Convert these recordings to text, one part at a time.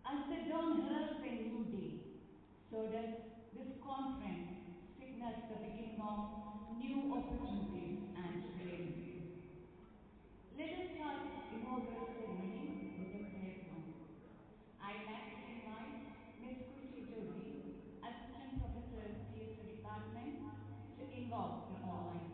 As the dawn heralds a new day, so does this conference signal the beginning of new opportunities and challenges. Let us start the inaugural ceremony with a prayer song. I'd like to invite Ms. Kushi Jodi, Assistant Professor, Theatre Department, to invoke the Almighty.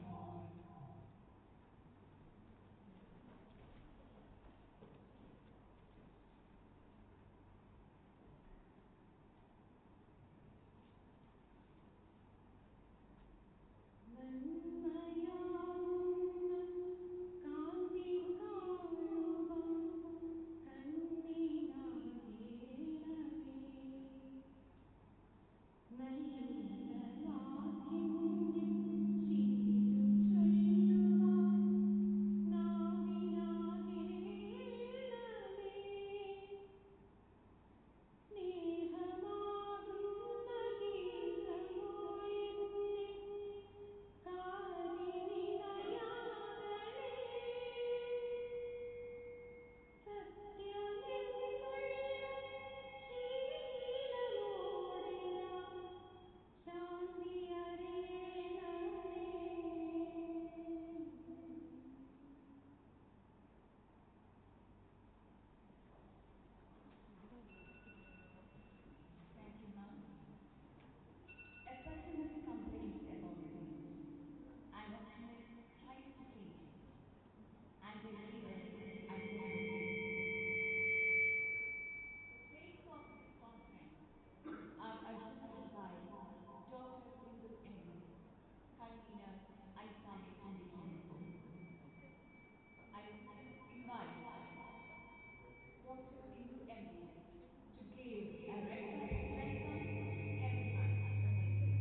A personal complaint about me. I'm often trying to please, and the leader I don't The stakes of this conference are adjusted by Dr. Sindhu M., convener ICAMEET 2024. I invite Dr. Sindhu M. to give a recognition welcome to everyone. Thank you.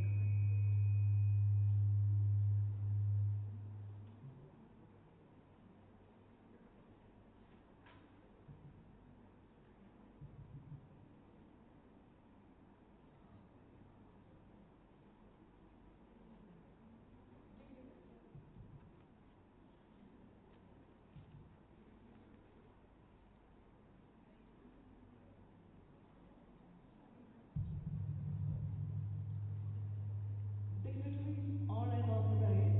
Dignitaries on and off the dais,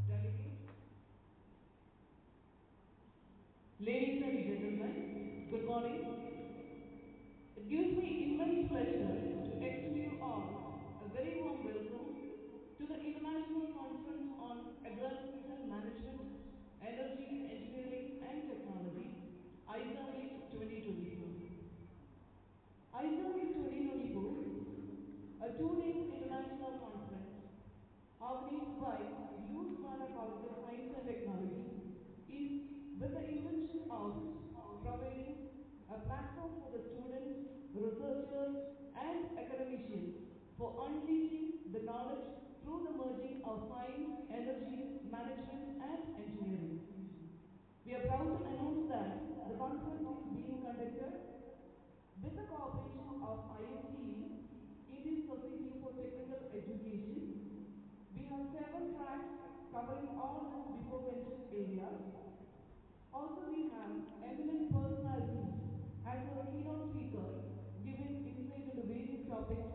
delegates, ladies and gentlemen, good morning. It gives me immense pleasure to extend you all a very warm welcome to the International Conference on Environmental Management, Energy, Engineering and Technology, ICAMEET 2024. ICAMEET 2024, a two-day international conference organized by the Youth Mara College of Science and Technology, is with the intention of providing a platform for the students, researchers, and academicians for unleashing the knowledge through the merging of science, energy, management, and engineering. We are proud to announce that the conference is being conducted with the cooperation of ISTE, Indian Society for Technical Education. We have 7 tracks covering all the before mentioned areas. Also, we have eminent personalities as our keynote speaker giving insight into various topics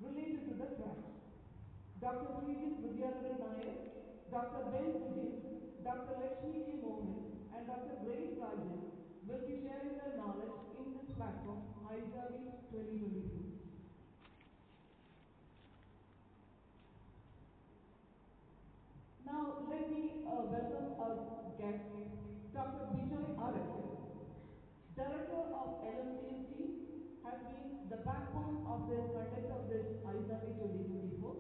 related to the tracks. Dr. Srijit Vidyadharan Nair, Dr. Ben Sujit, Dr. Lakshmi K. Mohan, and Dr. Grace Rajan will be sharing their knowledge in this platform, ICAMEET 2024. Now, let me welcome our guest, Dr. Bijoy Arak, Director of LMCST, has been the backbone of the conduct of this ICAMEET 2024.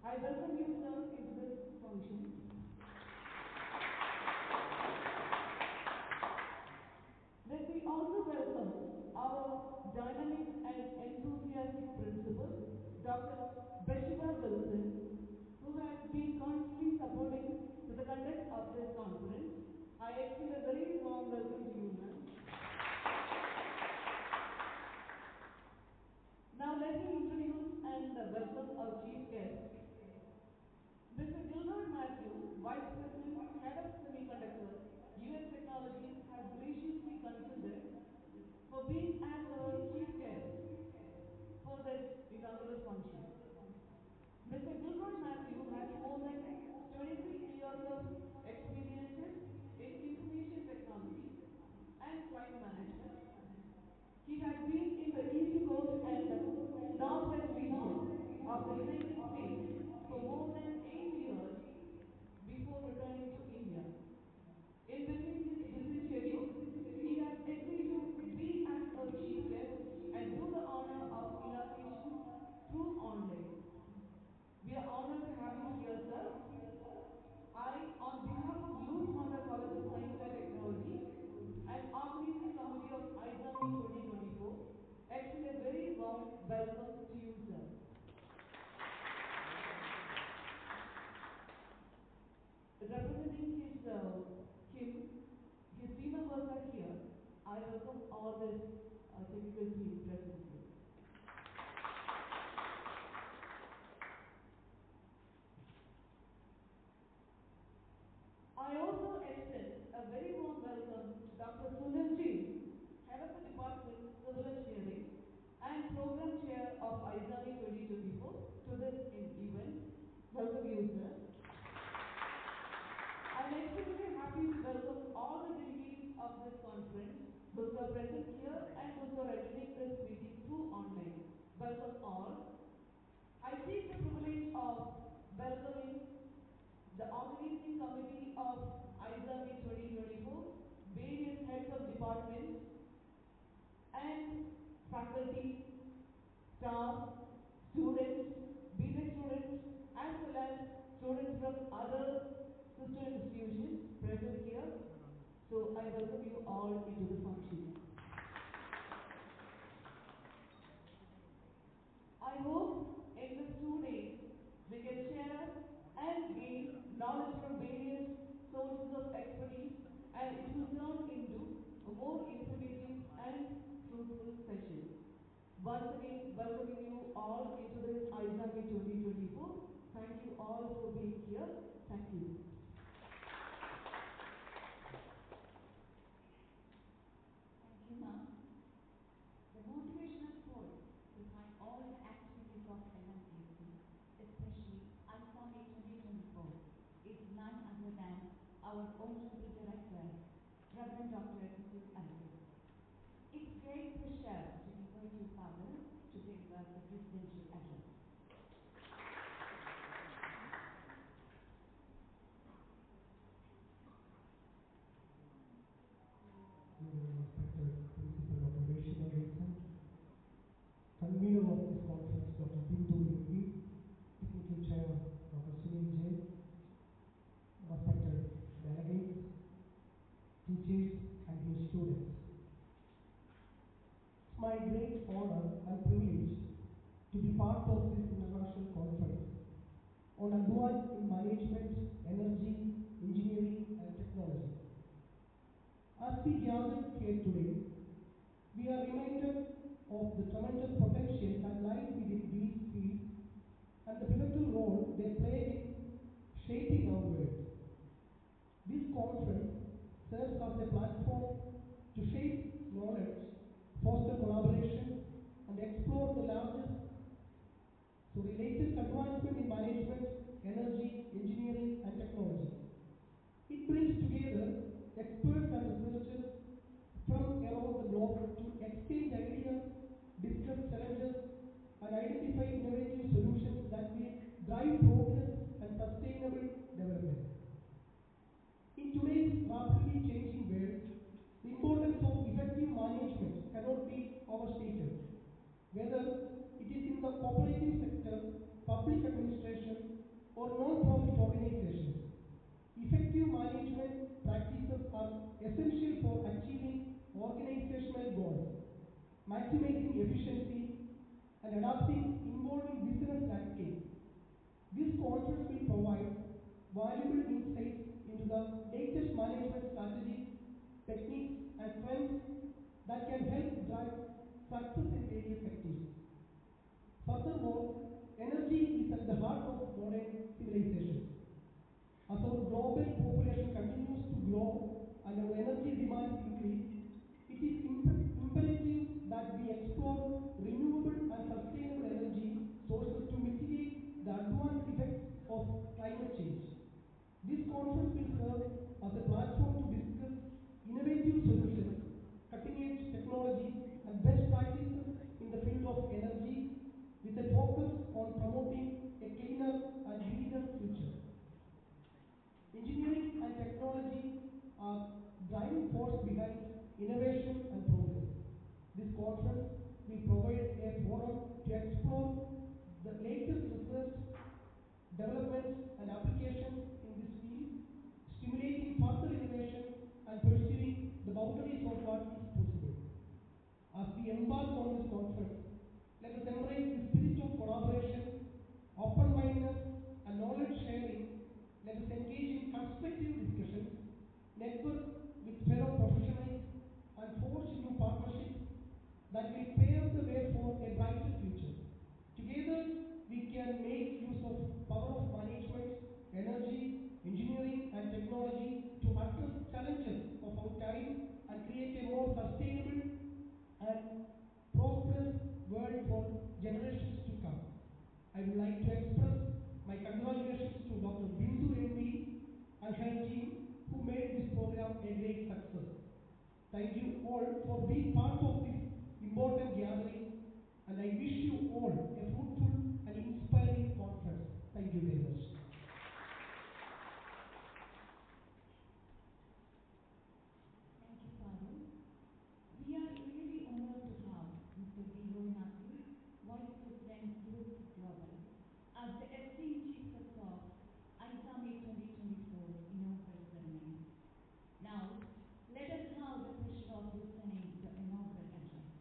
I welcome you, sir, into this function. Let me also welcome our dynamic and enthusiastic principal, Dr. Beshiva Wilson, who has been constantly supporting to the conduct of this conference. I extend a very warm welcome to you, ma'am. Now let me introduce and welcome our chief guest, Mr. Gilbert Matthew, Vice President, Head of Semiconductor, US Technologies, has graciously consented for welcome all the technical team present here. I also extend a very warm welcome to Dr. Sunil Ji, Head of the Department Civil Engineering and Program Chair of ICAMEET2024 to this event. Welcome you, sir. I'm extremely happy to welcome all the delegates of this conference, those who are present here and those who are attending this meeting through online. Welcome all. I take the privilege of welcoming the organizing committee of ICAMEET2024, various heads of departments and faculty, staff, students, BTech students, as well as students from other sister institutions present here. So I welcome you all into the function. I hope in these 2 days we can share and gain knowledge from various sources of expertise, and it will turn into a more informative and fruitful session. Once again, welcoming you all into this ICAMEET2024. Thank you all for being here. Thank you. Thank you, ma'am. The motivational force behind all the activities of NMTC, especially ICAMEET2024, is none other than our Honorable Director, Reverend Dr. Mrs. Alfred. It's great pleasure to invite you, Father, to deliver the presidential address. Respected Principal Dr. Reshima Jason, Convener of this conference Dr. Bindu Devi, Technical Chair Dr. Sunil Jain, respected delegates, teachers and dear students. It's my great honor and privilege to be part of this international conference on advance in management, energy, engineering and technology. As we gather here today, we are reminded of the tremendous potential that lies within these fields and the pivotal role they play in shaping our world. This conference serves as a platform to shape knowledge, foster collaboration, and explore the latest advancement in management, energy, engineering, and technology. It brings together experts and researchers from around the globe to exchange ideas, discuss challenges, and identify innovative solutions that will drive progress and sustainable development. In today's rapidly changing world, the importance of effective management cannot be overstated. Whether it is in the cooperative sector, public administration, or non-profit organizations, effective management practices are essential for achieving organizational goals, maximizing efficiency, and adapting evolving business landscape. This conference will provide valuable insights into the latest management strategies, techniques, and trends that can help drive success in various sectors. Furthermore, energy is at the heart of modern civilization. As our global population continues to grow and our energy demands increase, it is imperative that we explore renewable and sustainable energy sources to mitigate the adverse effects of climate change. This conference will serve as a platform to discuss innovative solutions, cutting-edge technologies, and best practices in the field of energy, with a focus on promoting a cleaner and greener future. Engineering and technology are driving force behind innovation and progress. This conference will provide a forum to explore the latest research, developments and applications in this field, stimulating further innovation and pursuing the boundaries of what is possible. As we embark on this conference, let us embrace the spirit of collaboration, open-mindedness and knowledge sharing. Let us engage in constructive discussions, network with fellow professionals, and forge new Thank you all for being part of this important gathering, and I wish you all a fruitful and inspiring conference. Thank you very much. Thank you, Father. We are really honored to have Mr. Vivo Matthew, Vice President, Group Global, as the esteemed Chief Guest of ICAMEET 2024 inaugural ceremony. Now, let us have the pleasure of listening to the inaugural address.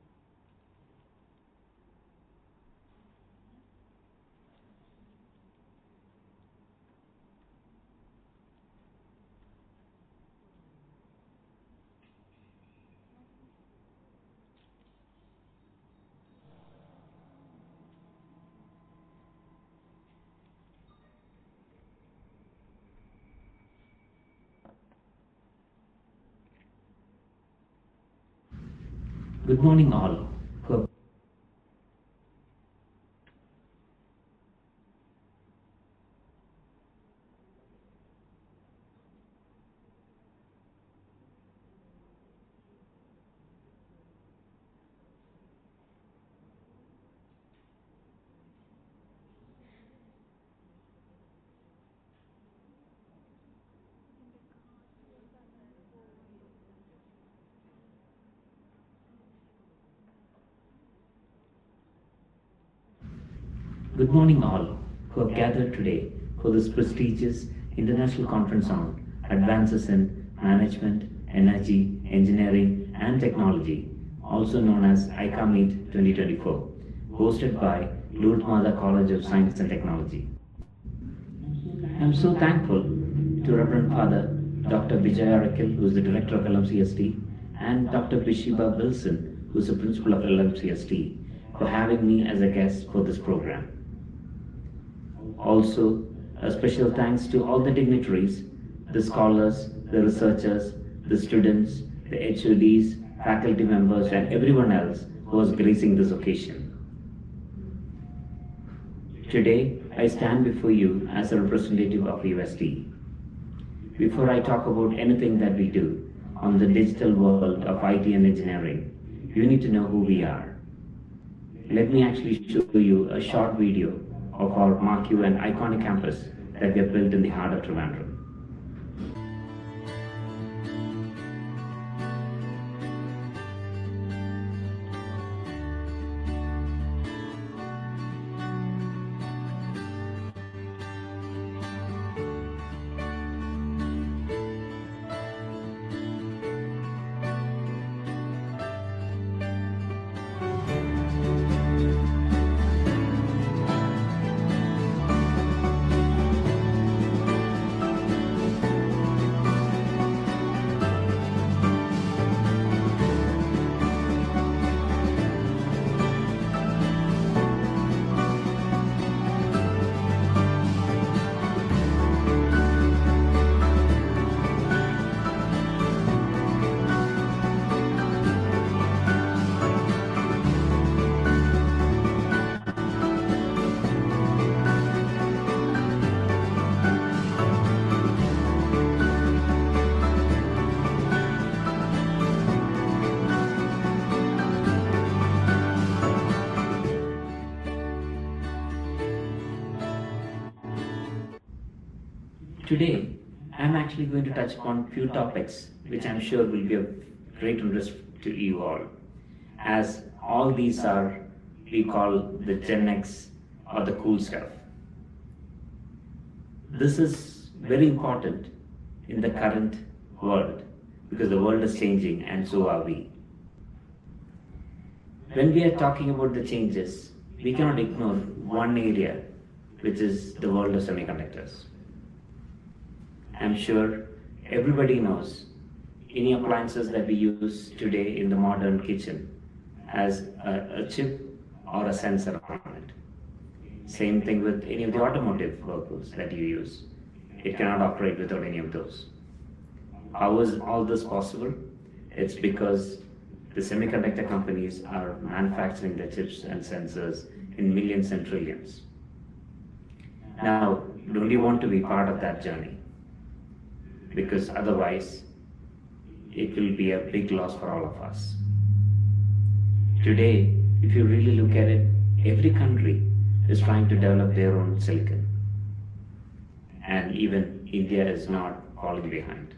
Good morning, all. Good morning, all who have gathered today for this prestigious international conference on advances in management, energy, engineering, and technology, also known as ICAMEET 2024, hosted by Lourdes Mada College of Science and Technology. I am so thankful to Reverend Father Dr. Vijaya Rakil, who is the Director of LMCST, and Dr. Bishiba Wilson, who is the Principal of LMCST, for having me as a guest for this program. Also, a special thanks to all the dignitaries, the scholars, the researchers, the students, the HODs, faculty members, and everyone else who was gracing this occasion. Today, I stand before you as a representative of UST. Before I talk about anything that we do on the digital world of IT and engineering, you need to know who we are. Let me actually show you a short video of our marquee and iconic campus that we have built in the heart of Trivandrum. Today, I am actually going to touch upon few topics which I am sure will be of great interest to you all, as all these are, we call the Gen X or the cool stuff. This is very important in the current world because the world is changing and so are we. When we are talking about the changes, we cannot ignore one area, which is the world of semiconductors. I'm sure everybody knows any appliances that we use today in the modern kitchen has a chip or a sensor on it. Same thing with any of the automotive vehicles that you use. It cannot operate without any of those. How is all this possible? It's because the semiconductor companies are manufacturing the chips and sensors in millions and trillions. Now, don't you want to be part of that journey? Because otherwise, it will be a big loss for all of us. Today, if you really look at it, every country is trying to develop their own silicon. And even India is not falling behind.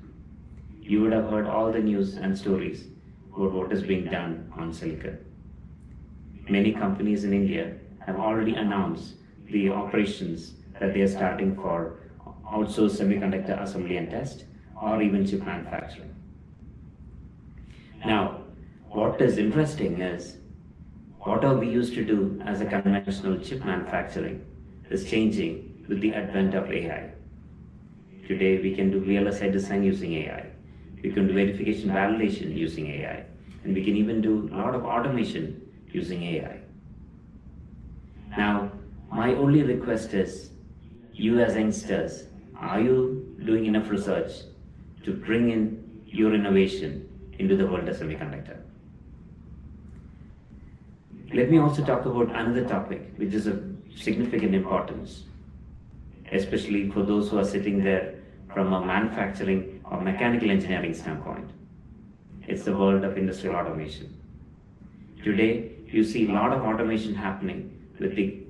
You would have heard all the news and stories about what is being done on silicon. Many companies in India have already announced the operations that they are starting for outsourced semiconductor assembly and test, or even chip manufacturing. Now, what is interesting is, whatever we used to do as a conventional chip manufacturing is changing with the advent of AI. Today, we can do VLSI design using AI. We can do verification validation using AI. And we can even do a lot of automation using AI. Now, my only request is, you as youngsters, are you doing enough research to bring in your innovation into the world of semiconductor? Let me also talk about another topic which is of significant importance, especially for those who are sitting there from a manufacturing or mechanical engineering standpoint. It's the world of industrial automation. Today, you see a lot of automation happening with the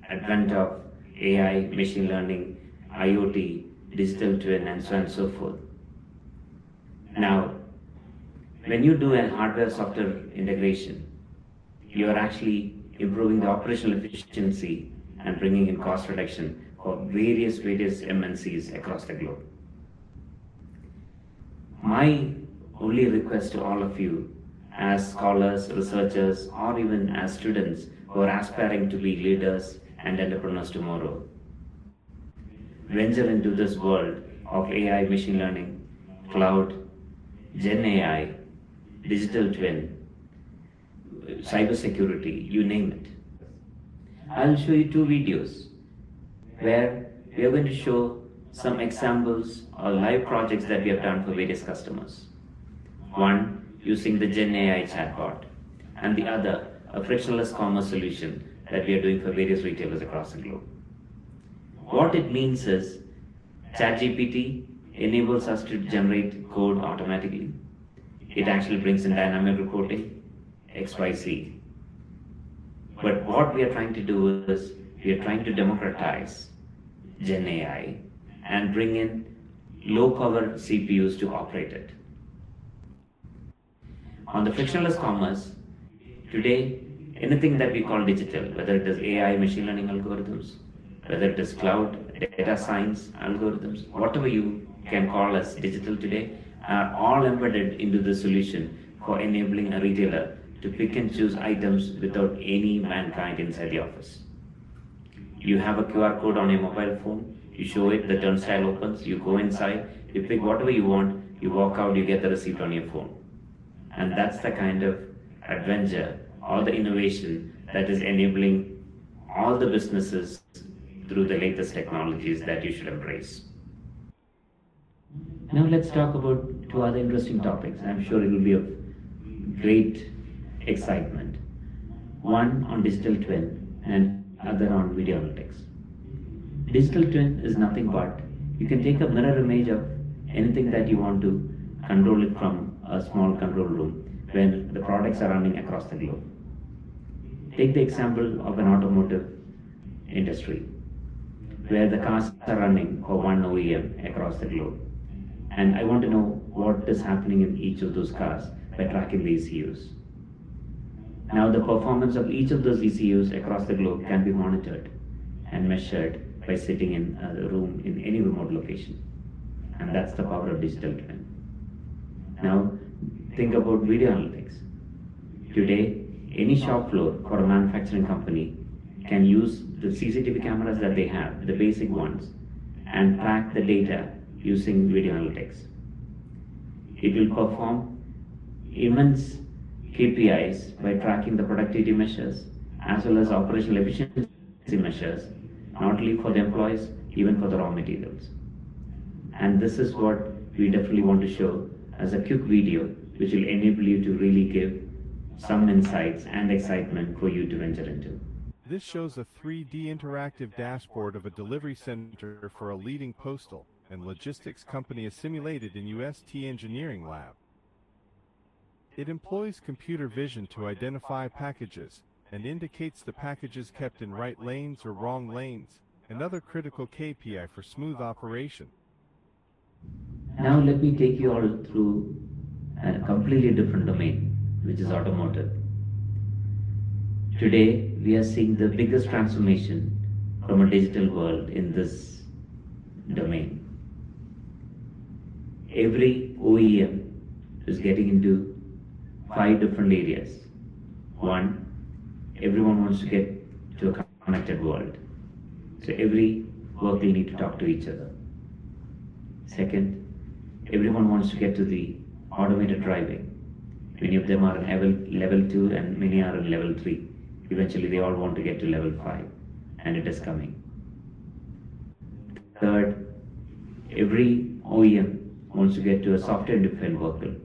advent of AI, machine learning, IoT, digital twin, and so on and so forth. Now, when you do a hardware-software integration, you are actually improving the operational efficiency and bringing in cost reduction for various MNCs across the globe. My only request to all of you, as scholars, researchers, or even as students who are aspiring to be leaders and entrepreneurs tomorrow, venture into this world of AI, machine learning, cloud, Gen AI, digital twin, cybersecurity, you name it. I'll show you two videos where we are going to show some examples or live projects that we have done for various customers. One using the Gen AI chatbot, and the other a frictionless commerce solution that we are doing for various retailers across the globe. What it means is, ChatGPT enables us to generate code automatically. It actually brings in dynamic reporting, XYZ. But what we are trying to do is, we are trying to democratize Gen AI and bring in low power CPUs to operate it. On the frictionless commerce, today, anything that we call digital, whether it is AI, machine learning algorithms, whether it is cloud, data science algorithms, whatever you can call as digital today, are all embedded into the solution for enabling a retailer to pick and choose items without any mankind inside the office. You have a QR code on your mobile phone, you show it, the turnstile opens, you go inside, you pick whatever you want, you walk out, you get the receipt on your phone. And that's the kind of adventure or the innovation that is enabling all the businesses through the latest technologies that you should embrace. Now let's talk about two other interesting topics. I'm sure it will be of great excitement. One on digital twin and other on video analytics. Digital twin is nothing but, you can take a mirror image of anything that you want to control it from a small control room when the products are running across the globe. Take the example of an automotive industry where the cars are running for one OEM across the globe. And I want to know what is happening in each of those cars by tracking the ECUs. Now the performance of each of those ECUs across the globe can be monitored and measured by sitting in a room in any remote location. And that's the power of digital twin. Now think about video analytics. Today, any shop floor for a manufacturing company can use the CCTV cameras that they have, the basic ones, and track the data using video analytics. It will perform immense KPIs by tracking the productivity measures as well as operational efficiency measures, not only for the employees, even for the raw materials. And this is what we definitely want to show as a quick video which will enable you to really give some insights and excitement for you to venture into. This shows a 3D interactive dashboard of a delivery center for a leading postal and logistics company as simulated in UST Engineering Lab. It employs computer vision to identify packages and indicates the packages kept in right lanes or wrong lanes, another critical KPI for smooth operation. Now let me take you all through a completely different domain, which is automotive. Today, we are seeing the biggest transformation from a digital world in this domain. Every OEM is getting into 5 different areas. One, everyone wants to get to a connected world. So every vehicle needs to talk to each other. Second, everyone wants to get to the automated driving. Many of them are in level 2 and many are in level 3. Eventually they all want to get to level 5, and it is coming. Third, every OEM wants to get to a software-defined vehicle.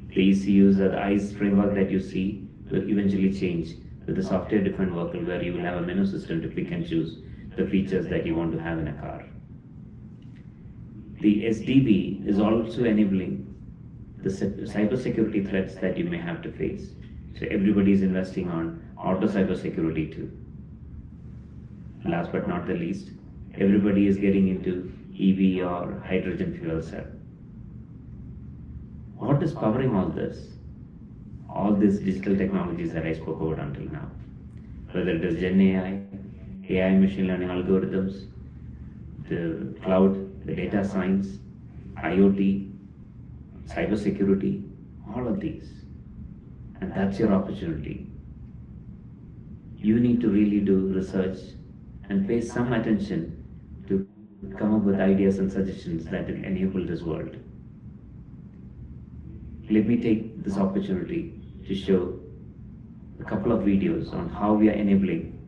The ECUs or the ICE framework that you see will eventually change with the software-defined vehicle, where you will have a menu system to pick and choose the features that you want to have in a car. The SDV is also enabling the cybersecurity threats that you may have to face. So everybody is investing on auto cybersecurity too. Last but not the least, everybody is getting into EV or hydrogen fuel cell. What is powering all this? All these digital technologies that I spoke about until now. Whether it is Gen AI machine learning algorithms, the cloud, the data science, IoT, cybersecurity, all of these. And that's your opportunity. You need to really do research and pay some attention to come up with ideas and suggestions that will enable this world. Let me take this opportunity to show a couple of videos on how we are enabling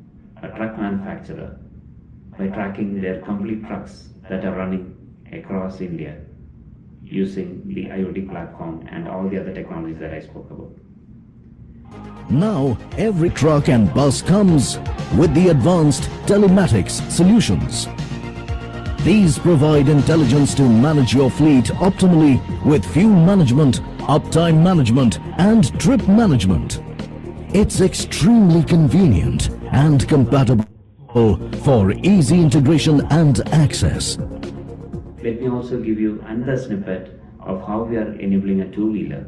a truck manufacturer by tracking their complete trucks that are running across India using the IoT platform and all the other technologies that I spoke about. Now, every truck and bus comes with the advanced telematics solutions. These provide intelligence to manage your fleet optimally with fuel management, uptime management, and trip management. It's extremely convenient and compatible for easy integration and access. Let me also give you another snippet of how we are enabling a two-wheeler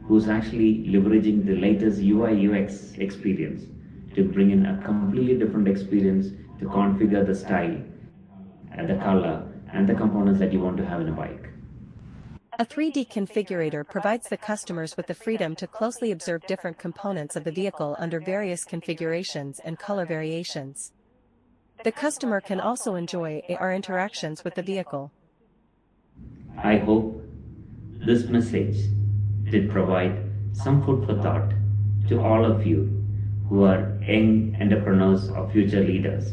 who's actually leveraging the latest UI UX experience to bring in a completely different experience to configure the style, the color, and the components that you want to have in a bike. A 3D configurator provides the customers with the freedom to closely observe different components of the vehicle under various configurations and color variations. The customer can also enjoy AR interactions with the vehicle. I hope this message did provide some food for thought to all of you who are young entrepreneurs or future leaders.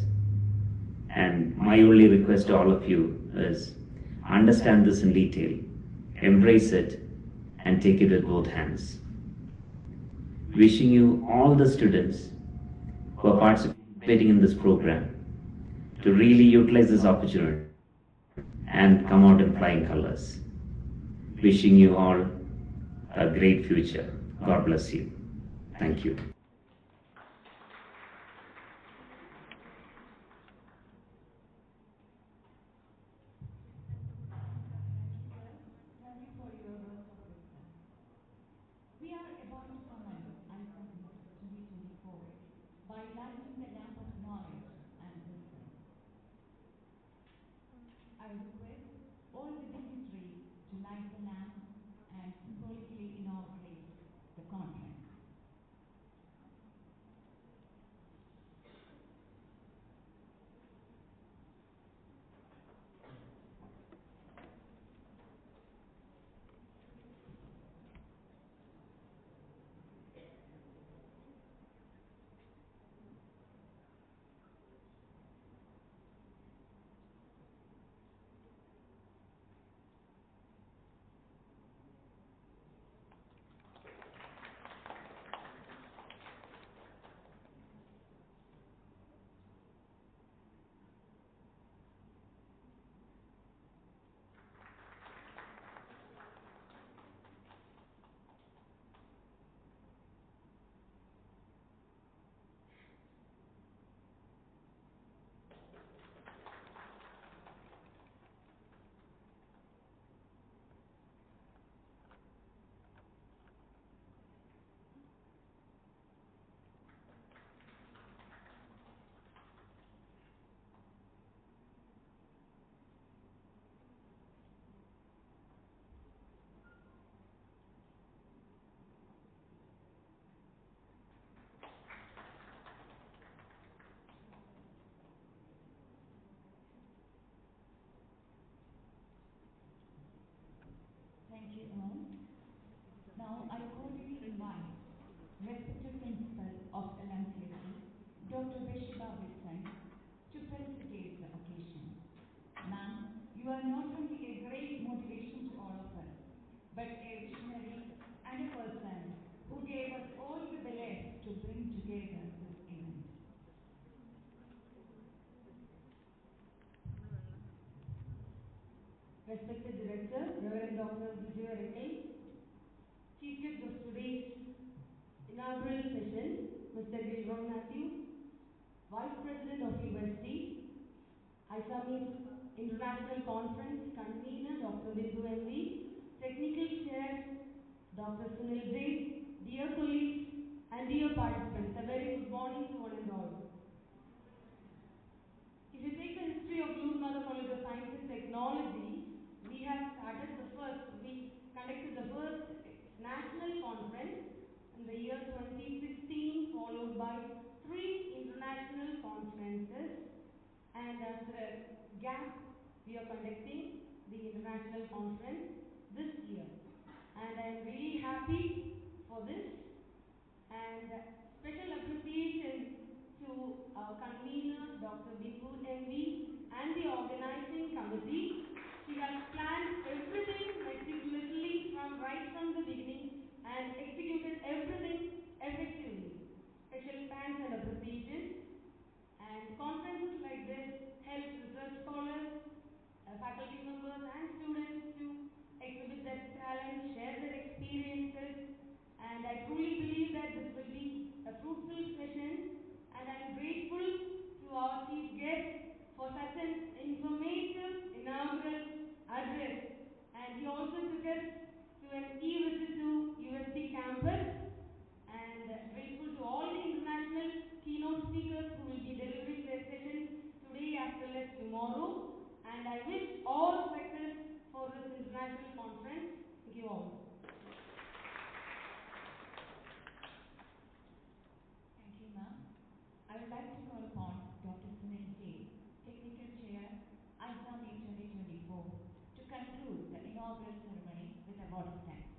And my only request to all of you is understand this in detail, embrace it, and take it with both hands. Wishing you, all the students who are participating in this program, to really utilize this opportunity and come out in flying colors. Wishing you all a great future. God bless you. Thank you. Thank you for your words of wisdom. We are about to commence ICAMEET 2024 by lighting the lamp of knowledge and wisdom. I request all the dignitaries to light the lamp and symbolically inaugurate the conference. respected Principal of LMKC, Dr. Vishba Wilson, to felicitate the occasion. Ma'am, you are not only a great motivation to all of us, but a visionary and a person who gave us all the belief to bring together this event. Respected Director, Reverend Dr. Vijay Arakal, Chief Guest of today's inaugural session, Mr. Gilroy Matthew, Vice President of UST, ICAMEET International Conference Convener, Dr. Bindu MV, Technical Chair, Dr. Sunil Jain, dear colleagues and dear participants, a very good morning to one and all. If you take the history of Lord Mother College of Science and Technology, we conducted the first national conference in the year 2016, followed by 3 international conferences, and after a gap, we are conducting the international conference this year. And I am really happy for this, and special appreciation to our convener, Dr. Bindu MV, and the organizing committee. She has planned everything meticulously right from the beginning and executed everything effectively. Special thanks and appreciation. And conferences like this help research scholars, faculty members and students to exhibit their talents, share their experiences, and I truly believe that this will be a fruitful session, and I am grateful to our chief guest for such an informative inaugural address, and he also took us to an e-visit to UST campus, and grateful to all the international keynote speakers who will be delivering their sessions today as well as tomorrow, and I wish all success for this international conference. Thank you all. Thank you, ma'am. I would like to call upon Dr. Sunil Jain, Technical Chair, ICAMEET2024, to conclude the inaugural ceremony with a word of thanks.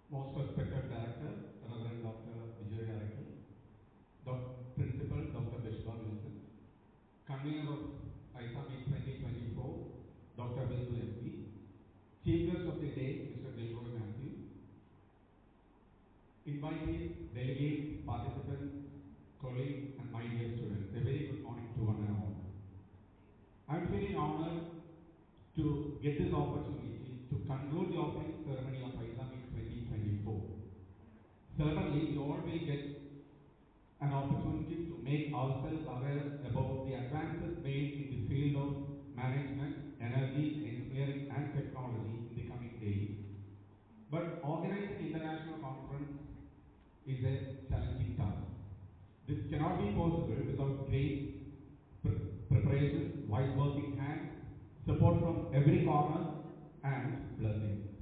Most respected Director, Reverend Dr. Vijay Arakal, Principal Dr. Vishba Wilson, Convener of ICAMEET 2024, Dr. Bindu MV, Chief Guest of the Day, Mr. Gilroy Matthew, invitees, delegates, participants, colleagues, and my dear students, a very good morning to one and all. I am feeling honored to get this opportunity to conclude the opening ceremony of ICAMEET 2024. Certainly, we all will get an opportunity to make ourselves aware about the advances made in the field of management, energy, engineering, and technology in the coming days. But organizing international conference is a challenging task. This cannot be possible without great preparation, wise working hands, support from every corner, and blessings.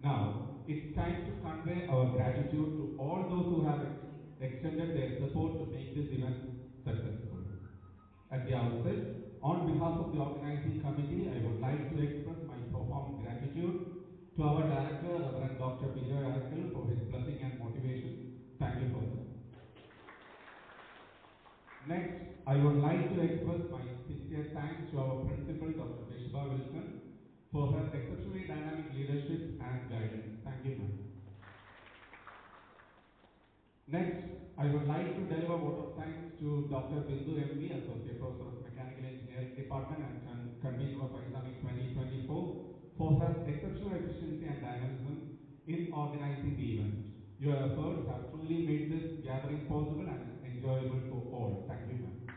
Now, it's time to convey our gratitude to all those who have extended their support to make this event successful. At the outset, on behalf of the organizing committee, I would like to express my profound gratitude to our director, Reverend Dr. Vijay Arakal, for his blessing and motivation. Thank you for this. Next, I would like to express my sincere thanks to our principal, Dr. Vishba Wilson, for her exceptionally dynamic leadership and guidance. Thank you, ma'am. Next, I would like to deliver a vote of thanks to Dr. Bindu MV, Associate Professor of Mechanical Engineering Department and Convener of ICAMEET 2024, for her exceptional efficiency and dynamism in organizing the event. Your efforts have truly made this gathering possible and enjoyable for all. Thank you, ma'am.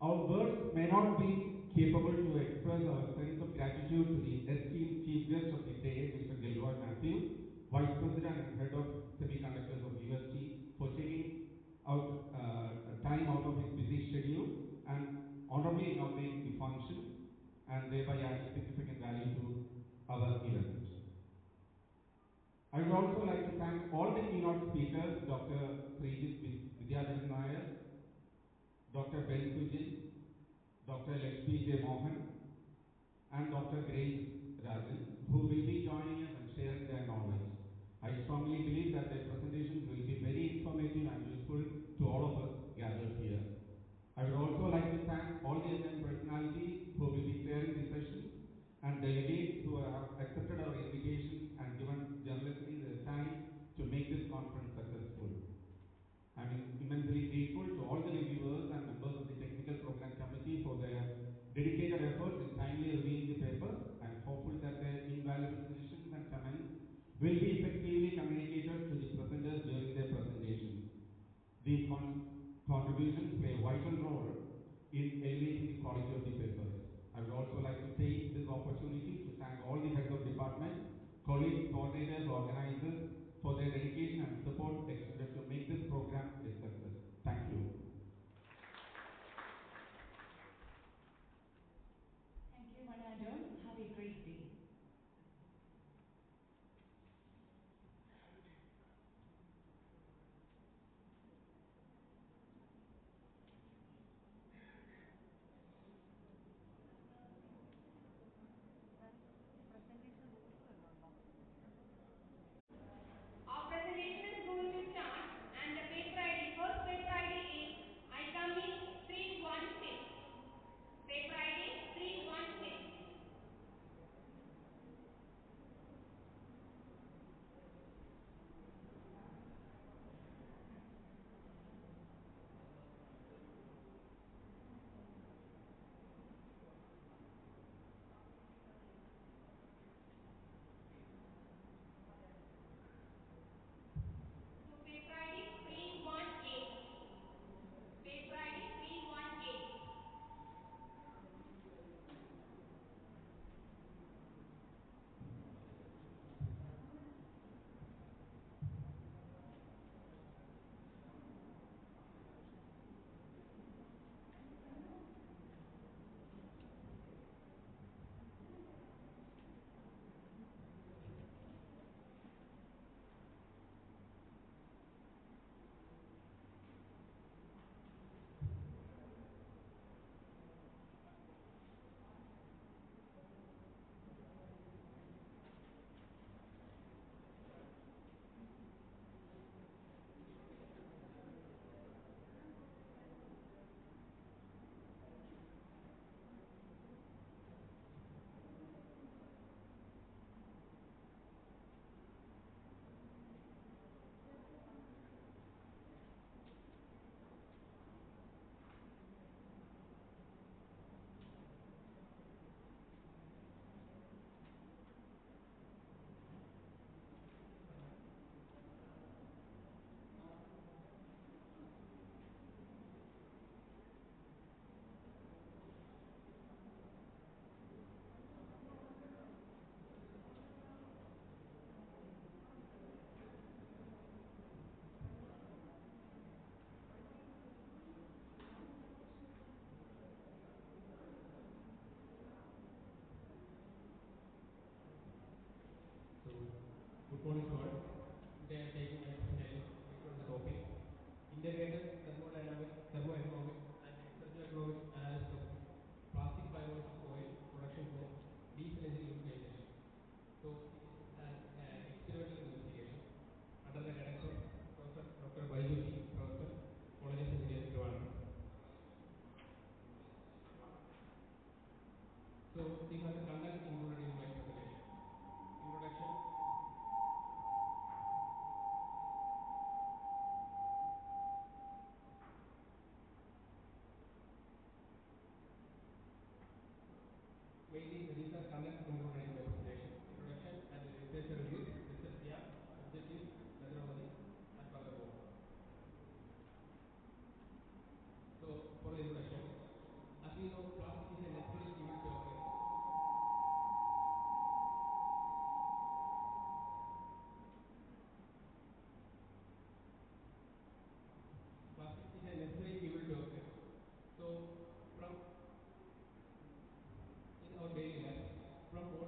Our words may not be capable to express our sense of gratitude to the esteemed chief guest of the day, Mr. Gilroy Matthew, Vice President and Head of Semiconductors of UST, for taking out time out of his busy schedule and honorably inaugurating the function and thereby adding significant value to our event. I would also like to thank all the keynote speakers, Dr. Srijit Vidyadharan Nair, Dr. Ben Sujin, Dr. Lakshmi J. Mohan, and Dr. Grace Rajan, who will be joining us and sharing their knowledge. I strongly believe that their presentations will be very informative and useful to all of us gathered here. I would also like to thank all the esteemed personalities who will be chairing the session and delegates who have accepted our invitation and given generously their time to make this conference successful. I'm immensely grateful to all the reviewers and members of the technical program committee for their dedicated efforts in timely reviewing the papers. I'm hopeful that their invaluable suggestions and comments will be effectively communicated to the presenters during their presentations. These contributions play a vital role in elevating the quality of the papers. I would also like to take this opportunity to thank all the heads of department, colleagues, coordinators, organizers for their dedication and support extended to make this program a success. Thank you. Thank you, Manadon. Have a great day. Our presentation is going to start, and the paper ID, first paper ID is ICAMEET 316. Paper ID 316. So paper ID 318. Paper ID 318. So, good morning to all. Today I am taking my presentation based on the topic Integrated Thermoeconomics and Exergio Economics Analysis of Plastic Fibers Coil Production for Diesel Engine Lubrication. So, it is an experimental investigation under the guidance of Professor Dr. Baiju P. Professor, College of Engineering, Trivandrum. So, these are the content included in my presentation. Introduction. Mainly, these are content included in my presentation. Introduction and literature review, research gap, objectives, methodology, and furthermore. So, for the introduction, as we know, plastic is a necessary evil to occur. Plastic is a necessary evil to occur. So, in our daily life, from morning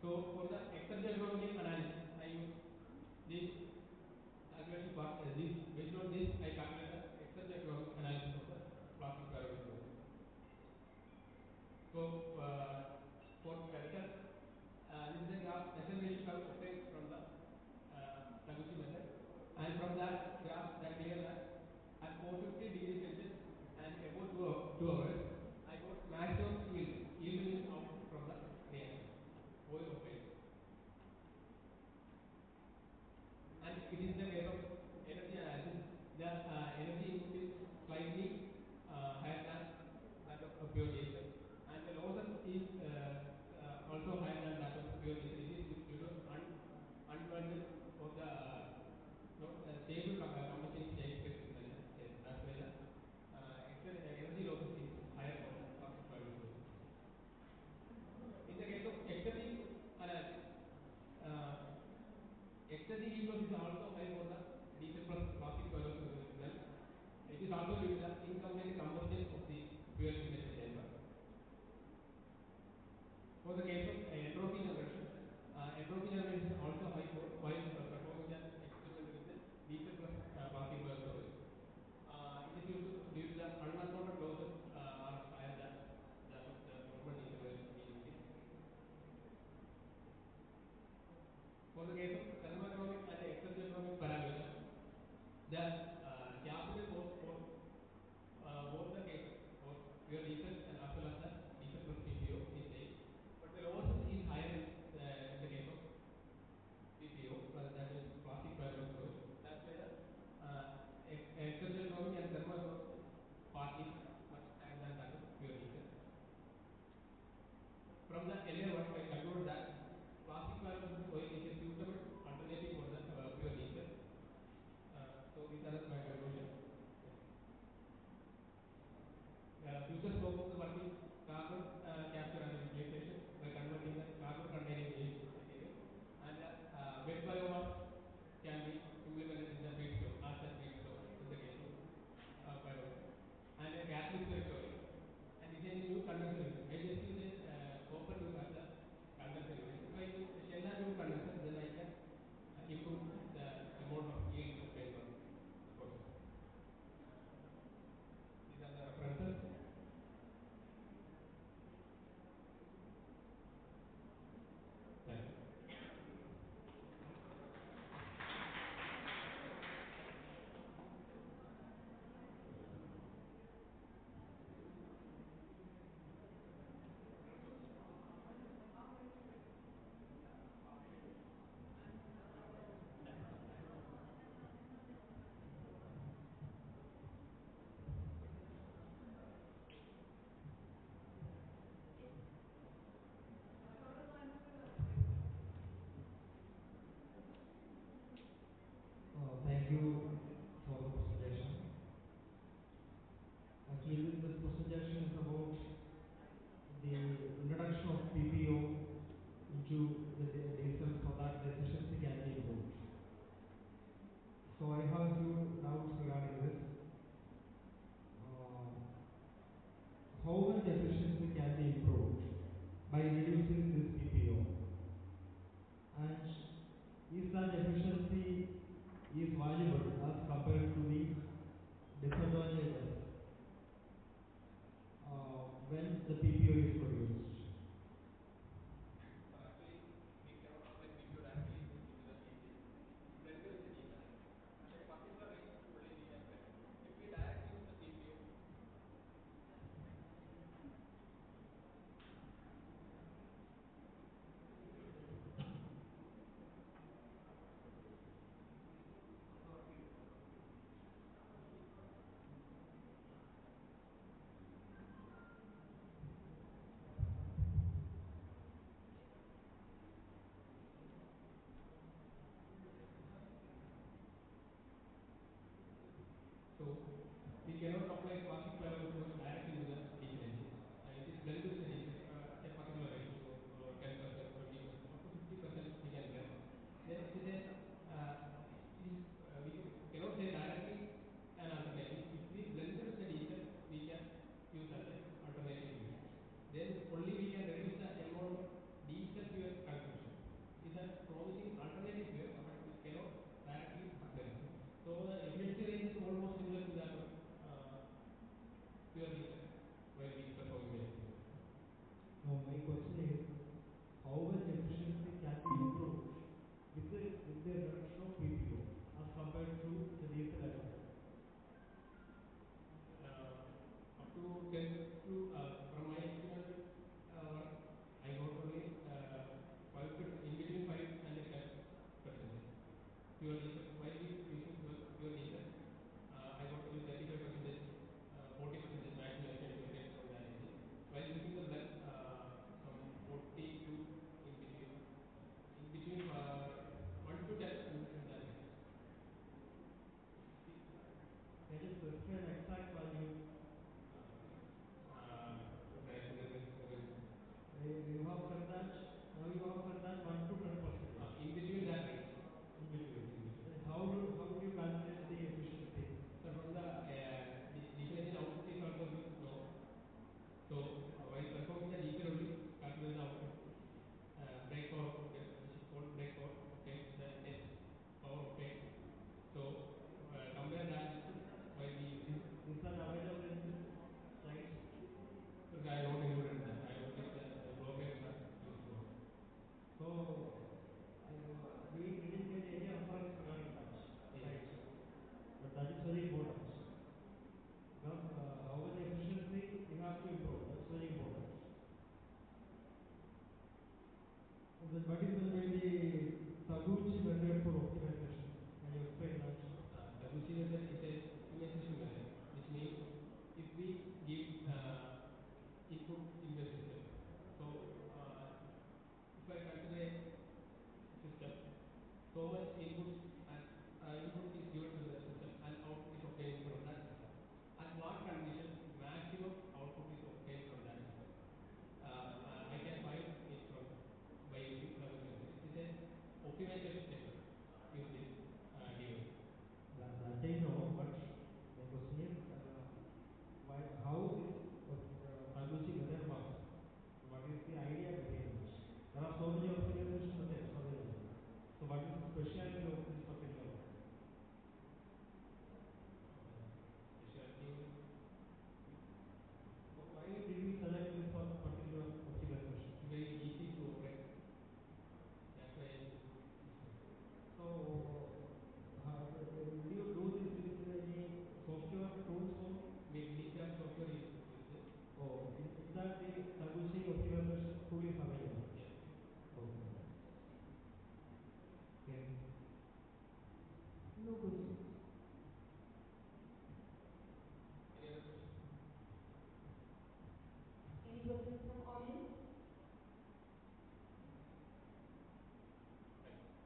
So for the exergy agronomic analysis, I use this calculation part. Based on this, I calculate the exergy agronomic analysis of the plastic pyrolysis process. So for vector, this is a graph acceleration curve obtained from the Taguchi method, and from that graph that clear that at 450 degrees Celsius and about 2 hours, I got maximum yield. Yield means output from the reaction, oil obtained. And it is the case of energy analysis. The energy input is slightly higher than that of pure diesel, and the losses is also higher than that of pure diesel. It is due to unbundled of the stable combustion is takes place in the case. That's why the energy losses is higher for the plastic pyrolysis process. In the case of exergy analysis, exergy heat loss is also high for the diesel plus plastic pyrolysis well. It is also due to the incomplete combustion of the fuel inside the chamber. For the case of entropy generation is also high for while performing the experiment with the diesel plus plastic pyrolysis. It is due to the unaccounted losses are higher than that of the normal diesel while being used. For the case of thermoeconomic and exergy economic parameter, the capital cost for both the cases, for pure diesel and as well as the diesel plus PPO is same, but the losses is higher in the case of PPO, that means plastic pyrolysis process. That's why the exergy economic and thermoeconomic part is much higher than that of pure diesel. From the earlier one, I conclude that plastic pyrolysis oil is a suitable alternative for the pure diesel. So these are my conclusion. Future scope of the work is carbon capture and utilization by converting the carbon containing waste material, and wet biomass can be implemented in the feedstock as a feedstock in the case of pyrolysis, and a catalyst recovery, and designing new condenser unit. I just use a copper tube as a condenser unit. If I use a shell and tube condenser, then I can improve the amount of yield obtained from the process. These are the references. Thank you. Thank you for the presentation. Actually, this presentation is about the introduction of PPO into the diesel so that the efficiency can be improved. So I have a few doubts regarding this. How much efficiency can be improved by reducing this PPO? And is that efficiency is valuable as compared to the disadvantages when the PPO is produced? So actually, we cannot apply PPO directly into the diesel. It's blended with the diesel. At a particular range, only we can blend. If we directly use the PPO, so we cannot apply plastic pyrolysis directly to the diesel engine. It is blended with the diesel at a particular ratio, 10%, 20%, up to 50% we can blend. Then it is we cannot say directly an alternative. If we blend it with the diesel, we can use as an alternative fuel. Then only we can reduce the amount of diesel fuel consumption. my question is, how much efficiency can be improved with the introduction of PPO as compared to the diesel alone? Up to 10 to from my experimental work, I got only 5 in between 5 and 10% pure diesel. While using pure diesel, I got only 35%, 40% maximum I can get from that engine. While using the blend, some 42 in between 1 to 10 in that range. Can you specify an exact value? You have said that now you have said that 1 to 10%. In between that range. In between. How do you calculate the efficiency? So from the diesel engine output is also low. So while performing the diesel only, calculate the output, brake power, which is called brake power octane, the net power octane. So compare that with while we using. Is that available in the slides? Because I not included in that. I only the block diagrams are used for. So we didn't get any reference regarding that. Right. But that is very important. Because how much efficiency you have to improve. That's very important. And then what is going to be the Taguchi method for optimization? Can you explain that? Taguchi method is a optimization method, which means if we give input in the system. So if I consider a system, so much input and input is given to the system and output is obtained from that system. At what condition maximum output is obtained from that system? I can find it from by using Taguchi method. It is a optimization technique used in DOE. That I know, but my question is how this Taguchi method works? What is the idea behind it? There are so many optimization methods available. So what is the specialty of this particular one? Specialty. Why did we select this particular optimization? It's very easy to operate. That's why I choose this. So will you do this with any software tools or? Mid-term software is used. Oh, is that the Taguchi optimization tool is available? Yes. Okay. Okay. No questions. Any other questions? Any questions from audience?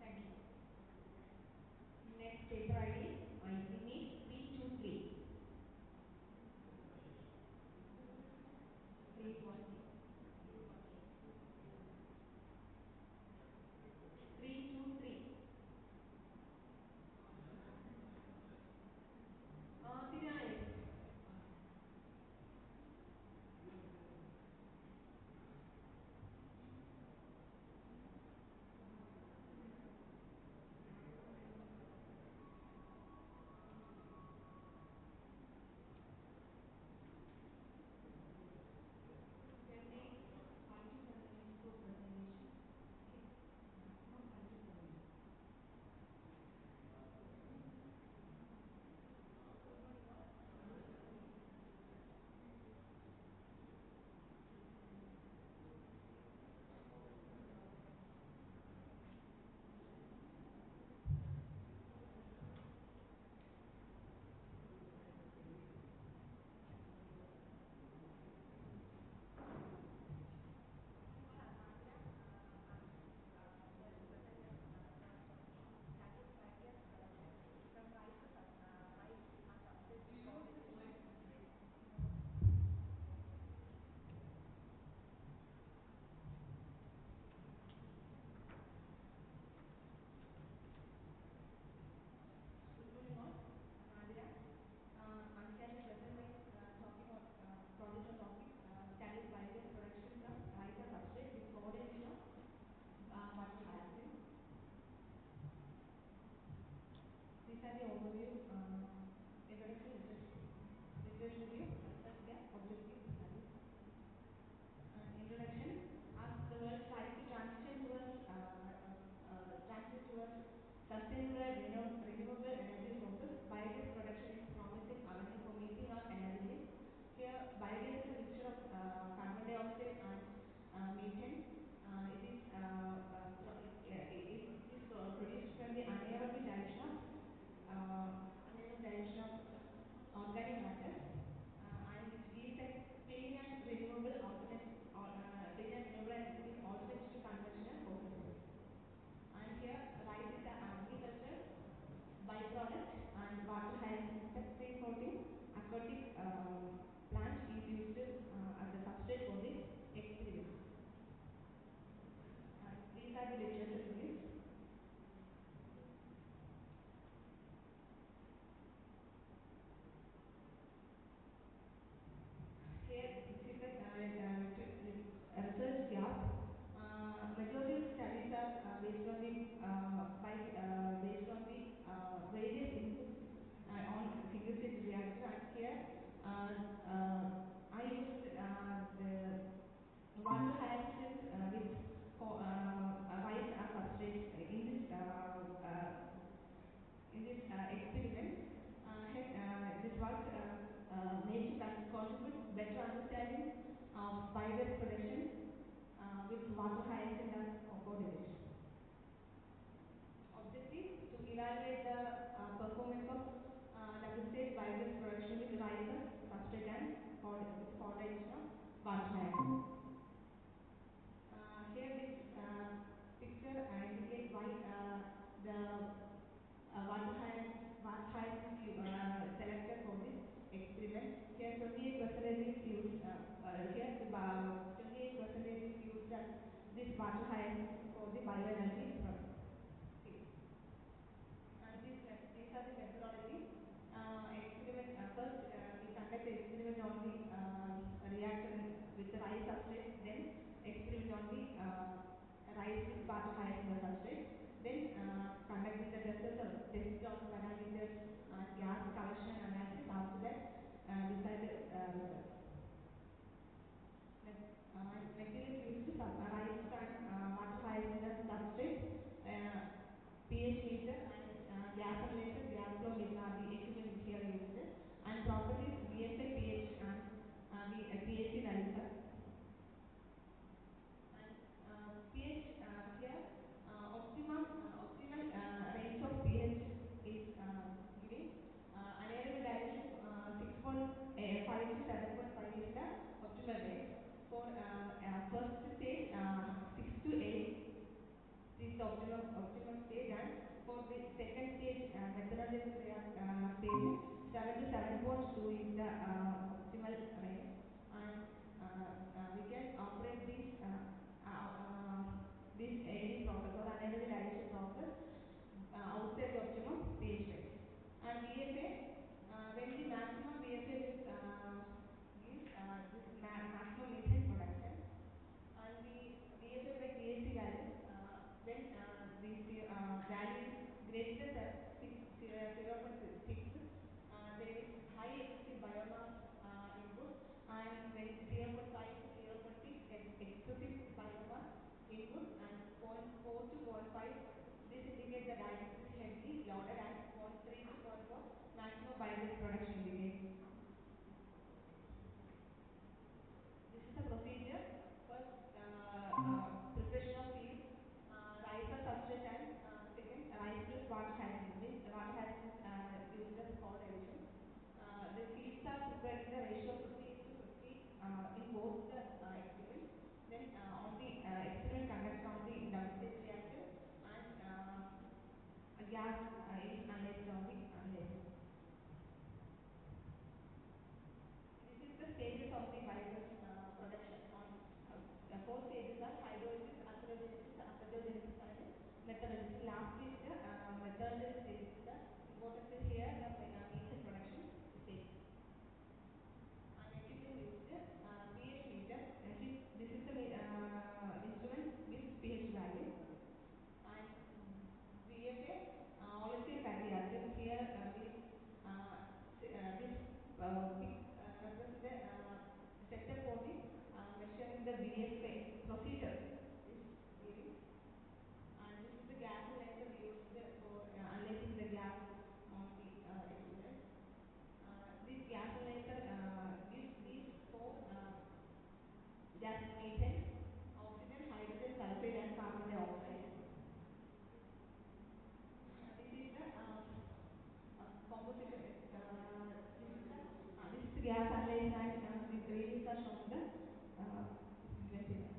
Thank you. Next paper ID, ICAMEET2024. Please what? 323. Denied. Can take 5 to 7 minutes for presentation. Okay. Maximum 5 to 7 minutes. Moving on, Nadira, can you present by talking on project on topic catalyst biogas production from rice substrate with coordination of button balancing. These are the overview, introduction, literature review, research gap, objective studies. Introduction. water hyacinth as co-delegation. Objective to evaluate the performance of double-stage biogas production with rice as substrate and with co-delegation of water hyacinth. Here this picture indicates why the water hyacinth selected for this experiment. Here 28% is used. Here the 28% is used as this water hyacinth for the bioenergy process. And these are the methodology. Experiment first we conduct the experiment on the reactor with the rice substrate. Then experiment on the rice with water hyacinth substrate. Then conducting the test of parameters and gas collection and analysis. After that, decide the results. Materials used to rice and water hyacinth substrate, pH meter and gas analyzer, gas flow meter are the equipment here used. And properties VFA, pH and pH values are. And pH here optimal range of pH is giving anaerobic dilution 6.5 to 7.5 is the optimal range. For first stage 6 to 8 is the optimum stage, and for the second stage methanogenesis stage 7 to 7.2 is the optimal range, and we can operate this any process or anaerobic dilution process outside the optimum pH range. And VFA, when the maximum VFA will give this maximum methane production, and the VFA by THC value, when this value is greater than 0.6, there is high excessive biomass input, and when 0.5 to 0.6 excessive biomass input, and 0.4 to 0.5, this indicates the diagram is heavily loaded, and 0.3 to 0.4 maximum biogas production indicates. This is the procedure. First, preparation of feed, rice as substrate, and second, rice plus water hyacinth. Means water hyacinth used as co-dilution. The feeds are prepared in the ratio 50:50 in both the experiments. Then on the experiment conducted on the double-stage reactor, and a gas is analyzed on the analyzer. This is the stages of the biogas production. On 4 stages are hydrolysis, acidogenesis, acetogenesis, and methanogenesis. Last is the methanogenesis stage. The important is here the methane production stage. And equipment used pH meter. This is the instrument with pH value. And VFA, olefin fatty acid. Here this represents the setup for the measuring the VFA procedure is giving. And this is the gas analyzer used for analyzing the gas on the experiment. This gas analyzer gives these 4 gases: methane, oxygen, hydrogen sulfide, and carbon dioxide. This is the composition. This is the gas analyzer, and the readings are shown in the given figure.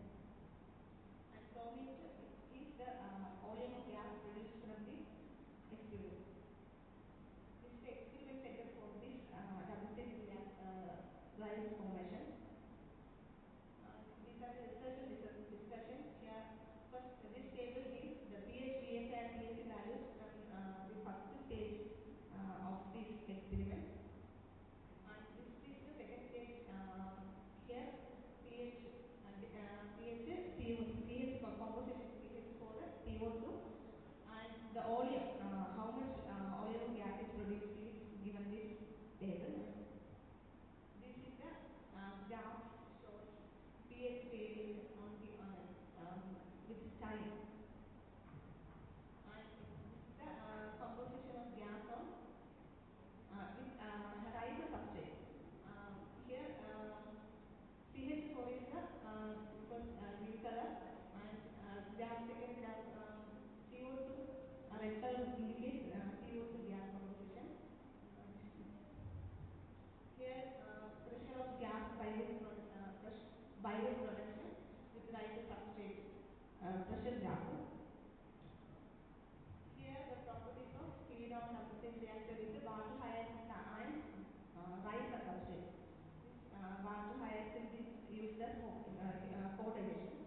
And chrometer is the volume of gas produced from the experiment. This is the experiment setup for this double-stage rice formation. These are the research and discussion. Here, first, this table gives the pH, VFA, and THC values from the first stage of this experiment. And this is the second stage. Here, pH, CO2, pH composition, pH for CO2, and the oleum, how much oleum of gas is produced is given this table. And this is the graph shows pH variation on the with time. And this is the composition of gas on with rice as substrate. Here CH4 is the first green color, pressure gas. Here the properties of feed-on double stage reactor is water hyacinth and rice as substrate. This water hyacinth is used as co-digestion.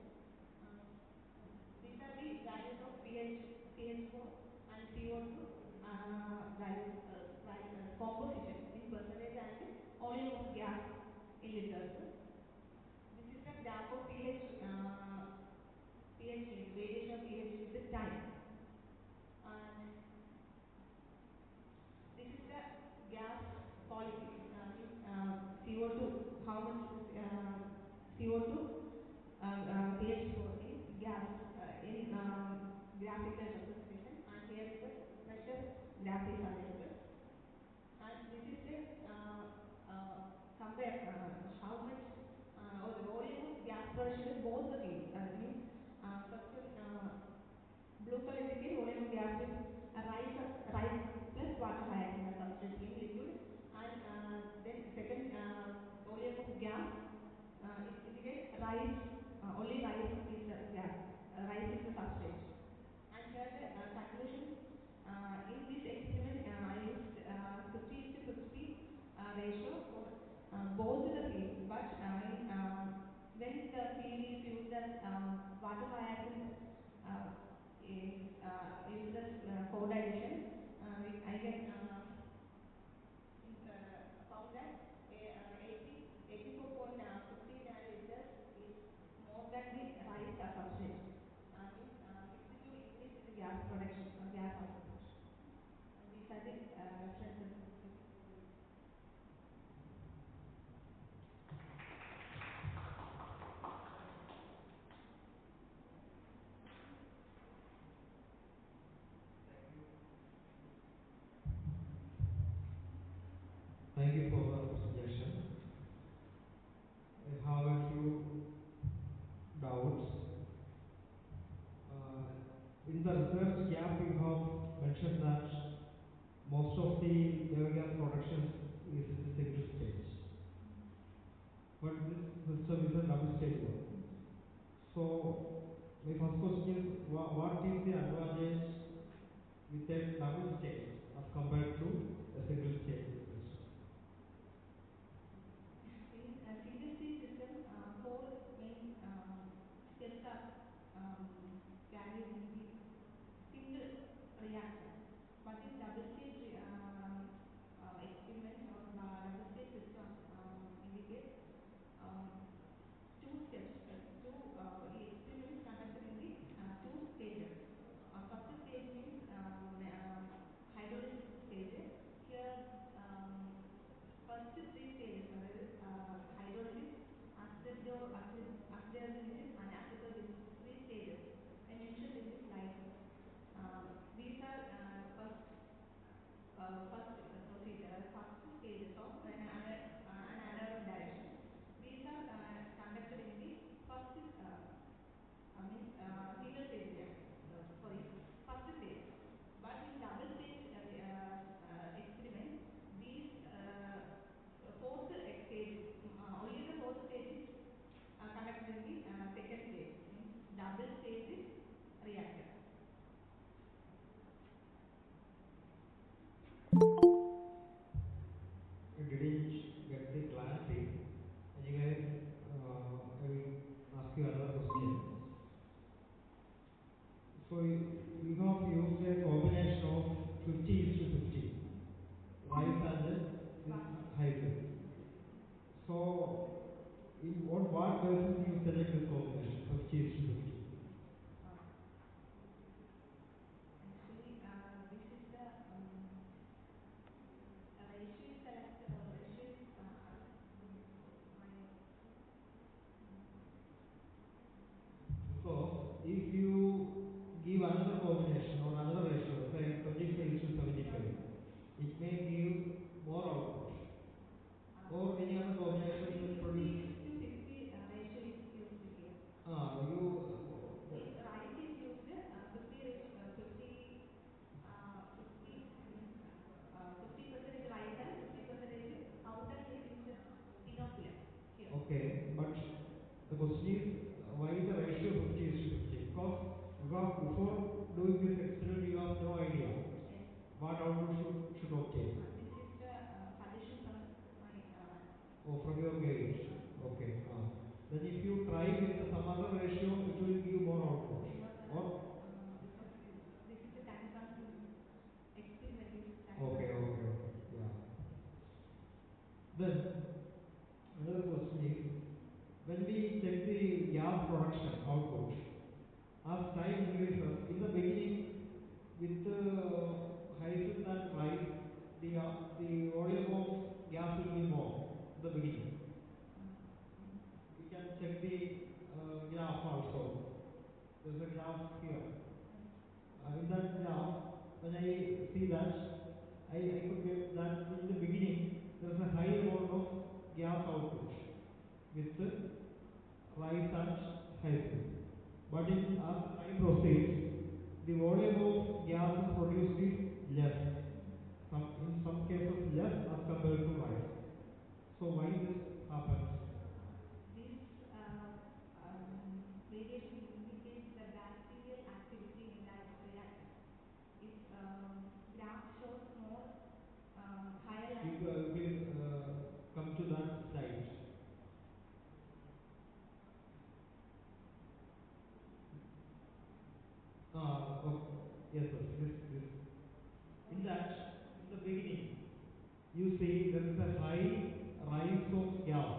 These are the values of pH4 and CO2 values, composition in percentage and volume of gas in liters. This is the graph of pH change, variation of pH with the time. And this is the gas quality, means CO2, how much CO2 pH4 in gas in graphical representation, and here is the pressure graph is available, and this is the compare how much or the volume of gas pressure both the fields, means first one blue color indicate volume of gas with rice plus water hyacinth as substrate in liquid, and then second volume of gas it indicates rice, only rice is the gas, rice is the substrate. And here the conclusions, in this experiment I used 50:50 ratio for both the fields, but when the field is used as water hyacinth is used as co-digestion, I can found that 84.15 nanometers is more than the rice as substrate. Means leads to increase in the gas production, gas output. These are the references. Thank you for the suggestion. I have a few doubts. In the research gap, you have mentioned that most of the biogas production is in the single stage, but this system is a double stage one. So my first question is, what is the advantage with a double stage as compared to a single stage system? In a single stage system, 4 main steps are carried in the single reactor, but in double stage experiment or double stage system indicates 2 steps, experiments conducted in the 2 stages. First stage means hydrolysis stage. Here because before doing this experiment, you have no idea Yes. what output should obtain. This is the suggestion from my Oh, from your guide. Okay. Then if you try with some other ratio, it will give more output. no sir. Or Because this is a time consuming experiment. Is time okay. Yeah. Then another question is, when we check the gas production output, as time increases, in the beginning with hyacinth and rice, the volume of gas will be more in the beginning. We can check the graph also. There is a graph here. In that graph, when I see that, I could get that in the beginning there is a high amount of gas output with rice and hyacinth. But as the time proceeds, the volume of gases produced is less. In some cases less as compared to rice. So why this happens? This variation indicates the bacterial activity in that reactor. If graph shows more higher line. You please come to that slide. Okay. Yes. This. In that, in the beginning, you see there is a high rise of gas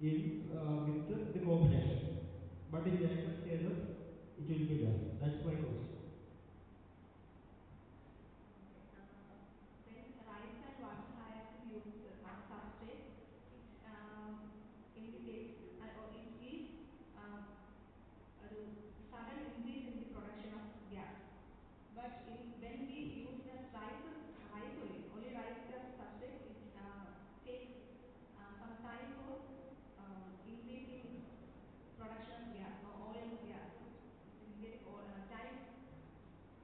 in with the combination, but in later stages it will be less. That's my question. Okay. When rice and water hyacinth used as substrate, it indicates or it gives a sudden increase in the production of gas. But when we use that rice only rice as a substrate, it takes some time for increasing production of gas or volume of gas. It indicates time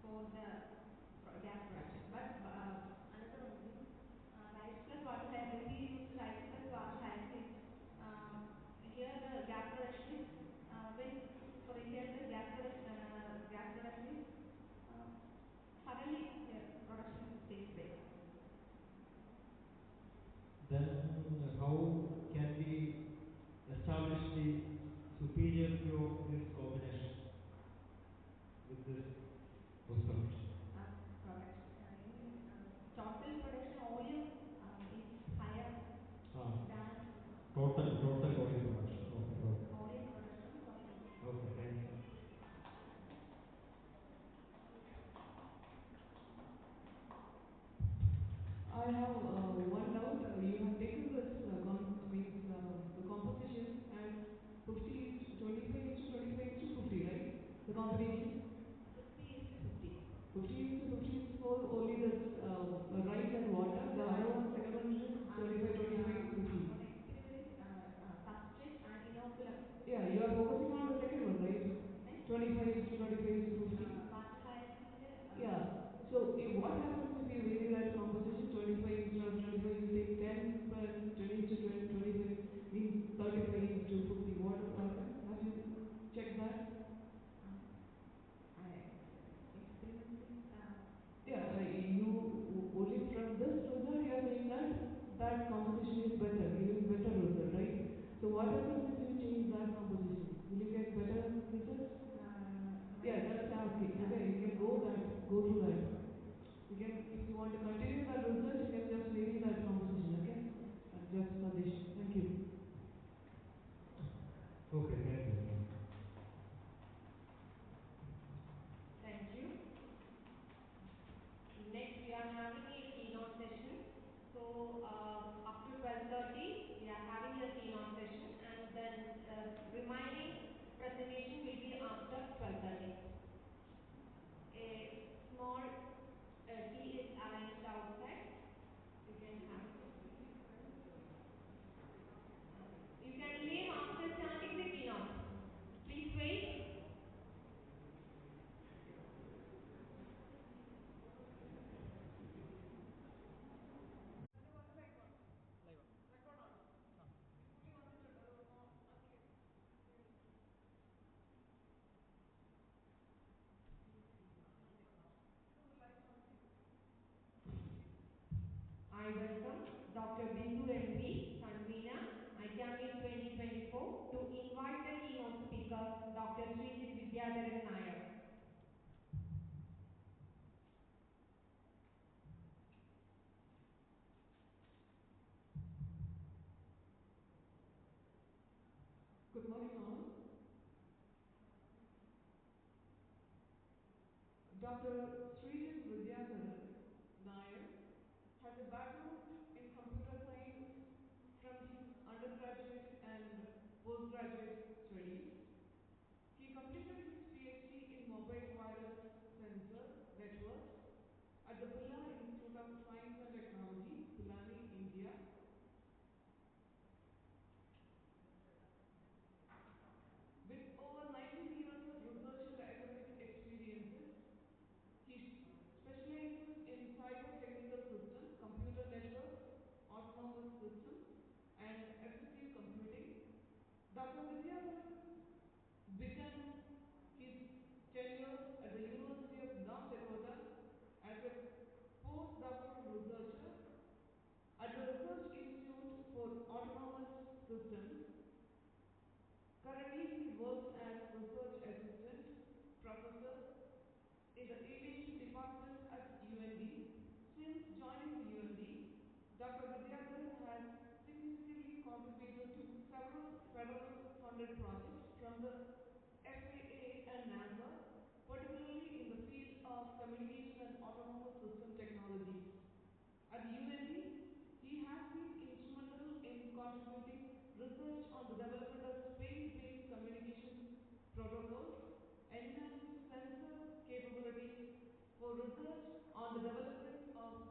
for the gas production. But another one is rice plus water hyacinth. When we use rice plus water hyacinth, here the gas production is here the gas production is suddenly here production takes place. Then how can we establish the superiority of this combination with this result? Correct. In total production volume is higher than total volume production. Okay. Volume production total. Okay. Thank you. I have one doubt. You have taken this the composition as 25 is to 25 is to 50, right? The combination. 50 is to 50. 50 is to 50 is for only this rice and water. The other one, second one is 25, 25, 50. For the experiment is substrate and inoculum. Yeah, you are focusing on the second one, right? 25 is to 25 is to 50. Water hyacinth. Yeah. So what happens if you vary that composition? 25 instead of 25, you take 10 and 10 is to 25 means 35 is to 50. What will happen? Have you checked that? Experiment is. Yeah, you only from this result you are saying that that composition is better, giving better result, right? So what happens if you change that composition? Will you get better results? Yeah, that's asking. Yeah. Okay, you can go through that. You can, if you want to continue that result, you can just vary that composition. Okay, just suggestion. Thank you. Okay, thank you. Thank you. Next, we are having a keynote session. So up to 12:30, we are having a keynote session, and then remaining presentation will be after 12:30. A small tea is arranged outside. You can have it. You can leave after starting the keynote. I welcome Dr. Bindu MP, convener, ICAMEET 2024, to invite the keynote speaker, Dr. Srijit Vidyadharan Nair. Good morning, all. Dr. Srijit Vidyadharan Nair has a background in computer science from his undergraduate and postgraduate studies. He completed his PhD in mobile wireless sensor networks at the Birla Institute of Science and Technology, Pilani, India. With over 19 years of research and academic experiences, he specializes in cyber technical systems, computer networks, autonomous systems, and assistive computing. Dr. Vidyadharan began his tenure at the University of North Dakota as a postdoctoral researcher at the Research Institute for Autonomous Systems. Currently, he works as research assistant professor in the aviation department at UND. Since joining the UND, Dr. Vidyadharan has significantly contributed to several federal funded projects from the FAA and NASA, particularly in the field of communication and autonomous system technologies. At the UND, he has been instrumental in contributing research on the development of space-based communications protocols, enhanced sensor capabilities for research on the development of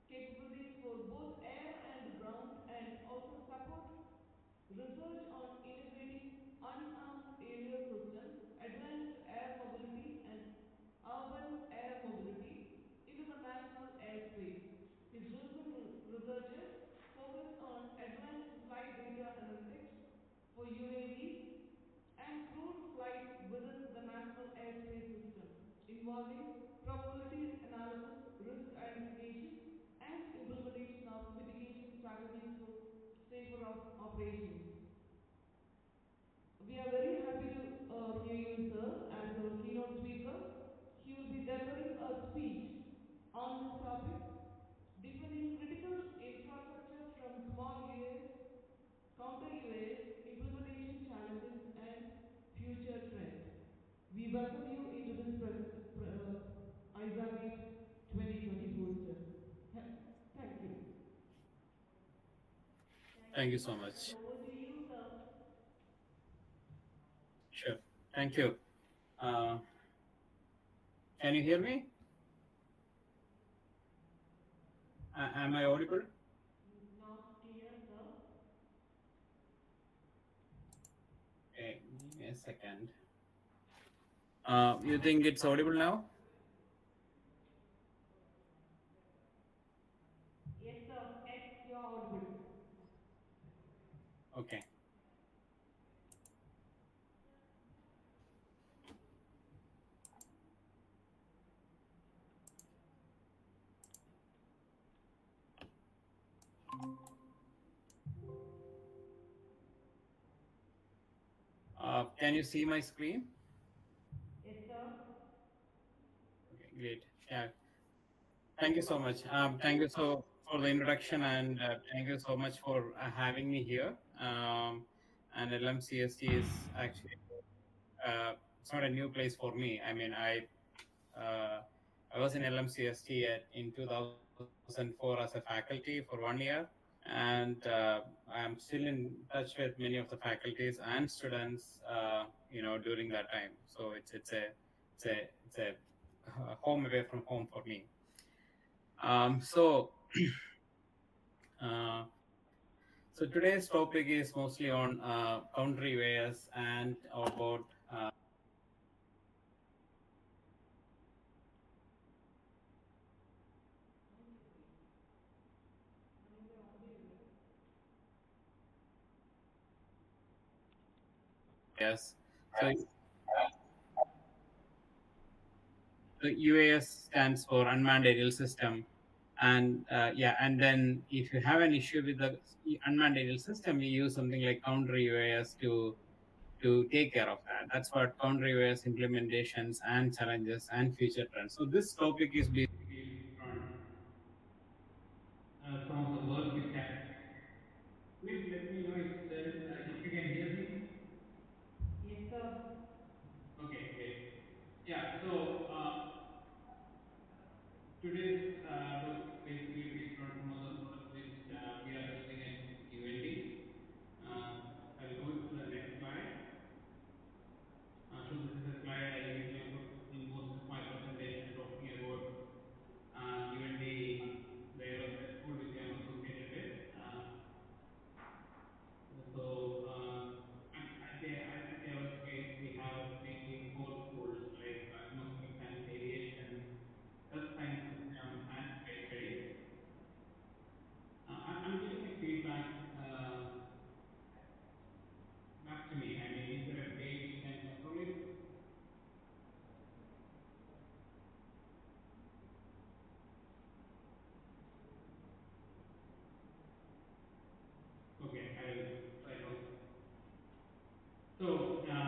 capabilities for both air and ground, and also support research on integrating unmanned aerial systems, advanced air mobility, and urban air mobility into the national airspace. His recent researches focus on advanced flight data analytics for UAVs and crewed flights within the national airspace system, involving probability analysis, risk identification, and implementation of mitigation strategies for safer operations. We are very happy to hear you, sir, as our keynote speaker. He will be delivering a speech on this topic, defining critical infrastructure from small UAS, counter UAS, implementation challenges, and future trends. We welcome you into this ICAMEET 2024, sir. Thank you. Thank you you so much. much. And over to you, sir. Sure. Thank you. Can you hear me? Am I audible? Not clear, sir. Okay, give me a second. You think it's audible now? Yes, sir. Yes, you are audible. Okay. Can you see my screen? Yes, sir. Okay, great. Yeah. Thank you so much. Thank you so for the introduction, and thank you so much for having me here. And LMCST is actually it's not a new place for me. I mean, I was in LMCST in 2004 as a faculty for 1 year, and I'm still in touch with many of the faculties and students, during that time. So it's a home away from home for me. So uh, so today's topic is mostly on counter UAS and about yes. So the UAS stands for Unmanned Aerial System. And yeah, and then if you have an issue with the unmanned aerial system, you use something like counter UAS to take care of that. That's what counter UAS implementations and challenges and future trends. So this topic is basically on some of the work which happened. Please let me know if you can hear me. Yes, sir. Okay, great. Yeah. So today's topic is basically based on some of the products which we are using at UND. I'll go to the next slide. So this is a slide I usually put in most of my presentation talking about UND, the aerospace school which I am associated with. So at aerospace we have mainly four schools like aeronautics and aviation, earth science system, and space studies. I'm getting a feedback back to me. I mean, is there a way we can control it? Okay, I'll try to. So, yeah,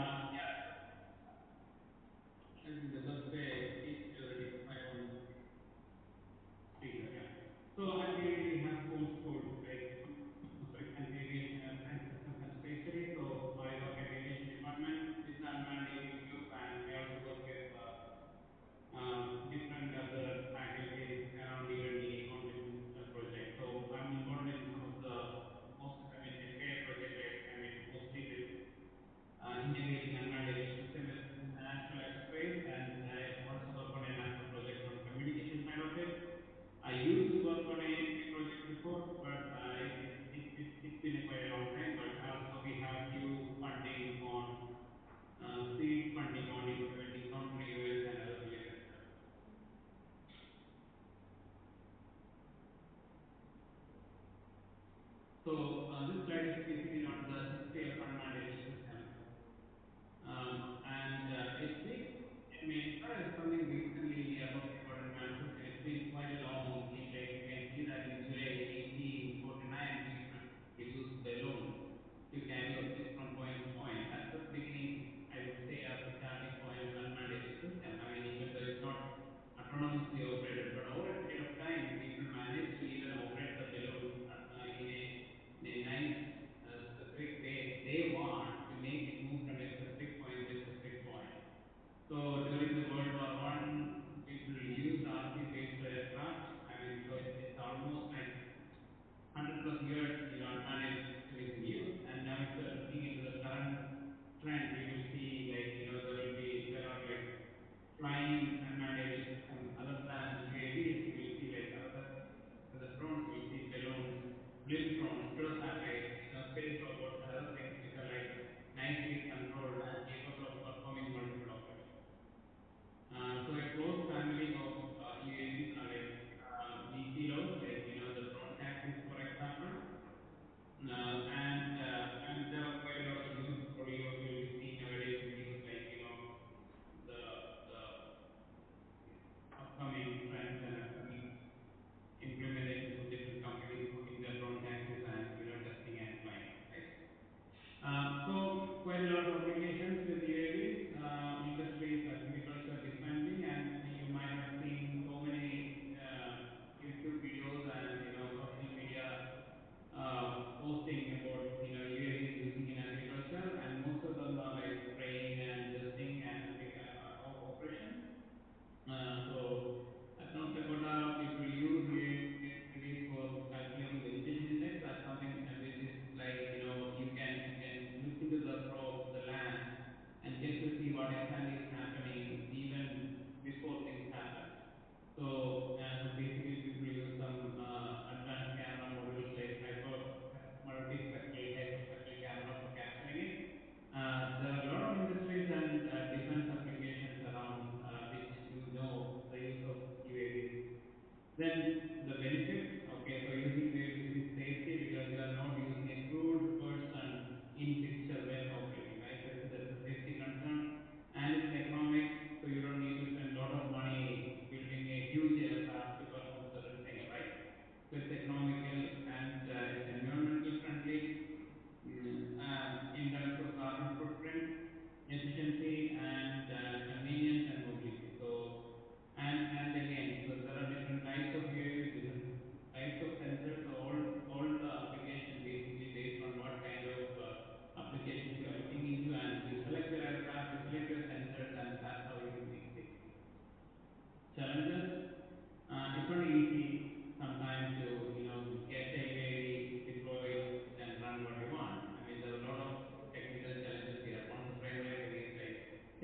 I think the best way is already I on speaker. Yeah. So at UND we have four schools like aeronautics and aviation, earth science systems, and space studies. So I work at aviation department with the unmanned aerial group, and I also work with different other faculties around UND on different projects. So I'm involved in some of the most, I mean, SAI project I mostly did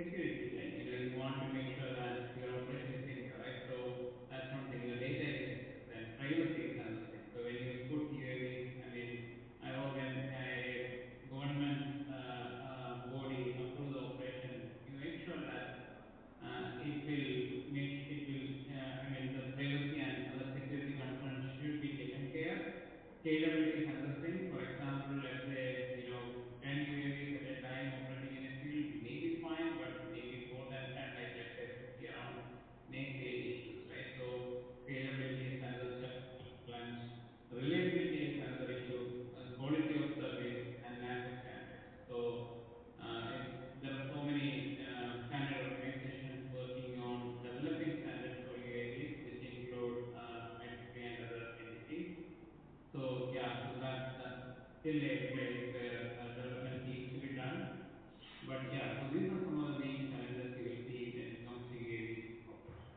security, like, you want to make sure that your operation is secure, right? So that's one thing. Your data is secure. Then privacy is another thing. So when you put UAVs, I mean, or when a government body approve the operation, you make sure that I mean, the privacy and other security concerns should be taken care. Scalability is another thing. For example, let's say, 10 UAVs at a time operating in a field may be fine, but make it more than 10, like let's say 50 around, may create issues, right? So scalability is another challenge. Reliability is another issue. Quality of service and lack of standards. So there are so many standard organizations working on developing standards for UAVs, which include ICAMEET and other entities. So yeah, so that's still a place where development needs to be done. But yeah, so these are some of the main challenges you will see when it comes to UAV operation.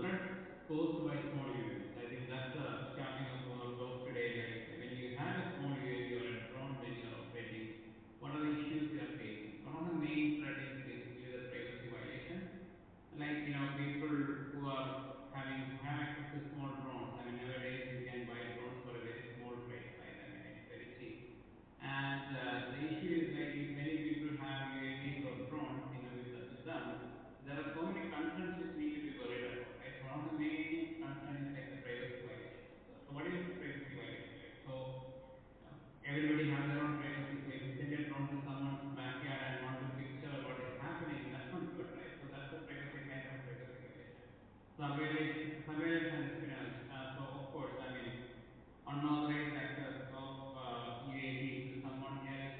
Threats posed by small UAVs. I think that's the starting of our talk today. Like when you have a small UAV or a drone when you are operating, what are the issues you are facing? One of the main threat is basically the privacy violation. Like, people who have access to small drones. I mean, nowadays you can buy drones for a very small price, right? I mean, it's very cheap. And the issue is, like, if many people have UAVs or drones, with them, there are so many concerns which need to be worried about, right? So one of the main concern is like the privacy violation. So what is privacy violation, like? So everybody have their own privacy. So if you send a drone to someone's backyard and want to picture what is happening, that's not good, right? So that's a kind of a privacy violation. Surveillance and espionage. So of course, I mean, unauthorized access of UAV to someone else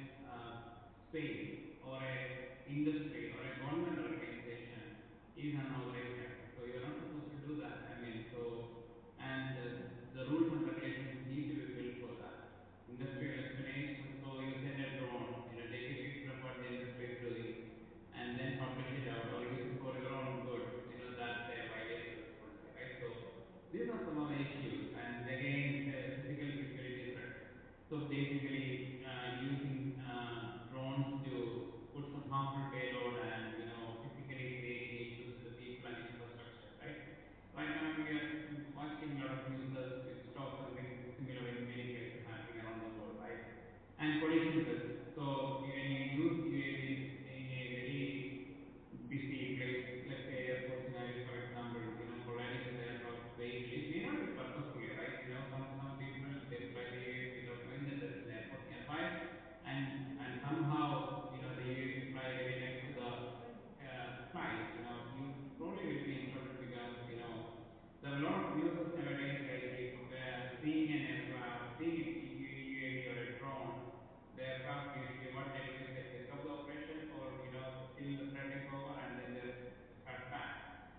space or a industry or a government organization is unauthorized access. So you are not supposed to do that. I mean, so and the rules and regulations need to be built for that. Industrial espionage. So you send a drone, take a picture of what the industry is doing, and then publish it out or use it for your own good. That's a violation of the policy, right? So these are some of the issues, and again, physical security threats. So basically, using drones to put some harmful payload and physically creating issues to the people and infrastructure, right? Right now, we are watching a lot of news with stock something similar in many places happening around the world, right? And collision risk. So when you use UAVs in a very busy place, let's say airport scenarios, for example, colliding with the aircraft vehicle, it may not be purposefully, right? Some people, they fly the UAV without knowing that there is an airport nearby, and somehow, the UAV fly very next to the flight. You probably will be in trouble because there are a lot of news nowadays, like if seeing a UAV or a drone, the aircraft usually what they do is they break up the operation for till the threat is over, and then they start back.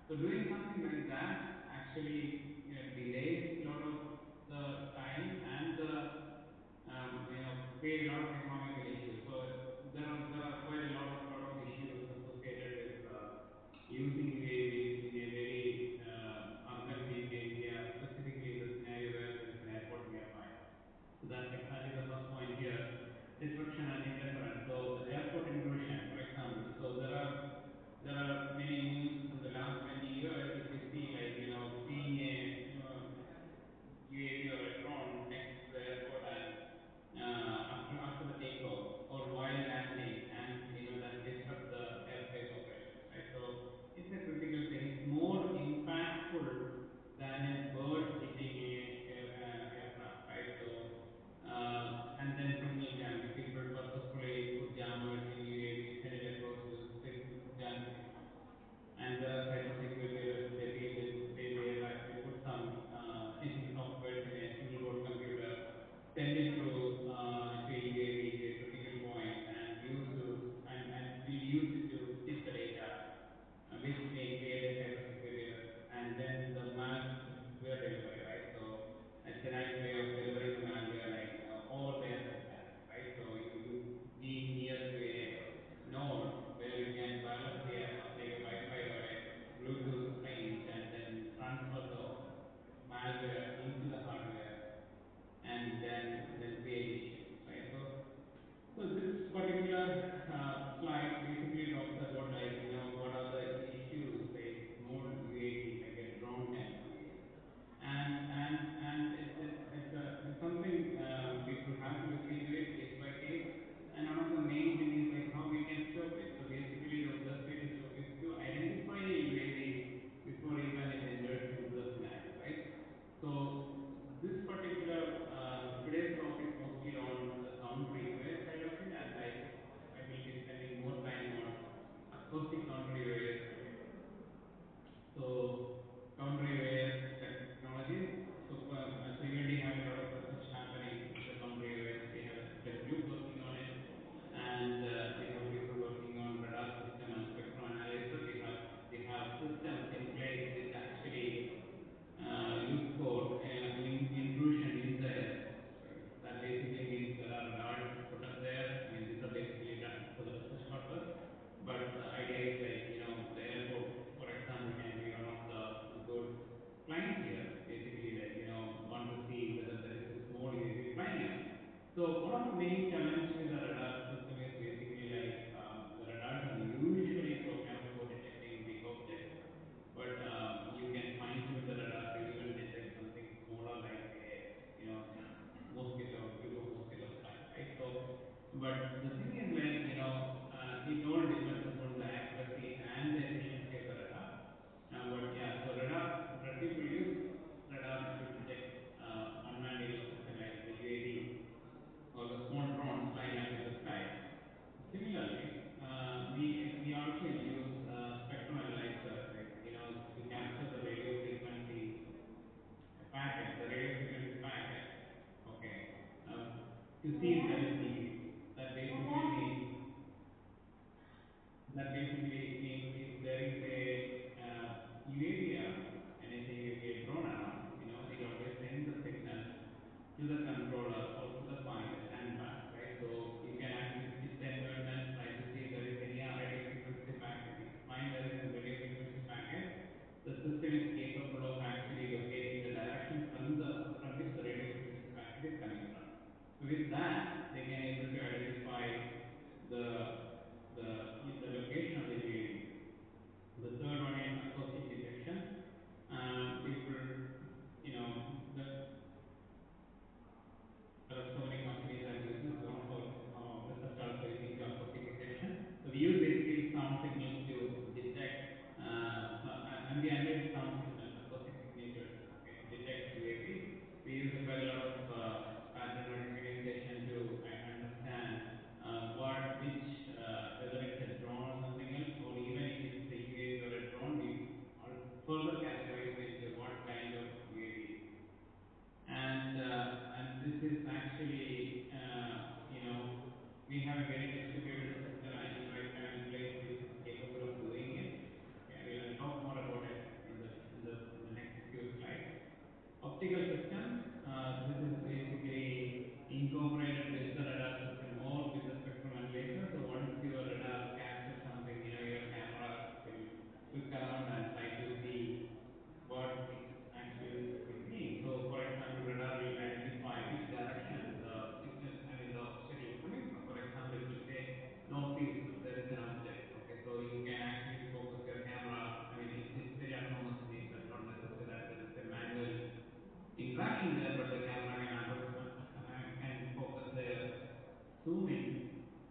So doing something like that actually delays a lot of the time and the create a lot of economical issues. So there are quite a lot of issues associated with using UAVs in a very urban area, specifically in the scenario where there is an airport nearby. So that's exactly the first point here: disruption and interference. So airport intrusion, for example. So there are many news from the last 20 years. If you see, like, seeing a UAV or a drone next to the airport and after the takeoff or while landing, and that disrupt the airspace operations, right? So it's a critical thing. It's more impactful than a bird hitting a aircraft, right? So and then signal jamming, people purposely But the thing is like, it all depends upon the accuracy and the efficiency of the radar. But yeah, so people use radar to detect unmanned aerial system like the UAV or the small drones flying up in the sky. Similarly, we also use spectrum analyzer, like to capture the radio frequency packet, the radio frequency packet. Okay, to see if Where? there is deviation. That For basically what? means if there is a UAV around, when I say UAV, a drone around, it always sends the signal to the controller or to the pilot and back, right? So you can actually fit the environment, try to see if there is any radio frequency packet. If you find there is a radio frequency packet, the system is capable of actually locating the direction from which the radio frequency packet is coming from. So with that, they can able to identify the the location of the UAV. The third one is acoustic detection. People, the there are so many companies are using. So one of our research also is into acoustic detection. So we use basically sound signals to detect ambient sound signals, acoustic signatures, okay, to detect UAV. We use quite a lot of pattern recognition to understand whether it's a drone or something else, or even if it's a UAV or a drone, we further categorize it into what kind of UAV it is. And this is actually we have a very distributed system right now in place which is capable of doing it. Okay, I'll talk more about it in the next few slides. Optical systems, this is basically incorporated with the radar system or with the spectrum analyzer. So once your radar captures something, your camera will look around and try to see what it's actually seeing. So for example, radar will identify which direction the signal, the obstacle is coming from. For example, it will say northeast, there is an object. Okay, so you can actually focus your camera. It's very autonomous in nature, not necessary that there is a manual interaction there, but the camera can focus there, zoom in,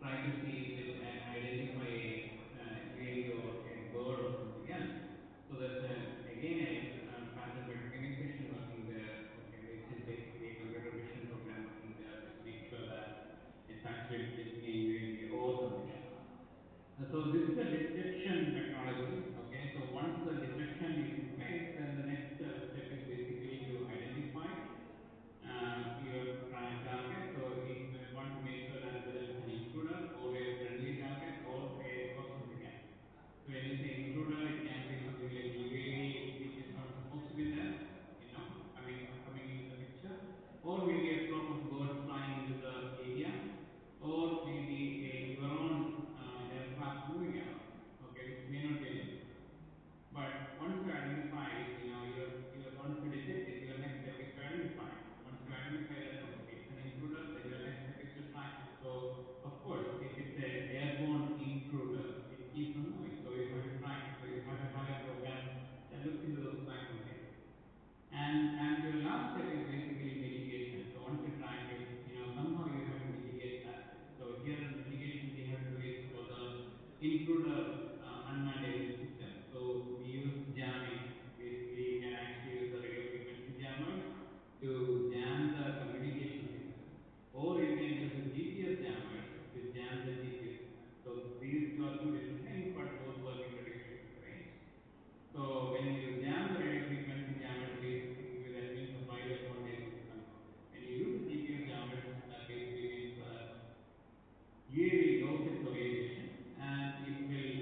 try to see if it identify a UAV or a bird or something else. So there's again a pattern recognition working there, okay, which is basically a computer vision program working there, which makes sure that it's actually detecting a UAV or something else. So this is a detection technology, okay. So once the detection is in place, then the next step is basically to identify your target. So you want to make sure that whether it's an intruder or a friendly target or something else. So when you say intruder, it can be something like a UAV which is not supposed to be there, coming into the picture, or maybe a flock of birds flying into the area, or maybe your own aircraft moving around, okay, which may not be an intruder. But once you identify it, once you detect it, your next step is to identify it. Once you identify that, okay, it's an intruder, then your next step is to track it. So, of course, if it's a airborne intruder, it keeps on moving. So you have to track it. So you have to have a program that looks into those tracking things. And your last step is basically mitigation. So once you track it, somehow you have to mitigate that. So here in mitigation, we have to do it for the intruder unmanned aerial system. So we use jamming. Basically, you can actually use the radio frequency jammers to jam the communication signal, or you can use the GPS jammers to jam the GPS signal. So these are two different things, but both work in radio frequency range. So when you jam the radio frequency jammers, basically that means the pilot won't be able to control it. When you use the GPS jammers, that basically means the UAV lost its orientation and it will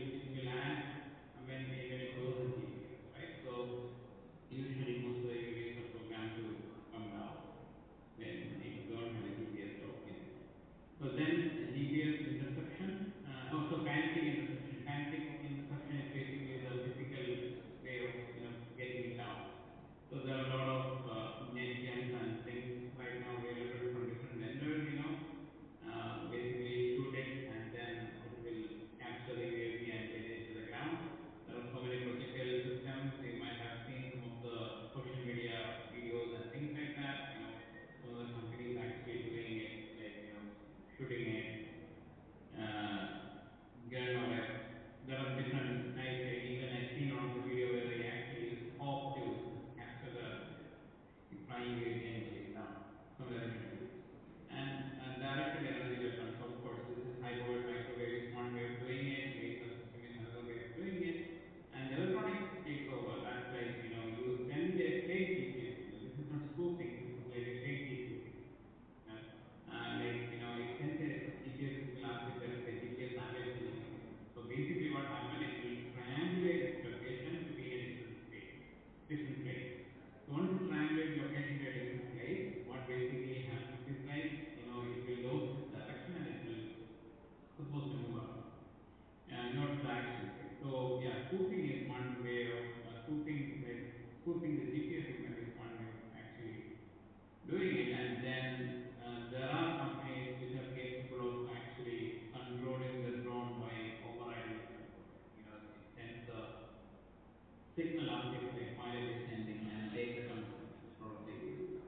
signal after a pilot is sending and take the control instead of the user.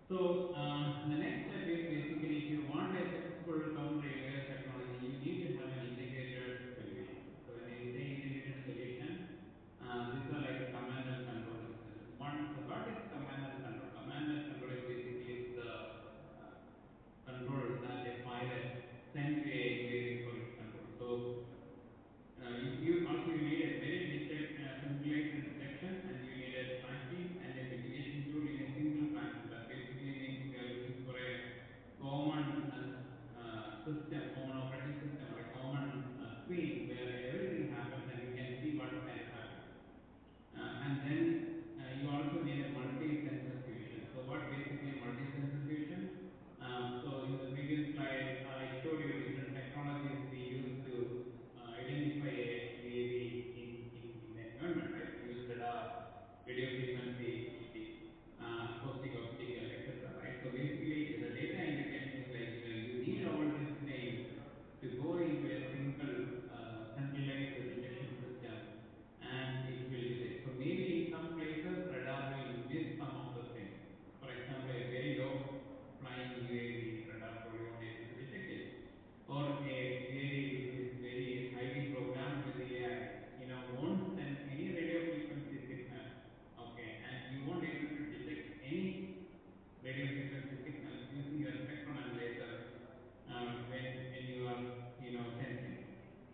So the next step is basically if you want a successful counter UAS technology, you need to have an integrated solution. So when you say integrated solution, these are like a command and control systems. So what is command and control? Command and control is basically the control that a pilot send to a UAV for its control. So you need a very centralized detection, and you need a tracking and a mitigation tool in a single platform. That basically means we are looking for a common system, common operating system, or a common screen where everything happens and you can see what kind of happening. And then you also need a multi-sensor fusion. So what basically multi-sensor fusion? So in the previous slide, I showed you different technologies we use to identify a UAV in the environment, right? We use radar, radio frequency, acoustic, optical, etc. Right? So basically, the data integration is like you need all these things to go into a single centralized detection system, and it will detect. So maybe in some places radar will miss some of the things. For example, a very low flying UAV, radar probably won't able to detect it. Or a UAV which is very highly programmed with the AI, won't send any radio frequency signal, okay, and you won't able to detect any radio frequency signals using your spectrum and lasers when you are sensing.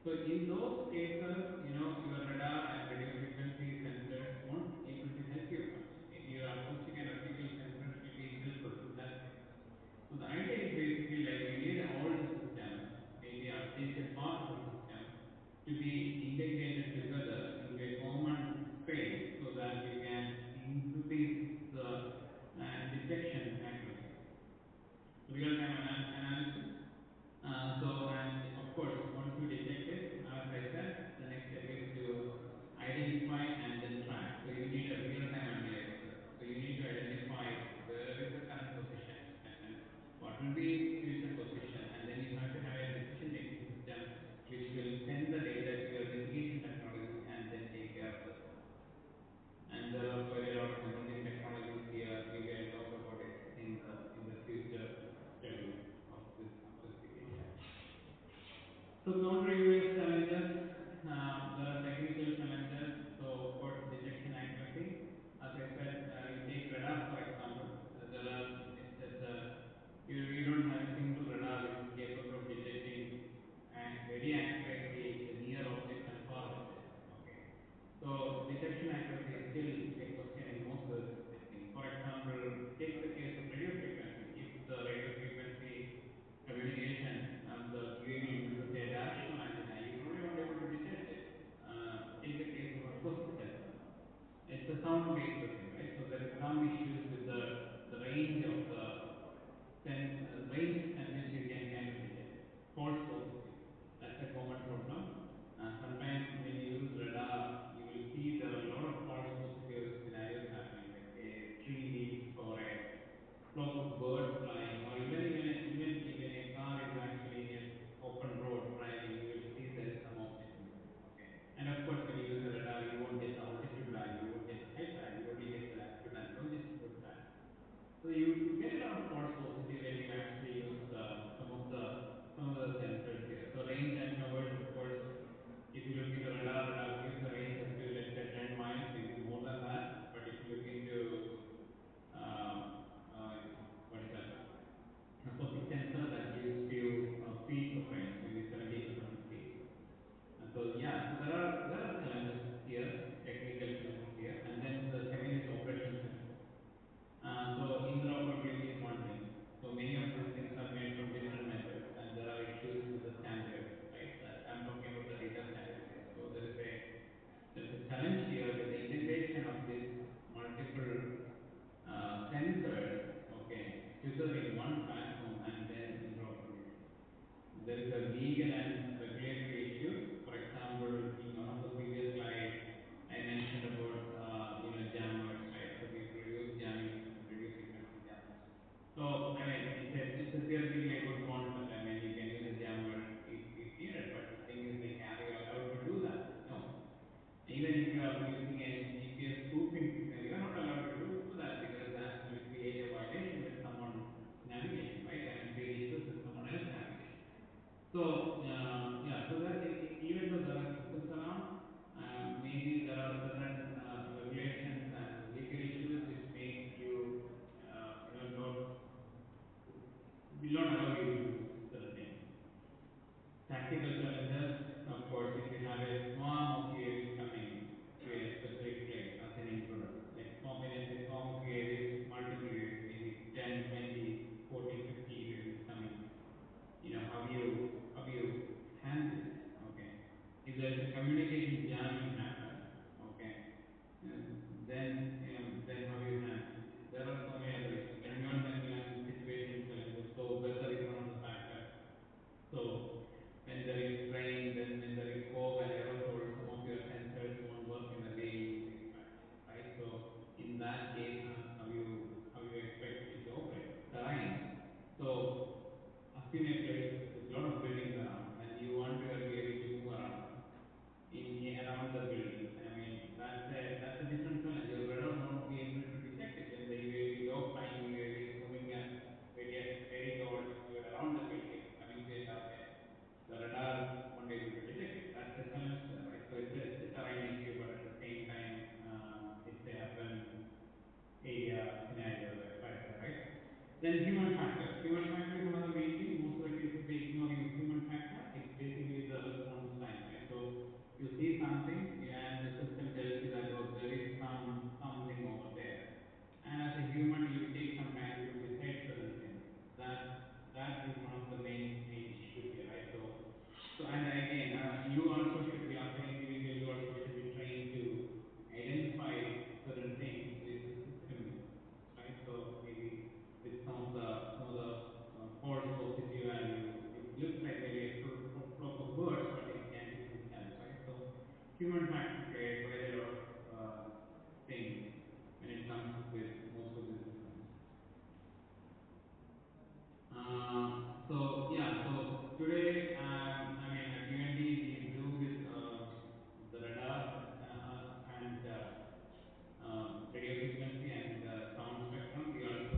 So in those cases, your radar and radio frequency sensors won't able to help you much. Your acoustic and optical sensors will be helpful in that case. So the idea is basically like you need all the systems, maybe at least a part of the system, to be integrated together into a common space so that you can increase the detection accuracy. Real-time analysis. And of course, once you detect it, as I said, the next step is to identify and then track. So you need a real-time analyzer. So you need to identify where is the current position, what will be its future position, and then you have to have a decision-making system which will send the data to your mitigation technology and then take care of the thing. And there are quite a lot of emerging technologies here. Maybe I'll talk about it in the future study of this specification. So counter UAS challenges, there are technical challenges. So of course detection accuracy. As I said, you take radar for example. You don't have a single radar which is capable of detecting very accurately the near objects and far objects. Okay. So detection accuracy is still a question in most of the things. For example, take the case of radio frequency. If the radio frequency communication, the UAV uses a directional antenna, you probably won't be able to detect it. Take the case of acoustic sensor. It's a sound-based thing, right? So there is some issues with the range of the range at which you can kind of detect it. False positive. That's a common problem. Sometimes when you use radar, you will see there are a lot of false positive scenarios happening, like tree leaves or a flock of birds flying, or even a car is actually in a open road driving. You will see there is some object moving. Okay, and of course when you use a radar, you won't get the altitude value, you won't get the height value, you only get the latitude and longitude value. So you get a lot of false positive when you actually use some of the sensors here. So range and coverage, of course, if you look into radar gives a range up to let's say 10 miles, maybe more than that. But if you look into what is that? Acoustic sensor, that gives few feet of range, maybe 70 to 100 feet. So yeah, so there are challenges here, technical challenges here, and then the second is operational challenges. So interoperability is one thing. So many of these things are made from different methods, and there are issues with the standards, right? I'm talking about the data standards here. So there is a challenge here with the integration of these multiple sensors, okay, together in one platform and then interoperability. There is a legal and regulatory issues. For example, in one of the previous slides, I mentioned about jammers, right? So people use jamming, radio frequency jammers. So I mean, it's a theoretically a good concept. I mean, you can use a jammer if needed, but the thing is like, are you allowed to do that? No. Even if you in a place with a lot of buildings around, and you want your UAV to move around around the building. I mean, that's a different challenge. Your radar won't be able to detect it when the UAV, low flying UAV, is moving at very low altitude around the building, coming to a target. The radar won't be able to detect it. That's the challenge there, right? So it's a terrain issue, but at the same time, it's a urban area scenario right there, right? Then human factor. Human factor is one of the main things. Most of the cases we ignore human factor. It's basically the response time, right? So you see something and the system tells you that, oh, there is something over there. And as a human, you take some time to decide certain things. That is one of the main issue here, right? So and again, you also should be, as an individual, you also should be trained to identify certain things which the system misses, right? So maybe with some of the false positive value, it looks like maybe a flock of birds, but it can be some challenge, right? So human factor plays quite a lot of things when it comes with most of the systems. So today, I mean, at UND we do with the radar and radio frequency and sound spectrum. We also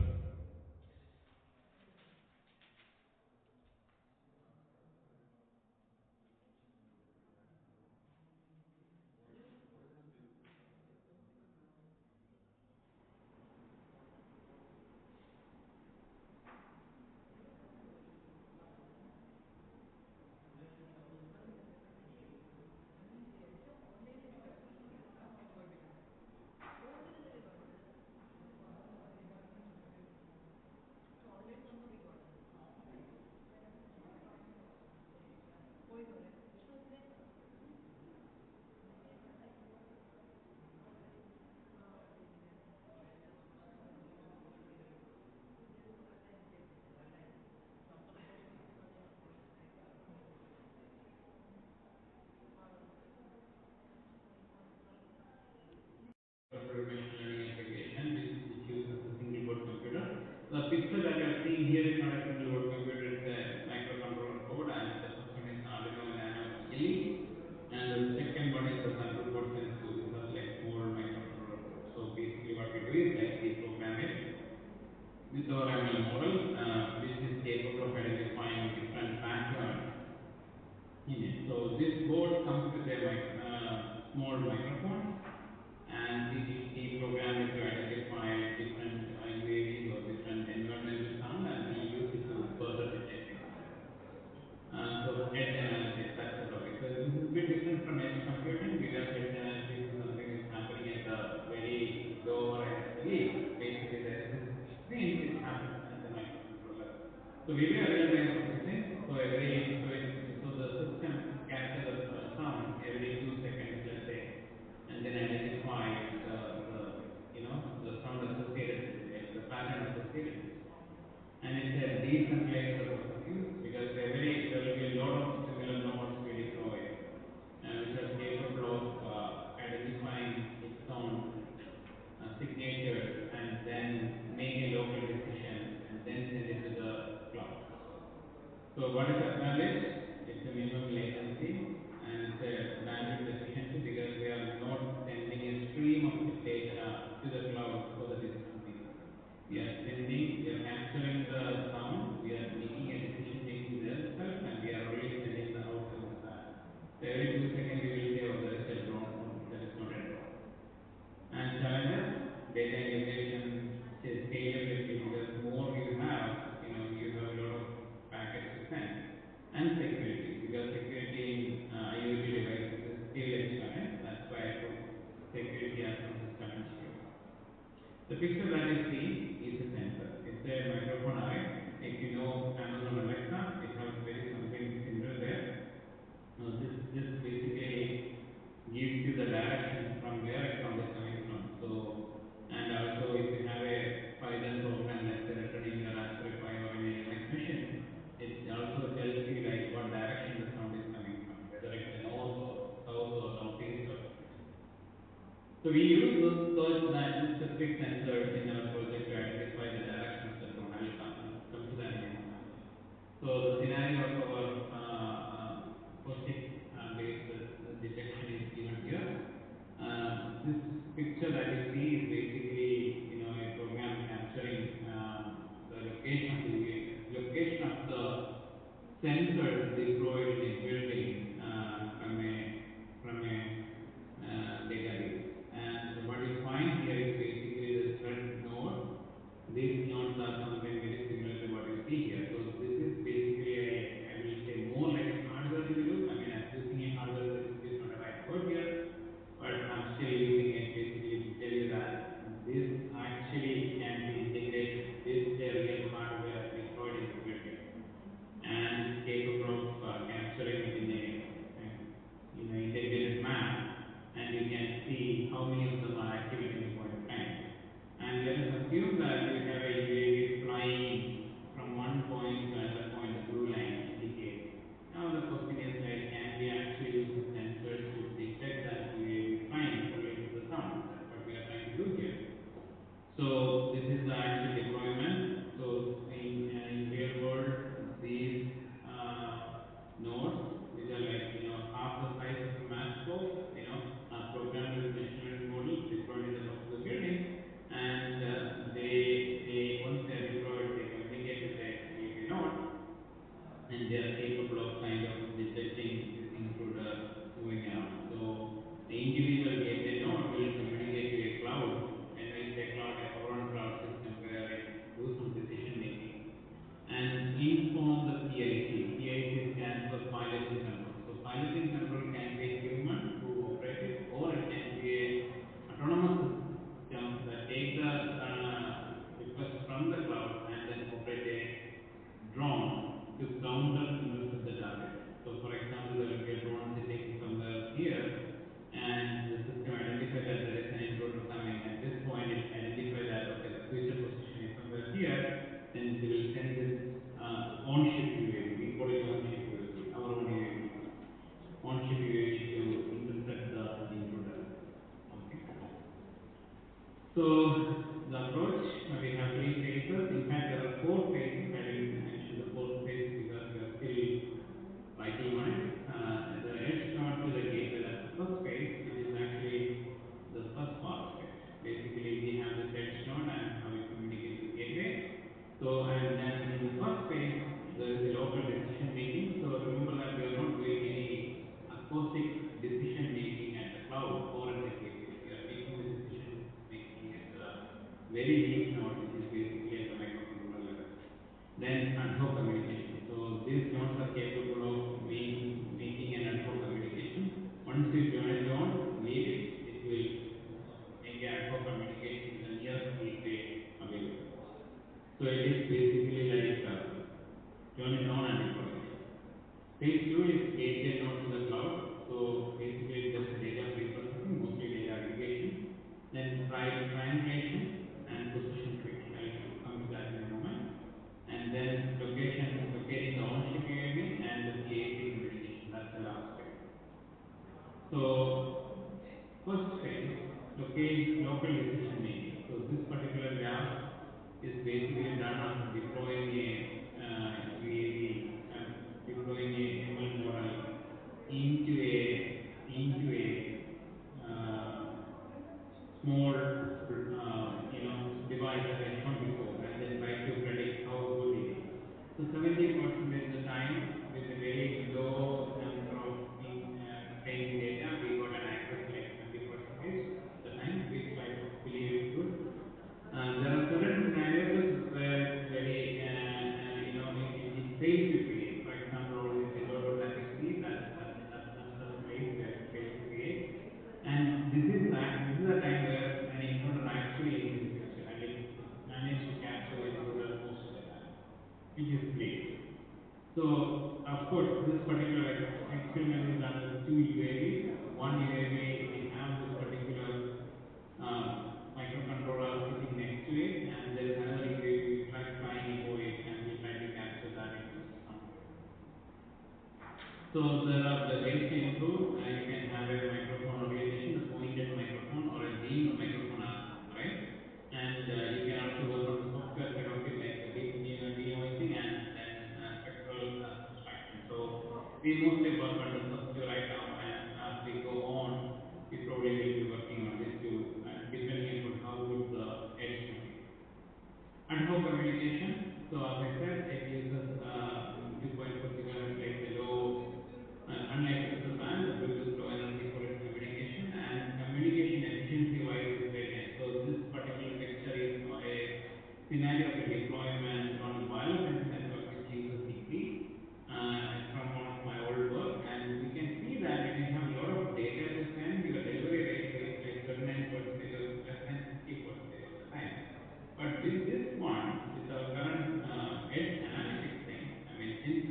for machine learning application, which uses a single board computer. The picture that you are seeing here is not a single board computer; it's a microcontroller board, and the first one is Arduino Nano Elite, and the second one is the Thunderbolt Sensu. These are like small microcontroller boards. So basically, what we do is like we program it with our ML model, which is capable of identifying different patterns in it. So this board comes with a small microphones, and we program it to identify different UAVs or different environmental sound, and we use it to further detect things there. So edge analytics, that sort of it. So this is a bit different from edge computing, because edge analytics is something which is happening at the very lower end of the league. Basically, there is a screen which happens at the microcontroller. So we do a real-time processing. So the system captures the sound every 2 seconds, let's say, and then identify the sound associated with it, like the pattern associated with it. And it's a decentralized purpose of use, because there will be a lot of similar nodes we deploy, which are capable of identifying its own signatures and then make a local decision and then send it to the cloud. So what is the advantage? It's a minimum latency and it's a bandwidth efficiency, because we are not sending a stream of data to the cloud for the decision making. We are capturing the sound, we are making a decision making there itself, and we are only sending the outcome of that. So every 2 seconds we will say, oh, there is a drone, or there is not a drone. And challenges, data integration, scalability, because more you have a lot of packets to send, and security, because security in IoT devices is still a challenge. That's why I put security as one of the challenge here. The picture that you see is a sensor. It's a microphone array. If you know Amazon Alexa, it has something similar there. This basically gives you the direction from where a sound is coming from. So, and also if you have a Python program, let's say written in your Raspberry Pi or in a Linux machine, it also tells you like what direction the sound is coming from, whether it's a north or south or northeast or west. So we use these specific sensors in our project to identify the direction of the drone. I'll come to that in a moment. So the sensors deployed in a building from a database. And what you find here is basically the thread node. These nodes are something very similar to what you see here. So this is basically I will say more like a hardware in the loop. I mean, using a hardware in the loop is not a right word here, but I'm still using it basically to tell you that this actually can be integrated with a real hardware deployed in the building, and it's capable of capturing it in a integrated map, and you can see how many of them are active at any point of time. And let us assume that you have a UAV flying from one point to another point, the blue line indicates. Now the question is like, can we actually use the sensors to detect that UAV flying related to the sound? That's what we are trying to do here. So this is the actual deployment. So in real world, these nodes, which are like half the size of a matchbox, are programmed with machine learning models deployed in the top of the building, and they once they are deployed, they communicate with the gateway node, and they are capable of kind of detecting this intruder moving around. So the individual gateway node will communicate to a cloud. When we say cloud, a sovereign cloud system where it do some decision making and inform the PIC. PIC stands for piloting control. So piloting control can be a human who operate it, or it can be a autonomous system that take the request from the cloud and then operate a drone to counter intercept the target. So for example, there will be a drone sitting somewhere here, and the system identify that there is an intruder coming. At this point, it identify that okay, the future position is somewhere here. Then it will send this on-ship UAV. We call it on-ship UAV, our own UAV, on-ship UAV to intercept the intruder. Okay. So the approach, we have three phases. In fact, there are four phases. I didn't mention the fourth phase because we are still writing on it. The edge node to the gateway, that's the first phase, which is actually the first part of it. Basically, we have this edge node and how it communicates to the gateway. So, and then in the first phase, there is a local decision making. So remember that we are not doing any acoustic decision making at the cloud or at the gateway. We are making the decision making at the very deep node, which is basically at the microcontroller level. Then ad hoc communication. So these nodes are capable of making an ad hoc communication. Once you don't leave it, it will make an ad hoc communication to the nearest gateway available. So it is basically like turn it on and deploy it. Phase 2 is gateway node to the cloud. So basically it does the data pre-processing, mostly data aggregation, then triangulation and position training. I'll come to that in a moment. And then locating the on-ship UAV and the PIC communication. That's the last phase. So first phase, local decision making. So this particular graph is basically done after deploying a UAV, deploying a ML model into a small device as I shown before, and then try to predict how good it is. So 70% of the time, with a very low number of training data, we got an accuracy like 70% of the time, which I believe it's good. There are certain scenarios where it's very, it fails to create. For example, all these yellow dot that you see, that's the place where it fails to create. And this is a time where an intruder actually is in the picture, and it managed to capture the intruder most of the time, which is great. So of course, this particular experiment is done with 2 UAVs. One UAV, we have this particular microcontroller sitting next to it, and there is another UAV we try flying above it, and we try to capture that intrusive sound wave. So there are the ways to improve. You can have a microphone orientation, the pointed microphone or a beamed microphone also, right? And you can also work on the software side of it, like denoising and then spectral subtraction. So we mostly work on the first two right now, and as we go on, we probably will be working on this too, depending upon how good the edge node is. Ad hoc communication. So as I said, it uses 2.4 GHz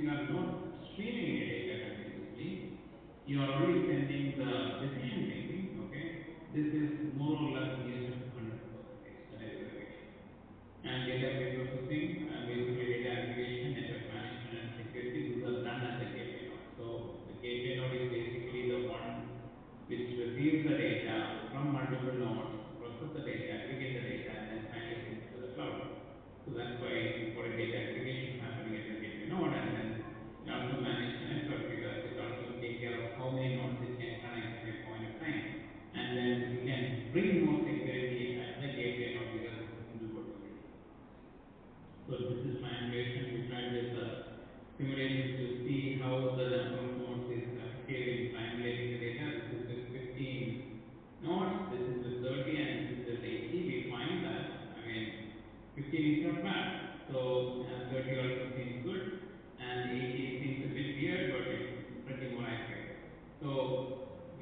you are not streaming any data continuously, you are only sending the decision making, okay, this is more or less used to 100%, the network aggregation. And data pre-processing, basically data aggregation, network management, and security, those are done at the gateway node. So the gateway node is basically the one which receives the data from multiple nodes, process the data, aggregate the data, and then finally sends it to the cloud. So that's why we call it data aggregation happening at the gateway node, and then it also manages the network because it also take care of how many nodes it can connect at a point of time. And then it can bring more security at the gateway node because it's a single portability. So this is triangulation. We tried with simulations to see how the number of nodes is effective in triangulating the data. This is with 15 nodes, this is with 30, and this is with 80. We find that, again, 15 is not bad. So 30 also seems good, and 80 seems a bit weird, but it's pretty more accurate. So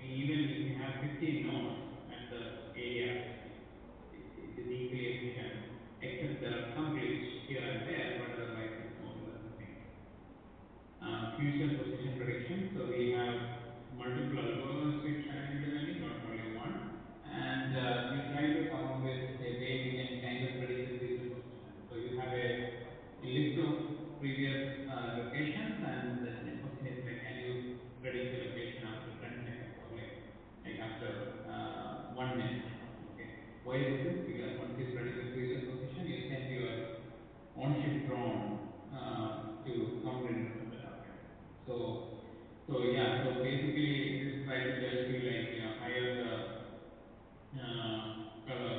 even if you have 15 nodes at the area, it is equally efficient, except there are some glitch here and there, but otherwise it's more or less the same. Future position prediction. So we have multiple algorithms we tried internally, not only one, and we try to come up with a way we can kind of predict the future position. So you have a list of previous locations, and the question is like, can you predict the location after 10 seconds or like after 1 minute? Okay. Why this is? Because once you predict the future position, you send your on-ship drone to counter intercept the target. So yeah. So basically, this try to just you like higher the color,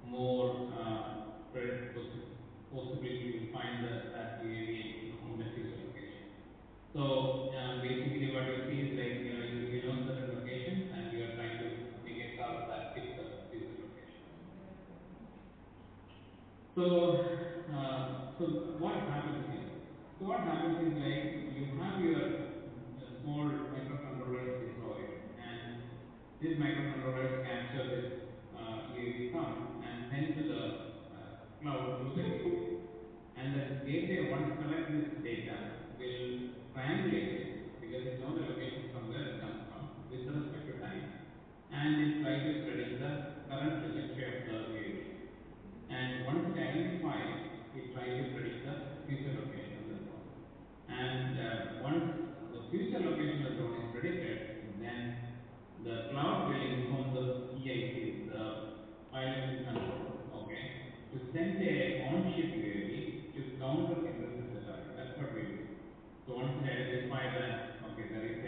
more possibility you will find that UAV in the future location. So basically, what you see is like you know certain locations, and you are trying to make a curve that fits the future location. So so what happens is, like you have your small microcontrollers deployed, and these microcontrollers capture this UAV count and send to the cloud through the gateway. And the gateway, once collect this data, will triangulate it because it knows the location from where it comes from with respect to time, and it try to predict the current trajectory of the UAV. And once it identifies, it try to predict the future location of the drone. And once the future location of the drone is predicted, then the cloud will inform the PICs, the pilots in control, okay, to send a on-ship UAV to counter intercept the target. That's what we do. So once it identifies that, okay, there is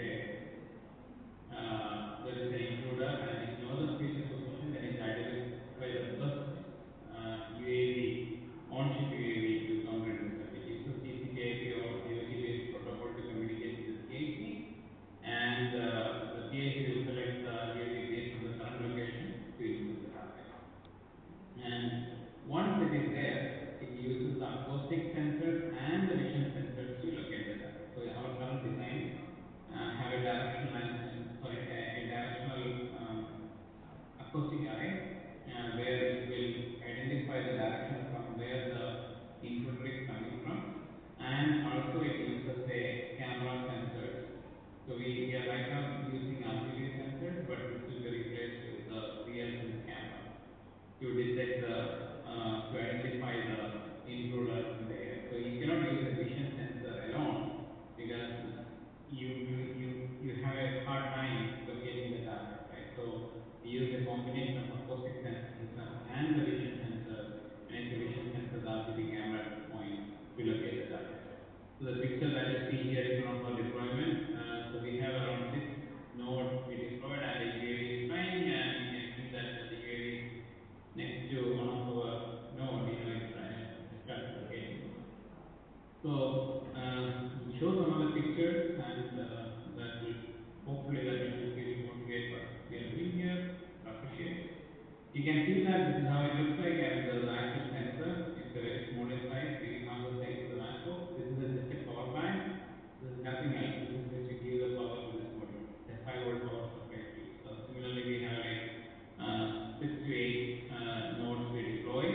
an intruder and it knows the future position, then it identifies the best UAV, on-ship UAV to counter intercept. It uses TCP/IP or IoT-based protocol to communicate with the PIC, and the PIC will select the UAV based on the current location to intercept the target. And once it is there, it uses the acoustic sensors and the vision sensors to locate the target. So our current designs have a directional acoustic array where it will identify the direction from where the intruder is coming from, and also it uses a camera sensors. So we are right now using auxiliary sensors, but this will be replaced with the rear sense camera to detect to identify the intruder in the air. So you cannot use a vision sensor alone because you have a hard time locating the target, right? So we use a combination of acoustic sensor and the vision sensor, and it's a vision sensor, the RGB camera at the point to locate the target. So the picture that you see here is one of our deployment. So we have around 6 nodes we deployed, and the UAV is flying, and you can see that when the UAV is next to one of our node, it starts locating. So we'll show some other pictures, and that will hopefully that will help you to motivate what we are doing here or appreciate. You can see that this is how it looks like. I mean, there's an active sensor. It's a very small in size, maybe half the size of the matchbox. This is just a power bank. This is nothing else. This is just to give the power to this module. It's a 5-volt power supply to it. So similarly, we have like 6 to 8 nodes we deploy,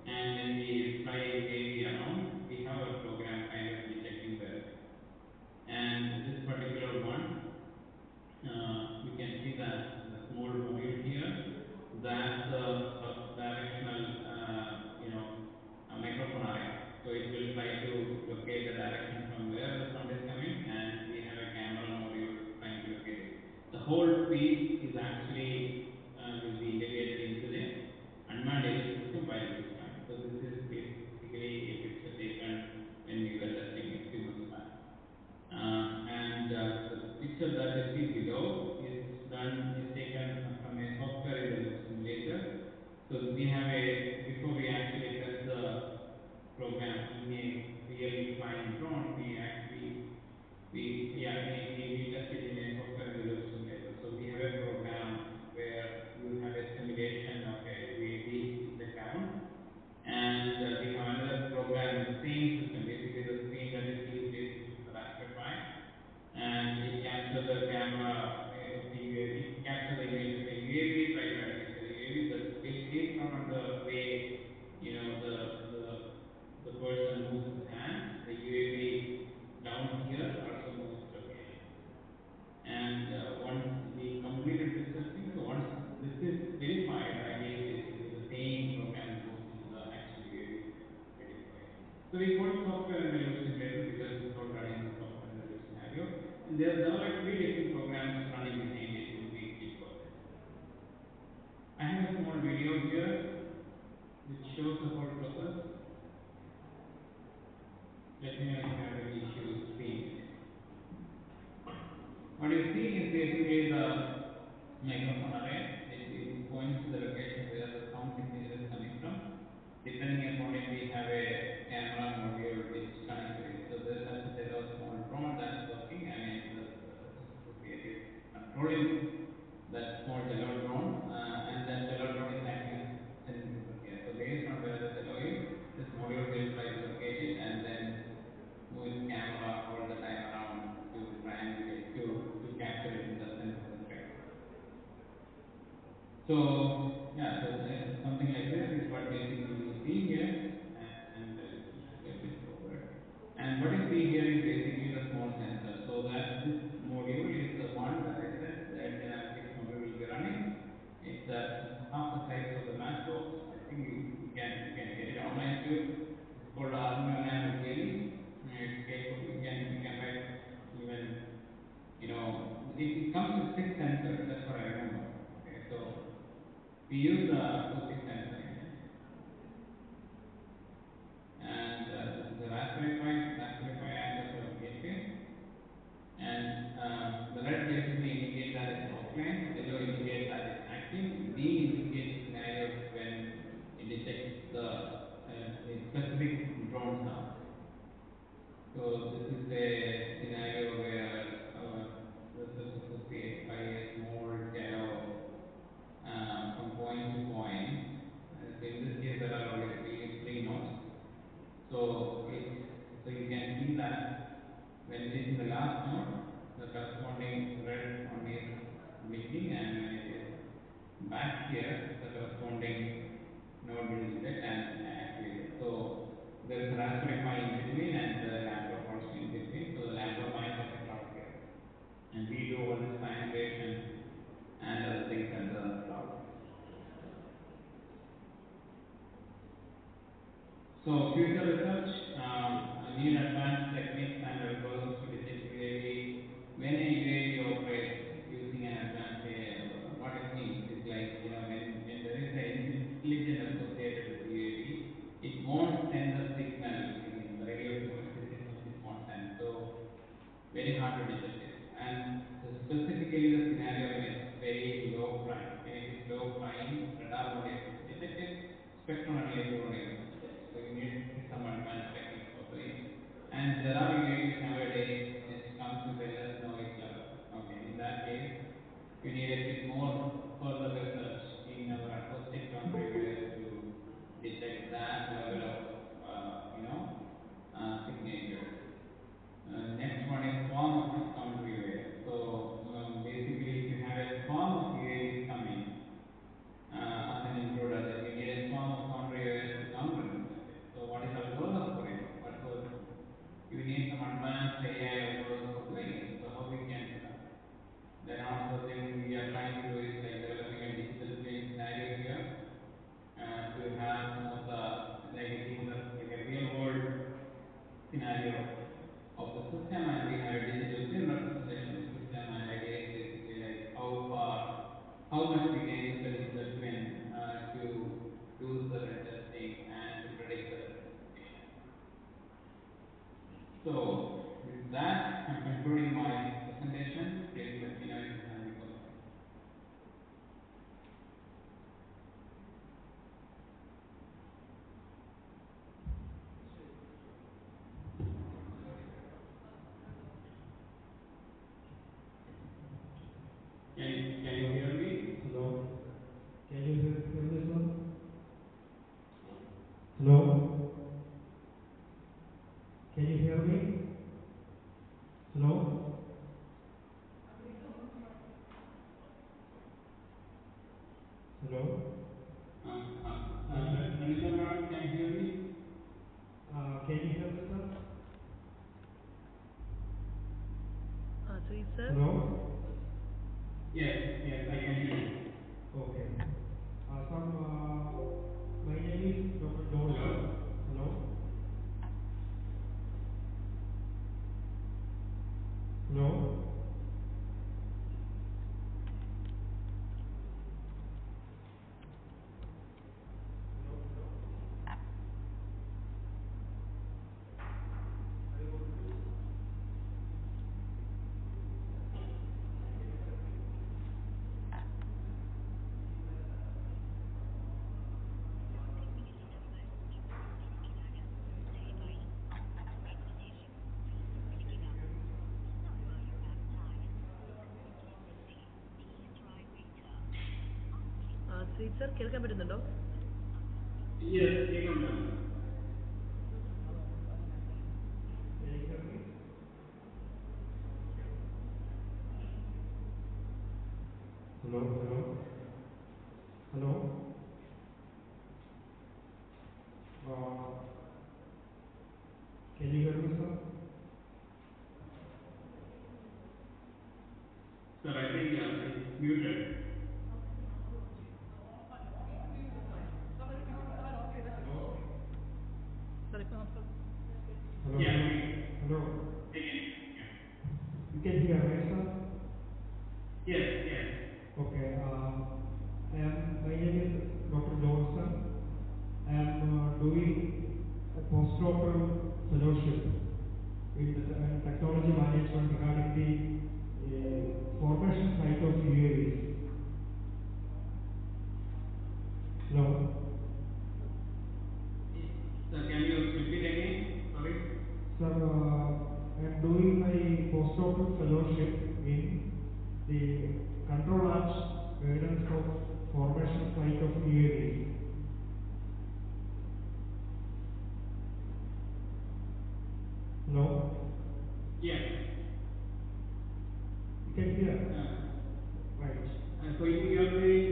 and when we fly a UAV around, we have a program kind of detecting the whole piece is actually will be integrated into the unmanned aerial system while it is flying. So this is basically a picture taken when we were testing it a few months back. The picture that you see below is taken from a software in the loop simulator. So we have before we actually test the program in a real flying drone, we test it in a software in the loop simulator. So we have a program where you have a simulation of a UAV in the ground, and we have another program in the same system. Basically, the screen that you see is basically the Raspberry Pi, and it captures the camera of a UAV. It captures the image of a UAV, try to identify the UAV. But based on the way the person moves his hands, the UAV down here also knows its location. And once we completed this testing, so once this is verified, again basically the same program goes into the actual UAV to deploy it. So we call it software in the loop simulator because it's all done in the software in the loop scenario. And there are like 3 different programs running behind it in between both. I have a small video here which shows the whole process. Let me know if you have any issues seeing it. What you see is basically the microphone array. It points to the location where the sound signal is coming from. Depending upon it, we have a camera module which connects to it. So that's a Tello small drone that's working. I mean, the Success Associate is controlling that small Tello drone, and that Tello drone is acting as a centimeter here. So based on where the Tello is, this module will try to locate it and then move its camera all the time around to triangulate to capture it in the center of the frame. So yeah, so something like this is what basically you see here, and let me push it a bit forward. And what you see here is basically the small sensor. So that this module is the one that I said the Edge Analytics module will be running. It's half the size of the matchbox. I think you can get it online too. It's called Arduino Nano GLE. It's capable. You can write even, it comes with 6 sensors. That's what I remember. Okay, so we use the acoustic sensor in it, and this is a Raspberry Pi acts as a gateway, and the red basically indicates that it's offline, yellow indicates that it's active, green indicates the scenario when it detects the a specific drone sound. So this is a scenario where our research associates fly a small Tello from point to point. So in this case, there are only three nodes. So you can see that when it is in the last node, the corresponding red one is blinking, and when it is back here, the corresponding node will detect and activate it. So there is a Raspberry Pi in between and the laptop also in between. So the laptop acts as a cloud here, and we do all this triangulation and other things at the cloud. So future research need advanced techniques and algorithms to detect UAV. When a UAV operates using an advanced AI algorithm, what it means is like, when there is an intelligent associated with the UAV, it won't send the signal again, the radio frequency signals it won't send. So very hard to detect it. And specifically the scenario when it's very low flying. When it is low flying, radar won't able to detect it, spectral analyzer won't able to detect it. So you need some advanced techniques for doing it. And there are UAVs nowadays which comes with a less noise level. Okay, in that case, you need a bit more further research in our acoustic counter-UAS to detect that level of signatures. Next one is swarm of counter UAS. So basically, if you have a swarm of UAVs coming as an intruder, then you need a swarm of counter UAS to concluding my presentation. Please let me know if you have any questions. Can you hear me? Hello. Can you hear me, sir? Hello. Can you hear me? Hello. Hello. Anita madam, can you hear me? Can you hear me, sir? Sir? Hello. Yes, I can hear you. Okay. My name is Dr. Johnson. Hello. Hello. Sir, കേൾക്കാൻ പറ്റുന്നുണ്ടോ? Yes, കേൾക്കാൻ പറ്റുന്നുണ്ട്. Hello, hello. Hello. Can you hear me, sir? Sir, I think it's muted. Hello. Yeah, Hello. again. Yeah. You can hear, right, sir? Yes. Okay. My name is Dr. Johnson. I am doing a postdoctoral fellowship in technology management regarding the formation site of UAVs. Hello. Sir, can you repeat again? Sorry. Sir, I am doing my postdoctoral fellowship in the control and guidance of formation site of UAVs. Hello? Yes. You can hear? Right. So you are saying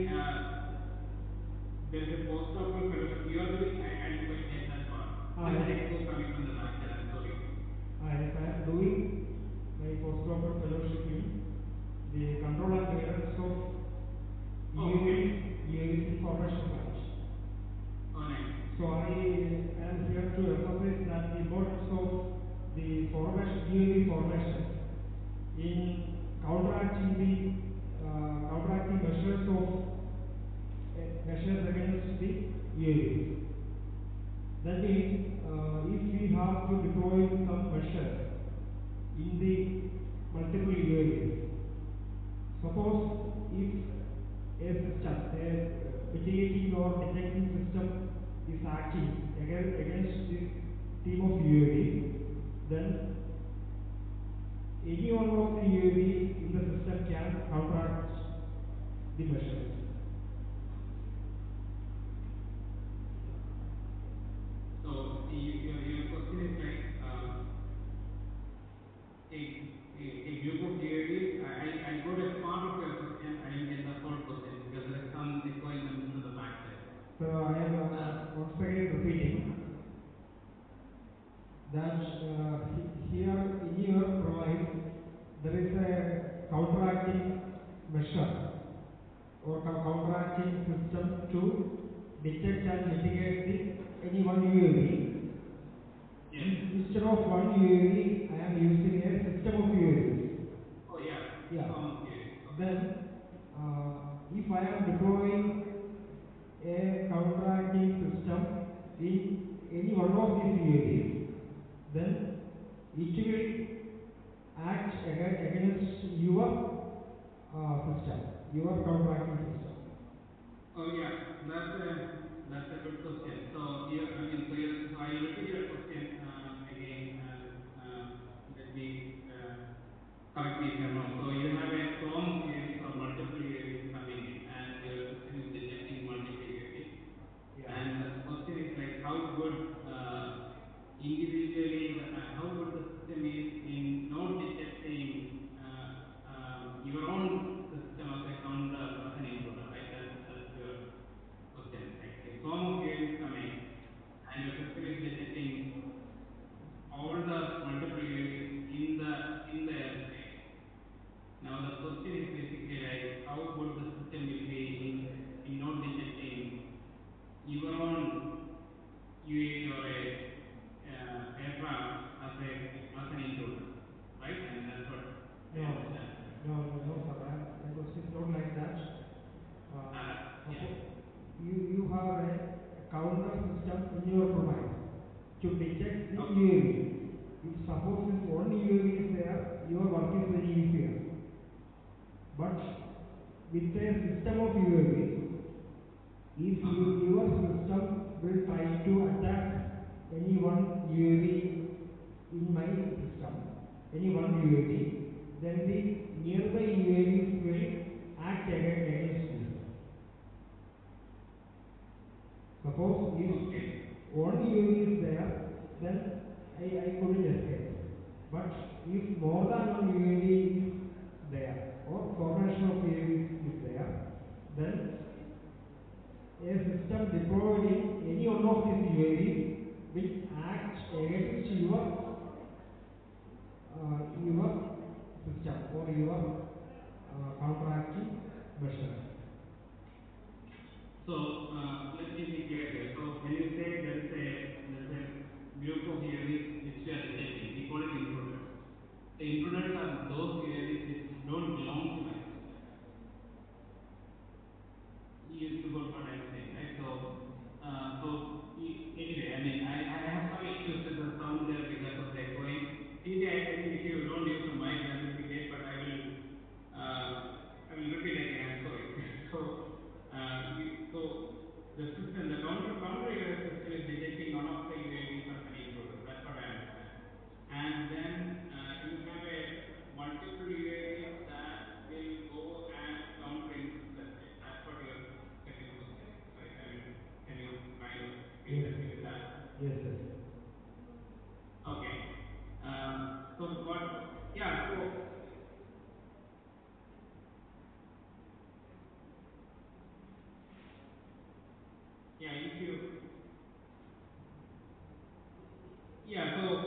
there is a postdoctoral fellowship. You are doing, I didn't quite get that part. There's an echo coming from the back side. I'm sorry. Yes, I am doing my postdoctoral fellowship in the control and guidance of UAVs in formation site. Oh, nice. So I am here to emphasize that the importance of the UAV formation in counteracting measures against the UAVs. That means if we have to deploy some measures in the multiple UAVs, suppose if a system, a mitigating or detecting system is acting against this team of UAVs, then any one of the UAVs in the system can counteract the measures. So your question is like a group of UAVs. I got a part of your question. I didn't get the whole question because there is some echoing coming from the back side. So I am once again repeating that here in your provide there is a counteracting measure or counteracting system to detect and mitigate any one UAV. Yes. Instead of one UAV, I am using a system of UAVs. Oh yeah. System of UAVs. Okay. Then, if I am deploying a counteracting system in any one of these UAVs, then it will act your system, your counteracting system? Oh yeah, that's a good question. So so I'll repeat your question again. Let me correct me if I'm wrong. So you have a storm of UAVs or multiple UAVs coming in, and your system is detecting multiple UAVs. Yeah. And the question is like how good individually how good the system is in not detecting your own system as a counter as an intruder, right? That's your question. Like a storm of UAVs coming, and your system is detecting all the multiple UAVs in the airspace. Now the question is basically like how good the system will be in not detecting your own UAV or a aircraft as an intruder, right? I mean that's what I No, understand. no, sir. My question is not like that. Yeah. You have a counter system in your premise to detect the Okay. UAV. If suppose if one UAV is there, your work is very easier. But with a system of UAVs, if your system will try to attack any one UAV in my system, any one UAV, then the nearby UAVs will act against me. Suppose if one UAV is there, then I couldn't escape. But if more than one UAV is there, or formation of UAVs is there, then a system deployed in any one of these UAVs will act against your system or your counteracting measures. So let me be clear here. So when you say there is a group of UAVs which we are detecting, we call it intruders. The intruders are those UAVs which don't belong to my system. You got what I'm saying, right? So anyway, I mean I have some issues with the sound there because of the echoing. TJ, I think if you don't use the mic, that will be great. But I will repeat again. I'm sorry. So the system, the counter UAS system is detecting one of the UAVs as an intruder. That's what I understand. And then you have a multiple UAVs that will go and counter intercept it. That's what your second question is, right? I mean, can you kind of please help me with that? Yes. Okay. So if you so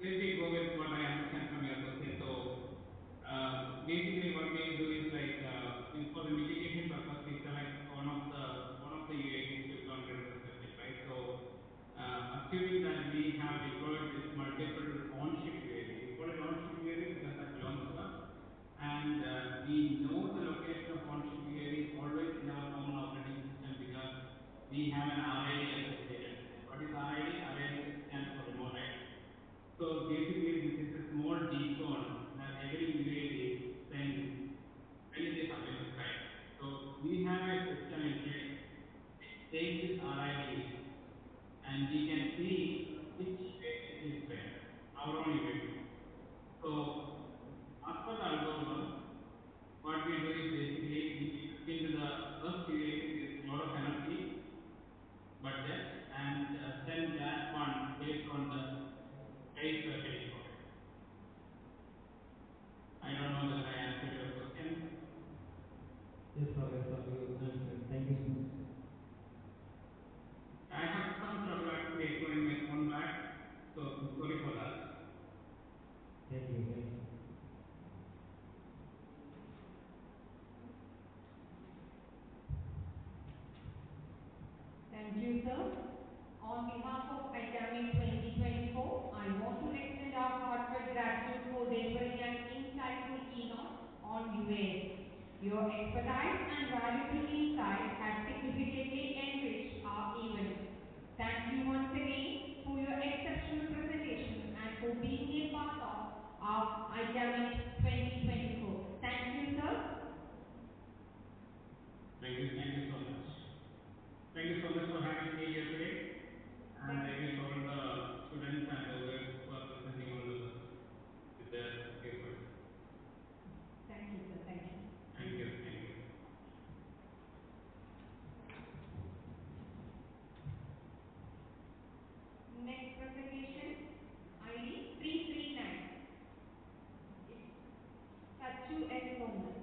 let me go with what I understand from your question. So basically what we do is like for the mitigation purpose we select one of the UAVs to counter intercept it, right? So assuming that we have deployed this multiple on-ship UAV, we call it on-ship UAV because that belongs to us, and we know the location of on-ship UAV is always in our common operating system because we have an RID associated with it. What is RID? RID stands for remote ID. So basically this is a small beacon that every UAV sends when it is identified. So we have a system in place which takes this RID and we can see which UAV is where, our own UAV. So as per the algorithm, what we do is basically we look into the first UAV with a lot of energy budget and send that one based on the place we are heading for it. I don't know whether I answered your question. Yes, sir. You answered. Thank you so much. I have some trouble actually echoing my phone back, so I'm sorry for that. Thank you. Thank you, sir. On behalf of ICAMEET 2024, I want to extend our heartfelt gratitude for delivering an insightful keynote on UAS. Your expertise and valuable insights have significantly enriched our event. Thank you once again for your exceptional presentation and for being a part of our ICAMEET to end normal.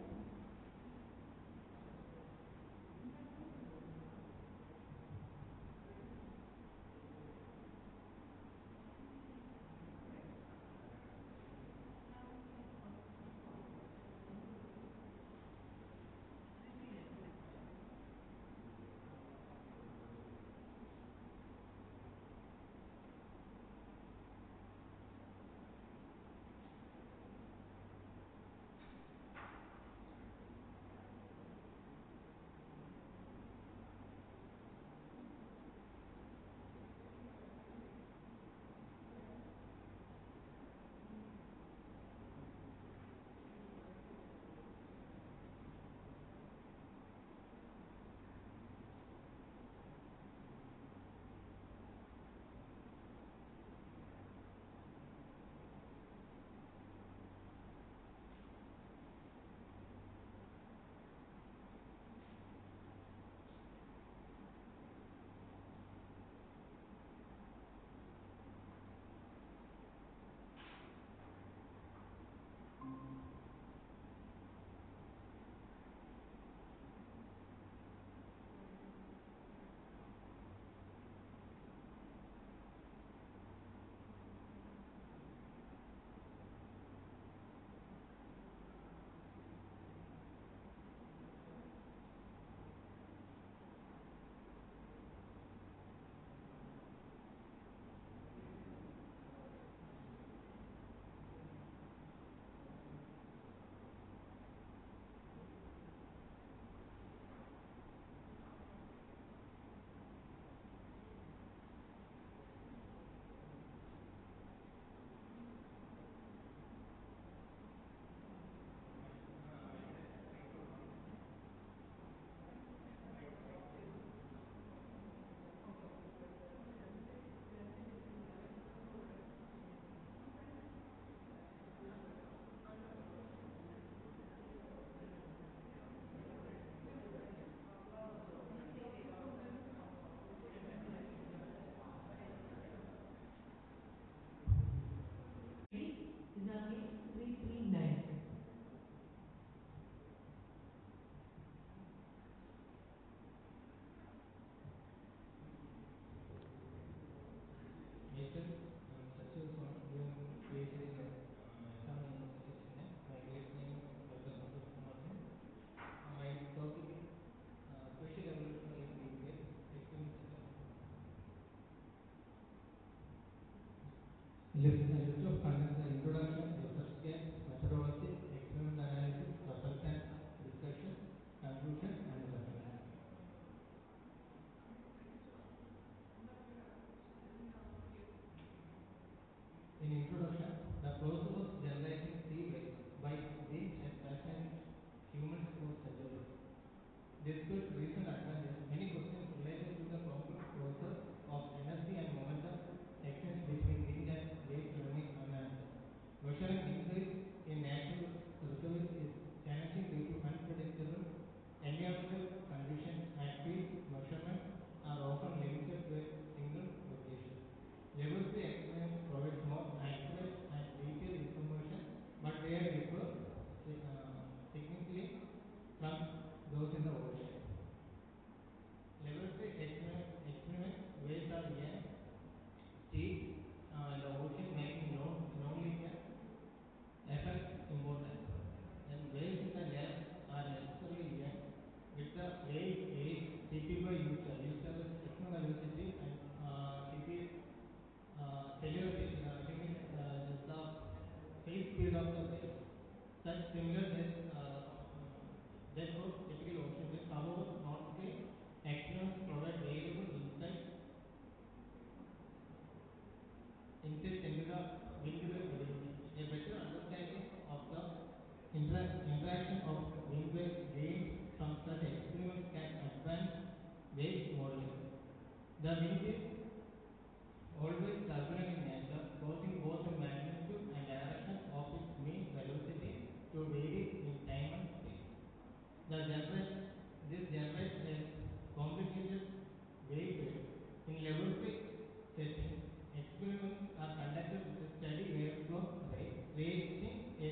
ICAMEET2024. Myself, Sachiv Swan, doing PhD in examination statistics. My grade name is Dr. Santosh Kumar Singh. My topic is spatial evolution in behavior, experiment setup. List of contents are introduction, research gaps, methodology, experiment analysis, resultant discussion, conclusion, and reference. In introduction, the process of generating sea waves by beams has fascinated humans for centuries. Despite recent advances, many questions related to the complex process of energy and momentum exchange between wind and waves remain unanswered. Measuring wind waves in natural reservoirs is challenging due to unpredictable environmental conditions, and field measurements are often limited to a single location. Level 3 experiments provide more accurate and detailed information, but they differ significantly from those in the ocean. Level 3 experiments waves are young, steep in the ocean, making non-linear effects important. Then waves in the lab are necessarily young, with the wave age Cp by U star is techno velocity, and Cp is cellular T means the phase speed of the waves. Such similar that for typical ocean waves. However, small-scale experiments provide valuable insights into the wind-wave evolution. A better understanding of the interaction of wind waves gained from such experiments can advance wave modeling. The wind is always turbulent in nature, causing both the magnitude and direction of its mean velocity to vary in time and space. This generates a complicated wave grid. In level 3 settings, experiments are conducted with a steady airflow rate, creating a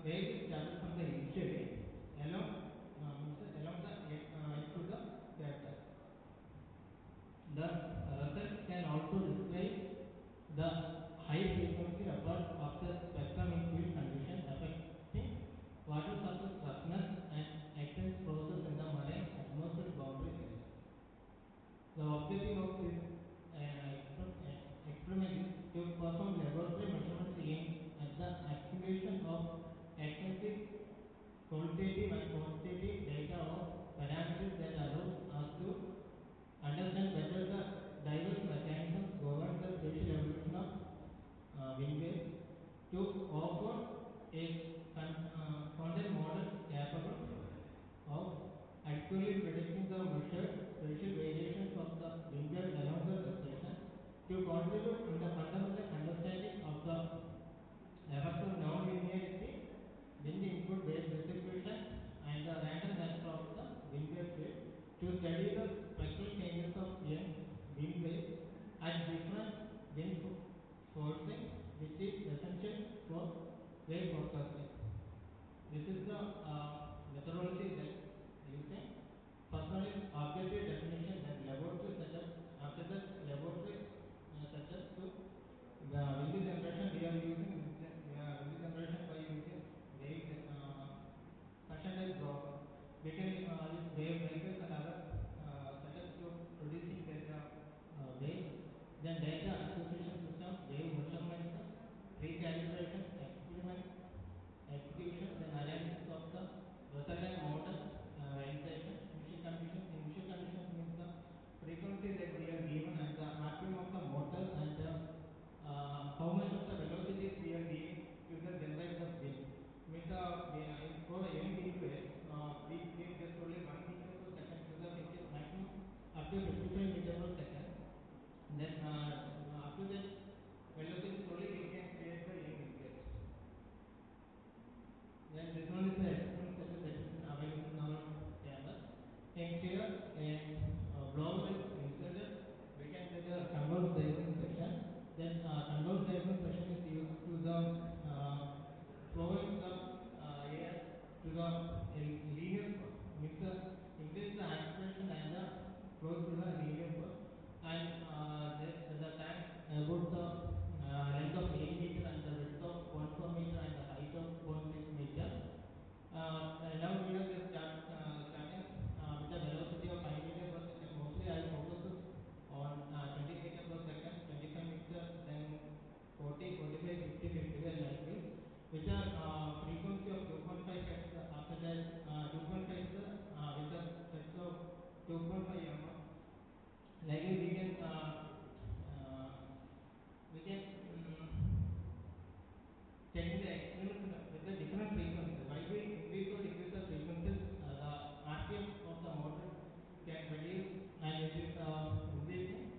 wave is started from the initially along along the edge to the surface. The result can also describe the high frequency effort of the spectrum in field condition affecting water surface roughness and exchange process in the marine atmospheric boundary layers. The objective of this experiment is to perform laboratory measurements aimed at the accumulation of extensive qualitative and quantitative data of parameters that allows us to understand whether the diverse mechanisms govern the spatial evolution of wind waves, to offer a content model capable of adequately predicting the measured spatial variations of the wind wave along the depression, to contribute in the fundamental understanding of the effects of non-linearity, wind input wave distribution, and the random nature of the wind wave field, to study the spectral changes of young wind waves at different wind forcing, which is essential for wave forecasting. This is the methodology that using. First one is objective definition, then laboratory setup. After that, laboratory setup to wind generation. We are using wind generation by using wave suction type blower. We can use wave breakers and other setups to producing data waves. Then data acquisition system, wave measurements, recalibration, experiment execution, then analysis of the resultant model, validation, initial conditions. Initial conditions means the frequency that we are given and the RPM of the motor and how much of the velocities we are giving to the generate the wind. Means for young wind waves, we give just only 1 meter per second to the maximum up to 55 meter per second. Then up to that velocities only we can create the young wind waves. Then this one is the experiment setup that is available in our campus. And here a blower is inserted. We can get a control diagram section. Then control diagram section is used to the flowing the air to the linear path. Means increase the aspiration and the flow to the linear path. And the tank about the length of 8 meter and the width of 0.4 meter and the height of 0.6 meter. Now we are just starting with the velocity of 5 meter per second. Mostly I focus on 20 meter per second, 25 meter, then 40, 45, 50, 55 like this, with a frequency of 2.5 hertz. After that 2.5 with the hertz of 2.5 mm. Like this we can taking the experiments with the different frequencies. While we increase or decrease the frequencies, the RPM of the motor can reduce, and it is increasing.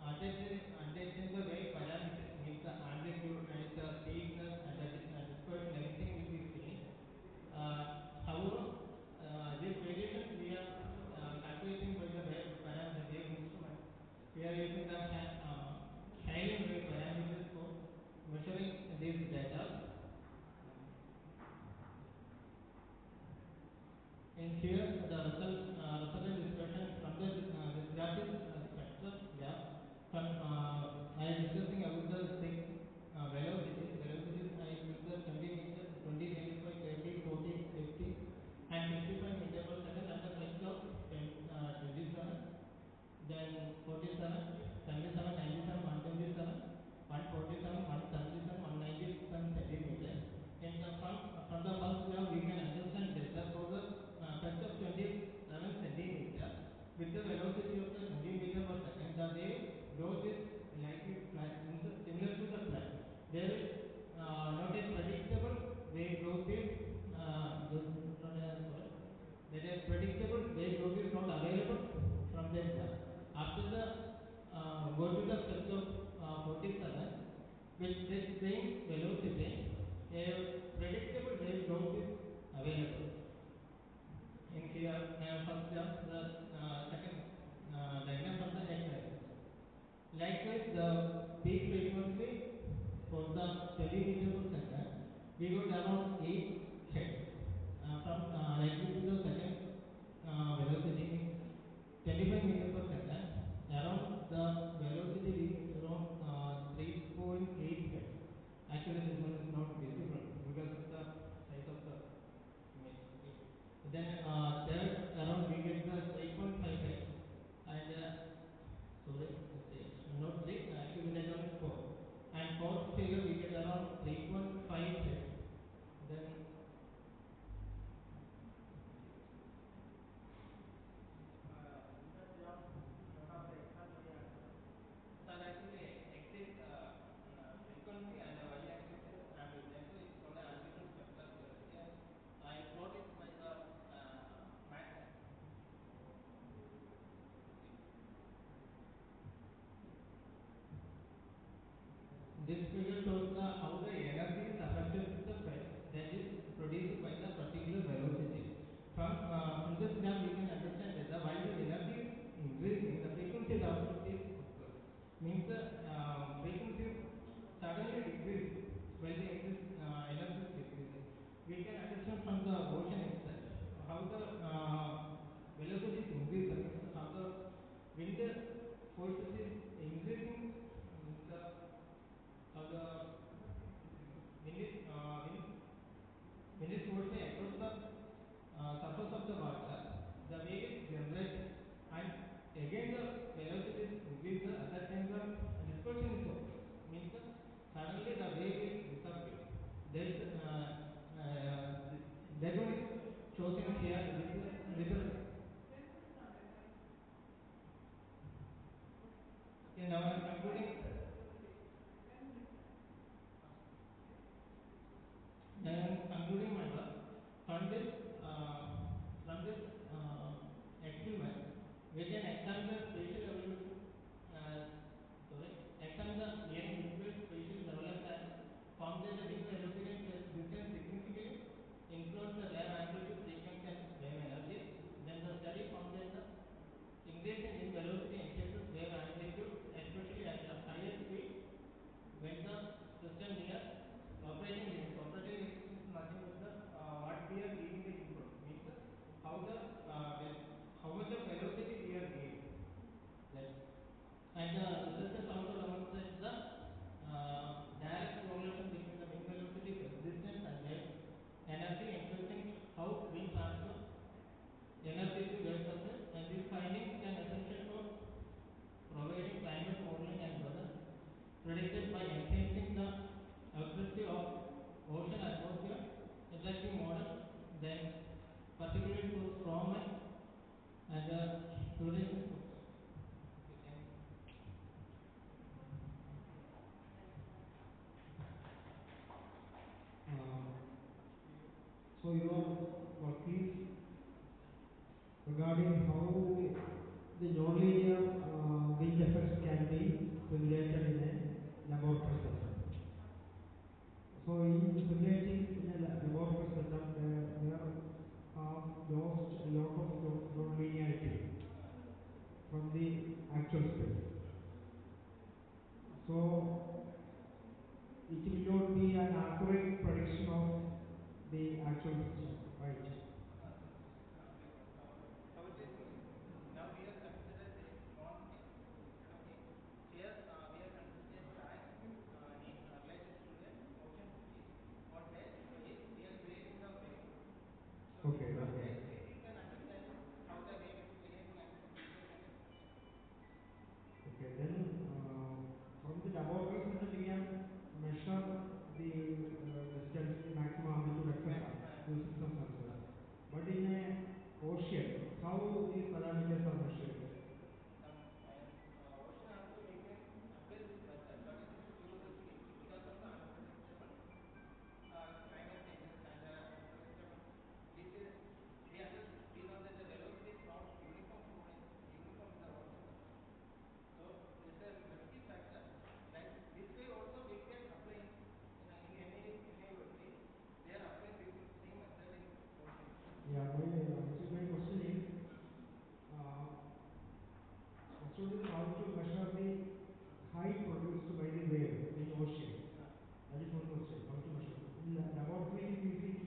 Attaching the wave parameters means the amplitude and its steepness and the dispersion, everything will be same. However, these variations we are calculating by the wave parameter, wave instrument. We are using the Hailing wave parameters for measuring these data. And here the resultant dispersion from the this graph is spectrum graph. I am discussing about the 6 velocities. I took the 20 meter, 20, 25, 30, 40, 50 and 55 meter per second at the fetch of 27, then 47, 77, 97, 127, 147, 177, 197 centimeters. And from the first graph we can understand that for the fetch of 27 centimeter with the velocity of the 20 meter per second, the wave growth is likely flat, means similar to the flat. There is not a predictable wave growth is that a predictable wave growth is not available from that graph. After the go to the steps of 47, with that same velocity, a predictable wave growth is available. In here, first graph, the second diagram for the x-axis. Likewise, the peak frequency for the 20 meter per second, we got around 8 heads. From likely to the second velocity means 25 meter per second. Around the velocity we get around 3.8 heads. Actually, this one is not visible because of the size of the image. Okay. Then third around we get the 3.5 heads, and sorry, not 3. Actually, that one is 4. And fourth figure we get around 3.5 heads. Then in the graph you have the example axis. That actually x is frequency and the y-axis is amplitude. So it's called the amplitude spectral curve. Here I'll plot it by the matrix. This figure shows how the energy is affected with the phase that is produced by the particular velocity. From this graph we can understand that while the energy is increasing, the frequency downfall is occurs. Means the frequency suddenly decrease while the energy is decreasing. We can understand from the ocean itself how the velocity is increasing, means how the wind forces is increasing, means how the wind is forcing across the surface of the water, the wave is generated, and again the velocity is increased. At that time the dispersion is occurs, means suddenly the wave will disappear. That one is chosen here with the okay. Now I am concluding. I am concluding my work. From this experiment, we can examine the spatial evolution. Examine the nearing midway spatial developed and found that the wind velocity and phase distance significantly influence the wave amplitude, frequency, and wave energy. Then the study found that the increase in wind velocity increases wave amplitude, especially at the higher speed when the system near operating limits. Operating limits is nothing but the what we are giving the input, means how the how much of velocity we are giving. That and the researchers also demonstrate the direct correlation between the wind velocity, phase distance, and wave energy, influencing how wind transfer energy to wave surface. And these findings can essential for providing climate modeling and weather predicted by enhancing the accuracy of ocean atmosphere interactive model, then particularly for storm and duration forecast. Okay, thank you. So your work is regarding how the nonlinear wind effects can be simulated in a laboratory setup. So in simulating in a laboratory setup, there have lost a lot of non-linearity from the actual space. So it will not be an accurate prediction of the actual system, right? How it is means now we are considered very small scale. Okay, here we are considering a tank related to the ocean space, on where if we are creating the wave. So Okay, from okay. there we can understand how the wave is behaving and we can make a prediction. Okay, then from the laboratory setup we can measure the distance, the maximum amplitude, etc. using some sensors. But in a ocean, how these parameters are measured? Ocean also we can apply this method, but it is too risky because of the unpredictable climate changes and unpredictable. We know that the velocity is not uniform in the ocean surface. So it's a risky factor. Like this way also we can apply in any university. They are applying this same method in ocean. Yeah, my question is, question is how to measure the height produced by the wave in ocean. That is one question. How to measure? In laboratory it is easy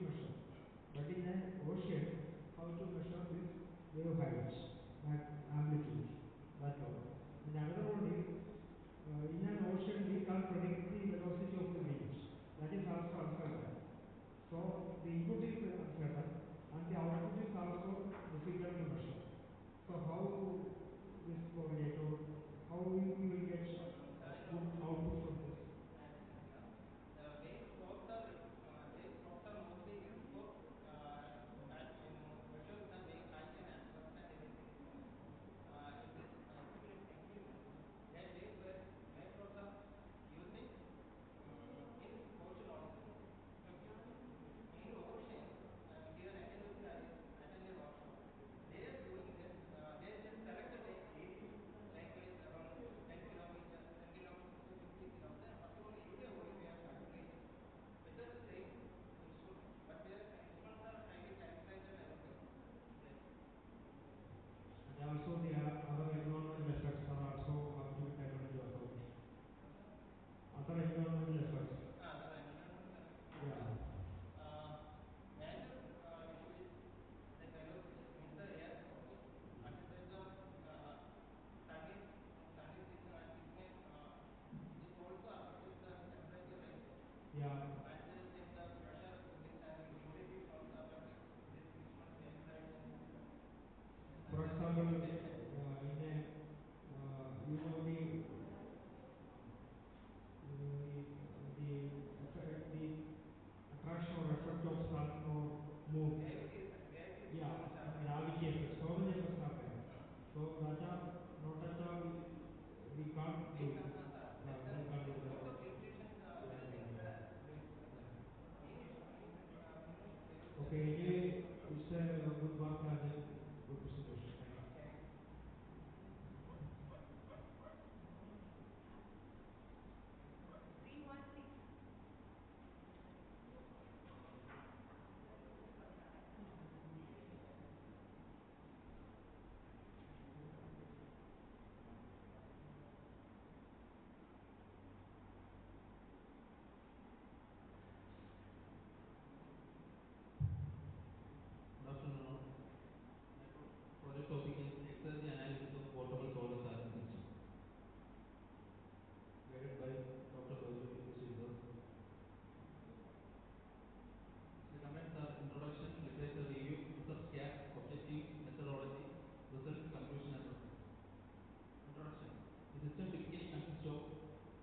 really it's a good work and a good presentation. Thank you. Green one, please. Good afternoon all. My project topic is exergy analysis of portable solar charging system. Guided by Dr. Sridhar. The contents are introduction, literature review, concepts, gaps, objectives, methodology, results, conclusion and reference. Introduction. The system typically consists of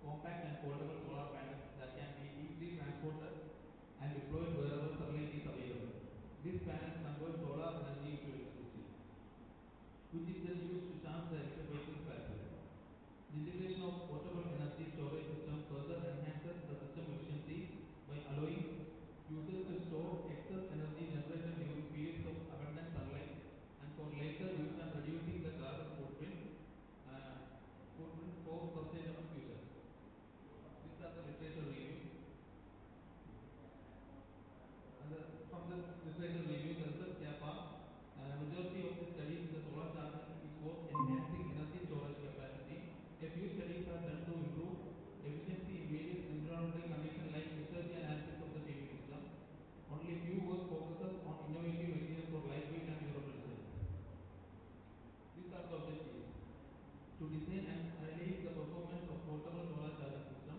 compact and foldable solar panels that can be easily transported and deployed wherever sunlight is available. These panels convert solar energy into electricity, which is then used to charge the electric vehicle's battery. The integration of portable energy storage system further enhances the system efficiency by allowing users to store excess energy generated during periods of abundant sunlight and for later use and reducing the carbon footprint for sustainable future. These are the literature review. From this literature review, the results gap are majority of the studies in the solar charging is for enhancing energy storage capacity. A few studies are done to improve efficiency in various environmental conditions like exergy analysis of the PV system. Only few work focuses on innovative materials for lightweight and durable design. These are the objectives. To design and analyze the performance of portable solar charging system,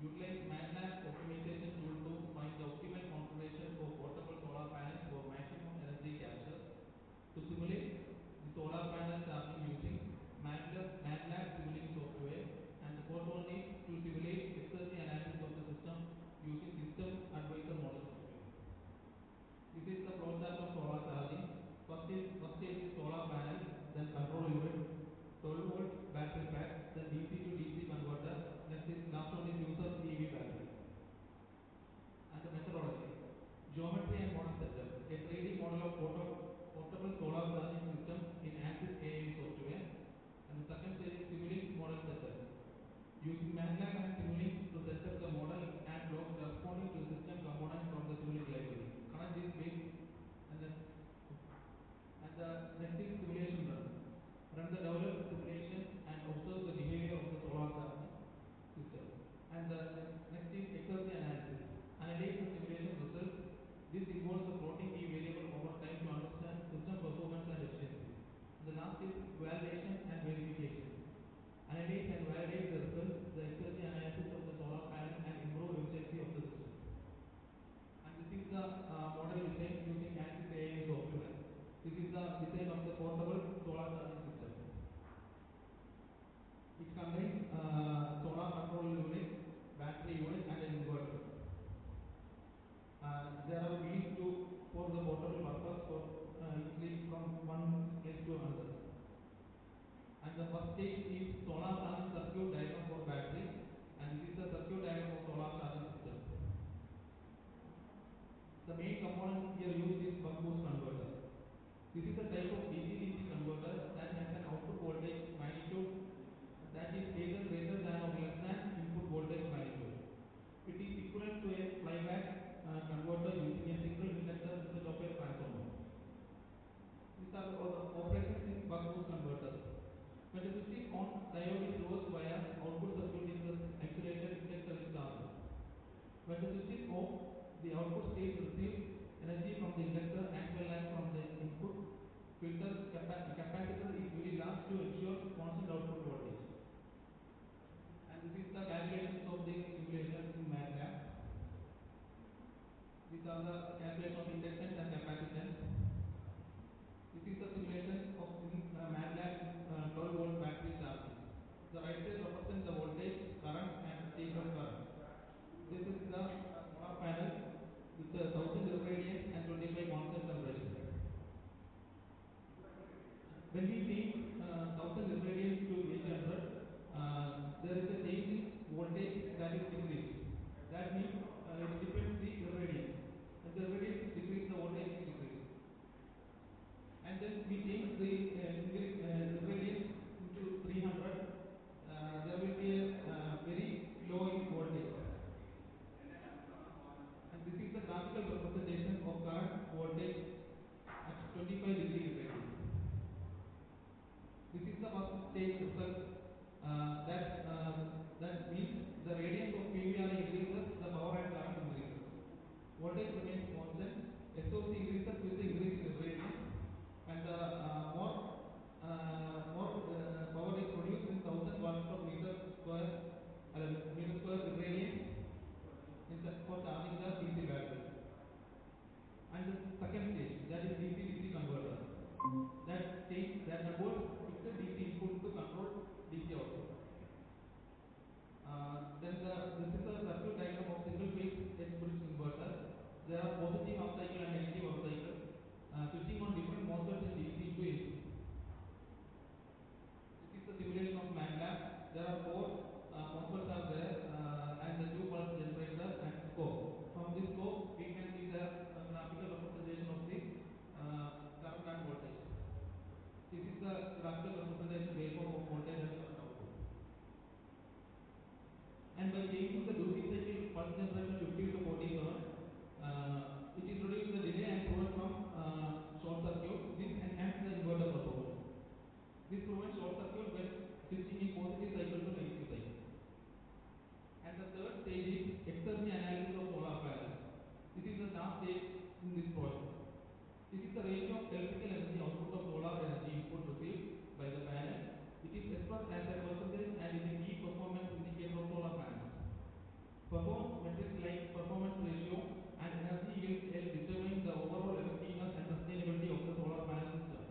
utilize MATLAB optimization tool to find the optimal configuration for portable solar panels for maximum energy capture. To simulate the solar panel charging using MATLAB simulating software, and the fourth one is to simulate exergy analysis of the system using system advisor model software. This is the flowchart of solar charging. First stage is solar panel, then control unit, 12 volt battery pack, then DC to DC converter. Next is last one is user EV battery. And the methodology, geometry and model setup. A 3D model of portable solar charging system in ANSYS AI software. And the second stage is Simulink model setup. Using MATLAB and Simulink to set up the model and blocks corresponding to the system component from the Simulink library. Connect this base and the next is simulation run. Run the developed simulation and observe the behavior of the solar charging system. And the next is exergy analysis. Analyze the simulation results. This involves the floating key variable over time to understand system performance and efficiency. And the last is validation and verification. Analyze and validate the results, the exergy analysis of the solar panel and improve efficiency of the system. And this is the model design using ANSYS AI software. This is the design of the portable solar charging system. It contains solar control unit, battery unit and an inverter. There are wheels for the portable purpose for easily from one place to another. And the first stage is solar charging circuit diagram for battery, and this is the circuit diagram of solar charging system. The main component here used is buck boost converter. This is a type of DC-DC converter that has an output voltage magnitude that is either greater than or less than input voltage magnitude. It is equivalent to a flyback converter using a single inductor instead of a transformer. These are all the operations in buck boost converter. When the switch is on, diode is reversed bias, output circuit is isolated, inductor is charged. When the switch is off, the output stage receives energy from the inductor as well as from the input. Filter capacitor is very large to ensure constant output voltage. And this is the calculations of the simulations in MATLAB. These are the calculation of inductance and capacitance. This is the simulation of MATLAB 12 volt battery charging. The right side represents the voltage, current and state of current. This is the solar panel with 1000 irradiance and 25 constant temperature. When we change 1000 irradiance to 800, there is a change in voltage that is decreased. That means it depends the irradiance. When the irradiance is decreased, last stage in this process. This is the ratio of electrical energy output of solar energy input received by the panel. It is expressed as a percentage and is a key performance indicator of solar panels. Performance metrics like performance ratio and energy yield help determine the overall effectiveness and sustainability of the solar panel system.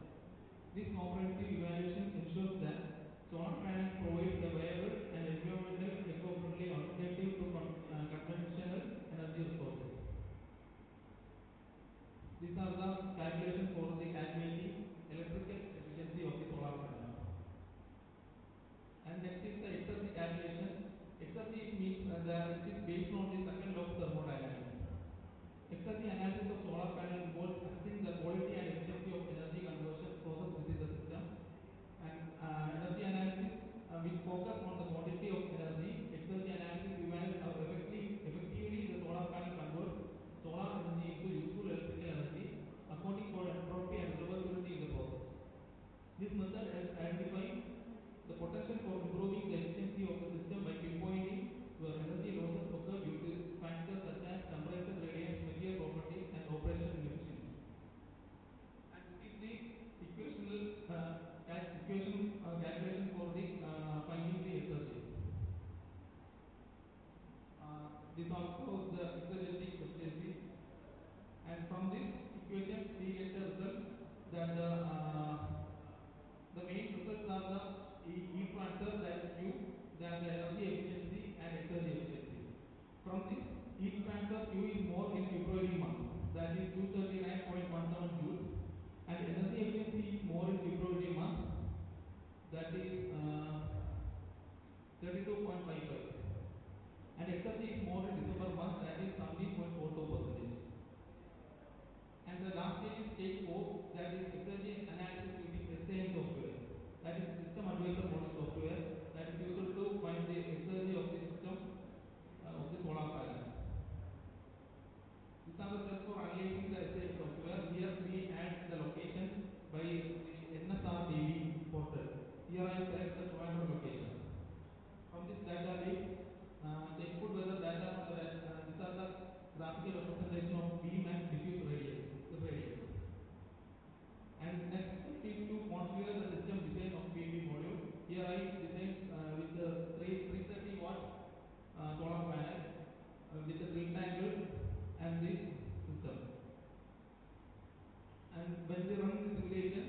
This comprehensive evaluation ensures that solar panels provide a viable and environmental eco-friendly alternative to conventional energy resources. These are the calculations for the calculating electrical efficiency of the solar panel. And next is the exergy calculation. Exergy means that it is based on the second law of thermodynamics. Exergy analysis of solar panel involves assessing the quality and efficiency of energy conversion process within the system. And energy analysis which focus on the quantity of energy. Exergy analysis evaluates how effectively the solar panel converts solar energy into useful electrical energy, accounting for entropy and reversibility in the process. This method helps identify the potential for improving the efficiency of the system by pinpointing where energy losses occur due to factors such as temperature gradients, material properties, and operation inefficiency. And this is the calculation for the finding the exergy. This also the exergetic efficiency. And from this equation we get the result that the main results are the heat transfer, that is Q, then the energy efficiency and exergy efficiency. From this heat transfer, Q is more in February month, that is 239.17 joules, and energy efficiency is more in February month, that is 32.55, and exergy is more in December month, that is 17.42%. And the last stage is stage 4, that is exergy analysis using SAM software. That is System Advisor Model software that is used to find the exergy of the system of the solar panel. These are the steps for analyzing the SAM software. Here we add the location by the NSRDB portal. Here I select the Trivandrum location. From this database, the input weather data from the these are the graphical representation of beam and diffuse radius. And next step is to configure the system design of PV module. Here I designed with the 330 watt solar panel with the tilt angle and this system. And when we run the simulation,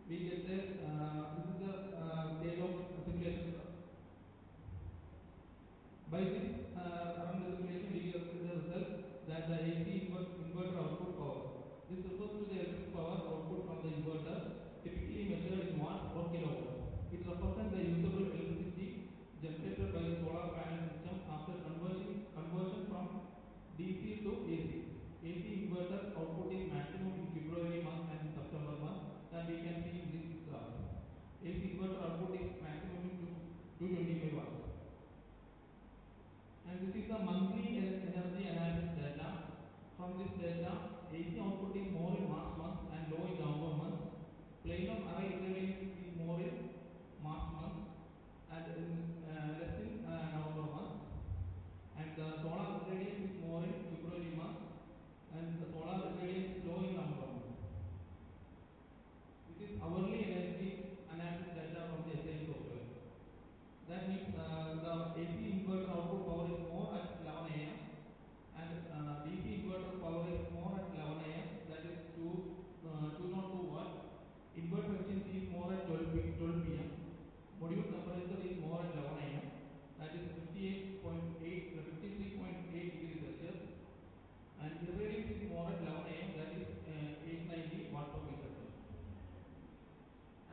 we get a this is the stage of simulation. By this run the simulation, we get the result that the AC inverter output power. This refers to the electric power output from the inverter, typically measured in watts or kilowatts. It represents the usable electricity generated by the solar panel system after conversion from DC to AC. AC inverter output is maximum in February month and in September month, that we can see in this graph. AC inverter output is maximum in 225 watts. And this is the monthly energy analysis data. From this data, AC output is more in March month and low in November month. Plenum array irradiance is more in March month and less in November month. And the solar irradiance is more in February month and the solar irradiance is low in November month. This is hourly energy analysis data from the SAM software. That means the AC inverter output power is more at 11 AM and DC inverter power is more at 11 AM, that is 202 watt. Inverter efficiency is more at 12 PM. Module temperature is more at 11 AM, that is 53.8 degrees Celsius. And irradiance is more at 11 AM, that is 890 watt per meter square.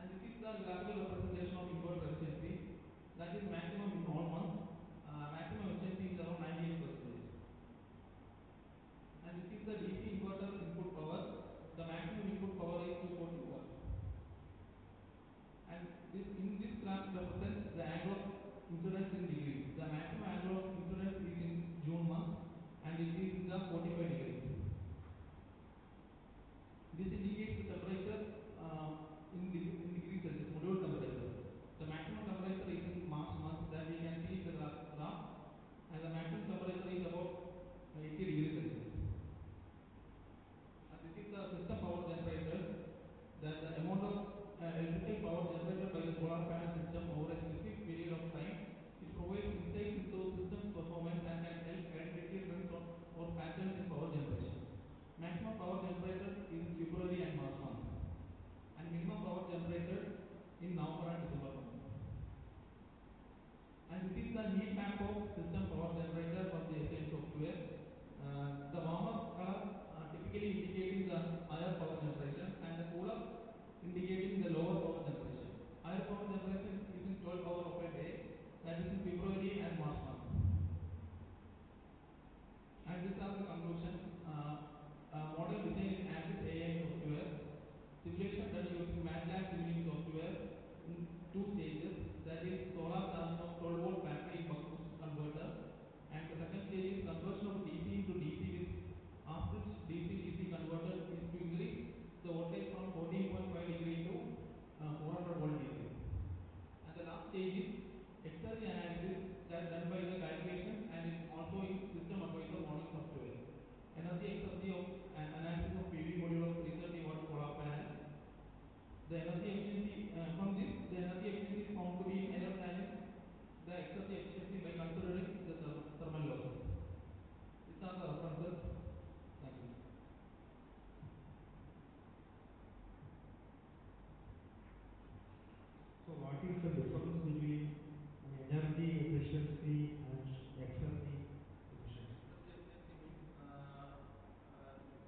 And this is the graphical representation of inverter efficiency. That is maximum in all months. Maximum efficiency is around 98%. And this is the DC inverter input power. The maximum input power is 240 watts. And in this graph represents the angle of incidence in degrees. The maximum angle of incidence is in June month and it is in the 45 degrees. This indicates the temperature in degrees Celsius, module temperature. The maximum temperature is in March month, that we can see in the graph, and the maximum temperature is about 80 degrees Celsius. indicating the lower power generation. Higher power generation is in 12 hours of a day, that is in February and March month. And these are the conclusions. Model design in ANSYS AI software. Simulation done using MATLAB Simulink software in 2 stages. That is solar charging of 12 volt battery in buck-boost converter. And the second stage is conversion of DC into DC with half-bridge DC-DC converter is to increase the voltage from 14.5 degree to 400 volt DC. And the last stage is exergy analysis that done by the calculations and in also in system advisor modeling software. Energy exergy of analysis of PV module of 330 watt solar panel. The energy efficiency from this, the energy efficiency is found to be in error than in the exergy efficiency by considering the thermal losses. These are the references. Thank you. So what is the difference between energy efficiency and exergy efficiency? Energy efficiency means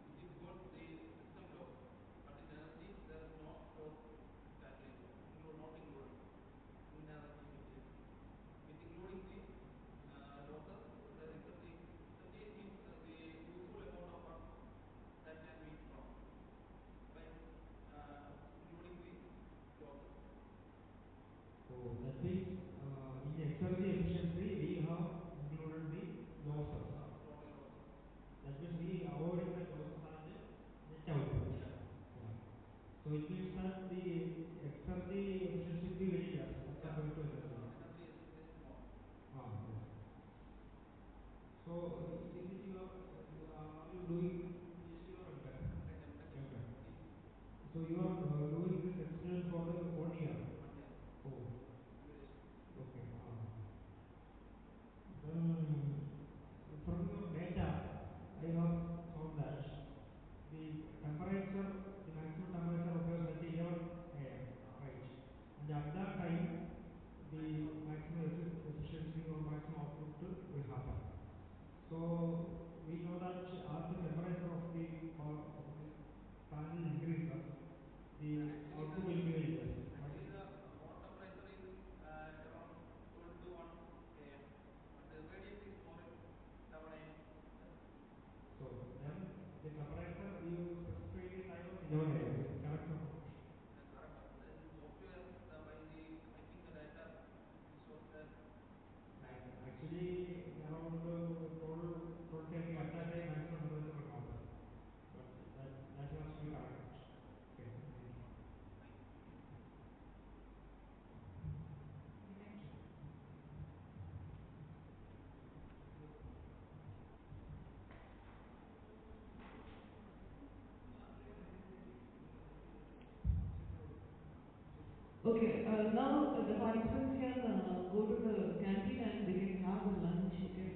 it involves the system loss, but in energy there is no loss calculation, not included in energy efficiency. With including the losses, the exergy means the useful amount of work that can be done by including the losses. So that means in exergy efficiency we have included the losses. Total losses. That means we avoiding the losses and the net output. Yeah. So it means that the exergy efficiency will be very less as compared to energy. Energy efficiency is more. Yes. So is it your are you doing PhD or MTech? MTech. So you are doing this experiment for the 1 year. 1 year. Oh. Simulation. Okay. Then from your data, I have found that the temperature, the maximum temperature occurs at 11 a.m. Right? And at that time, the maximum efficiency or maximum output will happen. So we know that as the temperature of the panel increases, the output will be very less. Actually, the core temperature is around 12 to 1 a.m. But the radiant is more in 11 a.m. So then the temperature you specify the time of 11 a.m. Is it correct or not? Correct. In software, by the checking the data, it shows that actually around 12:30 at that time maximum temperature will happen. But that has to be corrected. Okay. Thank you. Thank you. Okay, now the participants can go to the canteen and they can have a lunch, okay?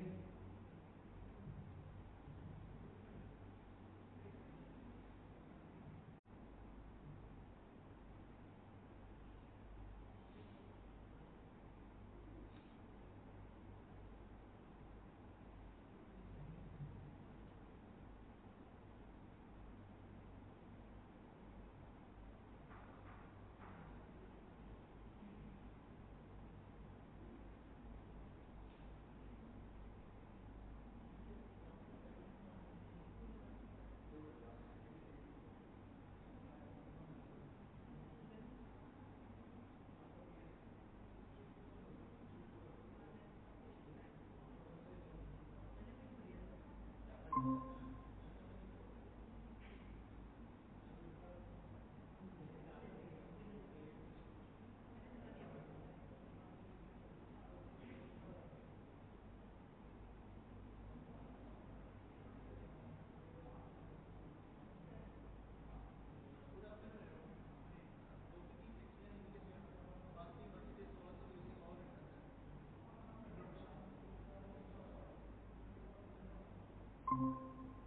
using our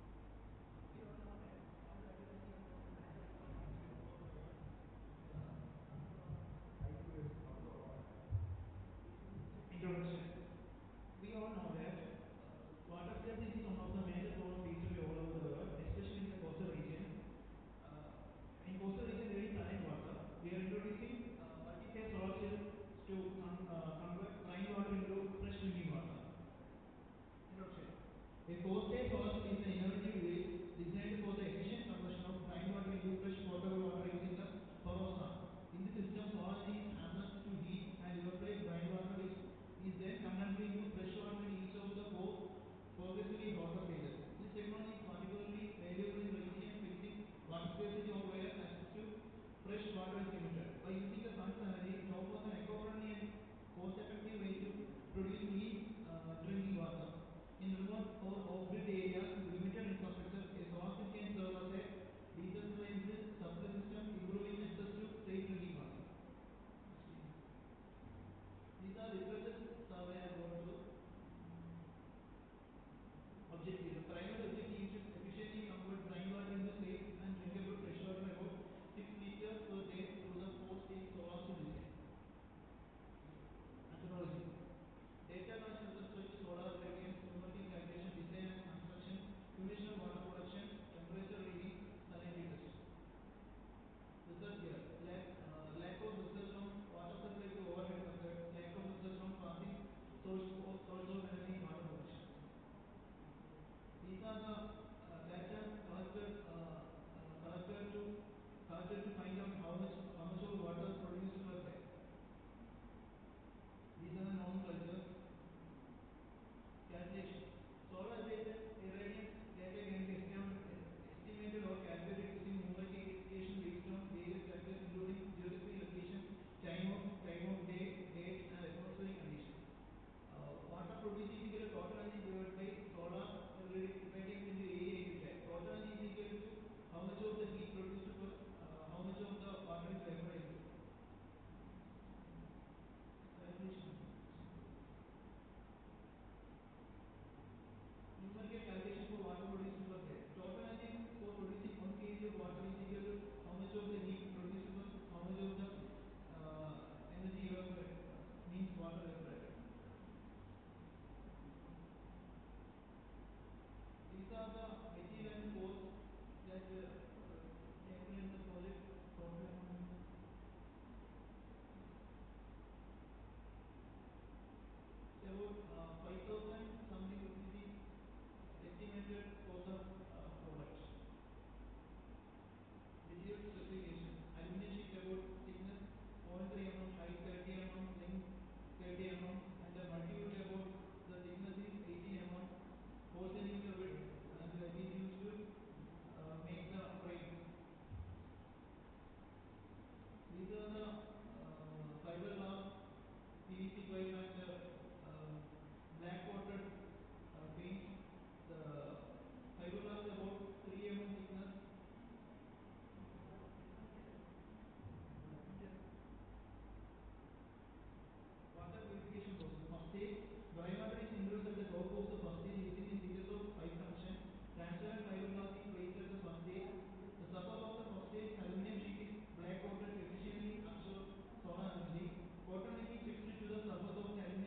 method to find out how much of water produced per day. These are the nomenclatures. Calculation. Solar irradiance data can be estimated or calculated using numerical equation based on various factors including geography, location, time of day, date, and atmospheric conditions. Water produced is equal to total energy divided by solar irradiance into area into time. Total energy is equal to how much of the heat produced per how much of the water is vaporized. Calculation. Numerical calculation for water produced per day. Total energy for producing 1 kg of water is equal to how much of the heat produced per how much of the energy evaporated means water evaporated. These are the material and cost that taken in the project. Total amount is about 5,000 something rupees estimated for the product. Material specification: aluminum sheet about thickness 0.3 mm, height 30 mm, length 30 mm, and the multi-wood about the thickness is 18 mm, 4 cm width, and it is used to make the frame. These are the fiberglass, PVC pipe, and black coated paint. The fiberglass is about 3 mm thickness. Water purification process. First stage, dry water is introduced at the top of the first stage using a series of pipe connection. Transparent fiberglass is placed at the first stage. The surface of the first stage aluminum sheet is black coated to efficiently absorb solar energy. Cotton is fixed to the surface of the aluminum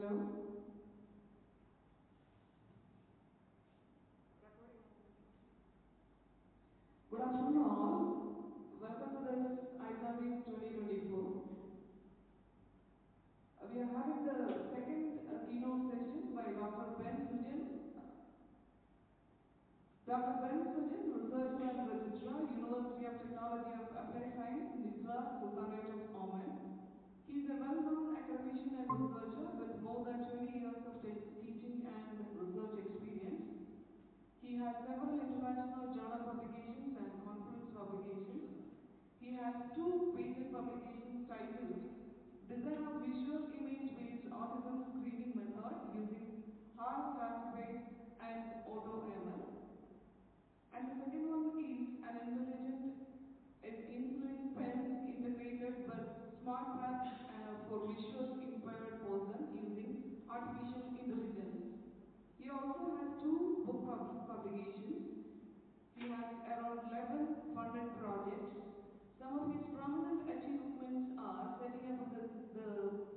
Hello. Good afternoon all. Welcome to this ICAMEET 2024. We are having the second keynote session by Dr. Ben Sujan. Dr. Ben Sujan, researcher and registrar, University of Technology of Applied Science, NITRA, Sultanate of Oman. He is a well-known academician and researcher with more than 20 years of teaching and research experience. He has several international journal publications and conference publications. He has 2 patent publications titled Design of Visual Image-Based Autism Screening Method using HAL Classified and AutoML. And the second one is an intelligent influence pen integrated with smart path for visual impaired person using artificial intelligence. He also has 2 book publications. He has around 11 funded projects. Some of his prominent achievements are setting up the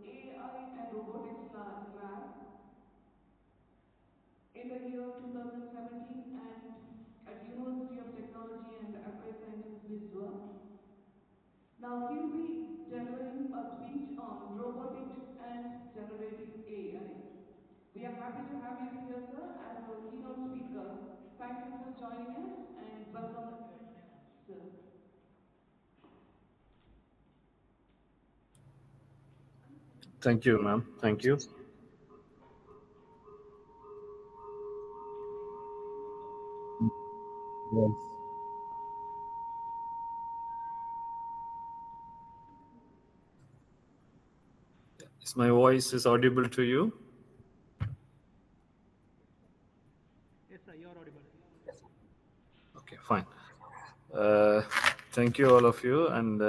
AI and robotics lab in the year 2017 and at University of Technology and Applied Sciences, NISWA. Now he'll be delivering a speech on robotics and generative AI. We are happy to have you here, sir, as our keynote speaker. Thank you for joining us and welcome, sir. Thank you, ma'am. Thank you. Yes. Is my voice is audible to you? Yes, sir, you are audible. Okay, fine. Thank you, all of you, and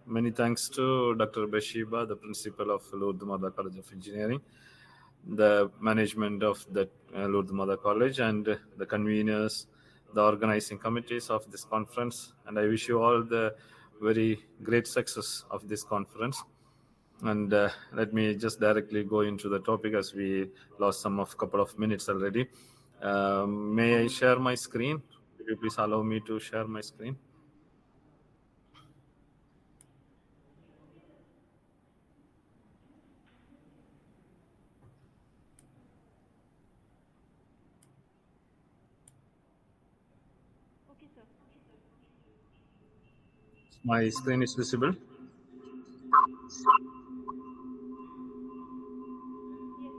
many thanks to Dr. Beshiba, the principal of Lourdes Mother College of Engineering, the management of the Lourdes Mother College, and the conveners, the organizing committees of this conference. And I wish you all the very great success of this conference. And let me just directly go into the topic, as we lost some of couple of minutes already. May I share my screen? Could you please allow me to share my screen? Okay, sir. My screen is visible. Yes, sir. Yes.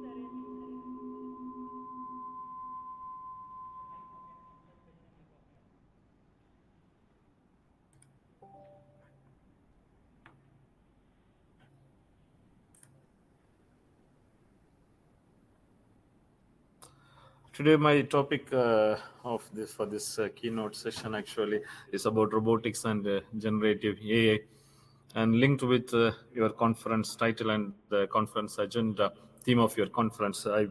Today, my topic of this for this keynote session actually is about robotics and generative AI, and linked with your conference title and the conference agenda theme of your conference. I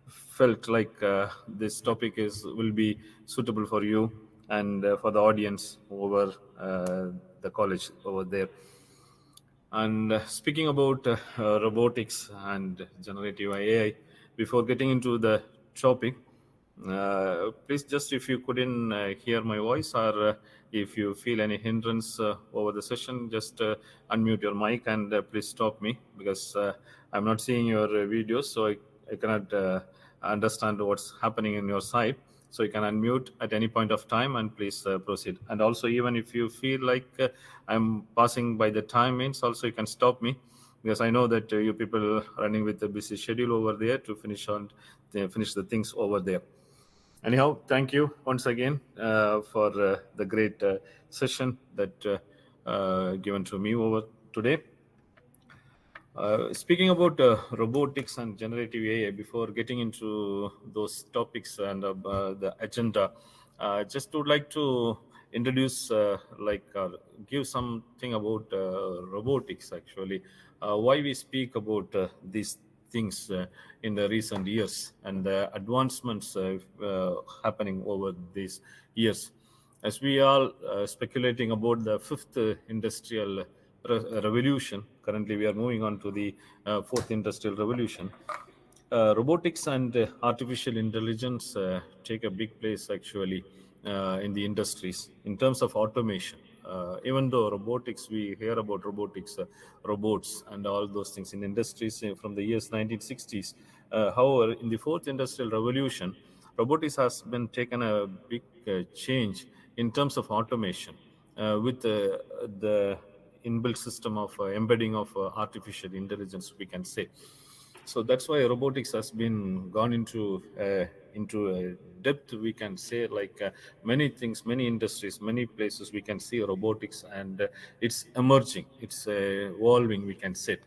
felt like this topic will be suitable for you and for the audience over the college over there. And speaking about robotics and generative AI, before getting into the topic, please just, if you couldn't hear my voice, or if you feel any hindrance over the session, just unmute your mic and please stop me, because I'm not seeing your videos, so I cannot understand what's happening in your side. So you can unmute at any point of time and please proceed. And also, even if you feel like I'm passing by the time means, also you can stop me, because I know that you people are running with a busy schedule over there to finish the things over there. Anyhow, thank you once again for the great session that given to me over today. Speaking about robotics and generative AI, before getting into those topics and the agenda, just would like to introduce, give something about robotics actually. Why we speak about these things in the recent years, and the advancements happening over these years. As we are speculating about the fifth industrial revolution. Currently, we are moving on to the fourth industrial revolution. Robotics and artificial intelligence take a big place actually in the industries in terms of automation. Even though robotics, we hear about robotics, robots, and all those things in industries from the years 1960s. However, in the fourth industrial revolution, robotics has been taken a big change in terms of automation with the inbuilt system of embedding of artificial intelligence, we can say. So that's why robotics has been gone into depth, we can say, like many things, many industries, many places we can see robotics, and it's emerging, it's evolving, we can say.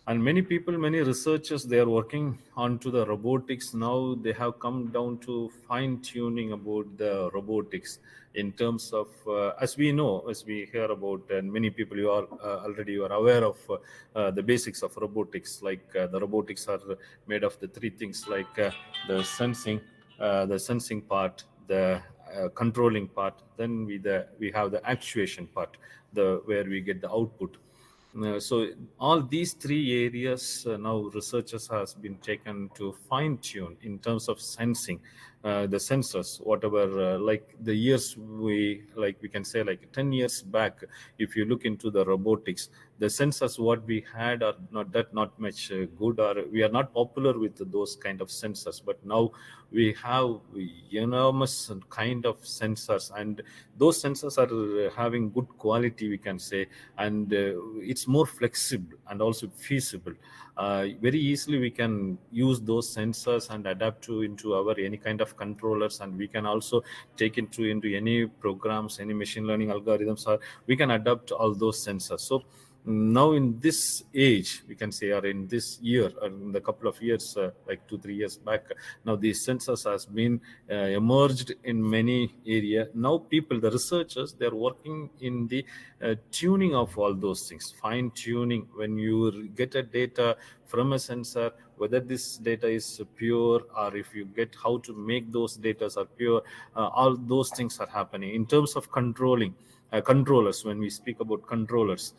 And many people, many researchers, they are working onto the robotics now. They have come down to fine tuning about the robotics in terms of as we know, as we hear about, and many people, you are already, you are aware of the basics of robotics. Like the robotics are made of the three things, like the sensing part, the controlling part, then we have the actuation part, the where we get the output. So all these three areas now researchers has been taken to fine tune in terms of sensing the sensors, whatever like the years, we can say like 10 years back. If you look into the robotics, the sensors what we had are not much good, or we are not popular with those kind of sensors. But now we have enormous kind of sensors, and those sensors are having good quality, we can say, and it's more flexible and also feasible. Very easily we can use those sensors and adapt to into our any kind of controllers, and we can also take into any programs, any machine learning algorithms, or we can adapt all those sensors. So now in this age, we can say, or in this year, or in the couple of years, like 2-3 years back, now these sensors has been emerged in many area. Now people, the researchers, they're working in the tuning of all those things, fine tuning. When you get a data from a sensor, whether this data is pure, or if you get how to make those data are pure, all those things are happening in terms of controlling controllers. When we speak about controllers,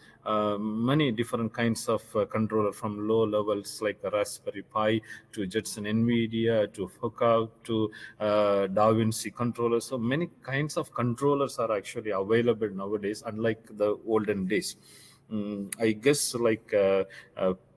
many different kinds of controller, from low levels like a Raspberry Pi to Jetson NVIDIA to Foca to Da Vinci controllers. So many kinds of controllers are actually available nowadays, unlike the olden days. I guess like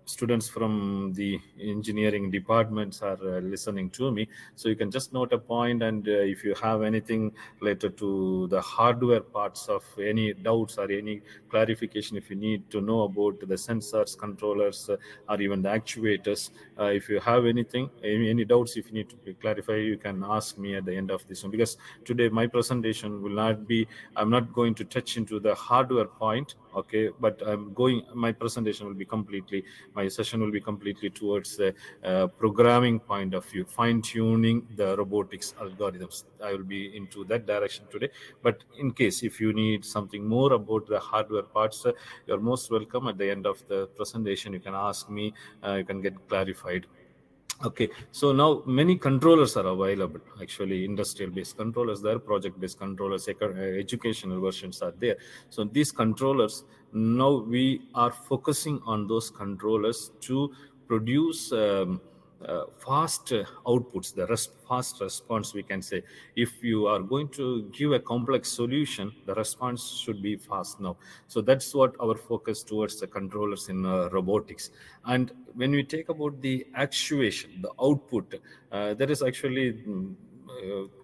students from the engineering departments are listening to me, so you can just note a point, and if you have anything related to the hardware parts of any doubts or any clarification, if you need to know about the sensors, controllers, or even the actuators, if you have any doubts, if you need to clarify, you can ask me at the end of this one. Because today my presentation will not be, I'm not going to touch into the hardware point, okay, but my presentation will be completely, my session will be completely towards the programming point of view, fine tuning the robotics algorithms. I will be into that direction today. But in case if you need something more about the hardware parts, you're most welcome. At the end of the presentation, you can ask me, you can get clarified. Okay, so now many controllers are available, actually industrial based controllers there, project based controllers, educational versions are there. So these controllers, now we are focusing on those controllers to produce fast outputs, the fast response, we can say. If you are going to give a complex solution, the response should be fast now. So that's what our focus towards the controllers in robotics. And when we take about the actuation, the output, there is actually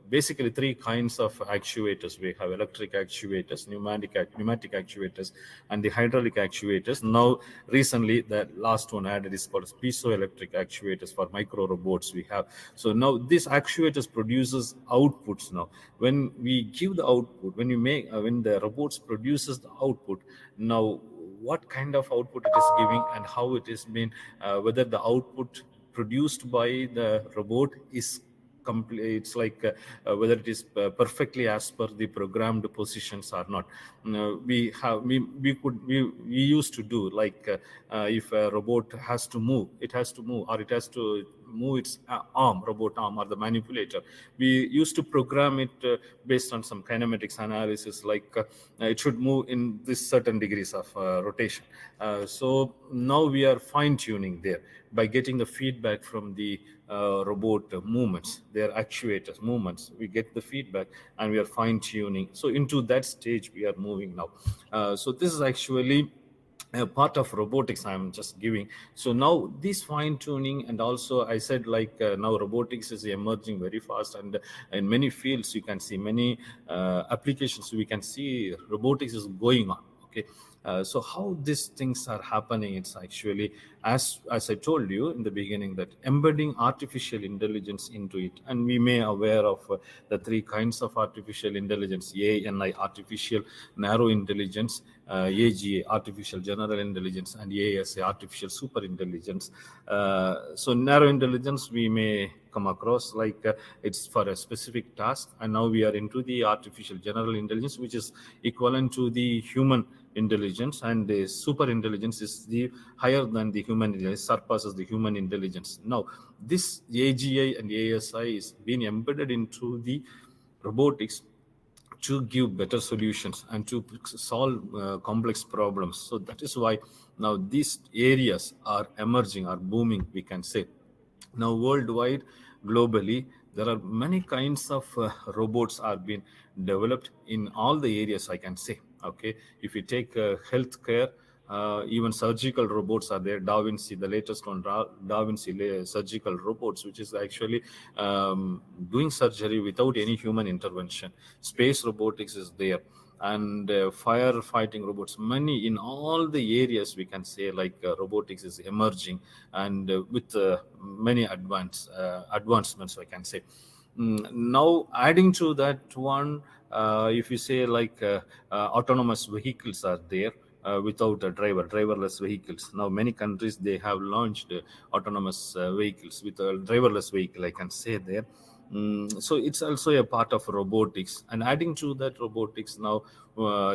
basically three kinds of actuators. We have electric actuators, pneumatic actuators, and the hydraulic actuators. Now recently the last one added is called piezoelectric actuators for micro robots we have. So now this actuators produces outputs. Now when we give the output, when the robots produces the output, now what kind of output it is giving and how it is been, whether the output produced by the robot is complete, it's like whether it is perfectly as per the programmed positions or not. We used to do like if a robot has to move, it has to move, or it has to move its arm, robot arm, or the manipulator. We used to program it based on some kinematics analysis, like it should move in this certain degrees of rotation. So now we are fine tuning there by getting the feedback from the robot movements, their actuators movements. We get the feedback and we are fine tuning. So into that stage we are moving now. So this is actually a part of robotics I'm just giving. So now this fine tuning, and also I said, like now robotics is emerging very fast, and in many fields you can see many applications, we can see robotics is going on. Okay. So how these things are happening, it's actually, as I told you in the beginning, that embedding artificial intelligence into it. And we may aware of the three kinds of artificial intelligence: ANI, artificial narrow intelligence; AGI, artificial general intelligence; and ASA, artificial super intelligence. So narrow intelligence we may come across, like it's for a specific task, and now we are into the artificial general intelligence, which is equivalent to the human intelligence, and the super intelligence is the higher than the human intelligence, surpasses the human intelligence. Now this AGI and ASI is being embedded into the robotics to give better solutions and to solve complex problems. So that is why now these areas are emerging, are booming, we can say. Now worldwide, globally, there are many kinds of robots are being developed in all the areas, I can say. Okay, if you take healthcare, even surgical robots are there. Da Vinci, the latest one, Da Vinci surgical robots, which is actually doing surgery without any human intervention. Space robotics is there, and firefighting robots. Many in all the areas, we can say, like robotics is emerging, and with many advancements, I can say. Now adding to that one, if you say, like autonomous vehicles are there, without a driverless vehicles. Now many countries, they have launched autonomous vehicles with a driverless vehicle, I can say there. So it's also a part of robotics. And adding to that robotics, now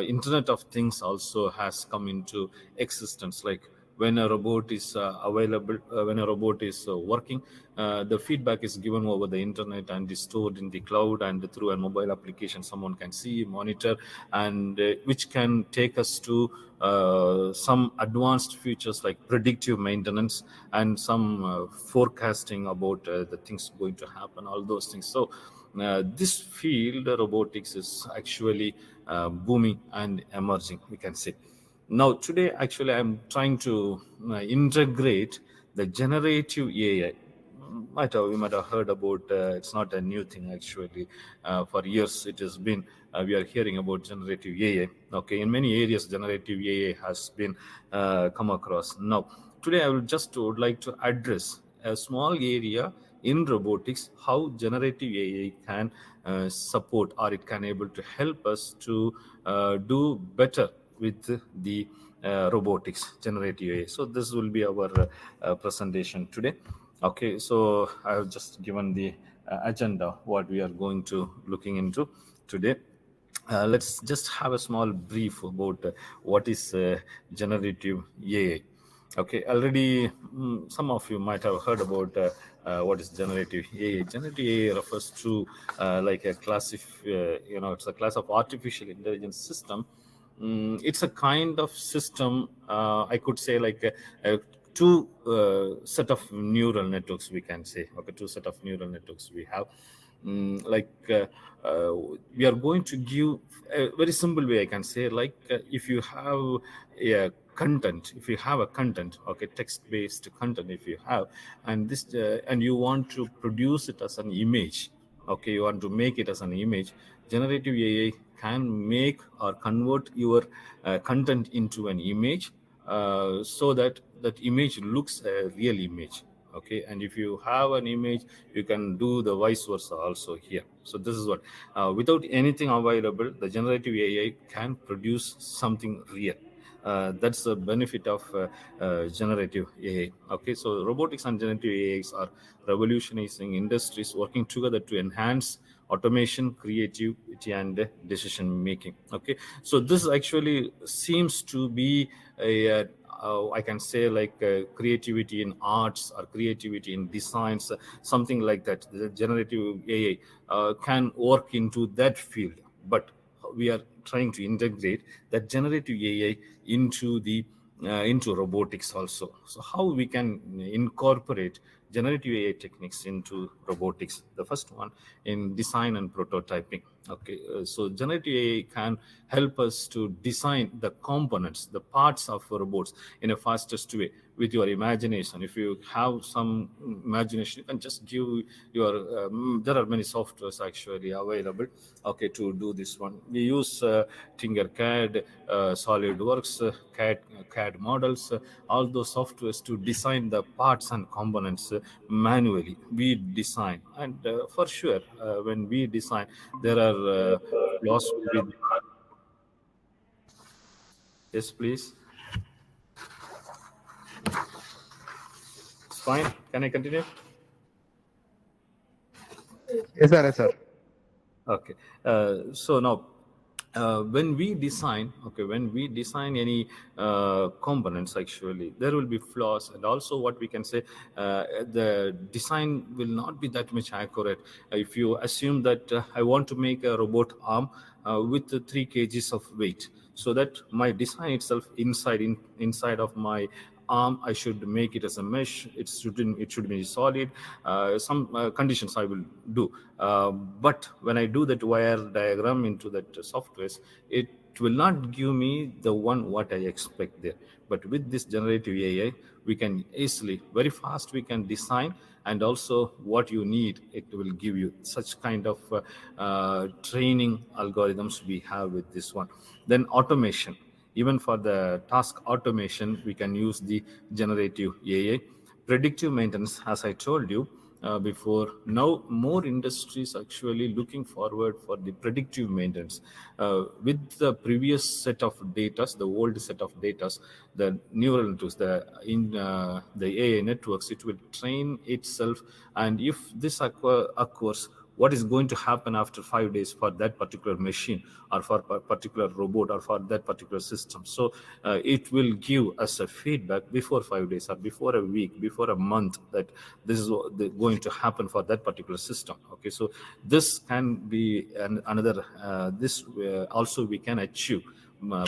Internet of Things also has come into existence. Like when a robot is available, when a robot is working, the feedback is given over the internet and is stored in the cloud, and through a mobile application someone can see, monitor, and which can take us to some advanced features like predictive maintenance and some forecasting about the things going to happen, all those things. So this field, robotics, is actually booming and emerging, we can say. Now today, actually, I'm trying to integrate the generative AI. You might have heard about, it's not a new thing, actually. For years it has been, we are hearing about generative AI. Okay, in many areas generative AI has been come across. Now today I would like to address a small area in robotics, how generative AI can support, or it can able to help us to do better with the robotics, generative AI. So this will be our presentation today. Okay, so I have just given the agenda, what we are going to looking into today. Let's just have a small brief about what is generative AI. Okay, already some of you might have heard about what is generative AI. Generative AI refers to like a class of, it's a class of artificial intelligence system. It's a kind of system, I could say, like a two set of neural networks, we can say. Okay, two set of neural networks we have. We are going to give a very simple way, I can say, like if you have a content, if you have a content, okay, text based content, if you have, and this and you want to produce it as an image, okay, you want to make it as an image, generative AI can make or convert your content into an image, so that that image looks a real image. Okay, and if you have an image, you can do the vice versa also here. So this is what, without anything available, the generative AI can produce something real. That's the benefit of generative AI. Okay, so robotics and generative AIs are revolutionizing industries, working together to enhance automation, creativity, and decision making. Okay, so this actually seems to be a I can say like creativity in arts or creativity in designs, something like that. The generative AI can work into that field, but we are trying to integrate that generative AI into robotics also. So how we can incorporate generative AI techniques into robotics? The first one, in design and prototyping. Okay, so generative AI can help us to design the components, the parts of robots in a fastest way with your imagination. If you have some imagination, you can just give your there are many softwares actually available, okay, to do this one. We use Tinkercad, SolidWorks, CAD models, all those softwares to design the parts and components manually. We design, and for sure, when we design, there are flaws will be. Yes, please. It's fine. Can I continue? Yes, sir. Yes, sir. Okay. So now, when we design, okay, when we design any components, actually, there will be flaws, and also what we can say, the design will not be that much accurate. If you assume that I want to make a robot arm with 3 kgs of weight, so that my design itself inside of my arm, I should make it as a mesh. It should be solid. Some conditions I will do, but when I do that wire diagram into that software, it will not give me the one what I expect there. But with this generative AI, we can easily, very fast, we can design, and also what you need, it will give you such kind of training algorithms we have with this one. Then automation. Even for the task automation, we can use the generative AI. Predictive maintenance, as I told you before, now more industries actually looking forward for the predictive maintenance. With the previous set of data, the old set of data, the neural networks, the AI networks, it will train itself, and if this occurs, what is going to happen after 5 days for that particular machine, or for a particular robot, or for that particular system. So it will give us a feedback before 5 days, or before a week, before a month, that this is going to happen for that particular system. Okay, so this can be another this also we can achieve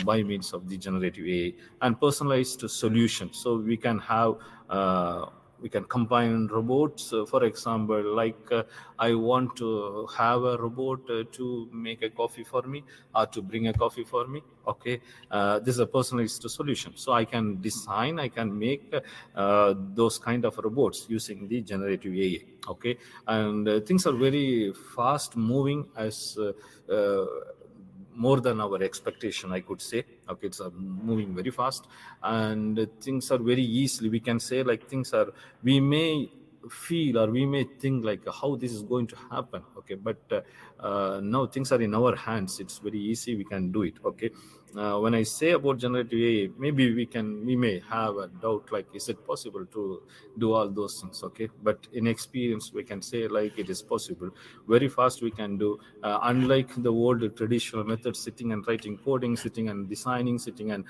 by means of the generative AI. And personalized solution, so we can have we can combine robots. For example, like I want to have a robot to make a coffee for me, or to bring a coffee for me. Okay, this is a personalized solution. So I can design, I can make those kind of robots using the generative AI. Okay, and things are very fast moving, as more than our expectation, I could say. Okay, it's moving very fast, and things are very easily, we can say, like things are, we may feel, or we may think like how this is going to happen. Okay, but now things are in our hands. It's very easy, we can do it. Okay, when I say about generative AI, maybe we may have a doubt, like is it possible to do all those things? Okay, but in experience we can say like it is possible. Very fast we can do, unlike the old traditional methods, sitting and writing coding, sitting and designing, sitting and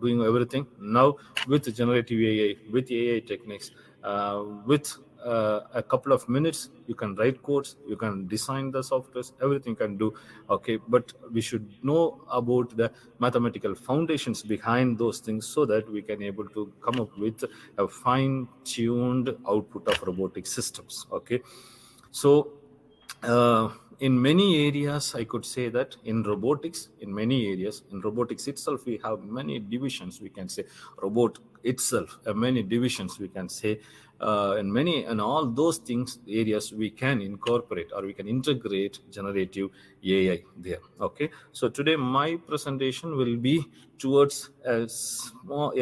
doing everything. Now with generative AI, with AI techniques, with a couple of minutes, you can write codes, you can design the softwares, everything can do. Okay, but we should know about the mathematical foundations behind those things, so that we can able to come up with a fine-tuned output of robotic systems. Okay, so in many areas, I could say that in robotics, in many areas, in robotics itself, we have many divisions, we can say. Robot itself, many divisions, we can say. And all those things, areas, we can incorporate, or we can integrate generative AI there. Okay, so today my presentation will be towards a small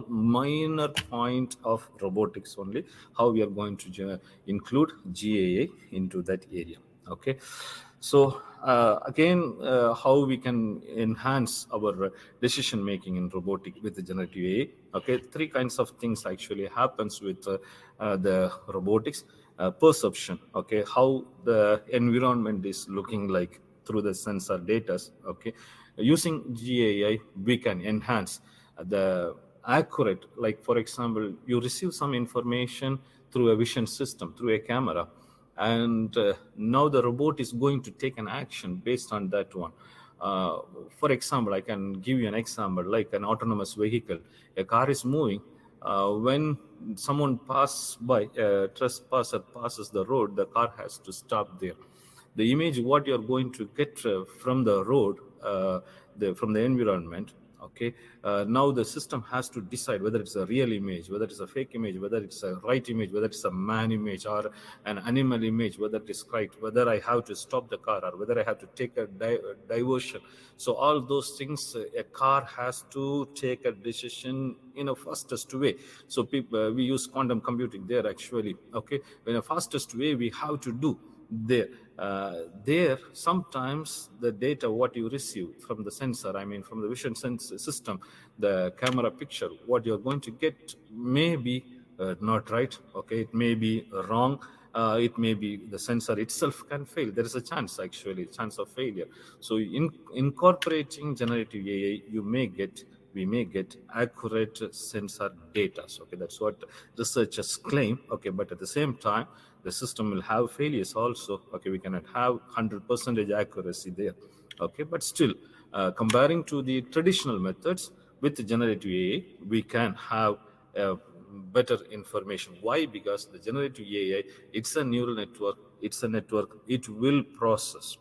minor point of robotics only, how we are going to include GAA into that area. Okay, so again, how we can enhance our decision making in robotic with the generative AI. Okay, 3 kinds of things actually happens with the robotics. perception, okay, how the environment is looking like through the sensor data. Okay, using GAI we can enhance the accurate, like for example you receive some information through a vision system, through a camera, and now the robot is going to take an action based on that one. uh, for example, I can give you an example like an autonomous vehicle. A car is moving. When someone passes by, a trespasser passes the road, the car has to stop there. The image what you're going to get from the road, from the environment, okay, now the system has to decide whether it's a real image, whether it's a fake image, whether it's a right image, whether it's a man image or an animal image, whether it is right, whether I have to stop the car or whether I have to take a diversion. So all those things, a car has to take a decision in a fastest way. So people, we use quantum computing there actually, okay, in a fastest way we have to do there. There sometimes the data what you receive from the sensor, I mean from the vision sense system, the camera picture what you're going to get may be not right, okay, it may be wrong, it may be the sensor itself can fail. There is a chance, actually chance of failure. So in incorporating generative AI, we may get accurate sensor data. Okay, that's what researchers claim. Okay, but at the same time the system will have failures also. Okay, we cannot have 100% accuracy there. Okay, but still, comparing to the traditional methods, with generative AI we can have better information. Why? Because the generative AI, it's a neural network, it's a network, it will process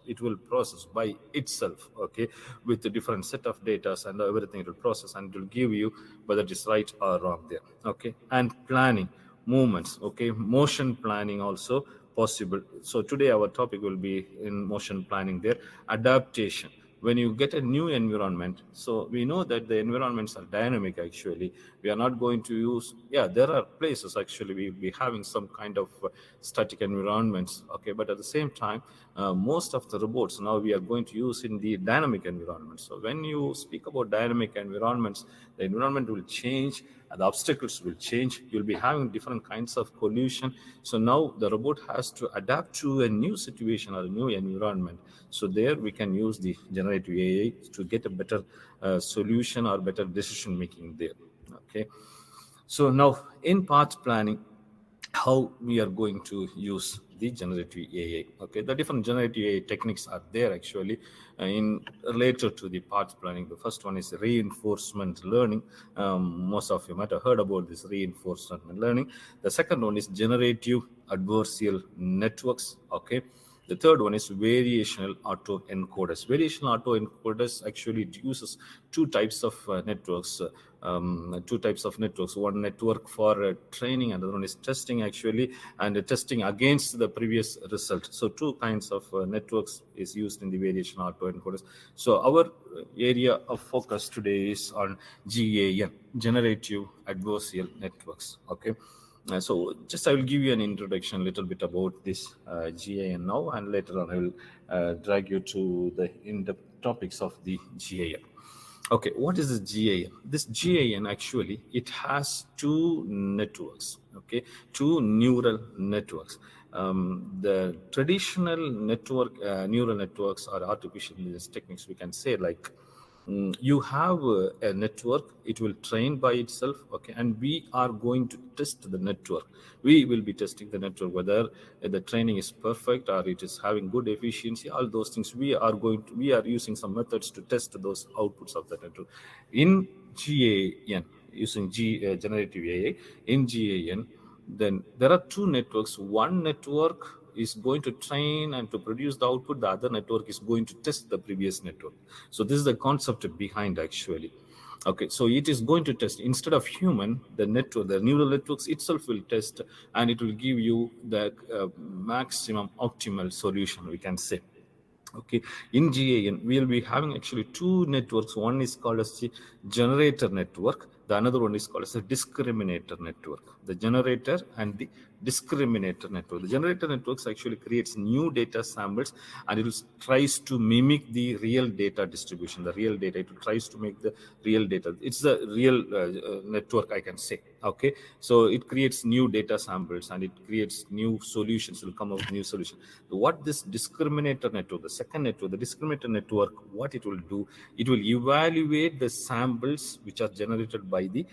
by itself, okay, with a different set of data and everything. It will process and it will give you whether it is right or wrong there. Okay, and planning movements, okay, motion planning also possible. So today our topic will be in motion planning there. Adaptation, when you get a new environment, so we know that the environments are dynamic. Actually, we are not going to use, yeah, there are places actually we be having some kind of static environments, okay, but at the same time most of the robots now we are going to use in the dynamic environment. So when you speak about dynamic environments, the environment will change and the obstacles will change. You'll be having different kinds of collision. So now the robot has to adapt to a new situation or a new environment. So there we can use the generative AI to get a better solution or better decision making there. Okay. So now in path planning, how we are going to use the generative AI. Okay, the different generative AI techniques are there actually in related to the path planning. The first one is reinforcement learning. Most of you might have heard about this reinforcement learning. The second one is generative adversarial networks. Okay. The third one is variational autoencoders. Variational autoencoders actually uses two types of networks. One network for training, and the other one is testing actually, and testing against the previous result. So two kinds of networks is used in the variational autoencoders. So our area of focus today is on GAN, generative adversarial networks. Okay. So just I will give you an introduction a little bit about this GAN now, and later on I will drag you to the in-depth topics of the GAN. Okay, what is this GAN? This GAN actually, it has two networks, okay, two neural networks. The traditional network, neural networks or artificial intelligence techniques, we can say like, you have a network, it will train by itself, okay, and we are going to test the network. We will be testing the network whether the training is perfect or it is having good efficiency. All those things we are using some methods to test those outputs of the network. In GAN, using generative AI, in GAN, then there are two networks. One network is going to train and to produce the output, the other network is going to test the previous network. So this is the concept behind actually. Okay, so it is going to test instead of human, the network, the neural networks itself will test, and it will give you the maximum optimal solution, we can say. Okay, in GAN we will be having actually two networks. One is called as the generator network, the another one is called as a discriminator network. The generator and the discriminator network. The generator networks actually creates new data samples, and it tries to mimic the real data distribution, the real data. It tries to make the real data. It's the real network, I can say. Okay, so it creates new data samples and it creates new solutions. It will come up with new solutions. What this discriminator network, the second network, the discriminator network, what it will do, it will evaluate the samples which are generated by the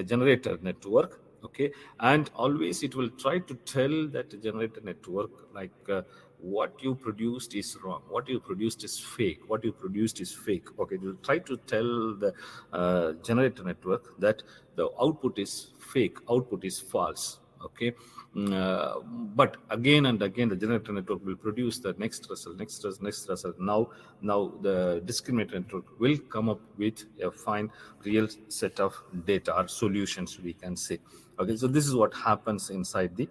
generator network. Okay, and always it will try to tell that generator network, like what you produced is wrong, what you produced is fake, what you produced is fake. Okay, it will try to tell the generator network that the output is fake, output is false. Okay, but again and again the generator network will produce the next result, next result. Now the discriminator network will come up with a fine real set of data or solutions, we can say. Okay, so this is what happens inside the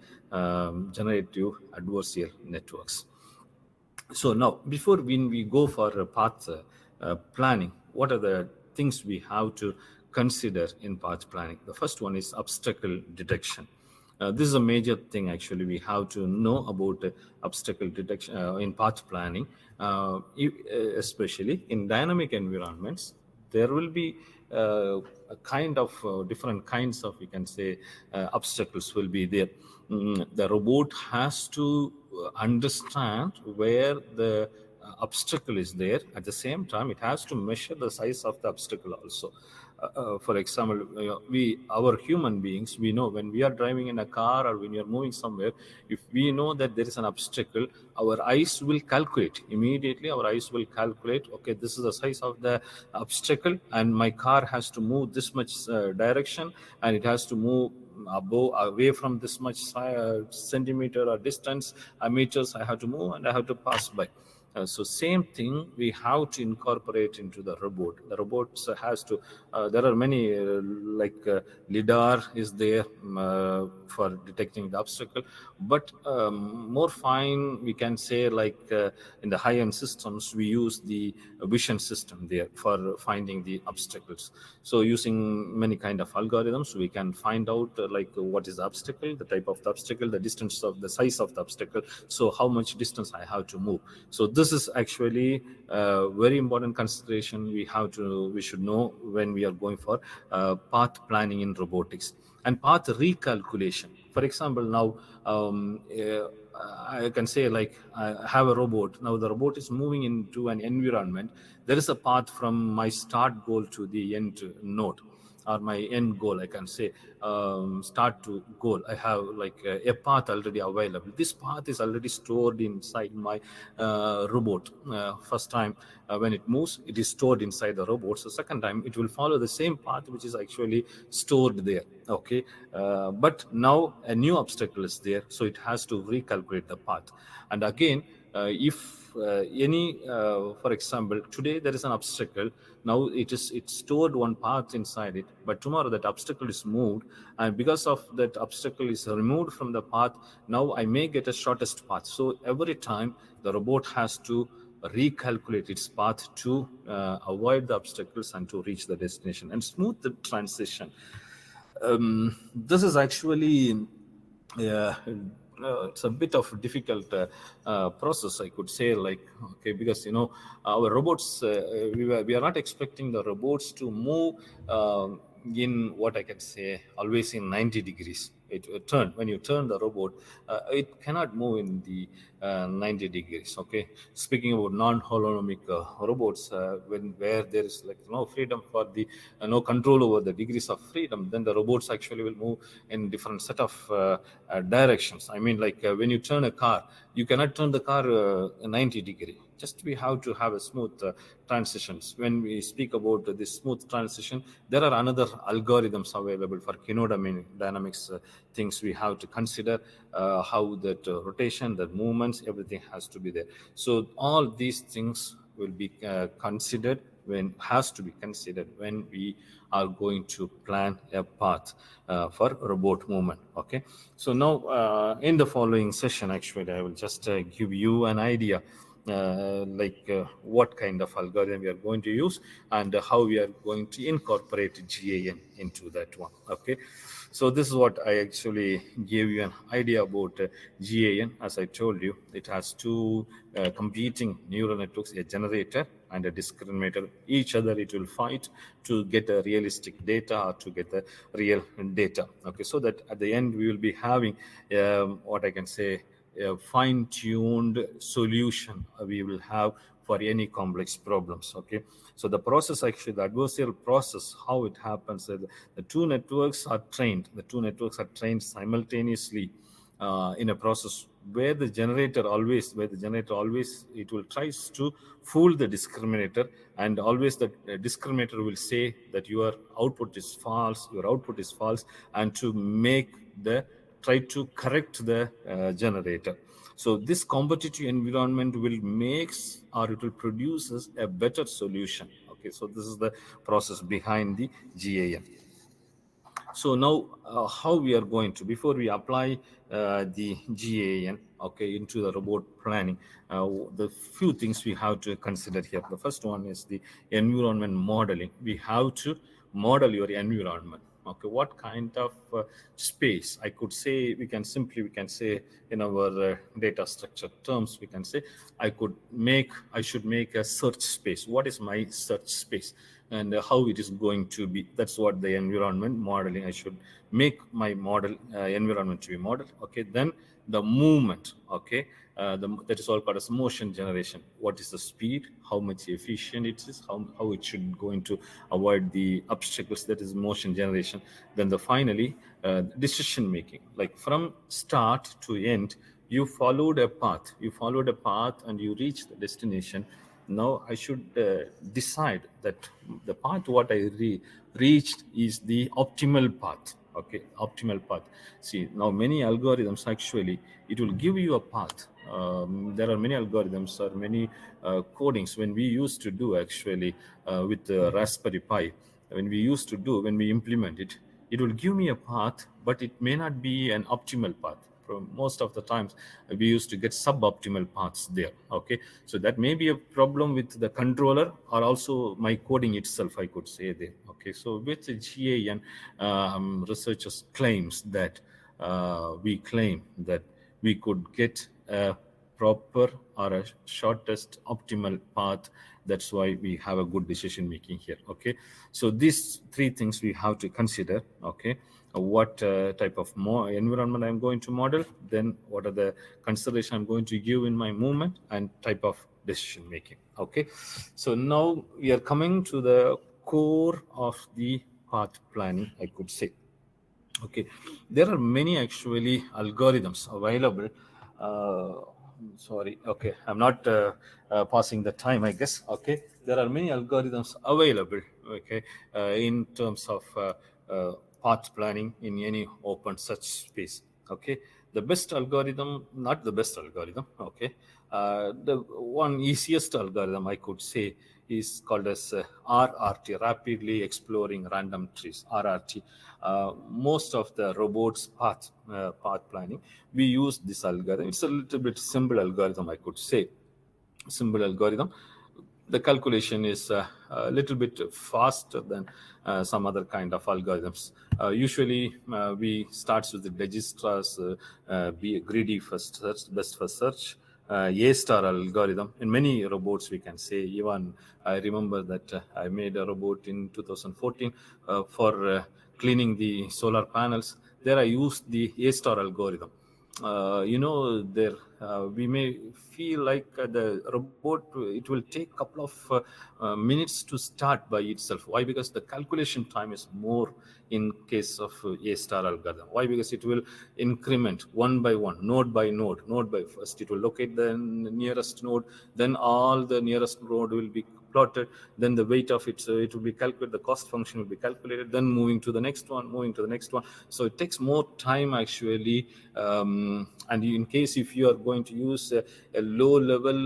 generative adversarial networks. So now, before when we go for path planning, what are the things we have to consider in path planning? The first one is obstacle detection. This is a major thing actually we have to know about obstacle detection in path planning, especially in dynamic environments. There will be a kind of different kinds of, we can say, obstacles will be there. The robot has to understand where the obstacle is there. At the same time, it has to measure the size of the obstacle also. For example, our human beings, we know when we are driving in a car or when you're moving somewhere, if we know that there is an obstacle, our eyes will calculate immediately. Our eyes will calculate, okay, this is the size of the obstacle, and my car has to move this much direction, and it has to move away from this much centimeter or distance, meters I have to move, and I have to pass by. So same thing we have to incorporate into the robot. The robot has to, there are many LIDAR is there for detecting the obstacle, but more fine, we can say, like in the high-end systems, we use the vision system there for finding the obstacles. So using many kind of algorithms, we can find out what is the obstacle, the type of the obstacle, the distance of the size of the obstacle, so how much distance I have to move. So this is actually a very important consideration we should know when we are going for path planning in robotics. And path recalculation. For example, now I can say, like, I have a robot. Now the robot is moving into an environment. There is a path from my start goal to the end node, or my end goal, I can say, start to goal. I have like a path already available. This path is already stored inside my robot. First time when it moves, it is stored inside the robot. So second time it will follow the same path which is actually stored there. Okay, but now a new obstacle is there, so it has to recalculate the path. And again, if for example, today there is an obstacle. Now it's stored one path inside it, but tomorrow that obstacle is moved, and because of that obstacle is removed from the path, now I may get a shortest path. So every time the robot has to recalculate its path to avoid the obstacles and to reach the destination and smooth the transition. This is actually it's a bit of a difficult process, I could say, like, okay, because our robots, we are not expecting the robots to move in what I can say always in 90 degrees. When you turn the robot, it cannot move in the 90 degrees. Okay, speaking about non-holonomic robots, where there is like no freedom for the no control over the degrees of freedom, then the robots actually will move in different set of directions. I mean, like when you turn a car, you cannot turn the car 90 degree. Just we have to have a smooth transitions. When we speak about this smooth transition, there are another algorithms available for dynamics things we have to consider, how that rotation, the movements, everything has to be there. So all these things will be considered when we are going to plan a path for robot movement. Okay, so now in the following session, actually I will just give you an idea what kind of algorithm we are going to use and how we are going to incorporate GAN into that one. Okay, so this is what I actually gave you an idea about GAN. As I told you, it has two competing neural networks, a generator and a discriminator. Each other it will fight to get a realistic data or to get the real data. Okay, so that at the end we will be having what I can say a fine-tuned solution we will have for any complex problems. Okay, so the process, actually the adversarial process, how it happens, the two networks are trained simultaneously in a process where the generator always it will tries to fool the discriminator, and always the discriminator will say that your output is false, and to make the try to correct the generator. So this competitive environment will makes, or it will produces a better solution. Okay, so this is the process behind the GAN. So now how we are going to, before we apply the GAN, okay, into the robot planning, the few things we have to consider here. The first one is the environment modeling. We have to model your environment. Okay, what kind of space, I could say, we can say in our data structure terms, we can say I should make a search space. What is my search space and how it is going to be? That's what the environment modeling. I should make my model environment to be modeled. Okay, then the movement. Okay, that is all called as motion generation. What is the speed, how much efficient it is, how it should going to avoid the obstacles, that is motion generation. Then the finally decision making, like from start to end, you followed a path and you reached the destination. Now I should decide that the path what I reached is the optimal path. Okay, optimal path. See, now many algorithms actually, it will give you a path. There are many algorithms or many codings when we used to do actually with Raspberry Pi. When we implement it, it will give me a path, but it may not be an optimal path. Most of the times we used to get suboptimal paths there. Okay, so that may be a problem with the controller or also my coding itself, I could say there. Okay, so with GAN, researchers claims that we could get a proper or a shortest optimal path. That's why we have a good decision making here. Okay, so these three things we have to consider. Okay, what type of environment I'm going to model, then what are the consideration I'm going to give in my movement, and type of decision making. Okay, so now we are coming to the core of the path planning, I could say. Okay, there are many actually algorithms available. Sorry, okay, I'm not passing the time, I guess. Okay, there are many algorithms available. Okay, in terms of path planning in any open search space. Okay, the best algorithm, not the best algorithm. Okay, the one easiest algorithm I could say is called as RRT, rapidly exploring random trees, RRT. Most of the robots path planning, we use this algorithm. It's a little bit simple algorithm, I could say. Simple algorithm. The calculation is a little bit faster than some other kind of algorithms. Usually we starts with the Digistra's be greedy first search, best first search, A-star algorithm. In many robots we can say, even I remember that I made a robot in 2014 for cleaning the solar panels. There I used the A-star algorithm. There we may feel like the robot, it will take couple of minutes to start by itself. Why? Because the calculation time is more in case of A-star algorithm. Why? Because it will increment one by one, node by node by first. It will locate the nearest node, then all the nearest node will be plotted, then the weight of it, it will be calculated, the cost function will be calculated, then moving to the next one. So it takes more time actually, and in case if you are going going to use a low level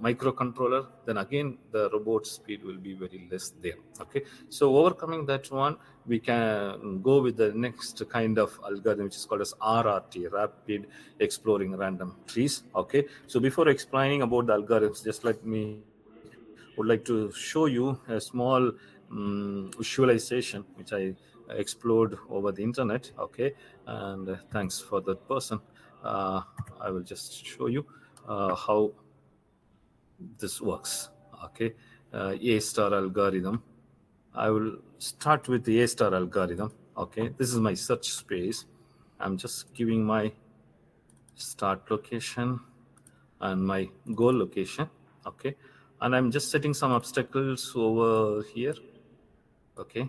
microcontroller, then again the robot speed will be very less there. Okay, so overcoming that one, we can go with the next kind of algorithm, which is called as RRT, rapid exploring random trees. Okay, so before explaining about the algorithms, just let me would like to show you a small visualization which I explored over the internet. Okay, and thanks for that person. I will just show you how this works. Okay, A star algorithm. I will start with the A star algorithm. Okay, this is my search space. I'm just giving my start location and my goal location. Okay, and I'm just setting some obstacles over here. Okay,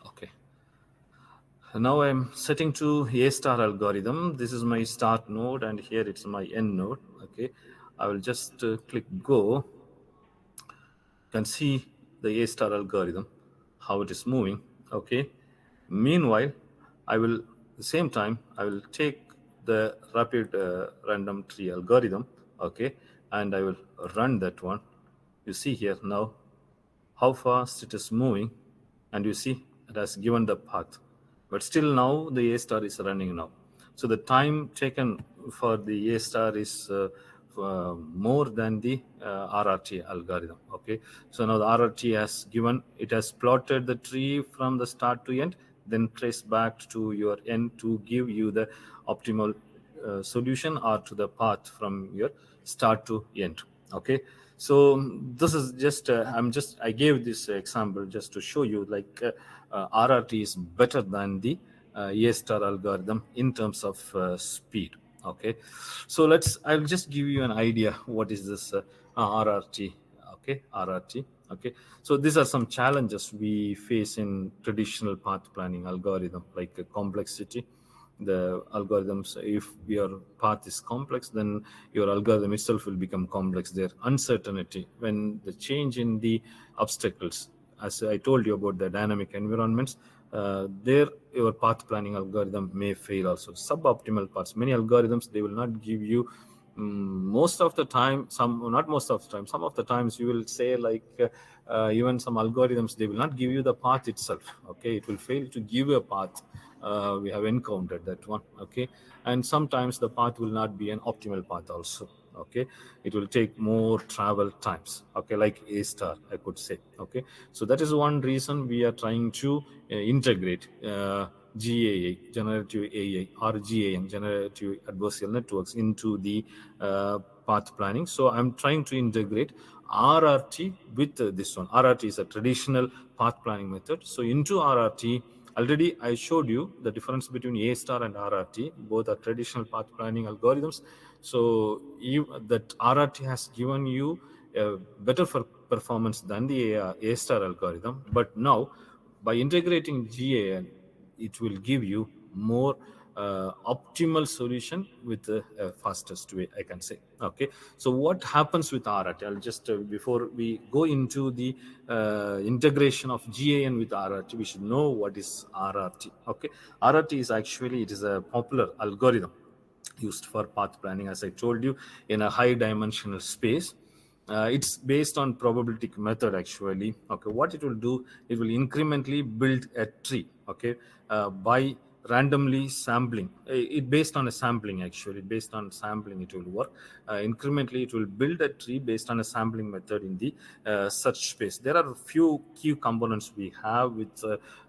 okay, now I'm setting to A star algorithm. This is my start node and here it's my end node. Okay, I will just click go. You can see the A star algorithm, how it is moving. Okay, meanwhile I will the same time I will take the rapid random tree algorithm. Okay, and I will run that one. You see here now how fast it is moving, and you see it has given the path, but still now the A star is running now. So the time taken for the A star is more than the RRT algorithm. Okay, so now the RRT has given, it has plotted the tree from the start to end, then trace back to your end to give you the optimal solution or to the path from your start to end. Okay, so this is just I gave this example just to show you like RRT is better than the A star algorithm in terms of speed. Okay, so I'll just give you an idea what is this RRT. Okay, RRT. Okay, so these are some challenges we face in traditional path planning algorithm, like complexity. The algorithms, if your path is complex, then your algorithm itself will become complex. There uncertainty when the change in the obstacles, as I told you about the dynamic environments, there your path planning algorithm may fail also. Suboptimal paths, many algorithms, they will not give you most of the time, some not most of the time, some of the times you will say like even some algorithms, they will not give you the path itself. Okay, it will fail to give a path. We have encountered that one. Okay, and sometimes the path will not be an optimal path also. Okay, it will take more travel times. Okay, like A star I could say. Okay, so that is one reason we are trying to integrate GAA, generative AI, or GAN, generative adversarial networks, into the path planning. So I'm trying to integrate RRT with this one. RRT is a traditional path planning method. So into RRT, already I showed you the difference between A star and RRT. Both are traditional path planning algorithms. So that RRT has given you better performance than the A star algorithm. But now, by integrating GAN, it will give you more optimal solution with the fastest way, I can say. Okay, so what happens with RRT? I'll just before we go into the integration of GAN with RRT, we should know what is RRT. Okay, RRT is actually, it is a popular algorithm used for path planning, as I told you, in a high dimensional space. It's based on probabilistic method actually. Okay, what it will do, it will incrementally build a tree. Okay, by randomly sampling it, based on a sampling, actually based on sampling it will work. Incrementally it will build a tree based on a sampling method in the search space. There are a few key components we have with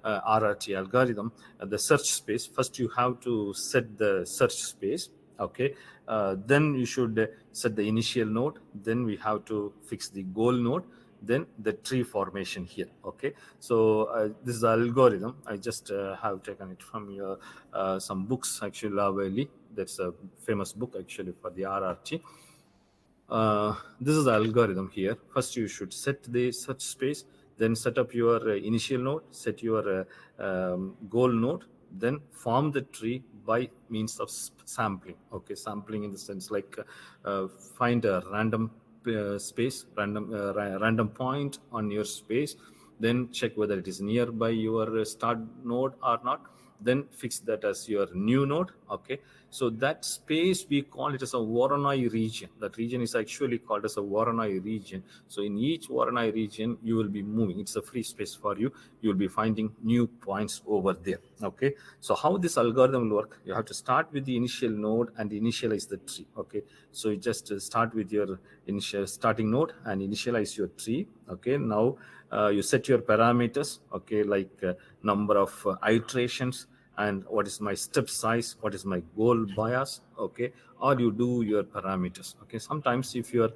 RRT algorithm. The search space, first you have to set the search space. Okay, then you should set the initial node, then we have to fix the goal node, then the tree formation here. Okay, so this is the algorithm. I just have taken it from your some books, actually Laveli, that's a famous book actually for the RRT. This is the algorithm here. First you should set the search space, then set up your initial node, set your goal node, then form the tree by means of sampling. Okay, sampling in the sense like find a random space, random point on your space, then check whether it is nearby your start node or not, then fix that as your new node. Okay, so that space we call it as a Voronoi region. That region is actually called as a Voronoi region. So in each Voronoi region you will be moving, it's a free space for you, you will be finding new points over there. Okay, so how this algorithm will work, you have to start with the initial node and initialize the tree. Okay, so you just start with your initial starting node and initialize your tree. Okay, now you set your parameters, okay, like number of iterations, and what is my step size, what is my goal bias. Okay, or you do your parameters. Okay, sometimes if your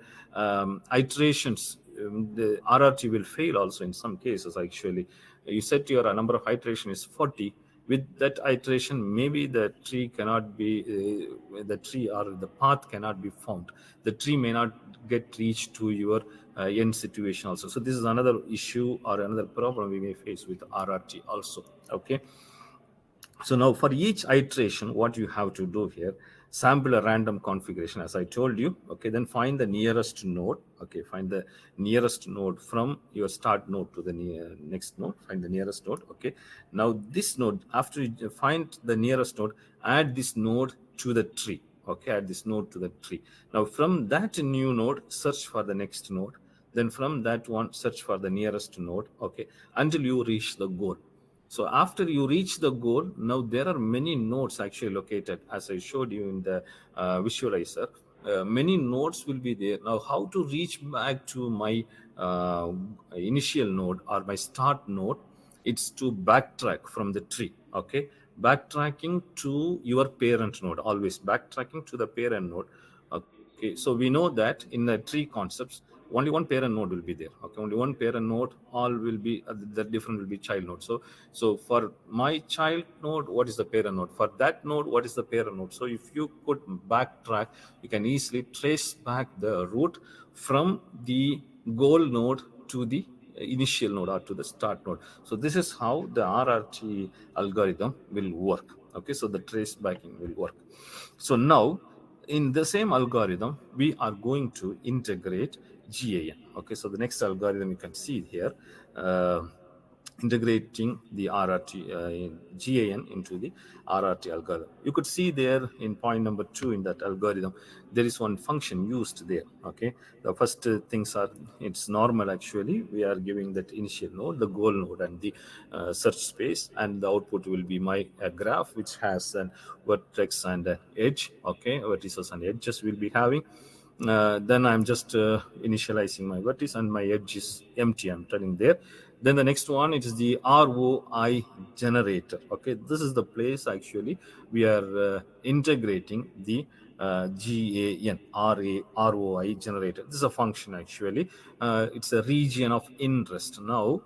iterations, the RRT will fail also in some cases. Actually, you set your number of iteration is 40. With that iteration, maybe the tree cannot be the tree or the path cannot be found, the tree may not get reached to your end situation also. So this is another issue or another problem we may face with RRT also. Okay, so now for each iteration, what you have to do here, sample a random configuration as I told you. Okay, then find the nearest node. Okay, find the nearest node from your start node to the next node, find the nearest node. Okay, now this node, after you find the nearest node, add this node to the tree. Okay, add this node to the tree. Now from that new node, search for the next node, then from that one search for the nearest node. Okay, until you reach the goal. So after you reach the goal, now there are many nodes actually located, as I showed you in the visualizer. Many nodes will be there. Now, how to reach back to my initial node or my start node? It's to backtrack from the tree. Okay, backtracking to your parent node. Always backtracking to the parent node. Okay, so we know that in the tree concepts, only one parent node will be there. Okay, only one parent node, all will be the different will be child node. So for my child node, what is the parent node? For that node, what is the parent node? So if you could backtrack, you can easily trace back the route from the goal node to the initial node or to the start node. So this is how the RRT algorithm will work. Okay, so the trace backing will work. So now in the same algorithm, we are going to integrate GAN. Okay, so the next algorithm you can see here, integrating the RRT GAN into the RRT algorithm. You could see there in point number 2 in that algorithm, there is one function used there. Okay, the first things are, it's normal actually. We are giving that initial node, the goal node, and the search space, and the output will be my graph which has an vertex and an edge. Okay, vertices and edges will be having. Then I'm just initializing my vertex and my edge is empty, I'm telling there. Then the next one, it is the ROI generator. Okay, this is the place actually we are integrating the GAN, ROI generator. This is a function actually. It's a region of interest. Now,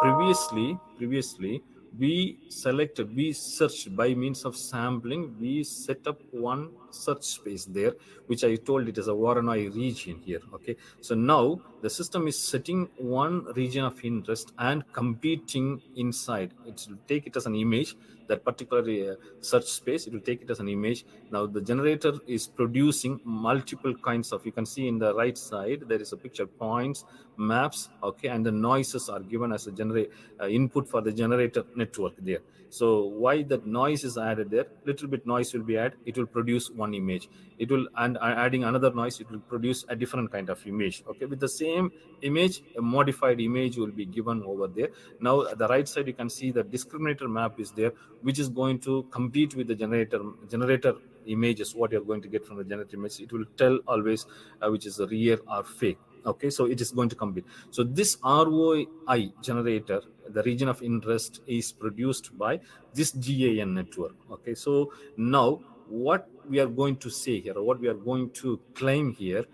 previously we searched by means of sampling, we set up one search space there, which I told it is a Voronoi region here. Okay, so now the system is setting one region of interest and competing inside. It will take it as an image, that particular search space, it will take it as an image. Now the generator is producing multiple kinds of, you can see in the right side there is a picture, points, maps. Okay, and the noises are given as a input for the generator network there. So why that noise is added there, little bit noise will be added, it will produce one image. It will, and adding another noise, it will produce a different kind of image. Okay, with the same image, a modified image will be given over there. Now at the right side you can see the discriminator map is there, which is going to compete with the generator images. What you're going to get from the generator image, it will tell always which is real or fake. Okay, so it is going to compete. So this ROI generator, the region of interest, is produced by this GAN network. Okay, so now what we are going to say here, or what we are going to claim here,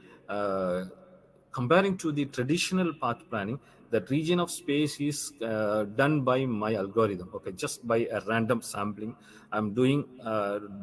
comparing to the traditional path planning, that region of space is done by my algorithm. Okay, just by a random sampling, I'm doing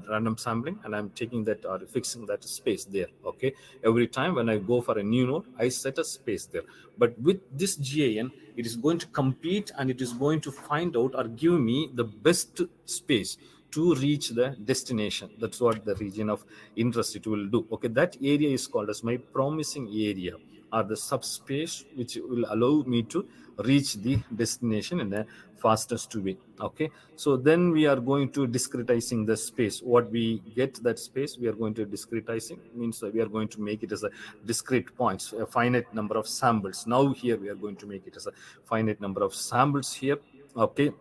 random sampling and I'm taking that or fixing that space there. Okay, every time when I go for a new node, I set a space there. But with this GAN, it is going to compete and it is going to find out or give me the best space to reach the destination. That's what the region of interest it will do. Okay, that area is called as my promising area. or the subspace which will allow me to reach the destination in the fastest way. Okay, so then we are going to discretizing the space. What we get that space, we are going to discretizing, means we are going to make it as a discrete points, a finite number of samples. Now here we are going to make it as a finite number of samples here. Okay,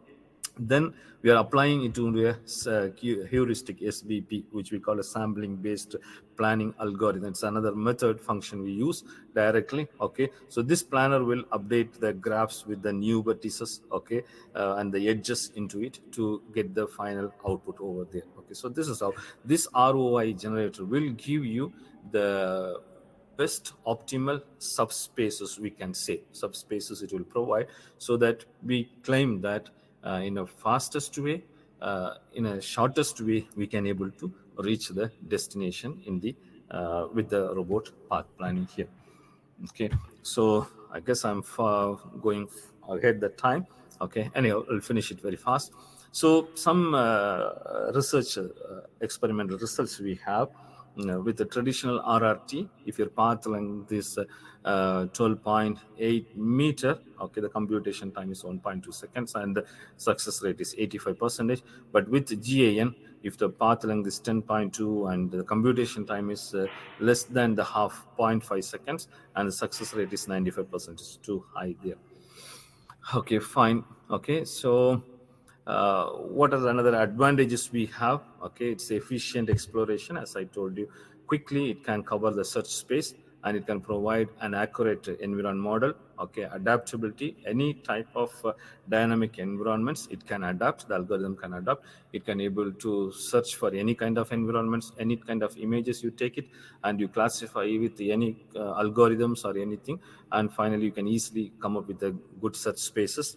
then we are applying it to a heuristic SBP, which we call a sampling based planning algorithm. It's another method function we use directly. Okay, so this planner will update the graphs with the new vertices, okay, and the edges into it to get the final output over there. Okay, so this is how this ROI generator will give you the best optimal subspaces, we can say subspaces it will provide, so that we claim that in a fastest way, in a shortest way, we can able to reach the destination in the with the robot path planning here. Okay, so I guess I'm going ahead the time. Okay, anyhow, I'll finish it very fast. So some research experimental results we have with the traditional RRT. If your path length is 12.8 meter, okay, the computation time is 1.2 seconds and the success rate is 85%. But with GAN, if the path length is 10.2 and the computation time is less than the half, 0.5 seconds, and the success rate is 95%, it's too high there. Okay, fine. Okay, so what are another advantages we have? Okay, it's efficient exploration. As I told you, quickly it can cover the search space and it can provide an accurate environment model. Okay, adaptability, any type of dynamic environments it can adapt, the algorithm can adapt. It can able to search for any kind of environments, any kind of images you take it, and you classify with any algorithms or anything, and finally you can easily come up with a good search spaces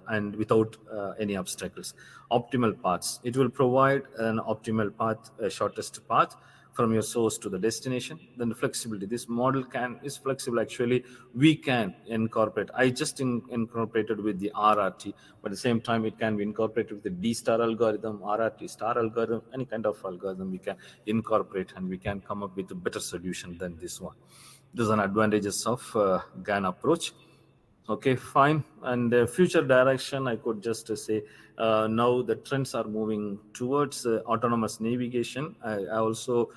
and without any obstacles. Optimal paths, it will provide an optimal path, a shortest path from your source to the destination. Then the flexibility, this model is flexible. Actually, we can incorporate, I just incorporated with the RRT, but at the same time it can be incorporated with the D star algorithm, RRT star algorithm, any kind of algorithm we can incorporate, and we can come up with a better solution than this one. These are advantages of GAN approach. Okay, fine. And future direction, I could just say now the trends are moving towards autonomous navigation. I also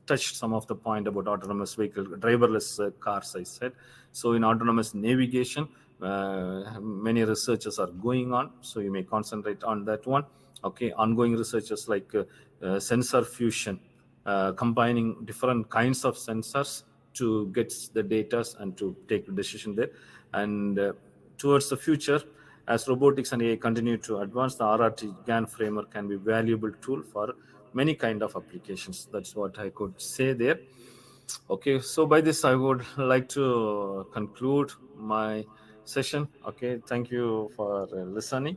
touched some of the point about autonomous vehicle, driverless cars, I said. So in autonomous navigation, many researches are going on, so you may concentrate on that one. Okay, ongoing researches like sensor fusion, combining different kinds of sensors to get the data and to take the decision there. And towards the future, as robotics and AI continue to advance, the RRT GAN framework can be a valuable tool for many kind of applications. That's what I could say there. Okay, so by this I would like to conclude my session. Okay, thank you for listening,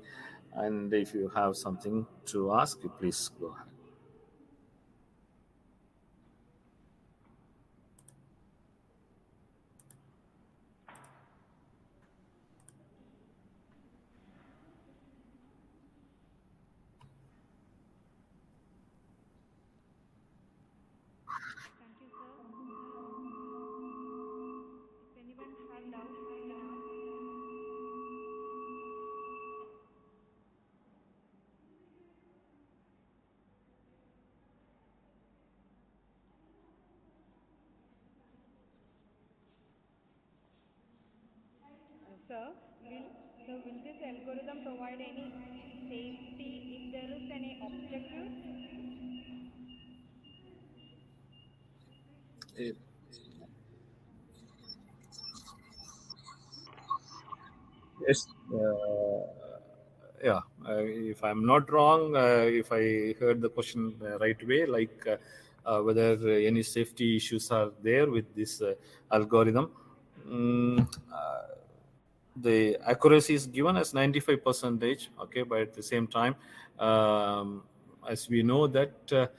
and if you have something to ask, please go ahead. Thank you, sir. If anyone have doubts, they can ask. Sir, will this algorithm provide any safety if there is any obstacle? Yes. Yeah. If I'm not wrong, if I heard the question right way, like whether any safety issues are there with this algorithm. Mm, the accuracy is given as 95 percentage. Okay, but at the same time, as we know that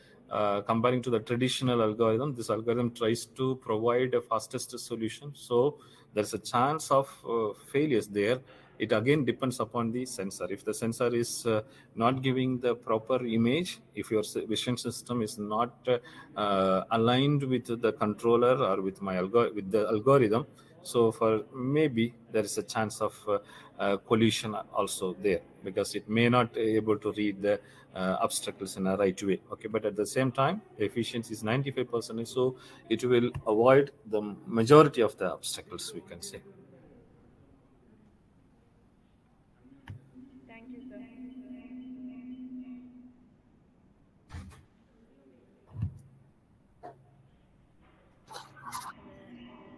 comparing to the traditional algorithm, this algorithm tries to provide a fastest solution, so there's a chance of failures there. it again depends upon the sensor. If the sensor is not giving the proper image, if your vision system is not aligned with the controller or with with the algorithm, so for maybe there is a chance of collision also there, because it may not able to read the obstacles in a right way. Okay, but at the same time, the efficiency is 95%, so it will avoid the majority of the obstacles, we can say. Thank you, sir.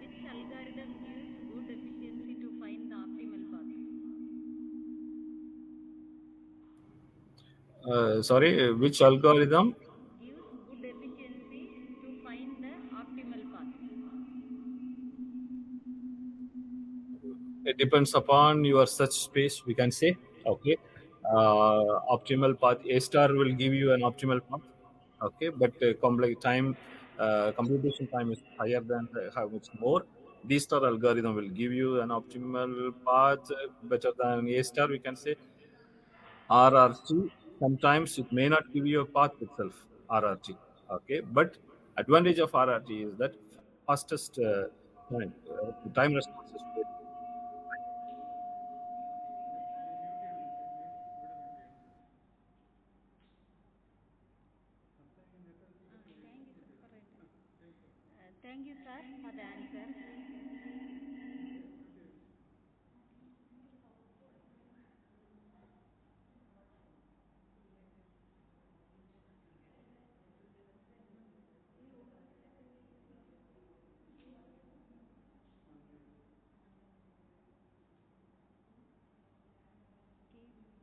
Which algorithm gives good efficiency to find the optimal path? Sorry, which algorithm? Gives good efficiency to find the optimal path. It depends upon your search space, we can say. Okay, optimal path, A star will give you an optimal path. Okay, but complex time, computation time is higher than how much more. D star algorithm will give you an optimal path better than A star, we can say. RRT, sometimes it may not give you a path itself, RRT. Okay, but advantage of RRT is that fastest time response is very. Thank you, sir, for the answer.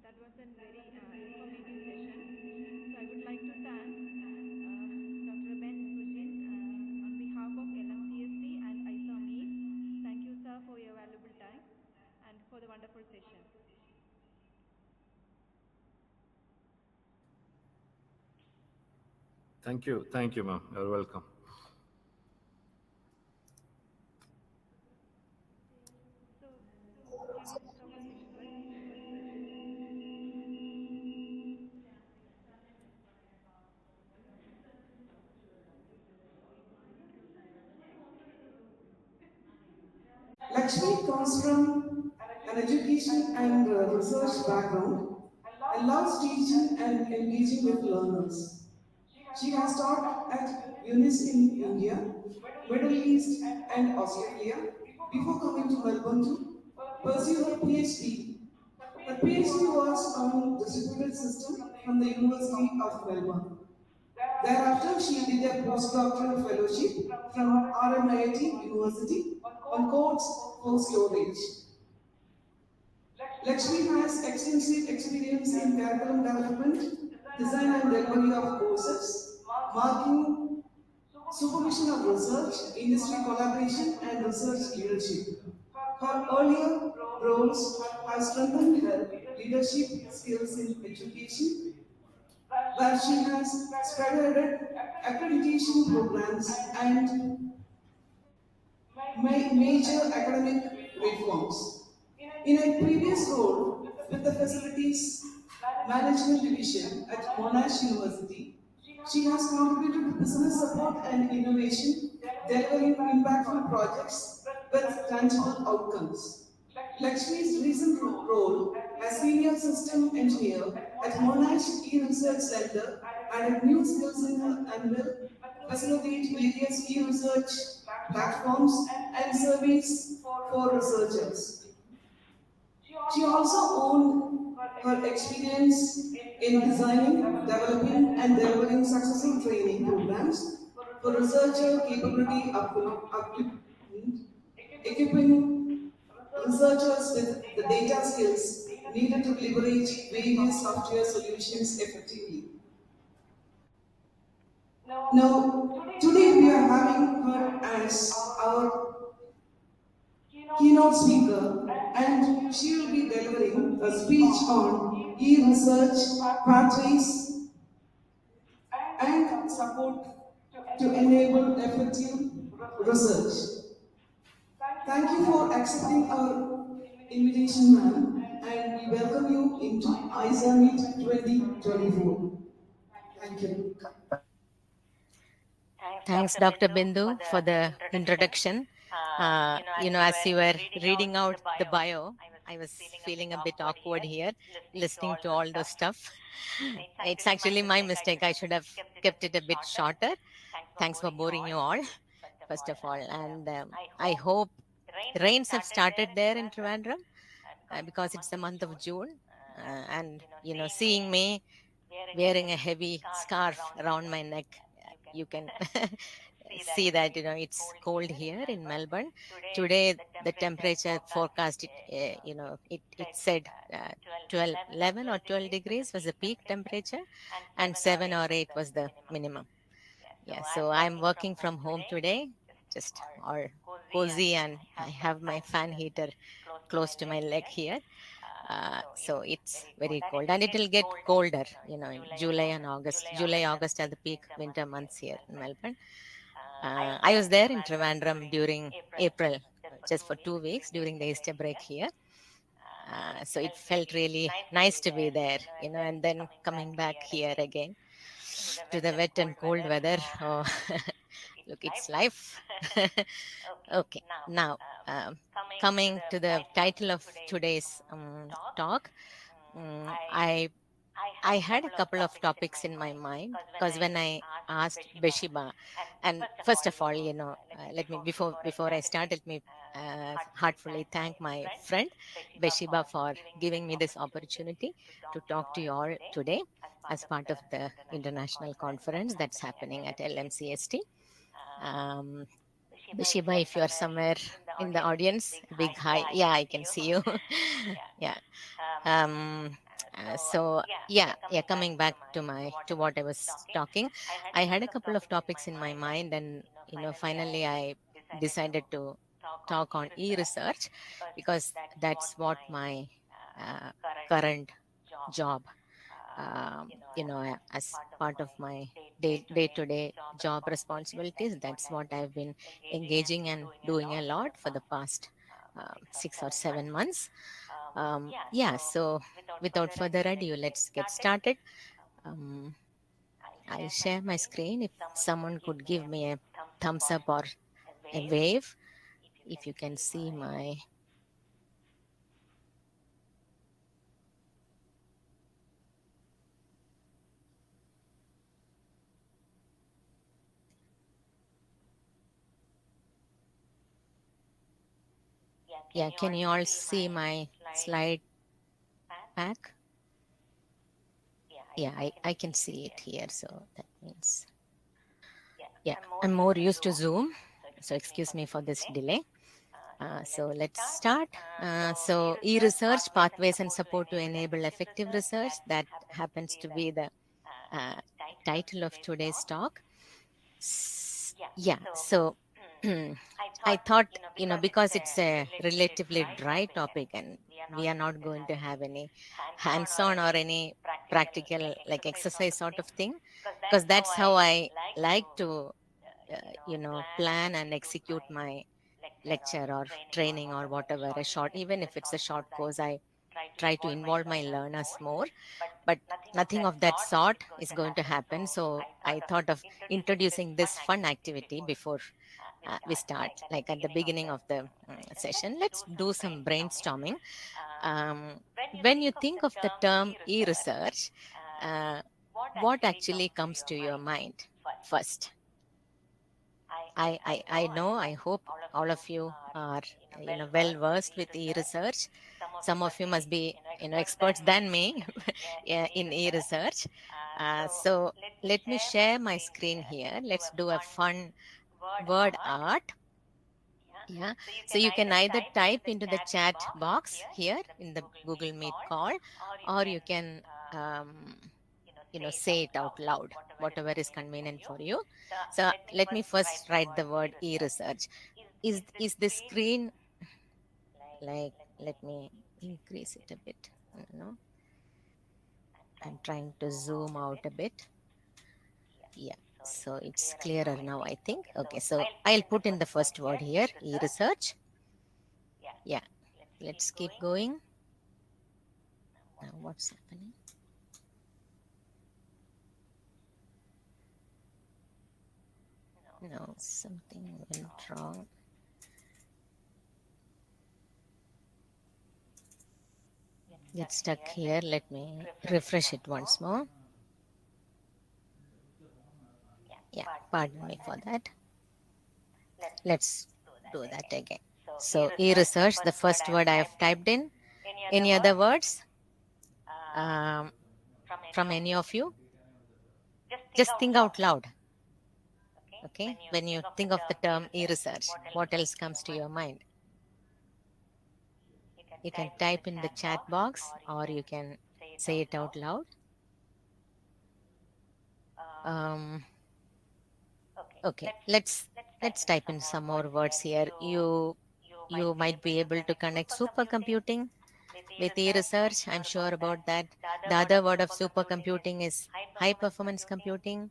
That was a very informative session. So I would like to thank Dr. Ben Sujin on behalf of LMCST and ICAMEET. Thank you, sir, for your valuable time and for the wonderful session. Thank you, ma'am. You're welcome. So, can we stop the session, right? Lakshmi comes from an education and research background and loves teaching and engaging with learners. She has taught at UNIS in India, Middle East and Australia before coming to Melbourne to pursue her PhD. Her PhD was on distributed system from the University of Melbourne. Thereafter, she did a postdoctoral fellowship from RMIT University on codes for storage. Lakshmi has extensive experience in curriculum development, design and delivery of courses, marking, supervision of research, industry collaboration, and research leadership. Her earlier roles have strengthened her leadership skills in education, where she has spearheaded accreditation programs and major academic reforms. In a previous role with the Facilities Management Division at Monash University, she has contributed to business support and innovation, delivering impactful projects with tangible outcomes. Lakshmi's recent role as Senior System Engineer at Monash E-Research Center added new skills in her and will facilitate various e-research platforms and service for researchers. She also owned her experience in designing, developing, and delivering successful training programs for researcher capability equipping researchers with the data skills needed to leverage various software solutions effectively. Now, today we are having her as our keynote speaker, and she will be delivering a speech on e-research pathways and support to enable effective research. Thank you for accepting our invitation, ma'am, and we welcome you into ICAMEET 2024. Thank you. Thanks, Dr. Bindu, for the introduction. As you were reading out the bio, I was feeling a bit awkward here, listening to all the stuff. It's actually my mistake. I should have kept it a bit shorter. Thanks for boring you all, first of all. And I hope rains have started there in Trivandrum because it's the month of June. Seeing me wearing a heavy scarf around my neck, you can see that it's cold here in Melbourne. Today the temperature forecast, it said 12 11 or 12 degrees was the peak temperature and 7 or 8 was the minimum. So I'm working from home today, just all cozy, and I have my fan heater close to my leg here. So it's very cold, and it will get colder, in July and August. August are the peak winter months here in Melbourne. I was there in Trivandrum during April, just for 2 weeks during the Easter break here. So it felt really nice to be there, and then coming back here again to the wet and cold weather. Oh, look, it's life. Okay, now coming to the title of today's talk, I had a couple of topics in my mind because when I asked Beshiba, and first of all, let me before I start, let me heartfully thank my friend Beshiba for giving me this opportunity to talk to you all today as part of the international conference that's happening at LMCST. Beshiba, if you are somewhere in the audience, big hi. Yeah, I can see you. Yeah. Coming back to what I was talking, I had a couple of topics in my mind, and finally I decided to talk on e-research because that's what my current job, as part of my day-to-day job responsibilities, that's what I've been engaging and doing a lot for the past 6 or 7 months. So without further ado, let's get started. I'll share my screen. If someone could give me a thumbs up or a wave, if you can see my... Yeah, can you all see my slide pack? Yeah, I can see it here, so that means... Yeah, I'm more used to Zoom, so excuse me for this delay. So let's start. So e-research, pathways and support to enable effective research, that happens to be the title of today's talk. So I thought, because it's a relatively dry topic and we are not going to have any hands-on or any practical like exercise sort of thing, because that's how I like to, plan and execute my lecture or training or whatever, a short, even if it's a short course, I try to involve my learners more, but nothing of that sort is going to happen. So I thought of introducing this fun activity before we start, like at the beginning of the session. Let's do some brainstorming. When you think of the term e-research, what actually comes to your mind first? I know, I hope all of you are, well versed with e-research. Some of you must be, experts than me in e-research. So let me share my screen here. Let's do a fun word art. Yeah, so you can either type into the chat box here in the Google Meet call, or you can, say it out loud, whatever is convenient for you. So let me first write the word e-research. Is the screen, like, let me increase it a bit, I'm trying to zoom out a bit. Yeah, so it's clearer now, I think. Okay, so I'll put in the first word here, e-research. Yeah, let's keep going. Now what's happening? No, something went wrong. Get stuck here. Let me refresh it once more. Yeah, pardon me for that. Let's do that again. So e-research, the first word I have typed in. Any other words from any of you? Just think out loud. Okay, when you think of the term e-research, what else comes to your mind? You can type in the chat box or you can say it out loud. Okay, let's type in some more words here. You might be able to connect supercomputing with e-research. I'm sure about that. The other word of supercomputing is high performance computing.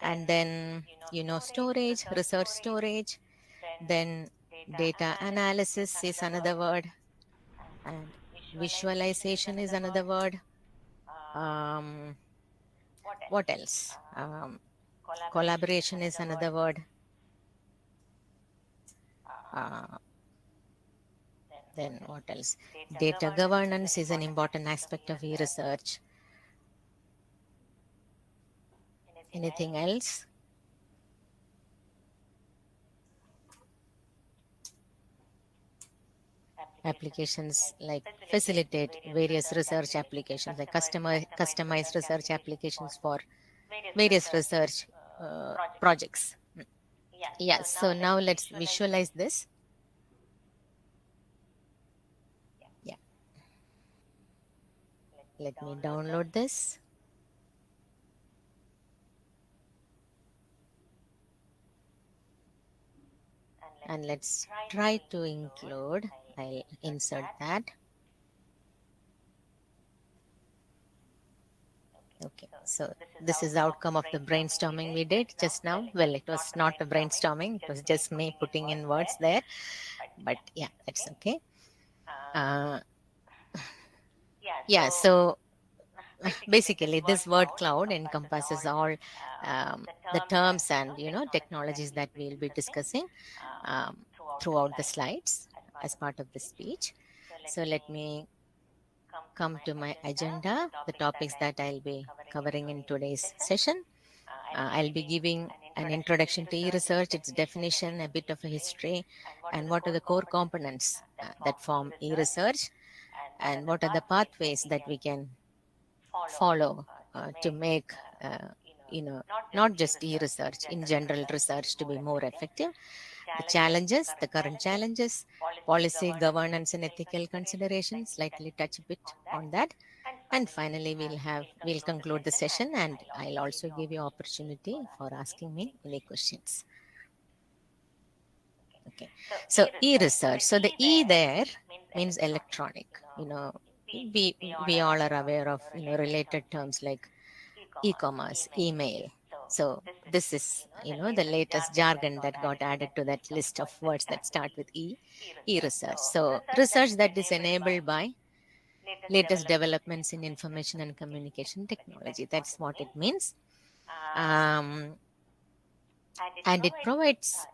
And then, storage, research storage. Then data analysis is another word. And visualization is another word. What else? Collaboration is another word. Then what else? Data governance is an important aspect of e-research. Anything else? Applications like facilitate various research applications, like customized research applications for various research projects. Yeah, so now let's visualize this. Yeah. Let me download this. And let's try to include, I'll insert that. Okay, so this is the outcome of the brainstorming we did just now. Well, it was not a brainstorming, it was just me putting in words there. But yeah, that's okay. Yeah, so basically this word cloud encompasses all the terms and technologies that we'll be discussing throughout the slides as part of the speech. So let me come to my agenda, the topics that I'll be covering in today's session. I'll be giving an introduction to e-research, its definition, a bit of a history, and what are the core components that form e-research, and what are the pathways that we can follow to make not just e-research, in general research to be more effective. The challenges, the current challenges, policy, governance, and ethical considerations, slightly touch a bit on that. And finally, we'll conclude the session, and I'll also give you opportunity for asking me any questions. Okay, so e-research. So the E there means electronic. We all are aware of related terms like e-commerce, email. So this is the latest jargon that got added to that list of words that start with e-research. So research that is enabled by latest developments in information and communication technology. That's what it means. And it provides,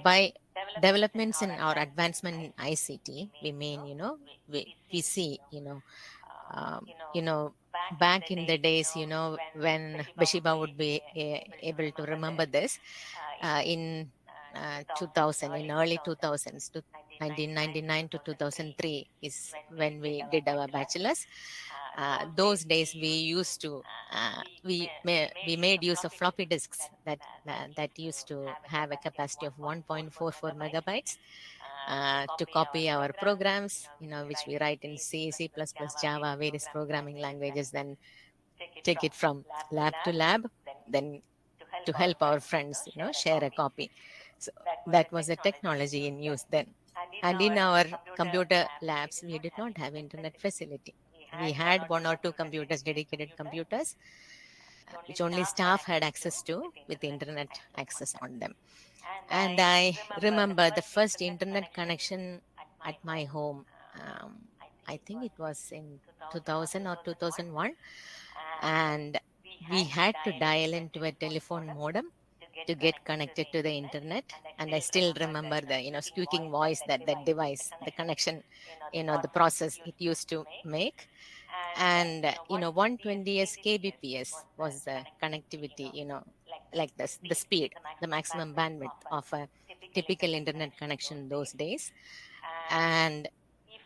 by developments in our advancement in ICT, we mean, we see, back in the days, when Bashiba would be able to remember this, in 2000, in early 2000s, to 1999 to 2003 is when we did our bachelor's. Those days we used to we made use of floppy disks that used to have a capacity of 1.44 megabytes to copy our programs, which we write in C, C++, Java, various programming languages, then take it from lab to lab, then to help our friends, share a copy. So that was a technology in use then. And in our computer labs, we did not have internet facility. We had one or two computers, dedicated computers, which only staff had access to with internet access on them. And I remember the first internet connection at my home. I think it was in 2000 or 2001. And we had to dial into a telephone modem to get connected to the internet. And I still remember the, squeaking voice that device, the connection, the process it used to make. And 120s kbps was the connectivity, like the speed, the maximum bandwidth of a typical internet connection those days. And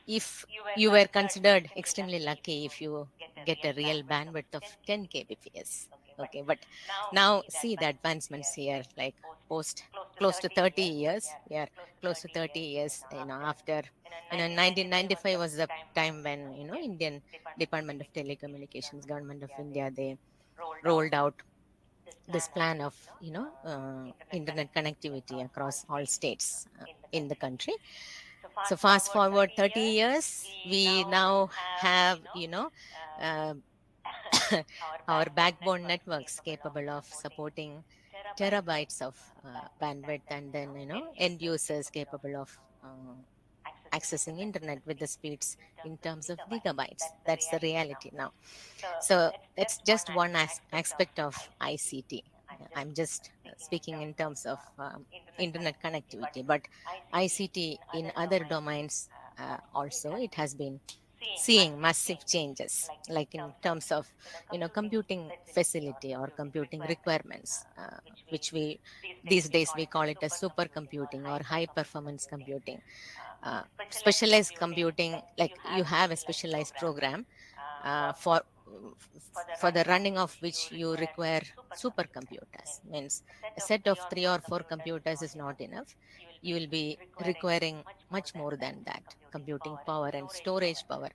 if you were considered extremely lucky if you get a real bandwidth of 10 kbps. Okay, but now see the advancements here, like post close to 30 years. We are close to 30 years, after, 1995 was the time when, Indian Department of Telecommunications, Government of India, they rolled out this plan of, internet connectivity across all states in the country. So fast forward 30 years, we now have, uh, our backbone networks capable of supporting terabytes of bandwidth, and then, end users capable of accessing internet with the speeds in terms of gigabytes. That's the reality now. So that's just one aspect of ICT. I'm just speaking in terms of internet connectivity, but ICT in other domains also, it has been seeing massive changes, like in terms of, computing facility or computing requirements, which we these days we call it as supercomputing or high performance computing. Specialized computing, like you have a specialized program for the running of which you require supercomputers. Means a set of 3 or 4 computers is not enough. You will be requiring much more than that computing power and storage power.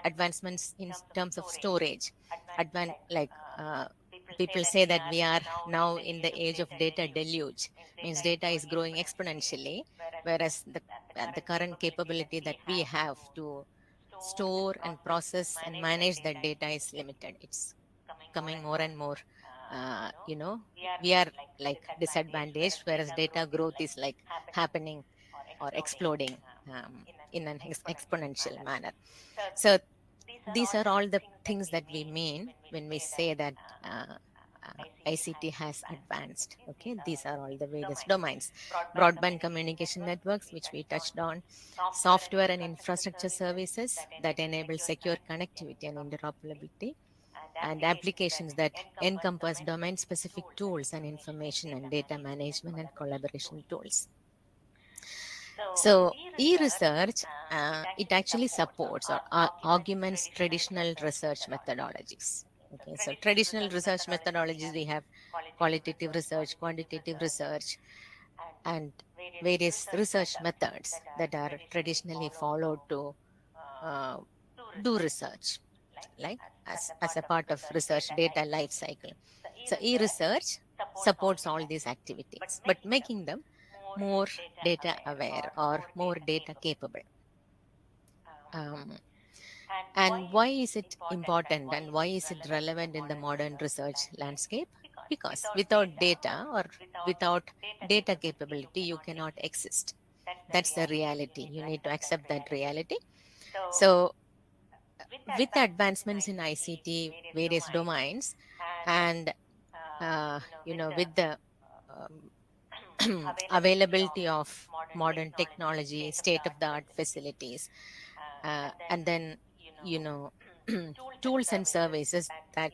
Advancements in terms of storage, like people say that we are now in the age of data deluge. Means data is growing exponentially, whereas the current capability that we have to store and process and manage that data is limited. It's coming more and more, we are like disadvantaged, whereas data growth is like happening or exploding in an exponential manner. So these are all the things that we mean when we say that ICT has advanced. Okay, these are all the various domains. Broadband communication networks, which we touched on, software and infrastructure services that enable secure connectivity and interoperability, and applications that encompass domain-specific tools and information and data management and collaboration tools. So e-research, it actually supports or augments traditional research methodologies. Okay, so traditional research methodologies, we have qualitative research, quantitative research, and various research methods that are traditionally followed to do research, like as a part of research data life cycle. So e-research supports all these activities, but making them more data aware or more data capable. And why is it important and why is it relevant in the modern research landscape? Because without data or without data capability, you cannot exist. That's the reality. You need to accept that reality. So with advancements in ICT, various domains, and with the availability of modern technology, state-of-the-art facilities, and then tools and services that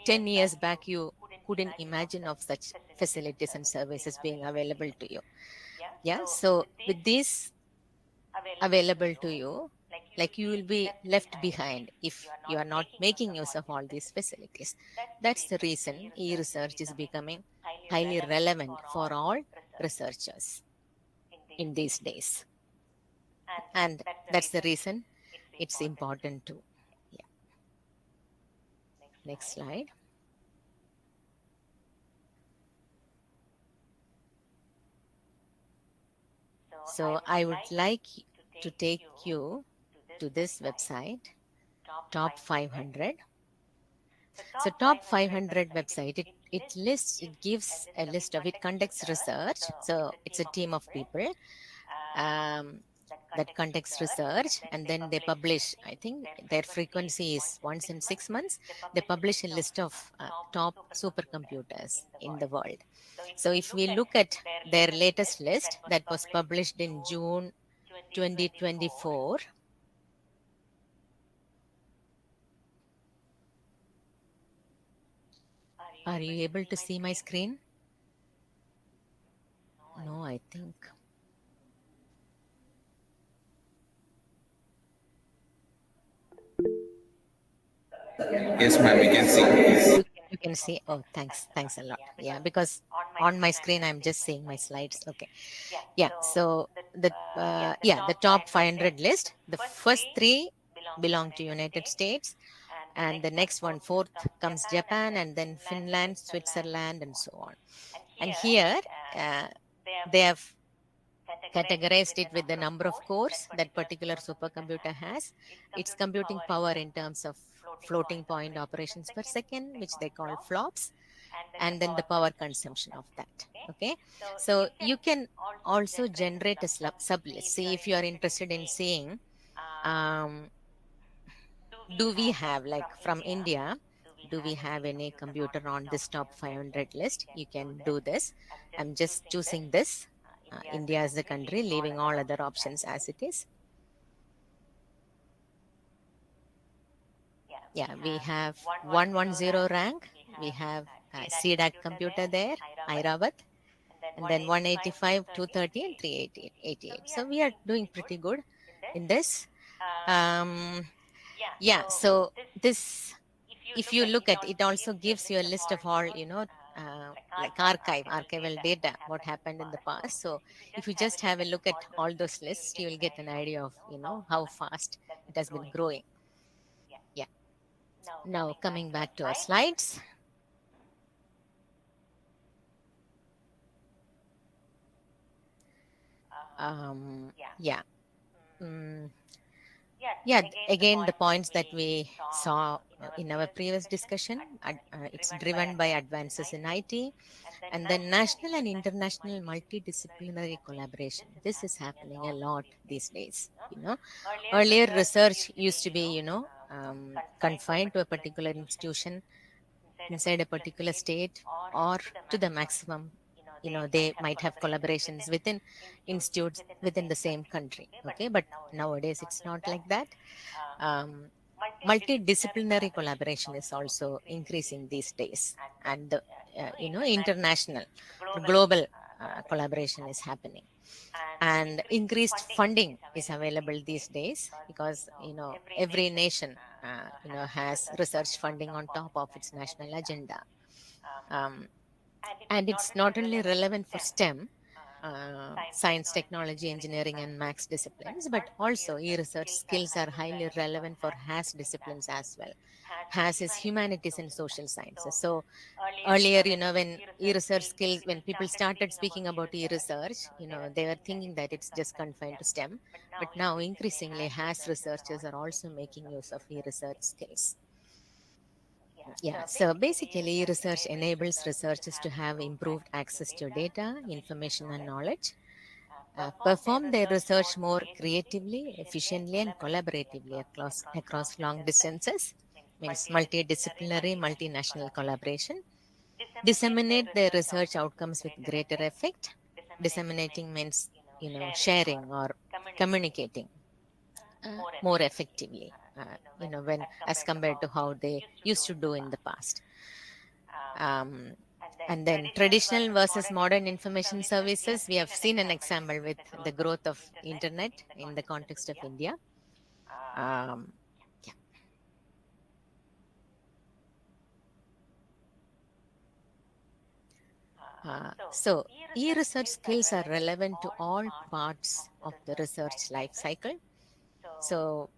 10 years back you couldn't imagine of such facilities and services being available to you. Yeah, so with this available to you, like you will be left behind if you are not making use of all these facilities. That's the reason e-research is becoming highly relevant for all researchers in these days. And that's the reason it's important too. Yeah. Next slide. So I would like to take you to this website, Top 500. So Top 500 website, it gives a list of, it conducts research. So it's a team of people that conducts research, and then they publish, I think their frequency is once in 6 months, they publish a list of top supercomputers in the world. So if we look at their latest list that was published in June 2024, are you able to see my screen? No, I think. Yes, ma'am, we can see. You can see. Oh, thanks. Thanks a lot. Yeah, because on my screen, I'm just seeing my slides. Okay. Yeah. So the top 500 list, the first three belong to United States, and the next one, fourth, comes Japan, and then Finland, Switzerland, and so on. And here, they have categorized it with the number of cores that particular supercomputer has, its computing power in terms of floating point operations per second, which they call flops, and then the power consumption of that. Okay, so you can also generate a sublist. See, if you are interested in seeing, do we have, like, from India, do we have any computer on this top 500 list? You can do this. I'm just choosing this, India as the country, leaving all other options as it is. Yeah, we have 110 rank. We have CDAC computer there, Iravat, and then 185, 230, and 388. So we are doing pretty good in this. Yeah, so this, if you look at it, also gives you a list of all, like archival data, what happened in the past. So if you just have a look at all those lists, you will get an idea of, how fast it has been growing. Yeah. Now coming back to our slides. Yeah. Yeah, again, the points that we saw in our previous discussion, it's driven by advances in IT, and then national and international multidisciplinary collaboration. This is happening a lot these days. Earlier research used to be, confined to a particular institution inside a particular state, or to the maximum, they might have collaborations within institutes within the same country. Okay, but nowadays it's not like that. Multidisciplinary collaboration is also increasing these days, and the international, global collaboration is happening, and increased funding is available these days, because every nation has research funding on top of its national agenda. And it's not only relevant for STEM, science, technology, engineering, and maths disciplines, but also e-research skills are highly relevant for HAS disciplines as well. HAS is humanities and social sciences. So earlier, when e-research skills, when people started speaking about e-research, they were thinking that it's just confined to STEM, but now increasingly HAS researchers are also making use of e-research skills. Yeah, so basically research enables researchers to have improved access to data, information, and knowledge, perform their research more creatively, efficiently, and collaboratively across long distances, means multidisciplinary, multinational collaboration, disseminate their research outcomes with greater effect. Disseminating means, sharing or communicating more effectively, when as compared to how they used to do in the past. And then traditional versus modern information services, we have seen an example with the growth of internet in the context of India. Yeah. So e-research skills are relevant to all parts of the research life cycle. So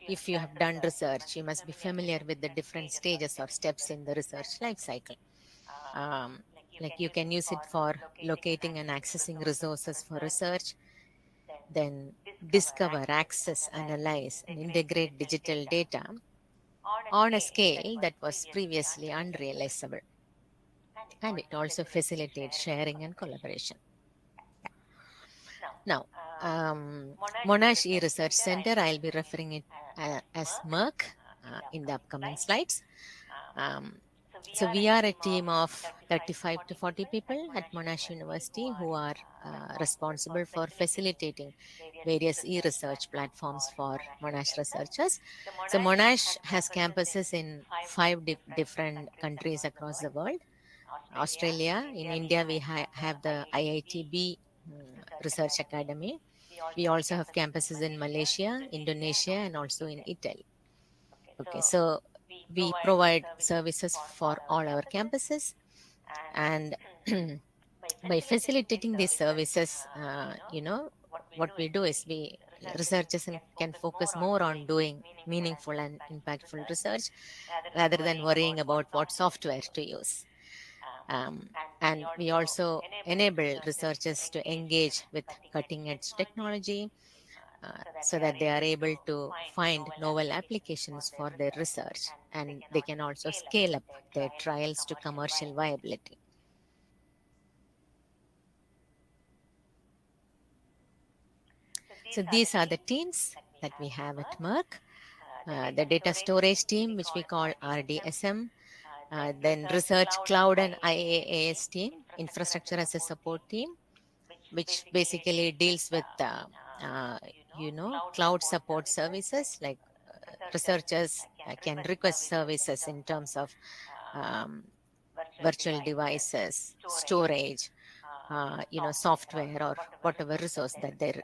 if you have done research, you must be familiar with the different stages or steps in the research life cycle. Like you can use it for locating and accessing resources for research, then discover, access, analyze, and integrate digital data on a scale that was previously unrealizable. and it also facilitates sharing and collaboration. Now, Monash E-Research Center, I'll be referring it as MERC in the upcoming slides. So we are a team of 35 to 40 people at Monash University who are responsible for facilitating various e-research platforms for Monash researchers. So Monash has campuses in 5 different countries across the world. Australia, in India we have the IITB Research Academy. We also have campuses in Malaysia, Indonesia, and also in Italy. Okay, so we provide services for all our campuses, and by facilitating these services, what we do is we researchers can focus more on doing meaningful and impactful research rather than worrying about what software to use. And we also enable researchers to engage with cutting edge technology so that they are able to find novel applications for their research, and they can also scale up their trials to commercial viability. So these are the teams that we have at MERC. The data storage team, which we call RDSM, then research cloud and IaaS team, infrastructure as a support team, which basically deals with cloud support services, like researchers can request services in terms of virtual devices, storage, software, or whatever resource that they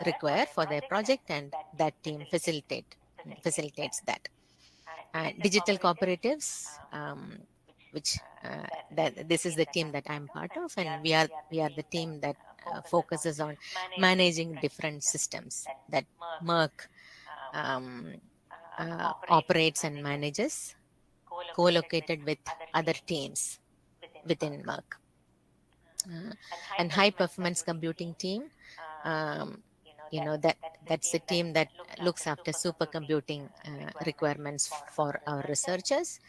require for their project, and that team facilitates that. Digital cooperatives, which this is the team that I'm part of, and we are the team that focuses on managing different systems that MERC operates and manages, co-located with other teams within MERC. And high performance computing team, that's the team that looks after supercomputing requirements for our researchers,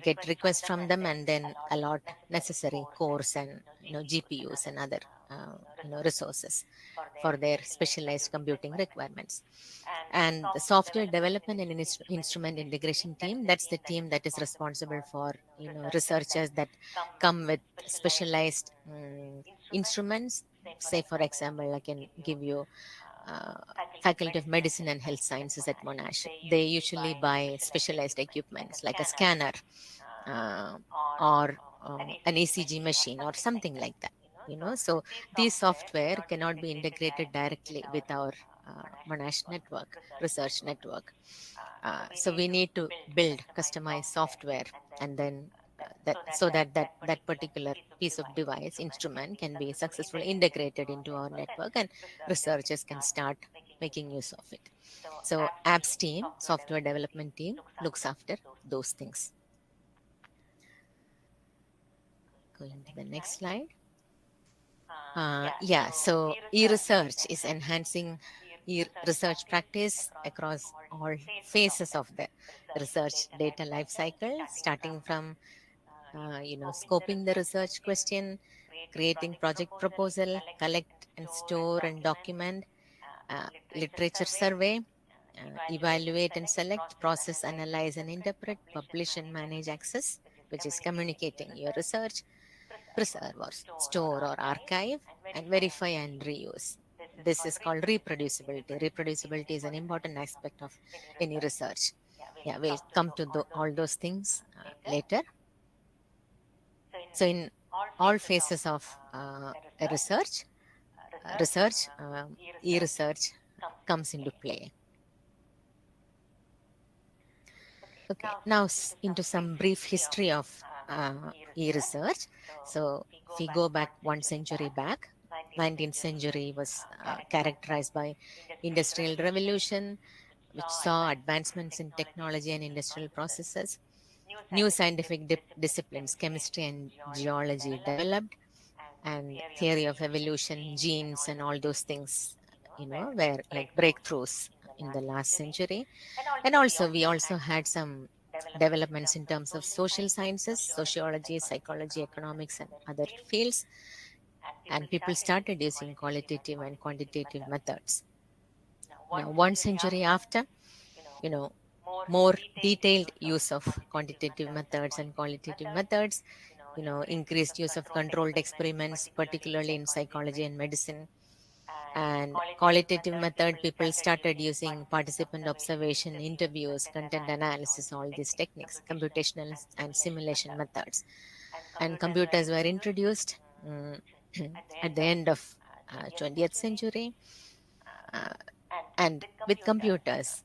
get requests from them, and then allot necessary cores and GPUs and other resources for their specialized computing requirements. And the software development and instrument integration team, that's the team that is responsible for researchers that come with specialized instruments. Say, for example, I can give you Faculty of Medicine and Health Sciences at Monash. They usually buy specialized equipments like a scanner or an ECG machine or something like that. So these software cannot be integrated directly with our Monash network, research network. So we need to build customized software, and then that particular piece of device, instrument, can be successfully integrated into our network, and researchers can start making use of it. So apps team, software development team, looks after those things. Going to the next slide. So e-research is enhancing research practice across all phases of the research data lifecycle, starting from scoping the research question, creating project proposal, collect and store and document, literature survey, evaluate and select, process, analyze and interpret, publish and manage access, which is communicating your research, preserve or store or archive, and verify and reuse. This is called reproducibility. Reproducibility is an important aspect of any research. Yeah, we'll come to all those things later. So in all phases of a research, e-research comes into play. Okay, now into some brief history of e-research. So if we go back 1 century back, 19th century was characterized by industrial revolution, which saw advancements in technology and industrial processes. New scientific disciplines, chemistry and geology, developed, and theory of evolution, genes, and all those things, were like breakthroughs in the last century. And also we also had some developments in terms of social sciences, sociology, psychology, economics, and other fields. And people started using qualitative and quantitative methods. Now, 1 century after, you know, more detailed use of quantitative methods and qualitative methods, increased use of controlled experiments, particularly in psychology and medicine. And qualitative method, people started using participant observation, interviews, content analysis, all these techniques, computational and simulation methods. And computers were introduced at the end of 20th century. And with computers,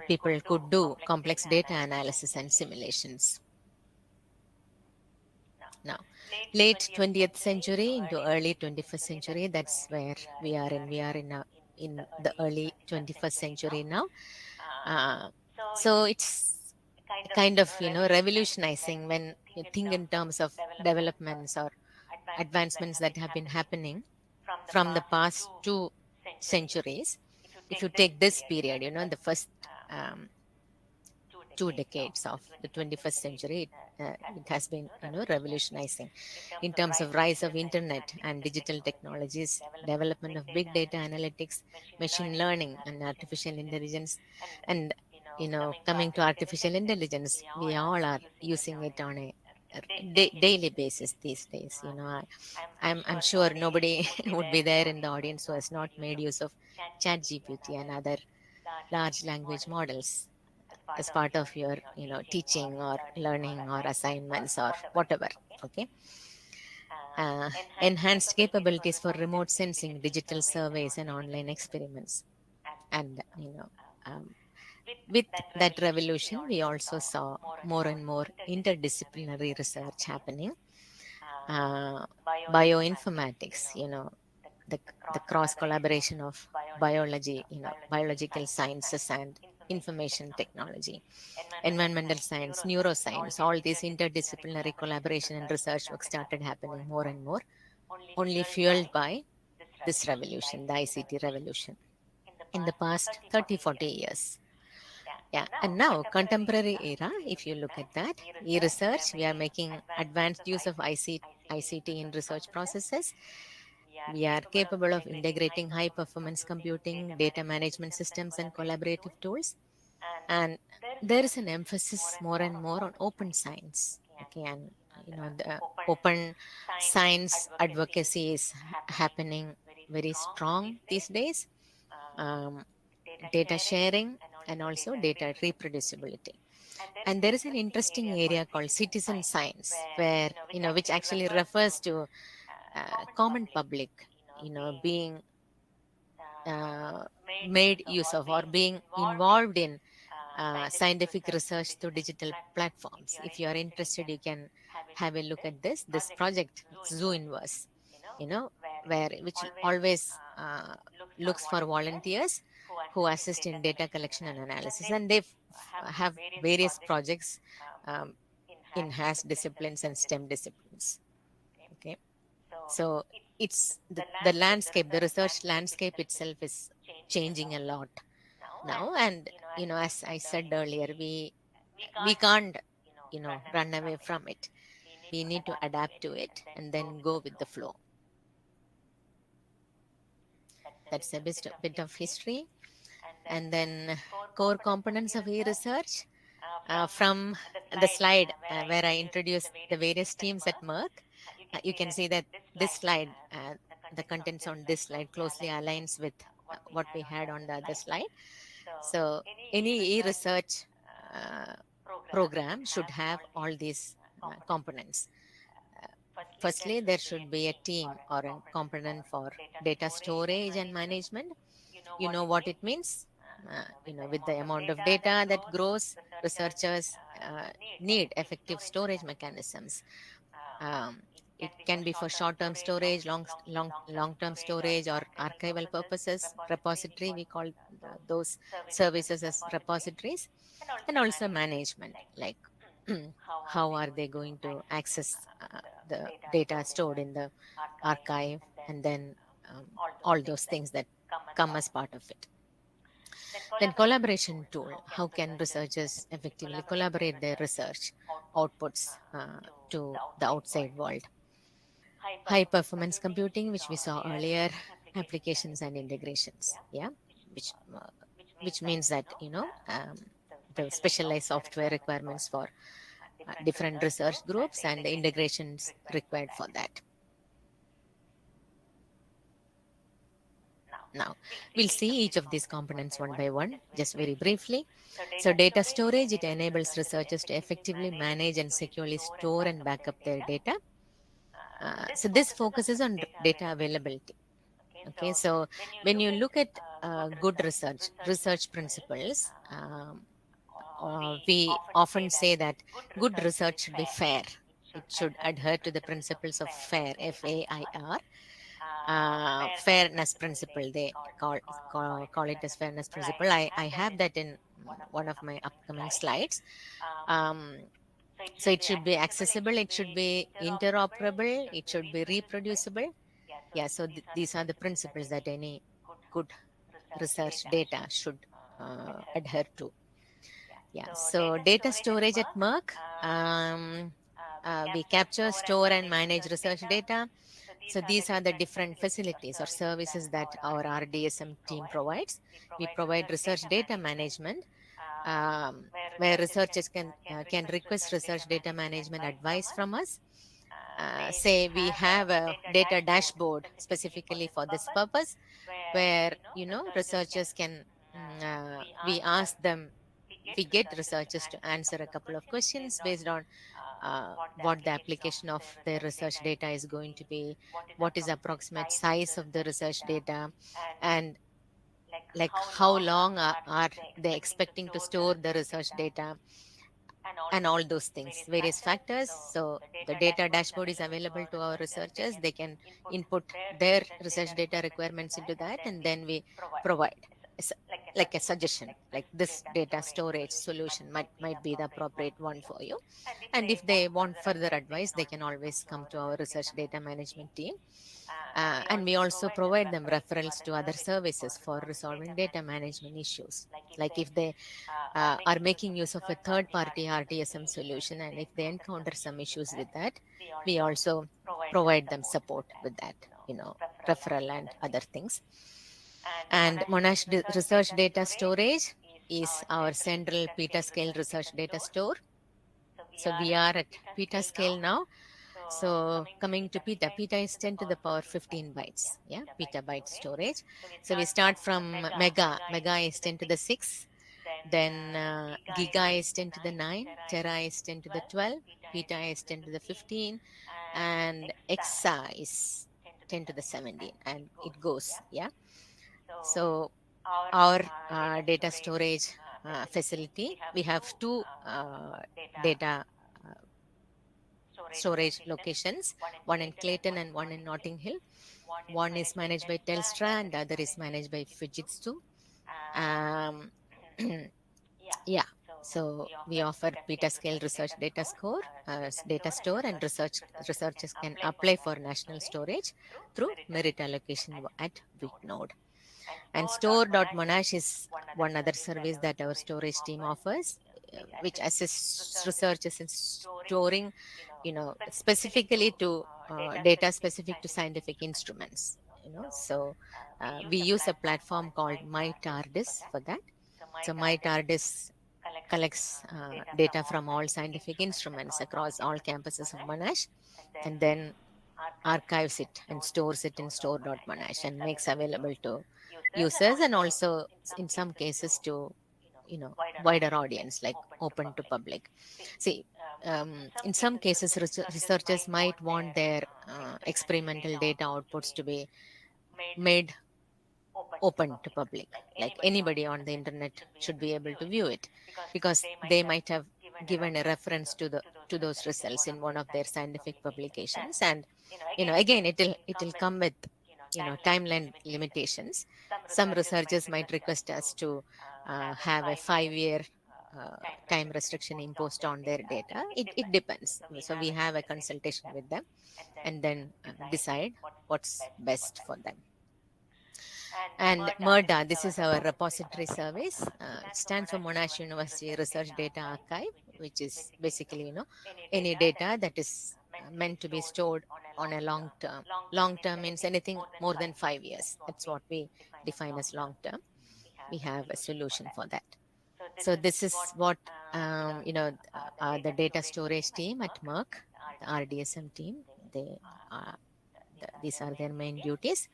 people could do complex data analysis and simulations. Now, late 20th century into early 21st century, that's where we are in. We are in the early 21st century now. So it's kind of, revolutionizing when you think in terms of developments or advancements that have been happening from the past 2 centuries. If you take this period, the first 2 decades of the 21st century, it has been, revolutionizing in terms of rise of internet and digital technologies, development of big data analytics, machine learning, and artificial intelligence. And, coming to artificial intelligence, we all are using it on a daily basis these days. I'm sure nobody would be there in the audience who has not made use of ChatGPT and other large language models as part of your teaching or learning or assignments or whatever. Okay. Enhanced capabilities for remote sensing, digital surveys, and online experiments. And with that revolution, we also saw more and more interdisciplinary research happening. Bioinformatics, the cross collaboration of biology, biological sciences and information technology, environmental science, neuroscience, all these interdisciplinary collaboration and research work started happening more and more, only fueled by this revolution, the ICT revolution, in the past 30-40 years. Yeah, and now contemporary era, if you look at that, e-research, we are making advanced use of ICT in research processes. We are capable of integrating high performance computing, data management systems, and collaborative tools. And there is an emphasis more and more on open science. Okay, and the open science advocacy is happening very strong these days. Data sharing and also data reproducibility. And there is an interesting area called citizen science, where which actually refers to common public, being made use of or being involved in scientific research through digital platforms. If you are interested, you can have a look at this project, Zoo Inverse, which always looks for volunteers who assist in data collection and analysis. And they have various projects in HAS disciplines and STEM disciplines. Okay. So it's the landscape, the research landscape itself is changing a lot now. And, as I said earlier, we can't, run away from it. We need to adapt to it and then go with the flow. That's a bit of history. And then core components of e-research. From the slide where I introduced the various teams at Merck, you can see that this slide, the contents on this slide closely aligns with what we had on the other slide. So any e-research program should have all these components. Firstly, there should be a team or a component for data storage and management. You know what it means. With the amount of data that grows, researchers need effective storage mechanisms. It can be for short-term storage, long-term storage, or archival purposes. Repository, we call those services as repositories. And also management, like how are they going to access the data stored in the archive, and then all those things that come as part of it. Then collaboration tool, how can researchers effectively collaborate their research outputs to the outside world? High performance computing, which we saw earlier, applications and integrations, yeah, which which means that the specialized software requirements for different research groups and the integrations required for that. Now, we'll see each of these components one by one, just very briefly. So data storage, it enables researchers to effectively manage and securely store and backup their data. So this focuses on data availability. Okay, so when you look at good research principles, we often say that good research should be fair. It should adhere to the principles of FAIR, FAIR. Fairness principle, they call it as fairness principle. I have that in one of my upcoming slides. So it should be accessible, it should be interoperable, it should be reproducible. Yeah, so these are the principles that any good research data should adhere to. Yeah, so data storage at Merck, we capture, store and manage research data. So these are the different facilities or services that our RDSM team provides. We provide research data management, where researchers can request research data management advice from us. Say we have a data dashboard specifically for this purpose, where researchers can we ask them, we get researchers to answer a couple of questions based on what the application of their research data is going to be, what is the approximate size of the research data, and like how long are they expecting to store the research data, and all those things, various factors. So the data dashboard is available to our researchers. They can input their research data requirements into that, and then we provide like a suggestion, like this data storage solution might be the appropriate one for you. And if they want further advice, they can always come to our research data management team. And we also provide them referrals to other services for resolving data management issues. Like if they are making use of a third-party RTSM solution, and if they encounter some issues with that, we also provide them support with that, referral and other things. And Monash Research Data Storage is our central petascale research data store. So we are at petascale now. So coming to peta is 10 to the power 15 bytes, yeah, petabyte storage. So we start from mega is 10 to the 6, then giga is 10 to the 9, tera is 10 to the 12, peta is 10 to the 15, and exa is 10 to the 17, and it goes, yeah. So our data storage facility, we have two data storage locations, one in Clayton and one in Notting Hill. One is managed by Telstra and the other is managed by Fujitsu. Yeah, so we offer petascale research data store, and researchers can apply for national storage through merit allocation at weak node. And store.monash is one other service that our storage team offers, which assists researchers in storing, specifically to data specific to scientific instruments. So we use a platform called MyTardis for that. So MyTardis collects data from all scientific instruments across all campuses of Monash, and then archives it and stores it in store.monash and makes available to users, and also in some cases to wider audience, like open to public. See, in some cases researchers might want their experimental data outputs to be made open to public, like anybody on the internet should be able to view it, because they might have given a reference to those results in one of their scientific publications. And again, it'll come with timeline limitations. Some researchers might request us to have a 5-year time restriction imposed on their data. It depends. So we have a consultation with them and then decide what's best for them. And MRDA, this is our repository service. It stands for Monash University Research Data Archive, which is basically, any data that is meant to be stored on a long term. Long term means anything more than 5 years. That's what we define as long term. We have a solution for that. So this is what, the data storage team at Merck, the RDSM team, these are their main duties.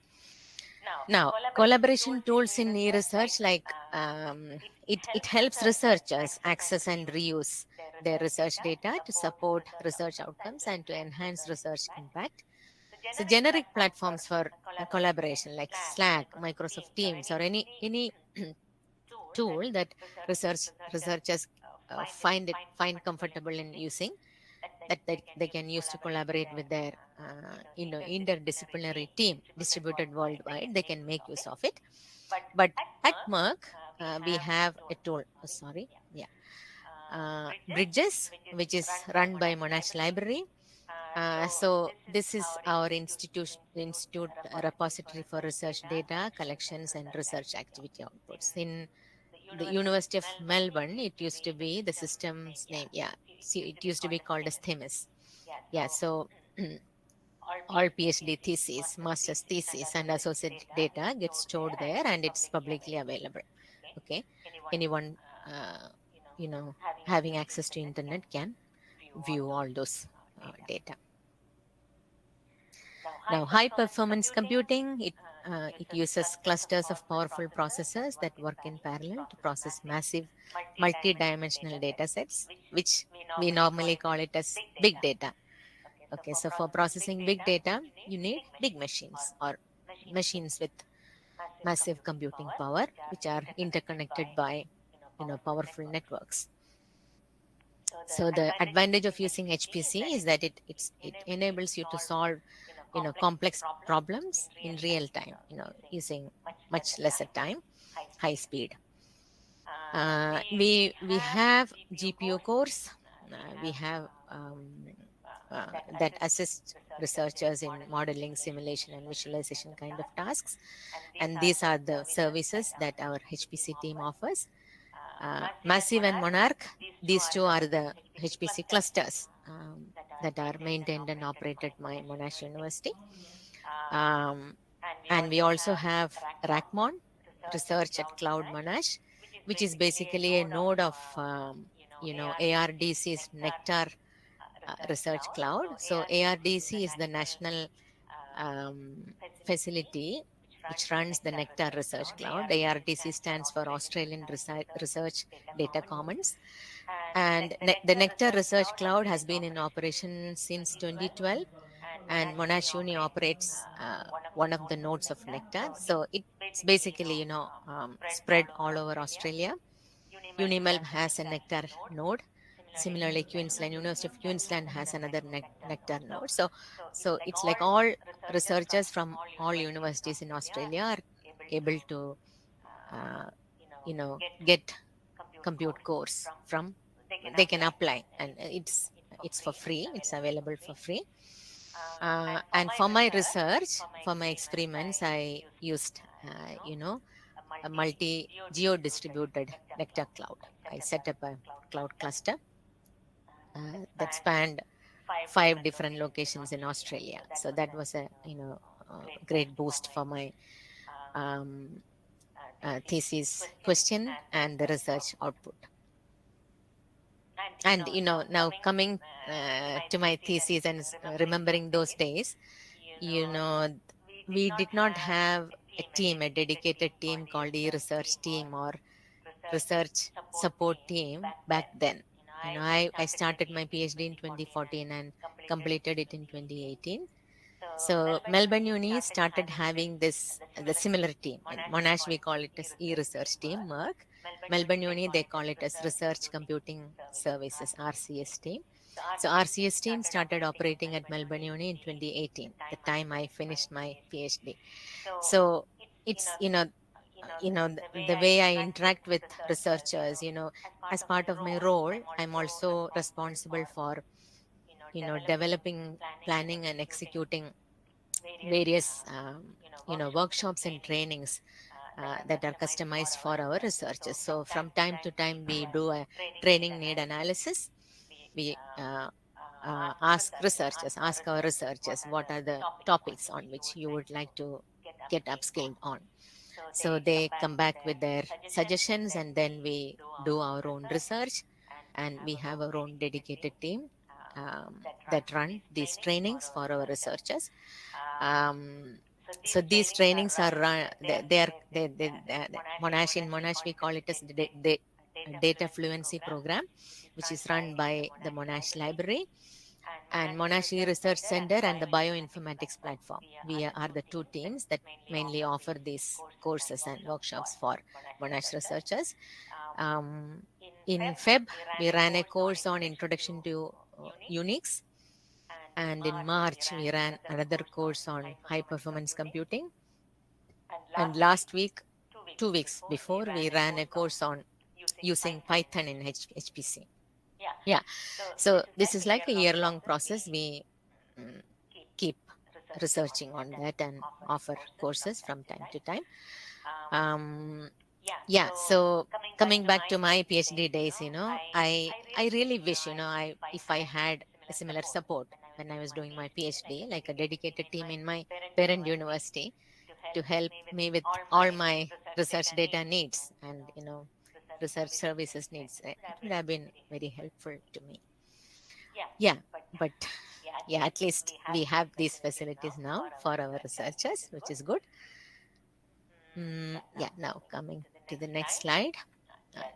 Now, collaboration tools in e-research, like it helps researchers access and reuse their research data to support research outcomes and to enhance research impact. So generic platforms for collaboration like Slack, Microsoft Teams, or any tool that researchers find comfortable in using, that they can use to collaborate with their interdisciplinary team distributed worldwide. They can make use of it. But at Merck, we have a tool. Bridges, which is run by Monash Library. So this is our institute repository for research data collections and research activity outputs. In the University of Melbourne, it used to be the system's name. Yeah, see, it used to be called as Themis. Yeah, so all PhD theses, master's theses, and associate data gets stored there, and it's publicly available. Okay, anyone having access to internet can view all those data. Now, high performance computing, it uses clusters of powerful processors that work in parallel to process massive multi-dimensional data sets, which we normally call it as big data. Okay, so for processing big data, you need big machines or machines with massive computing power, which are interconnected by powerful networks. So the advantage of using HPC is that it enables you to solve complex problems in real time, using much lesser time, high speed. We have GPU cores. We have that assist researchers in modeling, simulation, and visualization kind of tasks. And these are the services that our HPC team offers. Massive and Monarch, these two are the HPC clusters that are maintained and operated by Monash University. And we also have Rackmon, Research at Cloud Monash, which is basically a node of ARDC's Nectar Research Cloud. So ARDC is the national facility which runs the Nectar Research Cloud. ARDC stands for Australian Research Data Commons. And the Nectar Research Cloud has been in operation since 2012, and Monash Uni operates one of the nodes of Nectar. So it's basically, spread all over Australia. Unimelb has a Nectar node. Similarly, University of Queensland has another Nectar node. So it's like all researchers from all universities in Australia are able to, get compute cores from. They can apply, and it's for free. It's available for free. And for my research, for my experiments, I used, a multi-geo distributed Nectar cloud. I set up a cloud cluster that spanned 5 different locations in Australia. So that was a great boost for my thesis question and the research output. And now coming to my thesis and remembering those days, we did not have a team, a dedicated team called e-research team or research support team back then. I started my PhD in 2014 and completed it in 2018. So Melbourne Uni started having the similar team. In Monash, we call it as e-research team, Merck. Melbourne Uni, they call it as Research Computing Services, RCS team. So RCS team started operating at Melbourne Uni in 2018, the time I finished my PhD. So it's, the way I interact with researchers, as part of my role, I'm also responsible for, developing, planning, and executing various workshops and trainings that are customized for our researchers. So from time to time, we do a training need analysis. We ask our researchers what are the topics on which you would like to get upskilled on. So they come back with their suggestions, and then we do our own research, and we have our own dedicated team that run these trainings for our researchers. So these trainings are run, Monash, in Monash we call it as the data fluency program, which is run by the Monash Library and Monash Research Center and the Bioinformatics platform. We are the two teams that mainly offer these courses and workshops for Monash researchers. In Feb, we ran a course on Introduction to Unix, and in March, we ran another course on high performance computing. And last week, 2 weeks before, we ran a course on using Python in HPC. Yeah. So this is like a year-long process. We keep researching on that and offer courses from time to time. Yeah. So coming back to my PhD days, I really wish, if I had a similar support when I was doing my PhD, like a dedicated team in my parent university to help me with all my research data needs and, research services needs. It would have been very helpful to me. Yeah, but yeah, at least we have these facilities now for our researchers, which is good. Yeah, now coming to the next slide.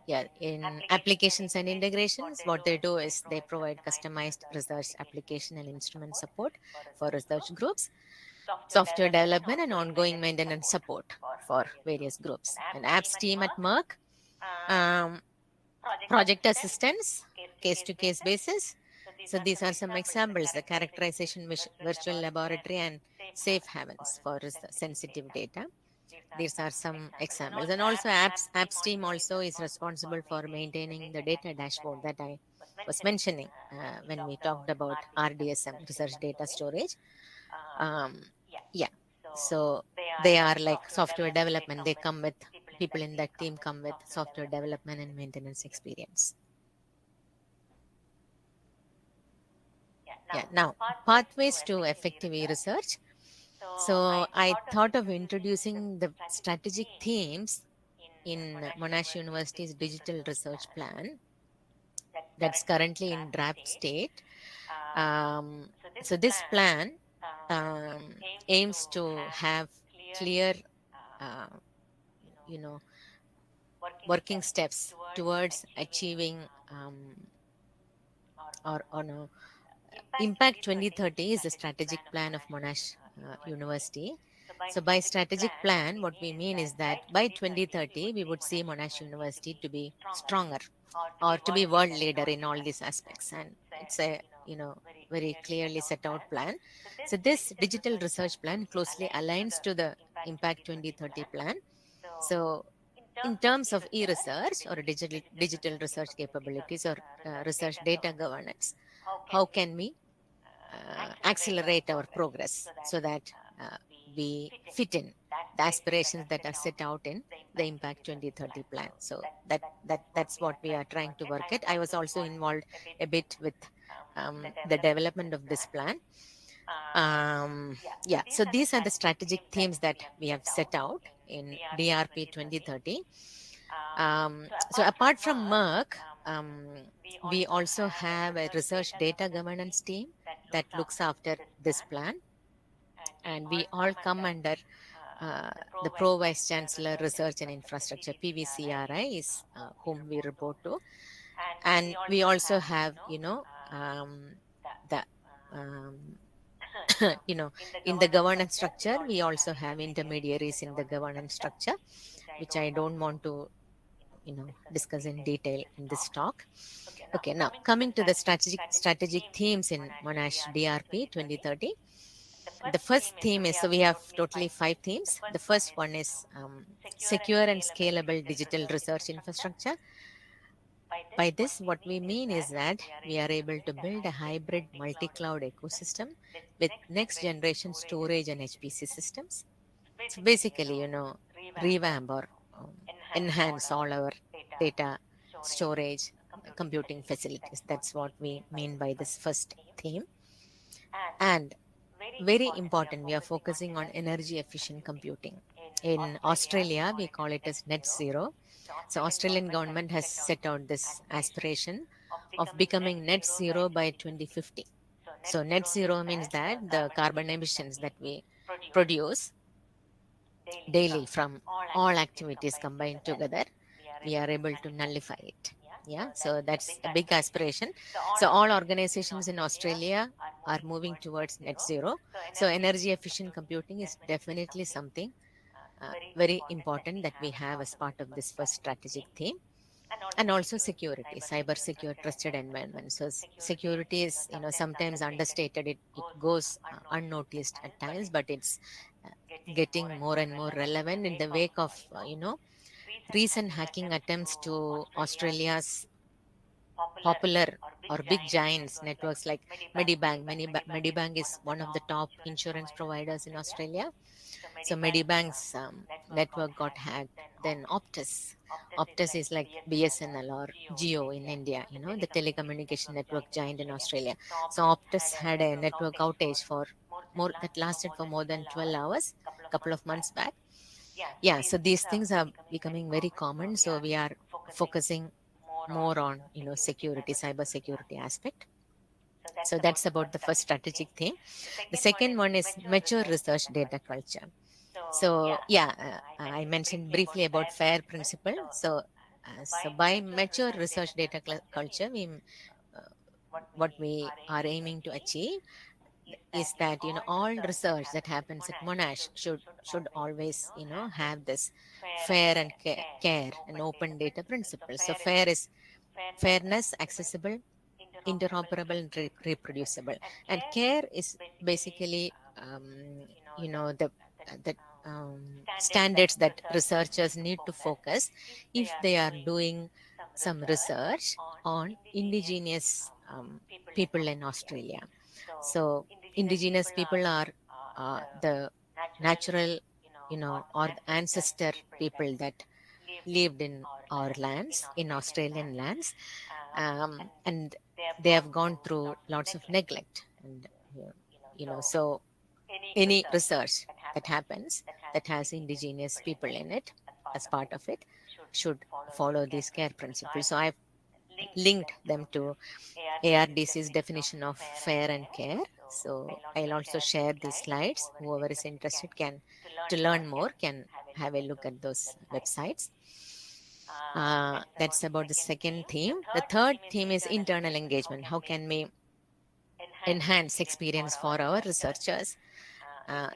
Yeah, in applications and integrations, what they do is they provide customized research application and instrument support for research groups, software development and ongoing maintenance support for various groups. An apps team at Merck, project assistance, case-to-case basis. So these are some examples: the characterization virtual laboratory and safe havens for sensitive data. These are some examples. And also apps team also is responsible for maintaining the data dashboard that I was mentioning when we talked about RDSM, research data storage. Yeah, so they are like software development. They come with, people in that team come with software development and maintenance experience. Yeah, now pathways to effective research. So I thought of introducing the strategic themes in Monash University's digital research plan that's currently in draft state. So this plan aims to have clear, working steps towards achieving or no, Impact 2030 is a strategic plan of Monash University. So by strategic plan, what we mean is that by 2030, we would see Monash University to be stronger or to be world leader in all these aspects. And it's a, very clearly set out plan. So this digital research plan closely aligns to the Impact 2030 plan. So in terms of e-research or digital research capabilities or research data governance, how can we accelerate our progress so that we fit in the aspirations that are set out in the Impact 2030 plan? So that's what we are trying to work at. I was also involved a bit with the development of this plan. Yeah, so these are the strategic themes that we have set out in DRP 2030. So apart from Merck, we also have a research data governance team that looks after this plan. And we all come under the Pro Vice Chancellor Research and Infrastructure, PVCRI is whom we report to. And we also have, the in the governance structure, we also have intermediaries in the governance structure, which I don't want to, discuss in detail in this talk. Okay, now coming to the strategic themes in Monash DRP 2030. The first theme is, so we have totally 5 themes. The first one is secure and scalable digital research infrastructure. By this, what we mean is that we are able to build a hybrid multi-cloud ecosystem with next generation storage and HPC systems. So basically, revamp or enhance all our data storage, computing facilities. That's what we mean by this first theme. And very important, we are focusing on energy efficient computing. In Australia, we call it as net zero. So Australian government has set out this aspiration of becoming net zero by 2050. So net zero means that the carbon emissions that we produce daily from all activities combined together, we are able to nullify it. Yeah, so that's a big aspiration. So all organizations in Australia are moving towards net zero. So energy efficient computing is definitely something very important that we have as part of this first strategic theme. And also security, cyber secure trusted environment. So security is sometimes understated, it goes unnoticed at times, but it's uh, getting more and more relevant in the wake of recent hacking attempts to Australia's popular or big giants networks like Medibank. Medibank is one of the top insurance providers in Australia. So Medibank's network got hacked. Then Optus is like BSNL or Geo in India, the telecommunication network giant in Australia. So Optus had a network outage for more that lasted for more than 12 hours, couple of months back. Yeah, so these things are becoming very common. So we are focusing more on security, cyber security aspect. So that's about the first strategic theme. The second one is mature research data culture. So yeah, I mentioned briefly about FAIR principle. So by mature research data culture, what we are aiming to achieve is that all research that happens at Monash should always have this fair and care and open data principles. So FAIR is fairness, accessible, interoperable, and reproducible. And care is basically the standards that researchers need to focus if they are doing some research on indigenous people in Australia. So indigenous people are the natural, or the ancestor people that lived in our lands, in Australian lands, and they have gone through lots of neglect. And so any research that happens that has indigenous people in it as part of it should follow these care principles. So I've linked them to ARDC's definition of fair and care. So I'll also share these slides. Whoever is interested can, to learn more, can have a look at those websites. That's about the second theme. The third theme is internal engagement. How can we enhance experience for our researchers?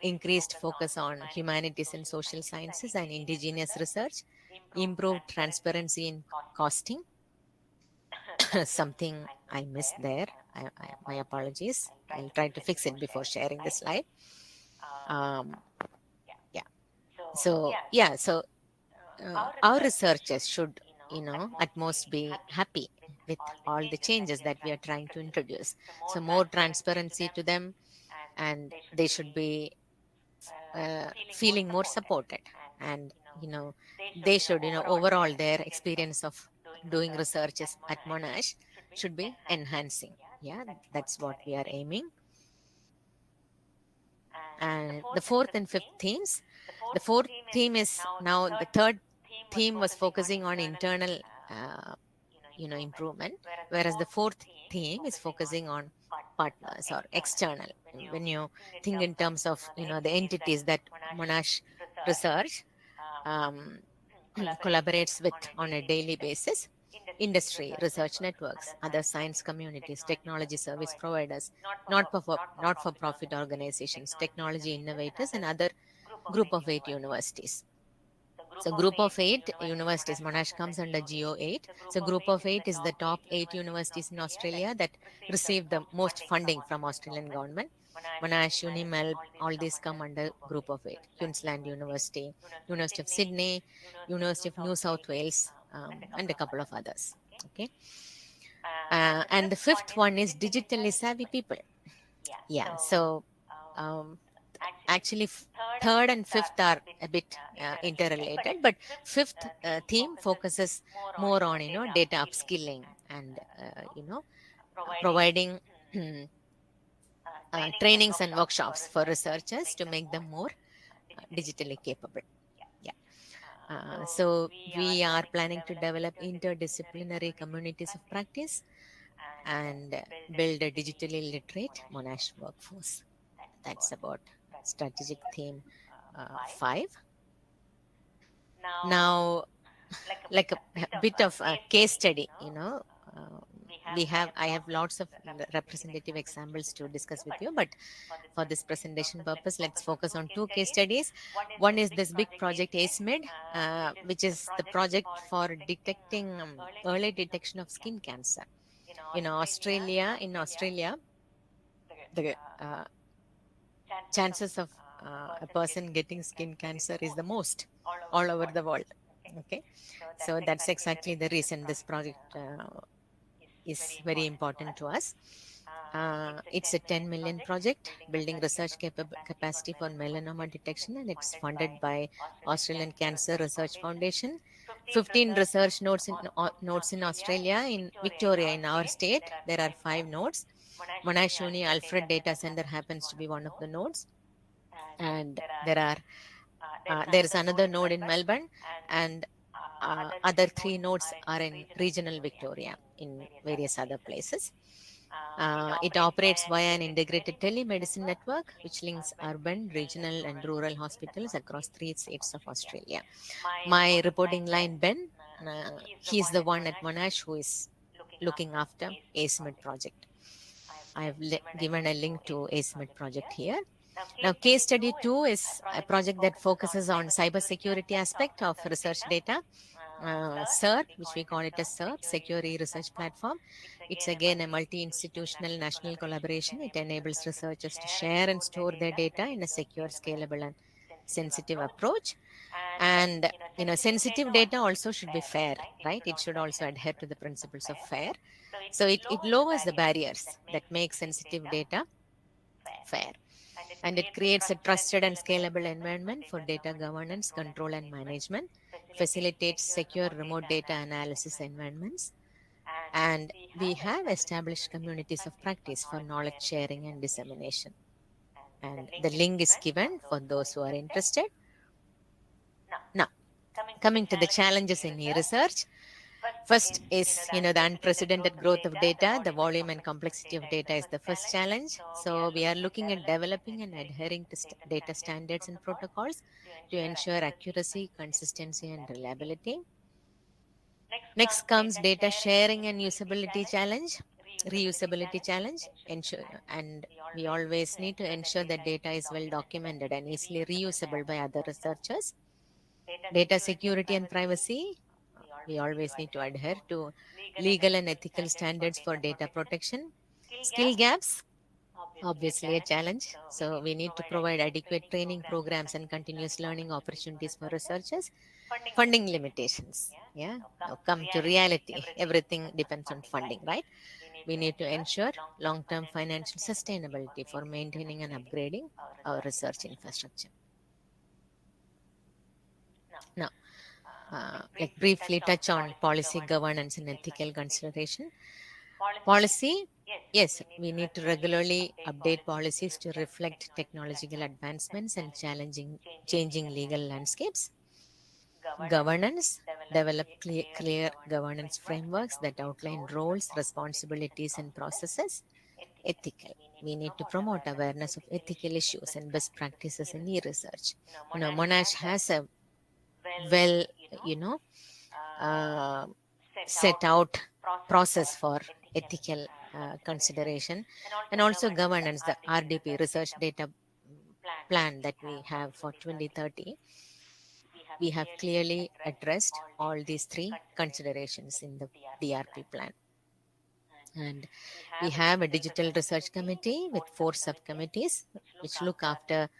Increased focus on humanities and social sciences and indigenous research, improved transparency in costing. Something I missed there. My apologies. I'll try to fix it before sharing the slide. Yeah. So yeah. So our researchers should, at most be happy with all the changes that we are trying to introduce. So more transparency to them, and they should be feeling more supported. And they should, overall their experience of doing researches at Monash should be enhancing. Yeah, that's what we are aiming. And the fourth and fifth themes. The fourth theme is now the third theme was focusing on internal improvement, whereas the fourth theme is focusing on partners or external. When you think in terms of the entities that Monash Research collaborates with on a daily basis: industry, research networks, other science communities, technology service providers, not-for-profit organizations, technology innovators, and other group of 8 universities. So group of 8 universities, Monash comes under Geo 8. So group of 8 is the top 8 universities in Australia that receive the most funding from Australian government. Monash, Unimelb, all these come under group of 8. Queensland University, University of Sydney, University of New South Wales, and a couple of others. Okay. And the fifth one is digitally savvy people. Yeah. So actually, third and fifth are a bit interrelated, but fifth theme focuses more on data upskilling and providing trainings and workshops for researchers to make them more digitally capable. Yeah. So we are planning to develop interdisciplinary communities of practice and build a digitally literate Monash workforce. That's about strategic theme 5. Now, like a bit of a case study, I have lots of representative examples to discuss with you, but for this presentation purpose, let's focus on 2 case studies. One is this big project ACEMED, which is the project for detecting early detection of skin cancer. In Australia, the chances of a person getting skin cancer is the most all over the world. Okay, so that's exactly the reason this project is very important to us. It's a 10 million project building research capacity for melanoma detection, and it's funded by Australian Cancer Research Foundation. 15 research nodes in Australia. In Victoria, in our state, there are 5 nodes. Monash Uni Alfred Data Center happens to be one of the nodes, and there is another node in Melbourne, and other 3 nodes are in regional Victoria in various other places. It operates via an integrated telemedicine network which links urban, regional, and rural hospitals across 3 states of Australia. My reporting line, Ben, he's the one at Monash who is looking after ACEMED project. I have given a link to ACEMED project here. Now, case study 2 is a project that focuses on cybersecurity aspect of research data. SERP, which we call it as SERP, Secure E-Research Platform. It's again a multi-institutional national collaboration. It enables researchers to share and store their data in a secure, scalable, and sensitive approach. And sensitive data also should be fair, right? It should also adhere to the principles of fair. So it lowers the barriers that make sensitive data fair. And it creates a trusted and scalable environment for data governance, control, and management, facilitates secure remote data analysis environments, and we have established communities of practice for knowledge sharing and dissemination. And the link is given for those who are interested. Now, coming to the challenges in e-research. First is, the unprecedented growth of data. The volume and complexity of data is the first challenge. So we are looking at developing and adhering to data standards and protocols to ensure accuracy, consistency, and reliability. Next comes data sharing and usability challenge, reusability challenge. And we always need to ensure that data is well documented and easily reusable by other researchers. Data security and privacy. We always need to adhere to legal and ethical standards for data protection. Skill gaps, obviously a challenge. So we need to provide adequate training programs and continuous learning opportunities for researchers. Funding limitations. Yeah. Now come to reality. Everything depends on funding, right? We need to ensure long-term financial sustainability for maintaining and upgrading our research infrastructure. Now, like briefly touch on policy governance and ethical consideration. Policy, yes, we need to regularly update policies to reflect technological advancements and changing legal landscapes. Governance, develop clear governance frameworks that outline roles, responsibilities, and processes. Ethical, we need to promote awareness of ethical issues and best practices in e-research. Monash has a well, set out process for ethical consideration, and also governance, the RDP, research data plan that we have for 2030. We have clearly addressed all these 3 considerations in the DRP plan. And we have a digital research committee with 4 subcommittees which look after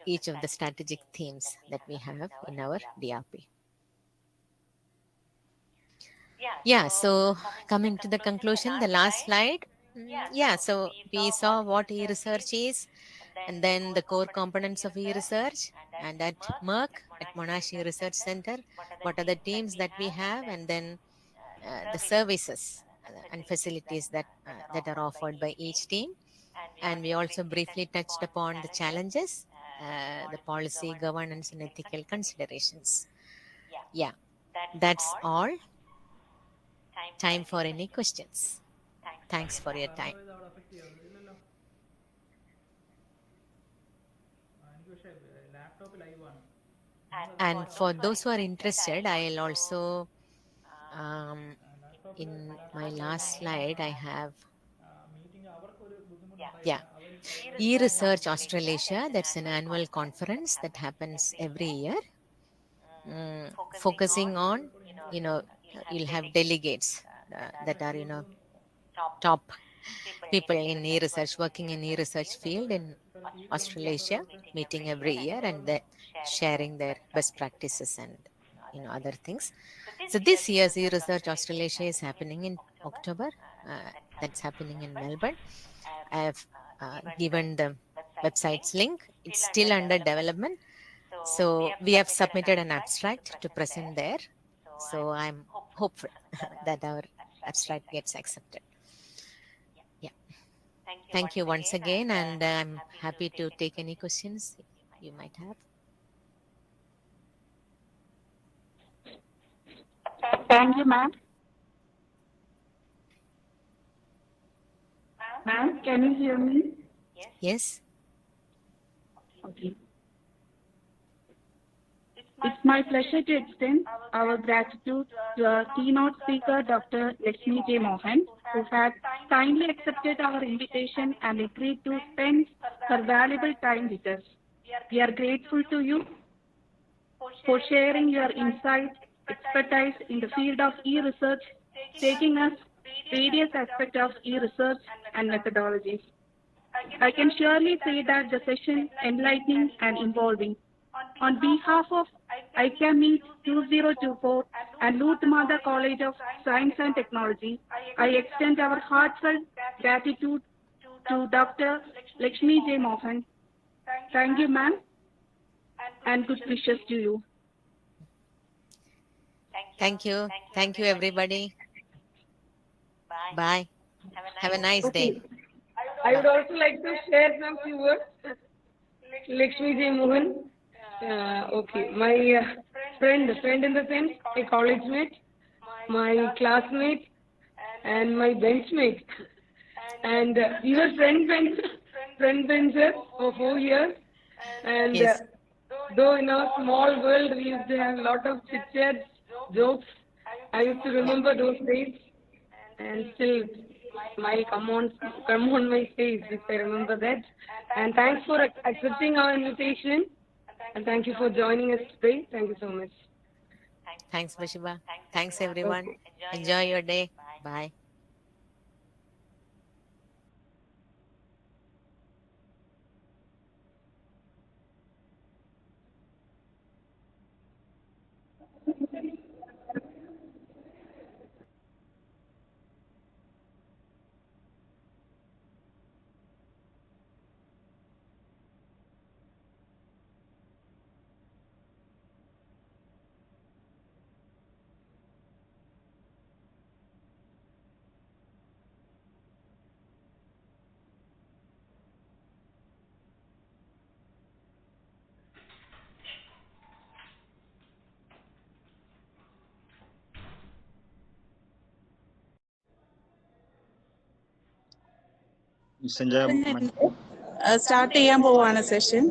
each of the strategic themes that we have in our DRP. Yeah, so coming to the conclusion, the last slide. Yeah, so we saw what e-research is, and then the core components of e-research, and at Merck, at Monash E-Research Center, what are the teams that we have, and then the services and facilities that are offered by each team. And we also briefly touched upon the challenges, the policy, governance, and ethical considerations. Yeah, that's all. Time for any questions. Thanks for your time. Server ഇത് അവിടെ affect ചെയ്യാം ഇല്ലല്ലോ എനിക്ക് പക്ഷേ laptop live ആണ് And for those who are interested, I'll also, in my last slide, I have, meeting അവർക്കൊരു yeah, ബുദ്ധിമുട്ടുണ്ടായില്ല അവർ e-research Australasia. That's an annual conference that happens every year, focusing on, you'll have delegates that are, top people in e-research, working in e-research field in Australasia, meeting every year, and sharing their best practices and other things. So this year's e-research Australasia is happening in October. That's happening in Melbourne. I have given the website's link. It's still under development, so we have submitted an abstract to present there. So I'm hopeful that our abstract gets accepted. Yeah. Thank you once again, and I'm happy to take any questions you might have. Thank you, ma'am. Ma'am, can you hear me? Yes. Okay. It's my pleasure to extend our gratitude to our keynote speaker, Dr. Lakshmi J. Mohan, who has kindly accepted our invitation and agreed to spend her valuable time with us. We are grateful to you for sharing your insight, expertise in the field of e-research, taking us various aspects of e-research and methodologies. I can surely say that the session enlightening and involving. On behalf of ICAMEET2024 and Lut Mother College of Science and Technology, I extend our heartfelt gratitude to Dr. Lakshmi J. Mohan. Thank you, ma'am, and good wishes to you. Thank you. Thank you, everybody. Bye. Have a nice day. I would also like to share some few words. Lakshmi J. Mohan. Okay, my friend in the sense, a college mate, my classmate, and my benchmate. And we were friend benchers for 4 years. And Yes. though in our small world we used to have a lot of chit-chats, jokes, I used to remember those days, and still smile come on my face if I remember that. And thanks for accepting our invitation, and thank you for joining us today. Thank you so much. Thanks, Bashiba. Thanks, everyone. Enjoy your day. Bye. Start ചെയ്യാൻ പോവാണ് session.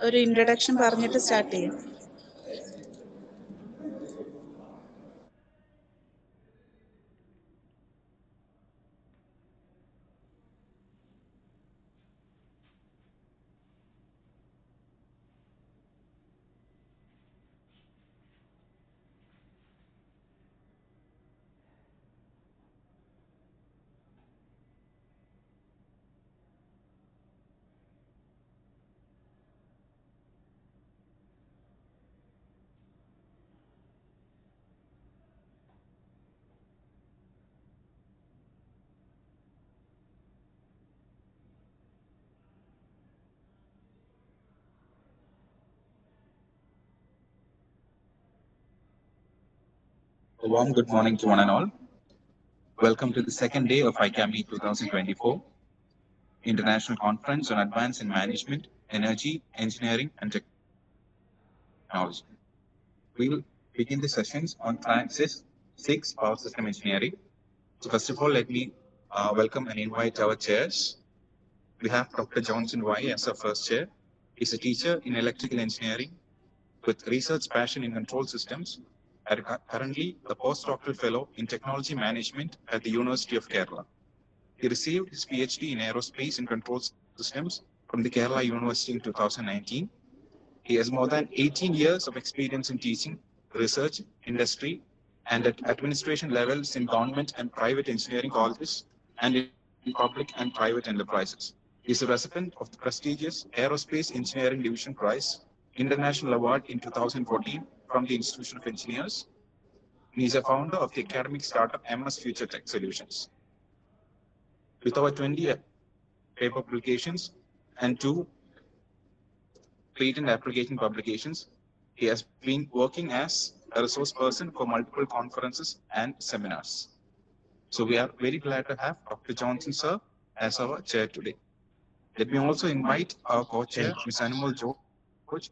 ഒരു introduction പറഞ്ഞിട്ട് start ചെയ്യാം. A warm good morning to one and all. Welcome to the second day of ICAMEET 2024, International Conference on Advance in Management, Energy, Engineering and Technology. We'll begin the sessions on Francis 6 Power System Engineering. So first of all, let me welcome and invite our chairs. We have Dr. Johnson Y as our first chair. He's a teacher in electrical engineering with research passion in control systems, and currently a postdoctoral fellow in technology management at the University of Kerala. He received his PhD in aerospace and control systems from the Kerala University in 2019. He has more than 18 years of experience in teaching, research, industry, and at administration levels in government and private engineering colleges and in public and private enterprises. He is a recipient of the prestigious Aerospace Engineering Division Prize, International Award in 2014 from the Institution of Engineers. He is a founder of the academic startup MS Future Tech Solutions. With over 20 paper publications and 2 patent application publications, he has been working as a resource person for multiple conferences and seminars. So we are very glad to have Dr. Johnson, sir, as our chair today. Let me also invite our co-chair, Ms. Animal George,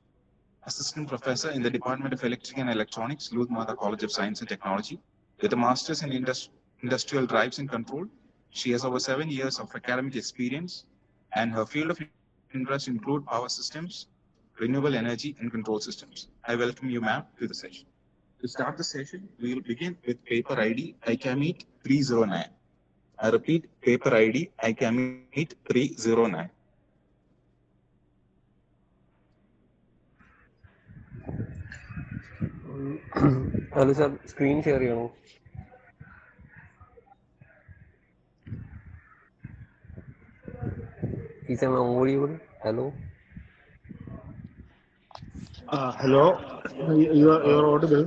Assistant Professor in the Department of Electrical and Electronics, Louth Mata College of Science and Technology, with a master's in industrial drives and control. She has over 7 years of academic experience, and her field of interest include power systems, renewable energy, and control systems. I welcome you, ma'am, to the session. To start the session, we will begin with paper ID ICAMEET 309. I repeat, paper ID ICAMEET 309. Hello sir, screen share ചെയ്യണോ? Is am I audible? Hello. Hello, you are audible.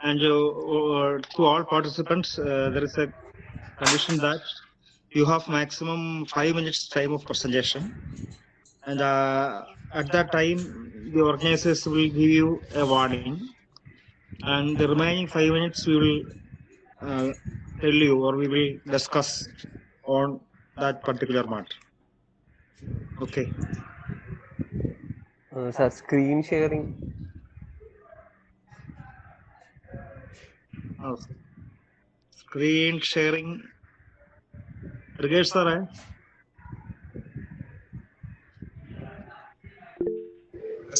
And to all participants, there is a condition that you have maximum 5 minutes time of presentation. And at that time, the organizers will give you a warning. And the remaining 5 minutes we will tell you, or we will discuss on that particular matter. Okay. Sir, screen sharing. Screen sharing. Regards sir.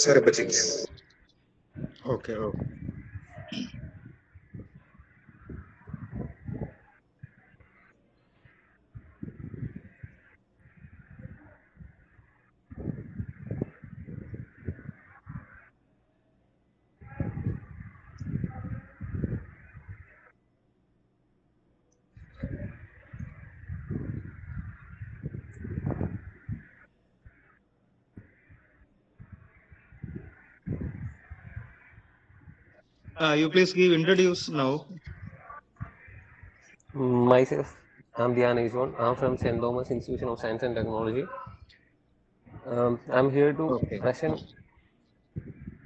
Sir, okay. You please introduce now. Myself, I'm Dhyan Ishwan. I'm from St. Thomas Institution of Science and Technology. I'm here to present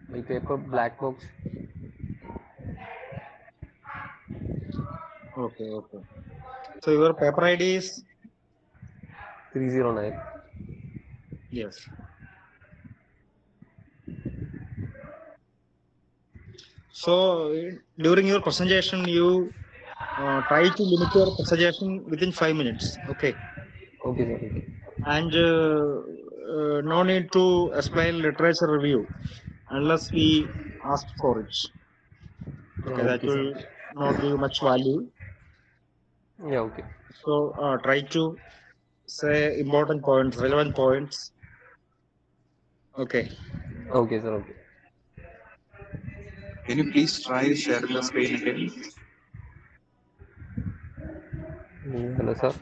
my paper Black Box. Okay. So your paper ID is 309. Yes. So during your presentation, you try to limit your presentation within 5 minutes. Okay. Okay, sir. And no need to explain literature review unless we ask for it. Okay, that will not give much value. Yeah, okay. So try to say important points, relevant points. Okay. Okay, sir. Okay. Can you please try sharing the screen again? Hello, sir.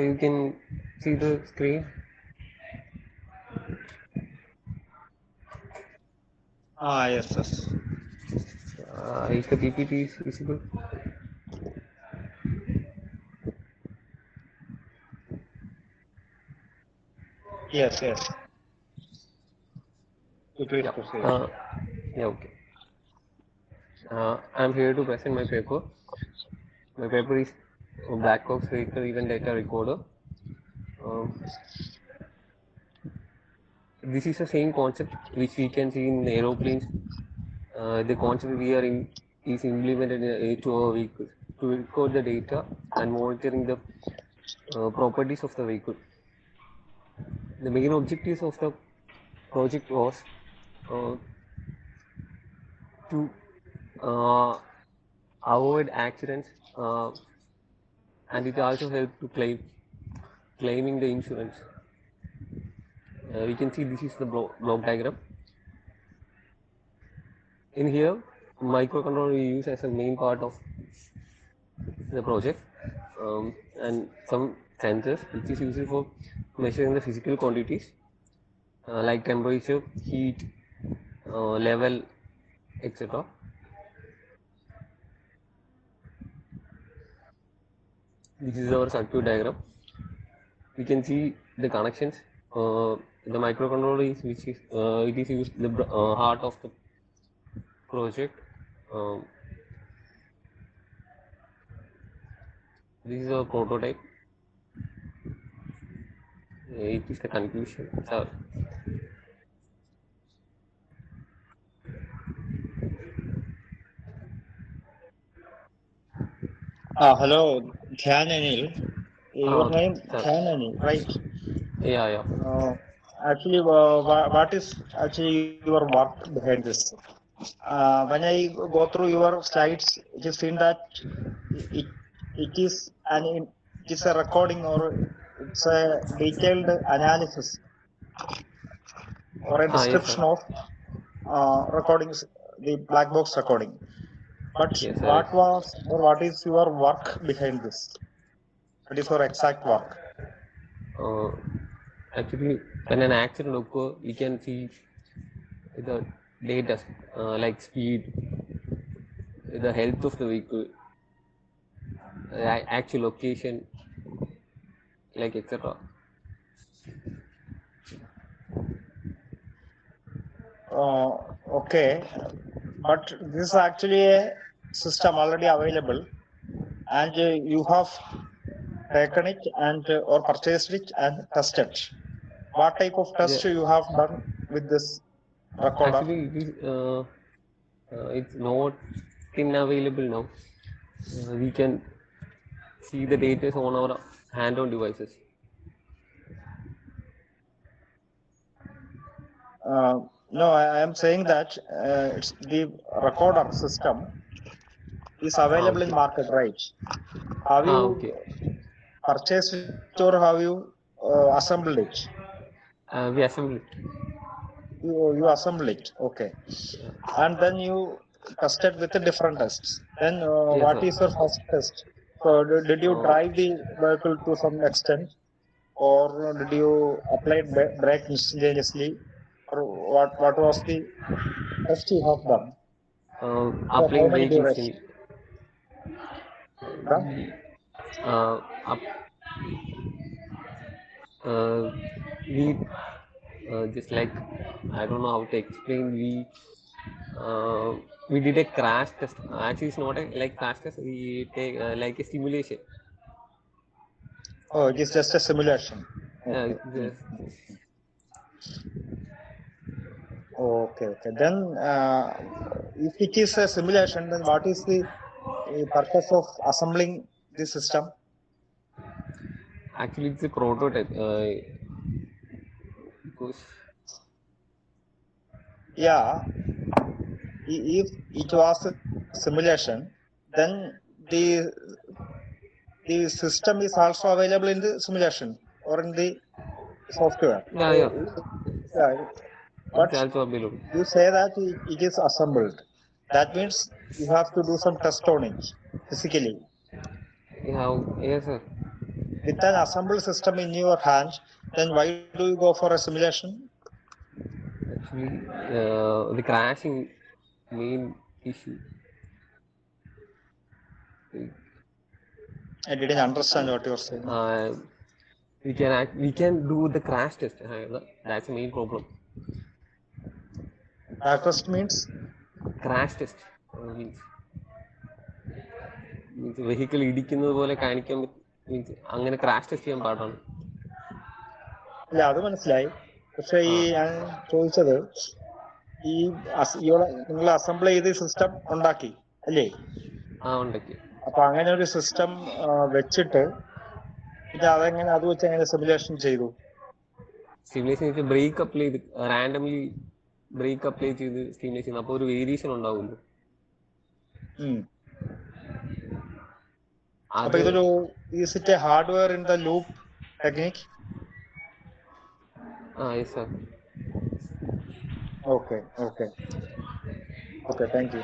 You can see the screen. Yes, yes. Is the PPT is visible? Yes, yes. Please Yeah. proceed. Yeah. Okay. I'm here to present my paper. My paper is Black Box Vehicle Event Data Recorder. This is the same concept which we can see in aeroplanes. The concept we are in is implemented to our vehicle to record the data and monitoring the properties of the vehicle. The main objectives of the project was uh, to avoid accidents, and it also helped to claiming the insurance. We can see this is the block diagram. In here, microcontroller we use as a main part of the project, and some sensors which is used for measuring the physical quantities like temperature, heat, level, etc. This is our circuit diagram. We can see the connections. The microcontroller is which is it is used the heart of the project. Um, this is a prototype. It is the conclusion. So, Hello, Dhyan Anil. Your okay, name sir. Dhyan Anil, right? Yeah. Actually, what is actually your work behind this? When I go through your slides, it is seen that it it is it is a recording or it's a detailed analysis or a Yes, sir. description of recordings, the black box recording. But Yes, sir. what was or what is your work behind this? What is your exact work? Uh, Actually, when an accident occurs, we can see the data like speed, the health of the vehicle, actual location, like etc. Okay, but this is actually a system already available, and you have taken it and or purchased it and tested. What type of test Yeah. you have done with this recorder? Actually, it's not in available now. We can see the data on our hand-on devices. No, I am saying that it's the recorder system is available in Okay. market, right? Have you Okay. purchased it or have you assembled it? We assemble it. You assemble it, okay. And then you tested with the different tests. Then Yes, what sir. is your first test? So did you Uh, drive the vehicle to some extent, or did you apply brake instantaneously, or what was the test you have done? For how Applying many brake duration? instantly. Huh? Up, we just like I don't know how to explain. We did a crash test. Actually, it's not a like crash test. We take like a simulation. Oh, it is just a simulation. Okay. Just, Okay. Then, if it is a simulation, then what is the purpose of assembling the system? actually, it's a prototype. Because Yeah, if it was a simulation, then the the system is also available in the simulation or in the software. yeah, Yeah, it's but also available. you say that it is assembled. That means you have to do some test on it physically. Yeah, yes, sir. with an assembled system in your hand, then why do you go for a simulation? Actually, the crashing main issue. I didn't understand what you're saying. We can do the crash test. That's the main problem. Crash test means? Crash test means vehicle ഇടിക്കുന്നത് പോലെ കാണിക്കാൻ means അങ്ങനെ crash test ചെയ്യാൻ പാടാണ്. അല്ല അത് മനസ്സിലായി. പക്ഷെ ഈ ഞാൻ ചോദിച്ചത് ഈ നിങ്ങൾ അസംബിൾ ചെയ്ത് സിസ്റ്റം ഉണ്ടാക്കി അല്ലേ? ഉണ്ടാക്കി. അപ്പൊ അങ്ങനെ ഒരു സിസ്റ്റം വെച്ചിട്ട് പിന്നെ അതെങ്ങനെ അത് വെച്ച് എങ്ങനെ സിമുലേഷൻ ചെയ്തു? സിമുലേഷൻ ബ്രേക്ക് അപ്ലൈ ചെയ്ത് റാൻഡംലി ബ്രേക്ക് അപ്ലൈ ചെയ്ത് സിമുലേറ്റ് ചെയ്യുന്നു. അപ്പോൾ ഒരു വേരിയേഷൻ ഉണ്ടാവുമല്ലോ. അപ്പൊ ഇതൊരു is it A hardware in the loop technique? Yes sir. Okay, thank you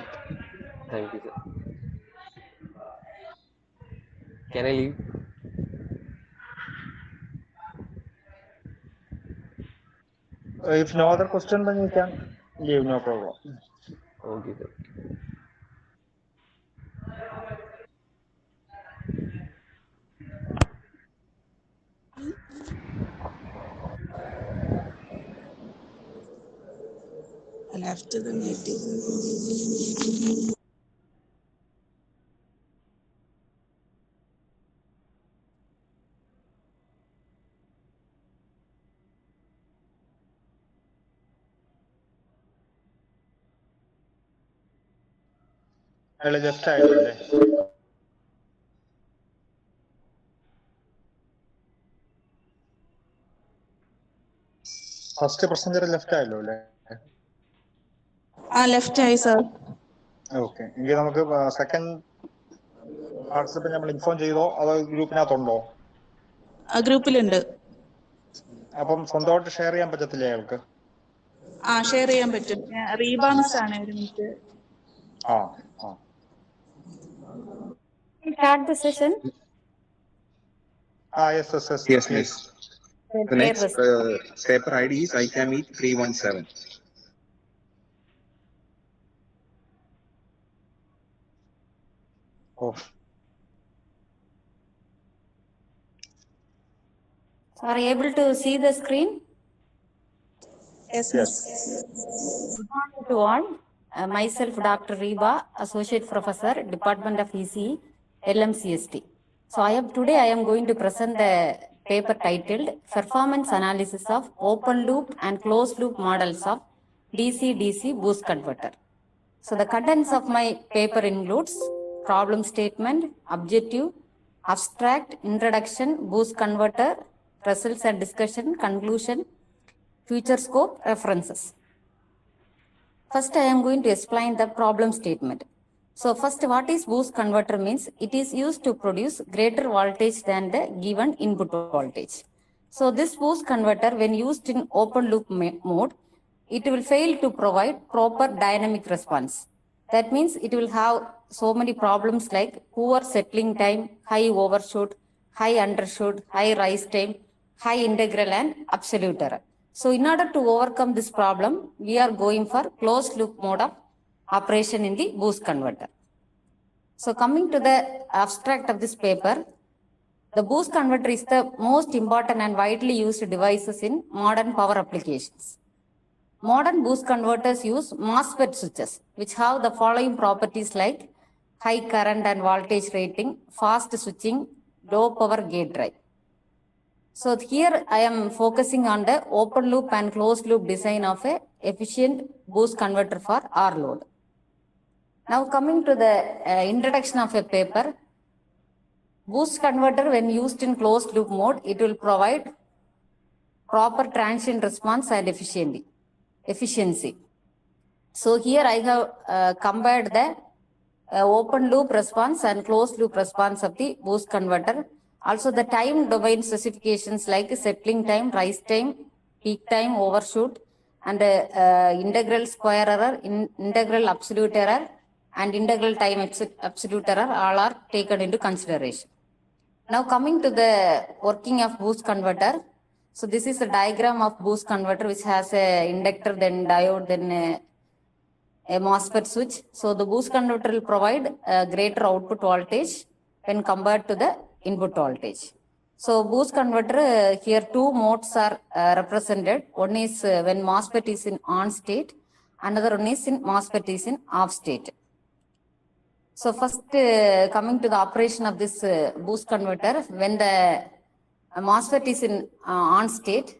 sir. Can I leave? If no other question, then you can leave, no problem. Okay sir. Left the meeting. അയാള് left ആയല്ലോ അല്ലേ? First പ്രസംഗർ left ആയല്ലോ അല്ലേ? Left ആയി sir. Okay, എങ്കിൽ നമുക്ക് second participant നമ്മൾ inform ചെയ്തോ അതോ ഗ്രൂപ്പിനകത്തുണ്ടോ? ഗ്രൂപ്പിലുണ്ട്. അപ്പം സ്വന്തമായിട്ട് ഷെയർ ചെയ്യാൻ പറ്റത്തില്ലേ അയാൾക്ക്? ഷെയർ ചെയ്യാൻ പറ്റും. റീബാൻസ് ആണ്. ഒരു minute. Start the session. Yes. The next paper ID is ICAMEET2024. Are you able to see the screen? Yes. Good morning to all. Myself, Dr. Reba, Associate Professor, Department of ECE, LMCST. So today I am going to present the paper titled Performance Analysis of Open Loop and Closed Loop Models of DC-DC Boost Converter. So the contents of my paper includes problem statement, objective, abstract, introduction, boost converter, results and discussion, conclusion, future scope, references. First, I am going to explain the problem statement. So first, what is boost converter means? It is used to produce greater voltage than the given input voltage. So this boost converter, when used in open loop mode, it will fail to provide proper dynamic response. That means it will have so many problems like poor settling time, high overshoot, high undershoot, high rise time, high integral and absolute error. So in order to overcome this problem, we are going for closed loop mode of operation in the boost converter. So coming to the abstract of this paper, the boost converter is the most important and widely used devices in modern power applications. Modern boost converters use MOSFET switches, which have the following properties like high current and voltage rating, fast switching, low power gate drive. So here I am focusing on the open loop and closed loop design of a efficient boost converter for R load. Now coming to the introduction of a paper, boost converter when used in closed loop mode, it will provide proper transient response and efficiency. So here I have compared the open loop response and closed loop response of the boost converter. Also the time domain specifications like settling time, rise time, peak time, overshoot, and integral square error, integral absolute error, and integral time absolute error all are taken into consideration. Now coming to the working of boost converter. So this is a diagram of boost converter which has a inductor, then diode, then a MOSFET switch. So the boost converter will provide a greater output voltage when compared to the input voltage. So boost converter, here two modes are represented. One is when MOSFET is in on state, another one is in MOSFET is in off state. So first coming to the operation of this boost converter, when the MOSFET is in on state,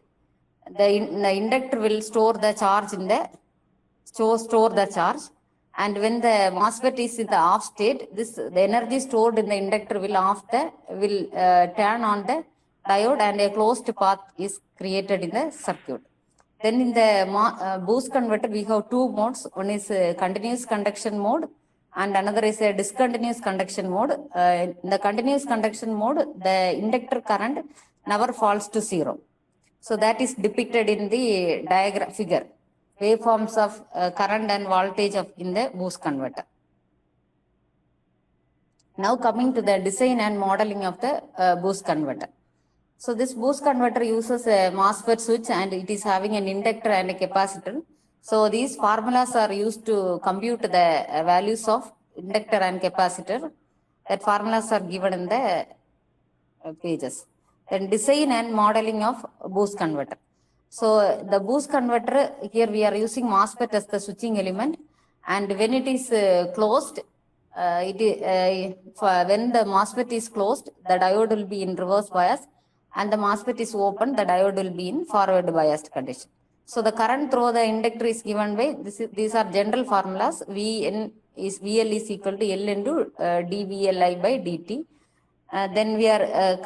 the inductor will store the charge in the store the charge, and when the MOSFET is in the off state, the energy stored in the inductor will turn on the diode, and a closed path is created in the circuit. Then in the boost converter, we have two modes. One is continuous conduction mode, and another is a discontinuous conduction mode. In the continuous conduction mode, the inductor current never falls to zero. So that is depicted in the diagram figure, waveforms of current and voltage in the boost converter. Now coming to the design and modeling of the boost converter. So this boost converter uses a MOSFET switch, and it is having an inductor and a capacitor. So these formulas are used to compute the values of inductor and capacitor. That formulas are given in the pages. Then design and modeling of boost converter. So the boost converter, here we are using MOSFET as the switching element, and when it is closed, when the MOSFET is closed, the diode will be in reverse bias, and the MOSFET is open, the diode will be in forward biased condition. So the current through the inductor is given by, these are general formulas. VL is equal to L into dVLI by dt. Then we are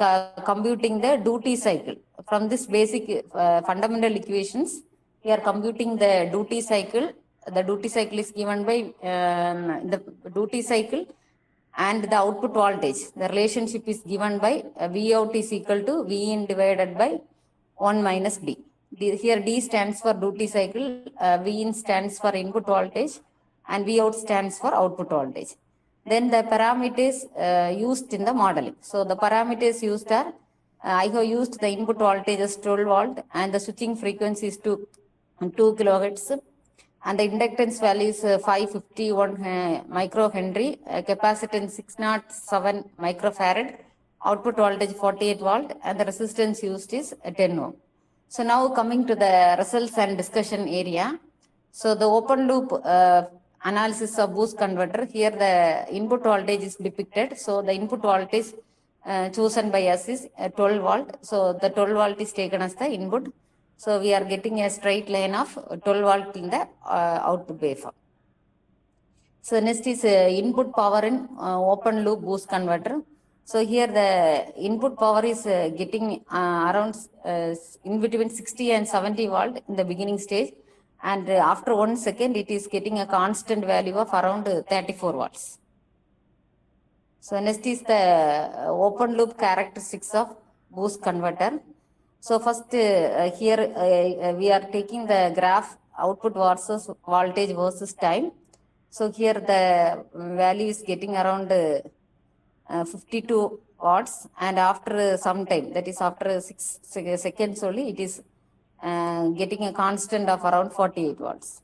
computing the duty cycle. From this basic fundamental equations, we are computing the duty cycle. The duty cycle is given by the duty cycle and the output voltage. The relationship is given by V out is equal to V in divided by 1 minus D. Here D stands for duty cycle, V in stands for input voltage, and V out stands for output voltage. Then the parameters used in the modeling. So the parameters used are, I have used the input voltage as 12 volt, and the switching frequency is 2 kilohertz, and the inductance value is 551 microhenry, capacitance 607 microfarad, output voltage 48 volt, and the resistance used is 10 ohm. So now coming to the results and discussion area. So the open loop analysis of boost converter, here the input voltage is depicted. So the input voltage chosen by us is 12 volt. So the 12 volt is taken as the input. So we are getting a straight line of 12 volt in the output waveform. So next is input power in open loop boost converter. So here the input power is getting around in between 60 and 70 volt in the beginning stage, and after 1 second it is getting a constant value of around 34 watts. So next is the open loop characteristics of boost converter. So first here we are taking the graph output versus voltage versus time. So here the value is getting around 52 watts, and after some time, that is after 6 seconds only, it is getting a constant of around 48 watts.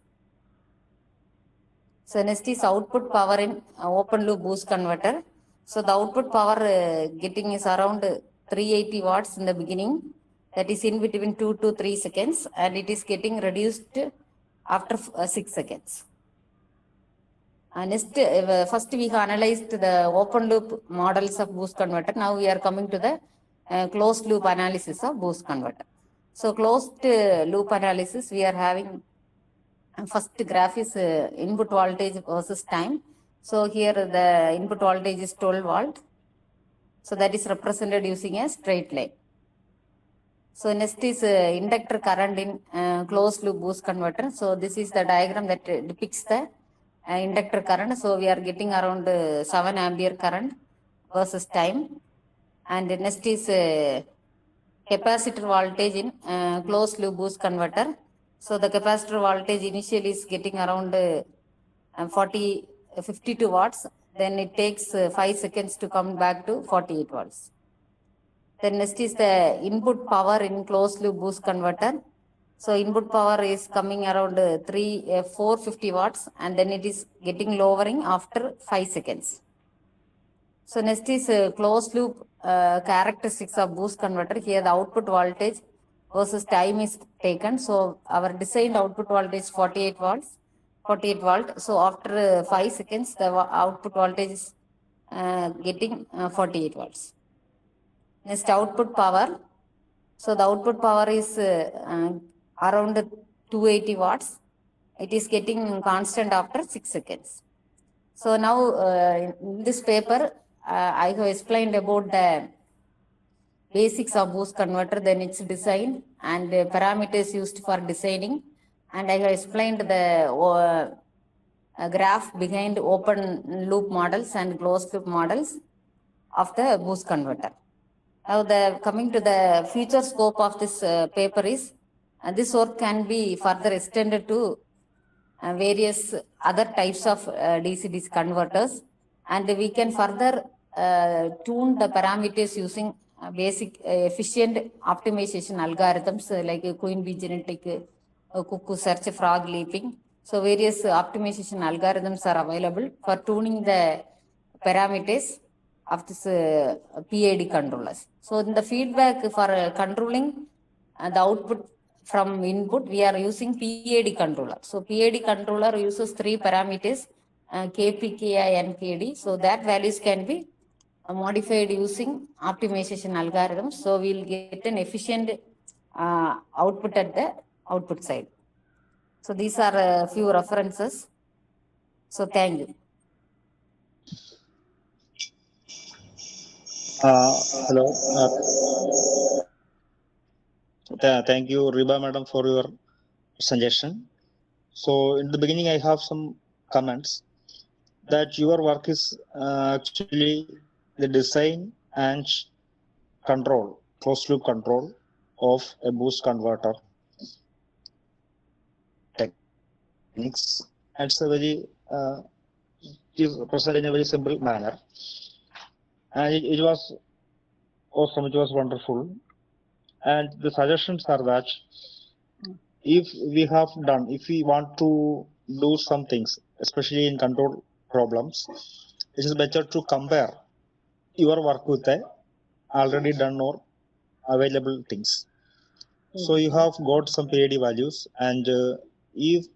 So next is output power in open loop boost converter. So the output power getting is around 380 watts in the beginning, that is in between 2 to 3 seconds, and it is getting reduced after 6 seconds. Next, first we have analyzed the open loop models of boost converter. Now we are coming to the closed loop analysis of boost converter. So closed loop analysis, we are having first graph is input voltage versus time. So here the input voltage is 12 volt. So that is represented using a straight line. So next is inductor current in closed loop boost converter. So this is the diagram that depicts the inductor current. So we are getting around 7 ampere current versus time. And next is capacitor voltage in closed loop boost converter. So the capacitor voltage initially is getting around 52 watts. Then it takes 5 seconds to come back to 48 watts. Then next is the input power in closed loop boost converter. So input power is coming around 450 watts, and then it is getting lowering after 5 seconds. So next is closed loop characteristics of boost converter. Here the output voltage versus time is taken. So our designed output voltage 48 watts, 48 volt. So after 5 seconds, the output voltage is getting 48 watts. Next, output power. So the output power is around 280 watts. It is getting constant after 6 seconds. So now in this paper, I have explained about the basics of boost converter, then its design and the parameters used for designing. And I have explained the graph behind open loop models and closed loop models of the boost converter. Now, coming to the future scope of this paper is this work can be further extended to various other types of DC-DC converters, and we can further tune the parameters using basic efficient optimization algorithms like Queen Bee genetic, cuckoo search, frog leaping. So various optimization algorithms are available for tuning the parameters of this PID controllers. So in the feedback for controlling the output from input, we are using PID controller. So PID controller uses 3 parameters, KP, Ki, and KD. So that values can be modified using optimization algorithms. So we'll get an efficient output at the output side. So these are a few references. So thank you. Hello. Thank you, Riba madam, for your suggestion. So in the beginning, I have some comments that your work is actually the design and control, closed loop control of a boost converter techniques. It's a very is presented in a very simple manner, and it was awesome. It was wonderful. And the suggestions are that if we want to do some things, especially in control problems, it is better to compare your work with the already done or available things. So you have got some PID values, and if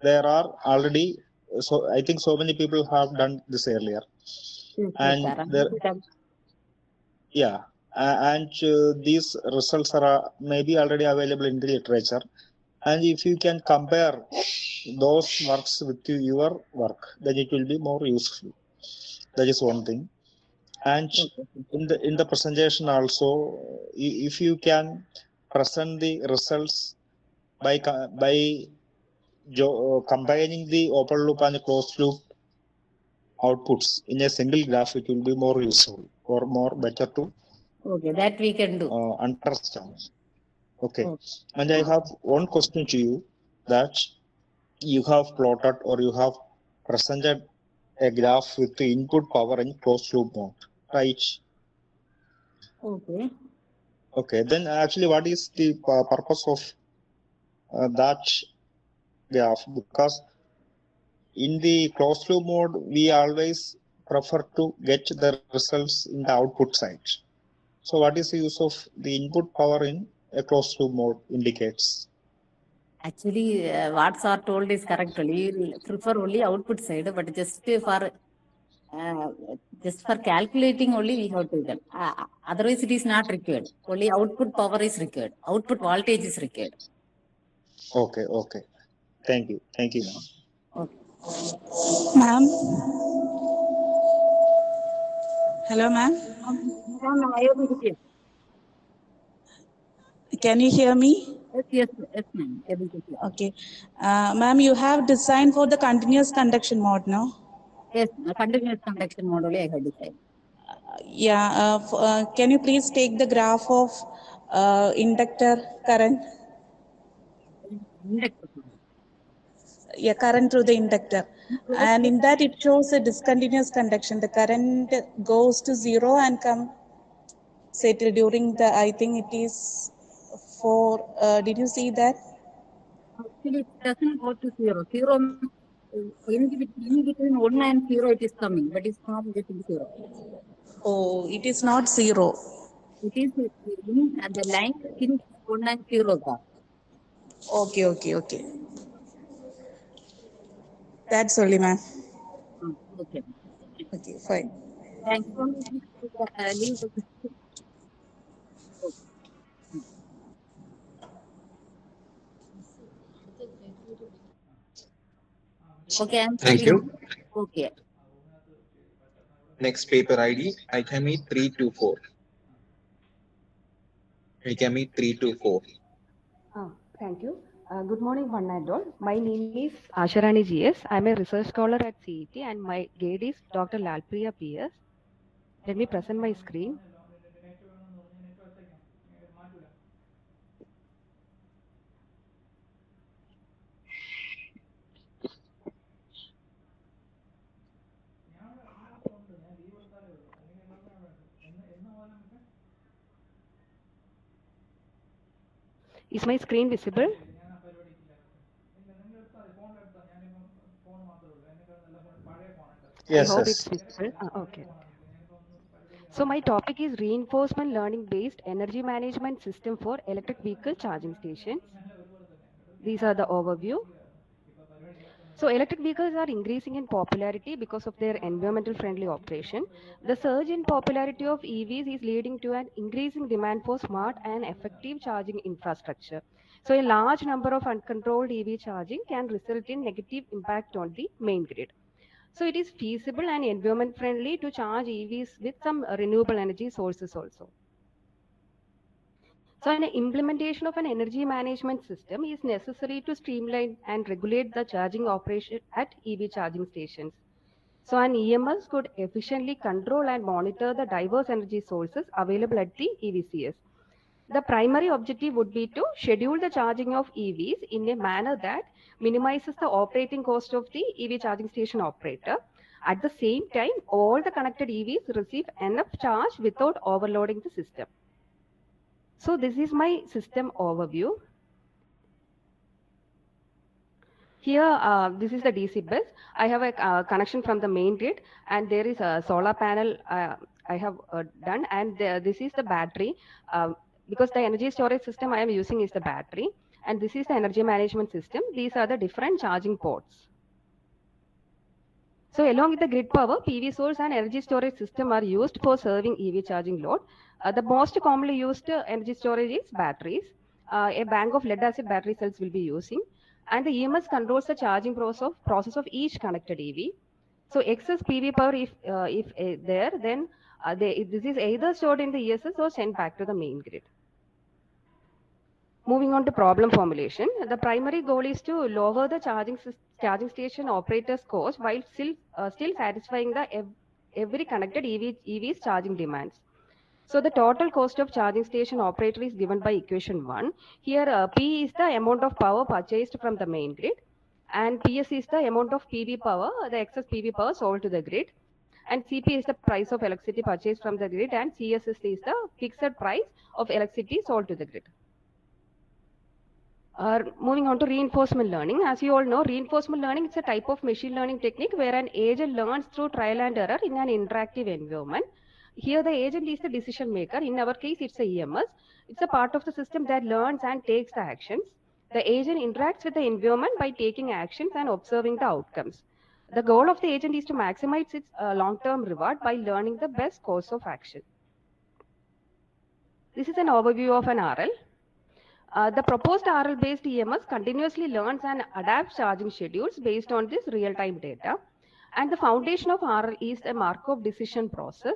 there are already, so I think so many people have done this earlier, and there, yeah, and these results are maybe already available in the literature, and if you can compare those works with your work, then it will be more useful. That is one thing. And in the presentation also, if you can present the results by combining the open loop and closed loop outputs in a single graph, it will be more useful or more better to that we can do. Understand. Okay. And I have one question to you, that you have plotted or you have presented a graph with the input power in closed loop mode, right? Okay. Okay. Then actually, what is the purpose of that graph? Because in the closed loop mode, we always prefer to get the results in the output side. So what is the use of the input power in a closed loop mode indicates? Actually, what sir told is correct. We prefer only output side, but just for calculating only we have to do. Otherwise, it is not required. Only output power is required. Output voltage is required. Okay. Okay. Thank you. Thank you, ma'am. Okay. Ma'am. Hello, ma'am. Can you hear me? Yes, ma'am. Okay. Ma'am, you have designed for the continuous conduction mode, no? Yes, continuous conduction mode only I have designed. Yeah. Can you please take the graph of inductor current? Yeah, current through the inductor. And in that it shows a discontinuous conduction. The current goes to 0 and come. settle during the, I think it is for, did you see that? Actually, it doesn't go to zero. Zero, in between 1 and 0, it is coming, but it's not getting 0. Oh, it is not 0. It is in the line between 1 and 0. Okay, okay, okay. That's only, ma'am. Okay. Okay, fine. Thanks for leave the Okay, I'm Thank ready. you. Okay. Next paper ID, ICAMEET324. ICAMEET324. Thank you. Good morning, one and all. My name is Asharani GS. I am a research scholar at CET and my guide is Dr. Lalpriya PS. Let me present my screen. Is my screen visible? Yes, I hope yes. it's visible. Okay. So my topic is reinforcement learning based energy management system for electric vehicle charging stations. These are the overview. So electric vehicles are increasing in popularity because of their environmental friendly operation. The surge in popularity of EVs is leading to an increasing demand for smart and effective charging infrastructure. So a large number of uncontrolled EV charging can result in negative impact on the main grid. So it is feasible and environment friendly to charge EVs with some renewable energy sources also. So an implementation of an energy management system is necessary to streamline and regulate the charging operation at EV charging stations. So an EMS could efficiently control and monitor the diverse energy sources available at the EVCS. The primary objective would be to schedule the charging of EVs in a manner that minimizes the operating cost of the EV charging station operator. At the same time, all the connected EVs receive enough charge without overloading the system. So this is my system overview. Here, this is the DC bus. I have a connection from the main grid, and there is a solar panel I have done, and this is the battery. Because the energy storage system I am using is the battery, and this is the energy management system. These are the different charging ports. So along with the grid power, PV source and energy storage system are used for serving EV charging load. The most commonly used energy storage is batteries. A bank of lead acid battery cells will be using, and the EMS controls the charging process of each connected EV. So excess PV power, if there, then this is either stored in the ESS or sent back to the main grid. Moving on to problem formulation, the primary goal is to lower the charging station operator's cost while still satisfying the every connected EV's charging demands. So the total cost of charging station operator is given by equation 1. Here P is the amount of power purchased from the main grid, and PS is the amount of PV power, the excess PV power sold to the grid, and CP is the price of electricity purchased from the grid, and CSS is the fixed price of electricity sold to the grid. Moving on to reinforcement learning. As you all know, reinforcement learning is a type of machine learning technique where an agent learns through trial and error in an interactive environment. Here the agent is the decision maker. In our case, it's a EMS. It's a part of the system that learns and takes the actions. The agent interacts with the environment by taking actions and observing the outcomes. The goal of the agent is to maximize its long-term reward by learning the best course of action. This is an overview of an RL. The proposed RL-based EMS continuously learns and adapts charging schedules based on this real-time data. And the foundation of RL is a Markov decision process.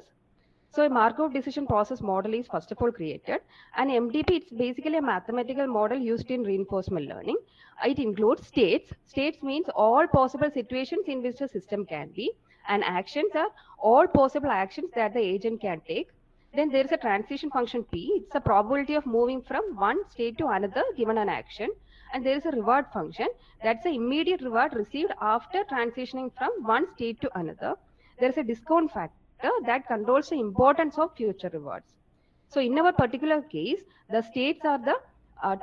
So a Markov decision process model is first of all created. And MDP, it's basically a mathematical model used in reinforcement learning. It includes states. States means all possible situations in which the system can be. And actions are all possible actions that the agent can take. Then there is a transition function P. It's the probability of moving from one state to another given an action. And there is a reward function. That's the immediate reward received after transitioning from one state to another. There is a discount factor that controls the importance of future rewards. So in our particular case, the states are the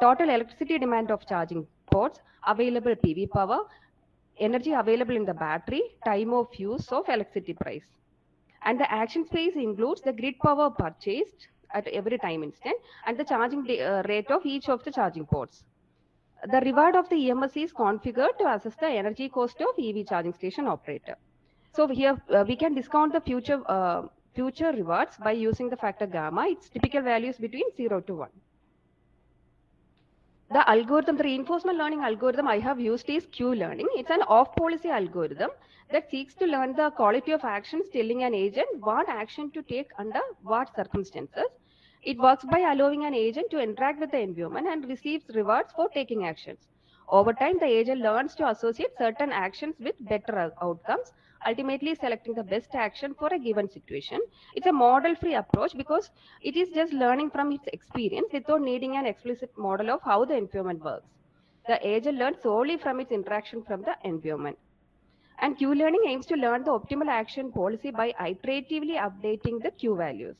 total electricity demand of charging ports, available PV power, energy available in the battery, time of use of electricity price. And the action space includes the grid power purchased at every time instant and the charging rate of each of the charging ports. The reward of the EMS is configured to assess the energy cost of EV charging station operator. So here we can discount the future rewards by using the factor gamma. Its typical value is between 0 to 1. The algorithm, the reinforcement learning algorithm I have used is Q-learning. It's an off-policy algorithm that seeks to learn the quality of actions telling an agent what action to take under what circumstances. It works by allowing an agent to interact with the environment and receives rewards for taking actions. Over time, the agent learns to associate certain actions with better outcomes, ultimately selecting the best action for a given situation. It's a model-free approach because it is just learning from its experience without needing an explicit model of how the environment works. The agent learns solely from its interaction from the environment. And Q-learning aims to learn the optimal action policy by iteratively updating the Q values.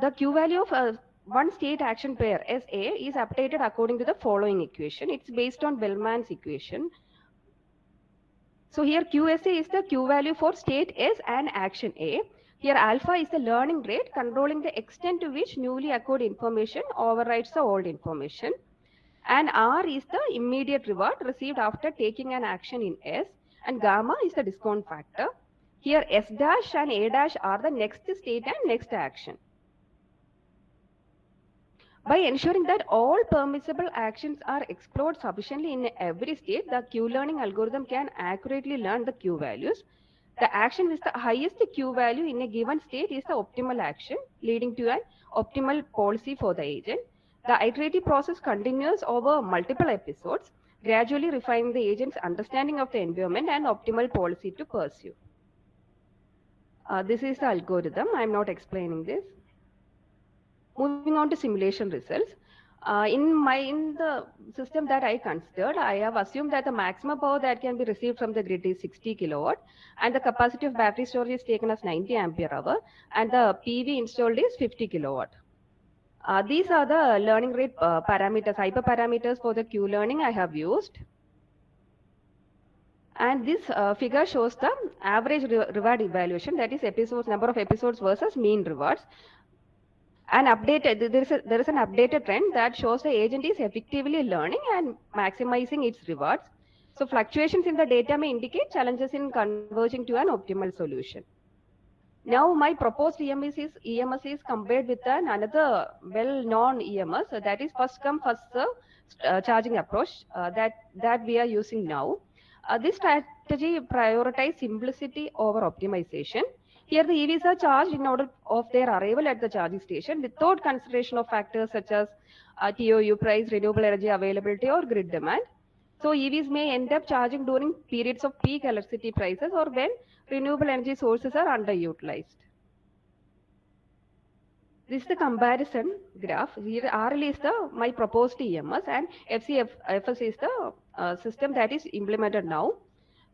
The Q value of one state action pair SA is updated according to the following equation. It's based on Bellman's equation. So here QSA is the Q value for state S and action A. Here alpha is the learning rate controlling the extent to which newly occurred information overrides the old information. And R is the immediate reward received after taking an action in S. And gamma is the discount factor. Here S dash and A dash are the next state and next action. By ensuring that all permissible actions are explored sufficiently in every state, the Q-learning algorithm can accurately learn the Q values. The action with the highest Q value in a given state is the optimal action, leading to an optimal policy for the agent. The iterative process continues over multiple episodes, gradually refining the agent's understanding of the environment and optimal policy to pursue. This is the algorithm. I am not explaining this. Moving on to simulation results. In the system that I considered, I have assumed that the maximum power that can be received from the grid is 60 kilowatt and the capacity of battery storage is taken as 90 ampere hour and the PV installed is 50 kilowatt. These are the learning rate parameters, hyperparameters for the Q-learning I have used. And this figure shows the average reward evaluation, that is number of episodes versus mean rewards. An updated, there is an updated trend that shows the agent is effectively learning and maximizing its rewards. So fluctuations in the data may indicate challenges in converging to an optimal solution. Now my proposed EMS is compared with another well-known EMS, that is first come first serve charging approach that we are using now. This strategy prioritizes simplicity over optimization. Here the EVs are charged in order of their arrival at the charging station without consideration of factors such as TOU price, renewable energy availability or grid demand. So EVs may end up charging during periods of peak electricity prices or when renewable energy sources are underutilized. This is the comparison graph. Here RL is my proposed EMS and FCFS is the system that is implemented now.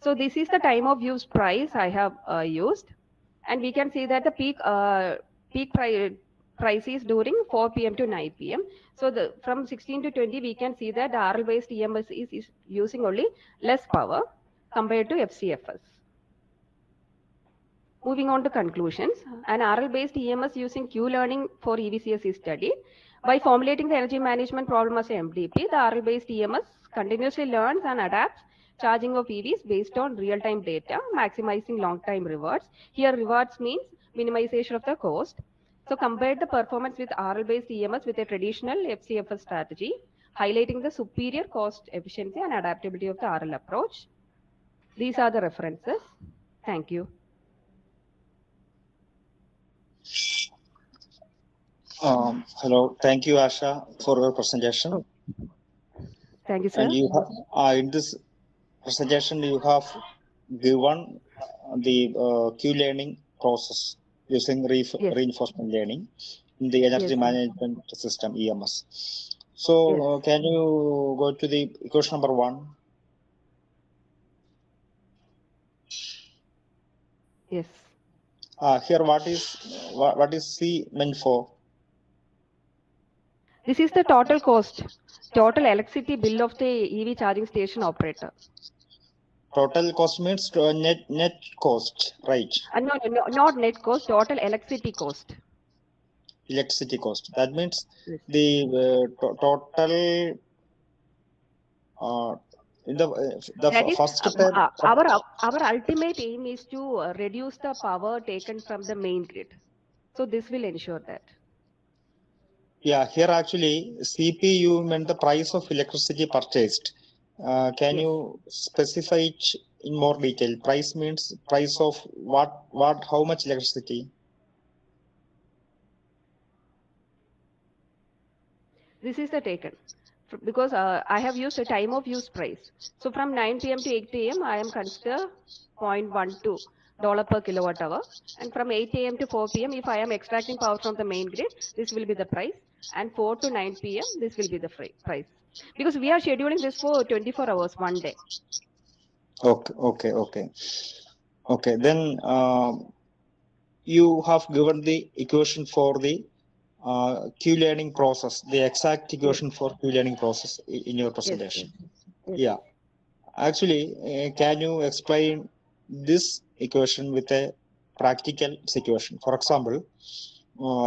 So this is the time of use price I have used. And we can see that the peak price is during 4 p.m. to 9 p.m. So from 16 to 20, we can see that the RL-based EMS is using only less power compared to FCFS. Moving on to conclusions, an RL-based EMS using Q-learning for EVCS is studied. By formulating the energy management problem as a MDP, the RL-based EMS continuously learns and adapts charging of EVs based on real-time data, maximizing long-time rewards. Here rewards means minimization of the cost. So compare the performance with RL-based EMS with a traditional FCFS strategy, highlighting the superior cost efficiency and adaptability of the RL approach. These are the references. Thank you. Hello, thank you, Asha, for your presentation. Thank you, sir. And you have, in this presentation, you have given the Q-learning process using reinforcement learning in the energy management system EMS. So can you go to the equation number 1? Yes. Here, what is C meant for? This is the total cost, total electricity bill of the EV charging station operator. Total cost means net cost, right? No, not net cost, total electricity cost. Electricity cost. That means Yes. the total in the first term. Our ultimate aim is to reduce the power taken from the main grid. So this will ensure that. Yeah, here actually CPU meant the price of electricity purchased. Can you specify it in more detail? Price means price of what, how much electricity? This is the taken because I have used a time of use price. So from 9 p.m. to 8 a.m. I am consider $0.12 per kilowatt hour, and from 8 a.m. to 4 p.m. if I am extracting power from the main grid, this will be the price, and 4 to 9 p.m. this will be the price, because we are scheduling this for 24 hours one day. Okay. Then you have given the equation for the Q-learning process, the exact equation for Q-learning process in your presentation. Yes. Yeah. Actually, can you explain this equation with a practical situation? For example,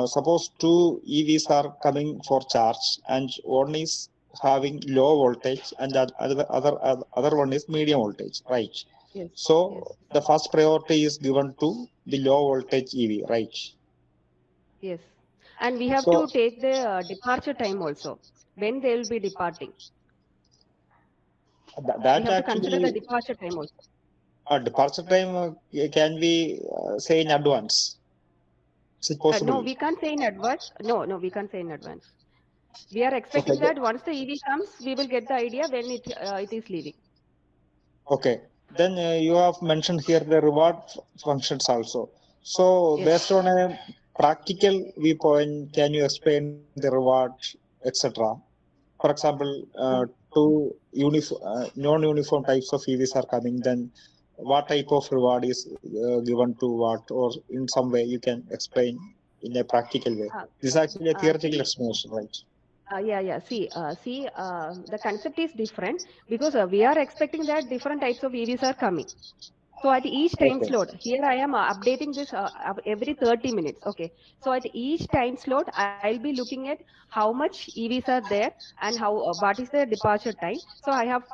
suppose two EVs are coming for charge, and one is having low voltage and the other one is medium voltage, right? Yes. So the first priority is given to the low voltage EV, right? Yes. And we have to take the departure time also, when they will be departing. That we have actually, to consider the departure time also. Departure time can we say in advance? Is it possible? No, we can't say in advance. No, we can't say in advance. We are expecting that once the EV comes, we will get the idea when it is leaving. Okay. Then you have mentioned here the reward functions also. So based on a practical viewpoint, can you explain the reward, etc.? For example, two non-uniform types of EVs are coming. Then what type of reward is given to what, or in some way you can explain in a practical way. This is actually a theoretical explanation, right? See, the concept is different because we are expecting that different types of EVs are coming. So at each time slot, here I am updating this every 30 minutes. Okay. So at each time slot, I'll be looking at how much EVs are there and how what is the departure time. So I have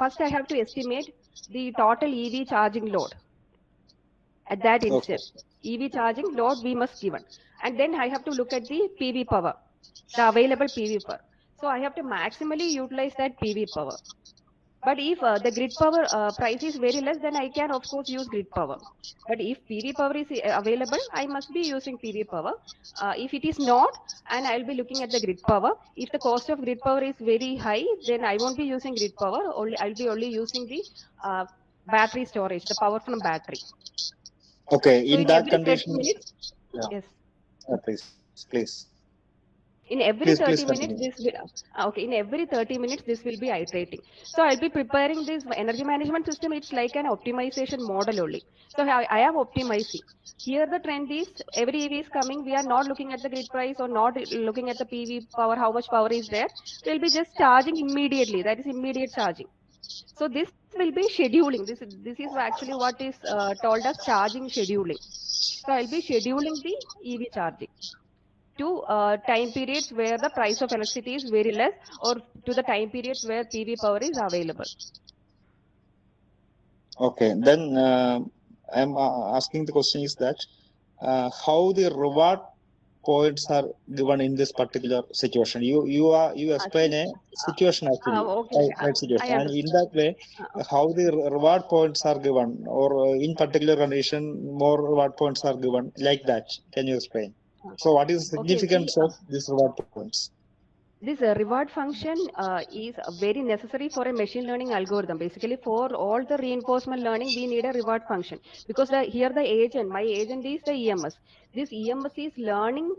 to estimate the total EV charging load at that instant. EV charging load we must given, and then I have to look at the PV power, the available PV power. So I have to maximally utilize that PV power. But if the grid power price is very less, then I can of course use grid power. But if PV power is available, I must be using PV power. If it is not, and I'll be looking at the grid power. If the cost of grid power is very high, then I won't be using grid power. I'll be only using the battery storage, the power from battery. Okay, so in that condition, yes. Please. In every 30 minutes, this will in every 30 minutes this will be iterating. So I'll be preparing this energy management system. It's like an optimization model only. So I am optimizing. Here the trend is every EV is coming. We are not looking at the grid price or not looking at the PV power, how much power is there. We'll be just charging immediately. That is immediate charging. So this will be scheduling. This is actually what is told as charging scheduling. So I'll be scheduling the EV charging to time periods where the price of electricity is very less, or to the time periods where PV power is available. Okay, then I'm asking the question is that how the reward points are given in this particular situation. You explain a situation actually, right situation, and in that way, how the reward points are given, or in particular condition, more reward points are given, like that. Can you explain? So, what is the significance of these reward points? This reward function is very necessary for a machine learning algorithm. Basically, for all the reinforcement learning, we need a reward function because here the agent, my agent is the EMS. This EMS is learning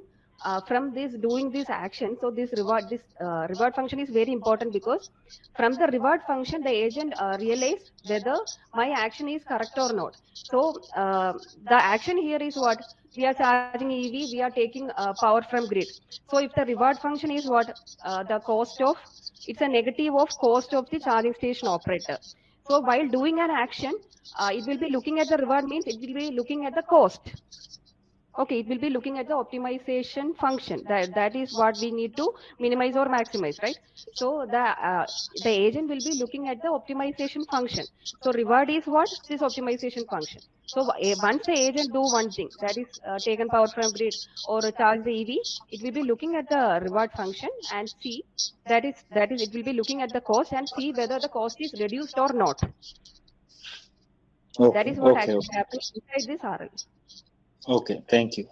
from this, doing this action. So this reward function is very important because from the reward function, the agent realize whether my action is correct or not. So the action here is what? we are charging EV, we are taking power from grid. So if the reward function is what the cost of, it's a negative of cost of the charging station operator. So while doing an action, it will be looking at the reward means it will be looking at the cost. Okay, it will be looking at the optimization function. That is what we need to minimize or maximize, right? So the agent will be looking at the optimization function. So reward is what? This optimization function. So once the agent do one thing, that is taken power from grid or charge the EV, it will be looking at the reward function and see that is it will be looking at the cost and see whether the cost is reduced or not. That is what actually happens inside this RL. Okay, thank you.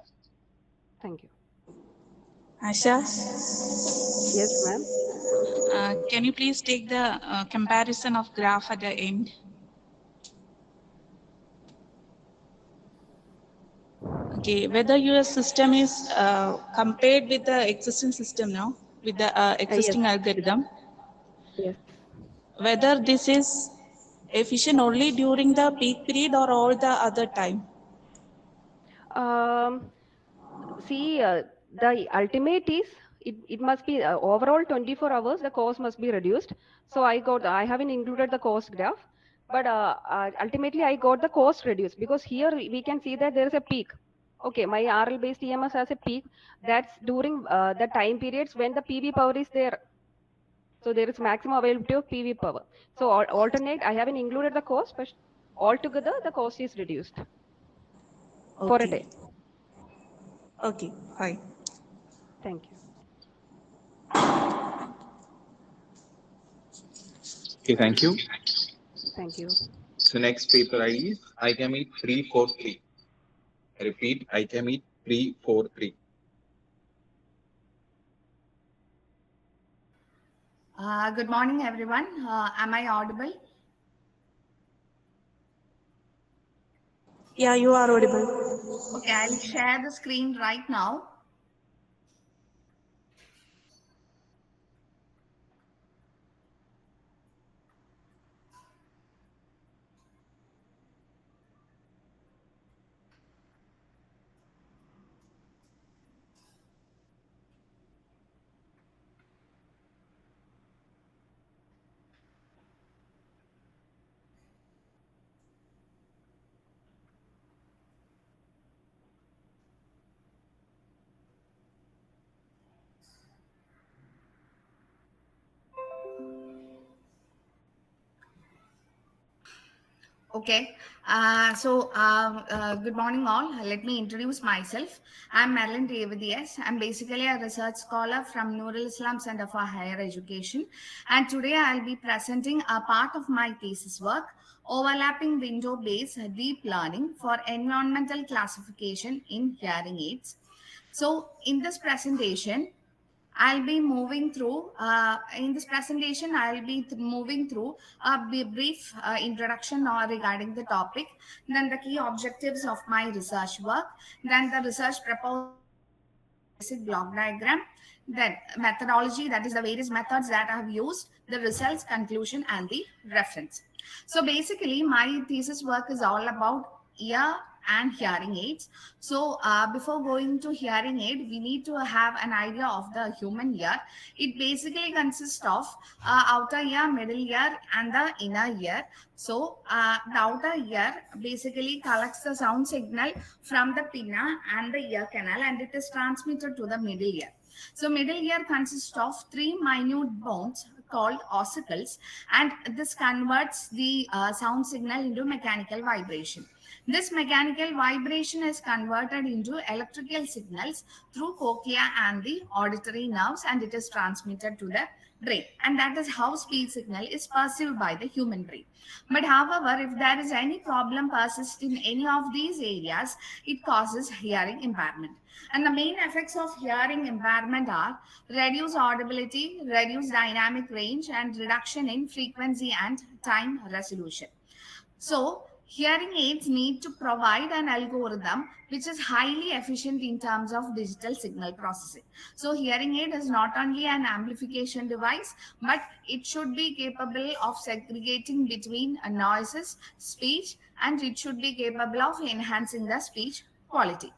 Thank you. Asha, Yes, ma'am. can you please take the comparison of graph at the end? Okay, whether your system is compared with the existing system now, with the existing Yes. algorithm, Yes. whether this is efficient only during the peak period or all the other time? See, the ultimate is it must be overall 24 hours, the cost must be reduced. So I haven't included the cost graph, but ultimately I got the cost reduced because here we can see that there is a peak. Okay, my RL based EMS has a peak. That's during the time periods when the PV power is there. So there is maximum availability of PV power. So alternate, I haven't included the cost, but altogether the cost is reduced for a day. Okay, fine. Thank you. Okay, thank you. Thank you. So next paper ID is ICAMEET 343. I repeat, ICAMEET 343. Good morning, everyone. Am I audible? Yeah, you are audible. Okay, I'll share the screen right now. Okay, good morning all. Let me introduce myself. I'm Madeline Revidias. I'm basically a research scholar from Nurul Islam Center for Higher Education. And today I'll be presenting a part of my thesis work, overlapping window-based deep learning for environmental classification in hearing aids. So in this presentation, I'll be moving through, in this presentation, I'll be moving through a brief introduction regarding the topic, then the key objectives of my research work, then the research proposal, basic block diagram, then methodology, that is the various methods that I have used, the results, conclusion, and the reference. So basically, my thesis work is all about ear and hearing aids. So before going to hearing aid, we need to have an idea of the human ear. It basically consists of outer ear, middle ear, and the inner ear. So the outer ear basically collects the sound signal from the pinna and the ear canal, and it is transmitted to the middle ear. So middle ear consists of three minute bones called ossicles, and this converts the sound signal into mechanical vibration. This mechanical vibration is converted into electrical signals through cochlea and the auditory nerves, and it is transmitted to the brain. And that is how speech signal is perceived by the human brain. But however, if there is any problem persist in any of these areas, it causes hearing impairment. And the main effects of hearing impairment are reduced audibility, reduced dynamic range, and reduction in frequency and time resolution. So, hearing aids need to provide an algorithm which is highly efficient in terms of digital signal processing. So, hearing aid is not only an amplification device, but it should be capable of segregating between noises, speech, and it should be capable of enhancing the speech quality.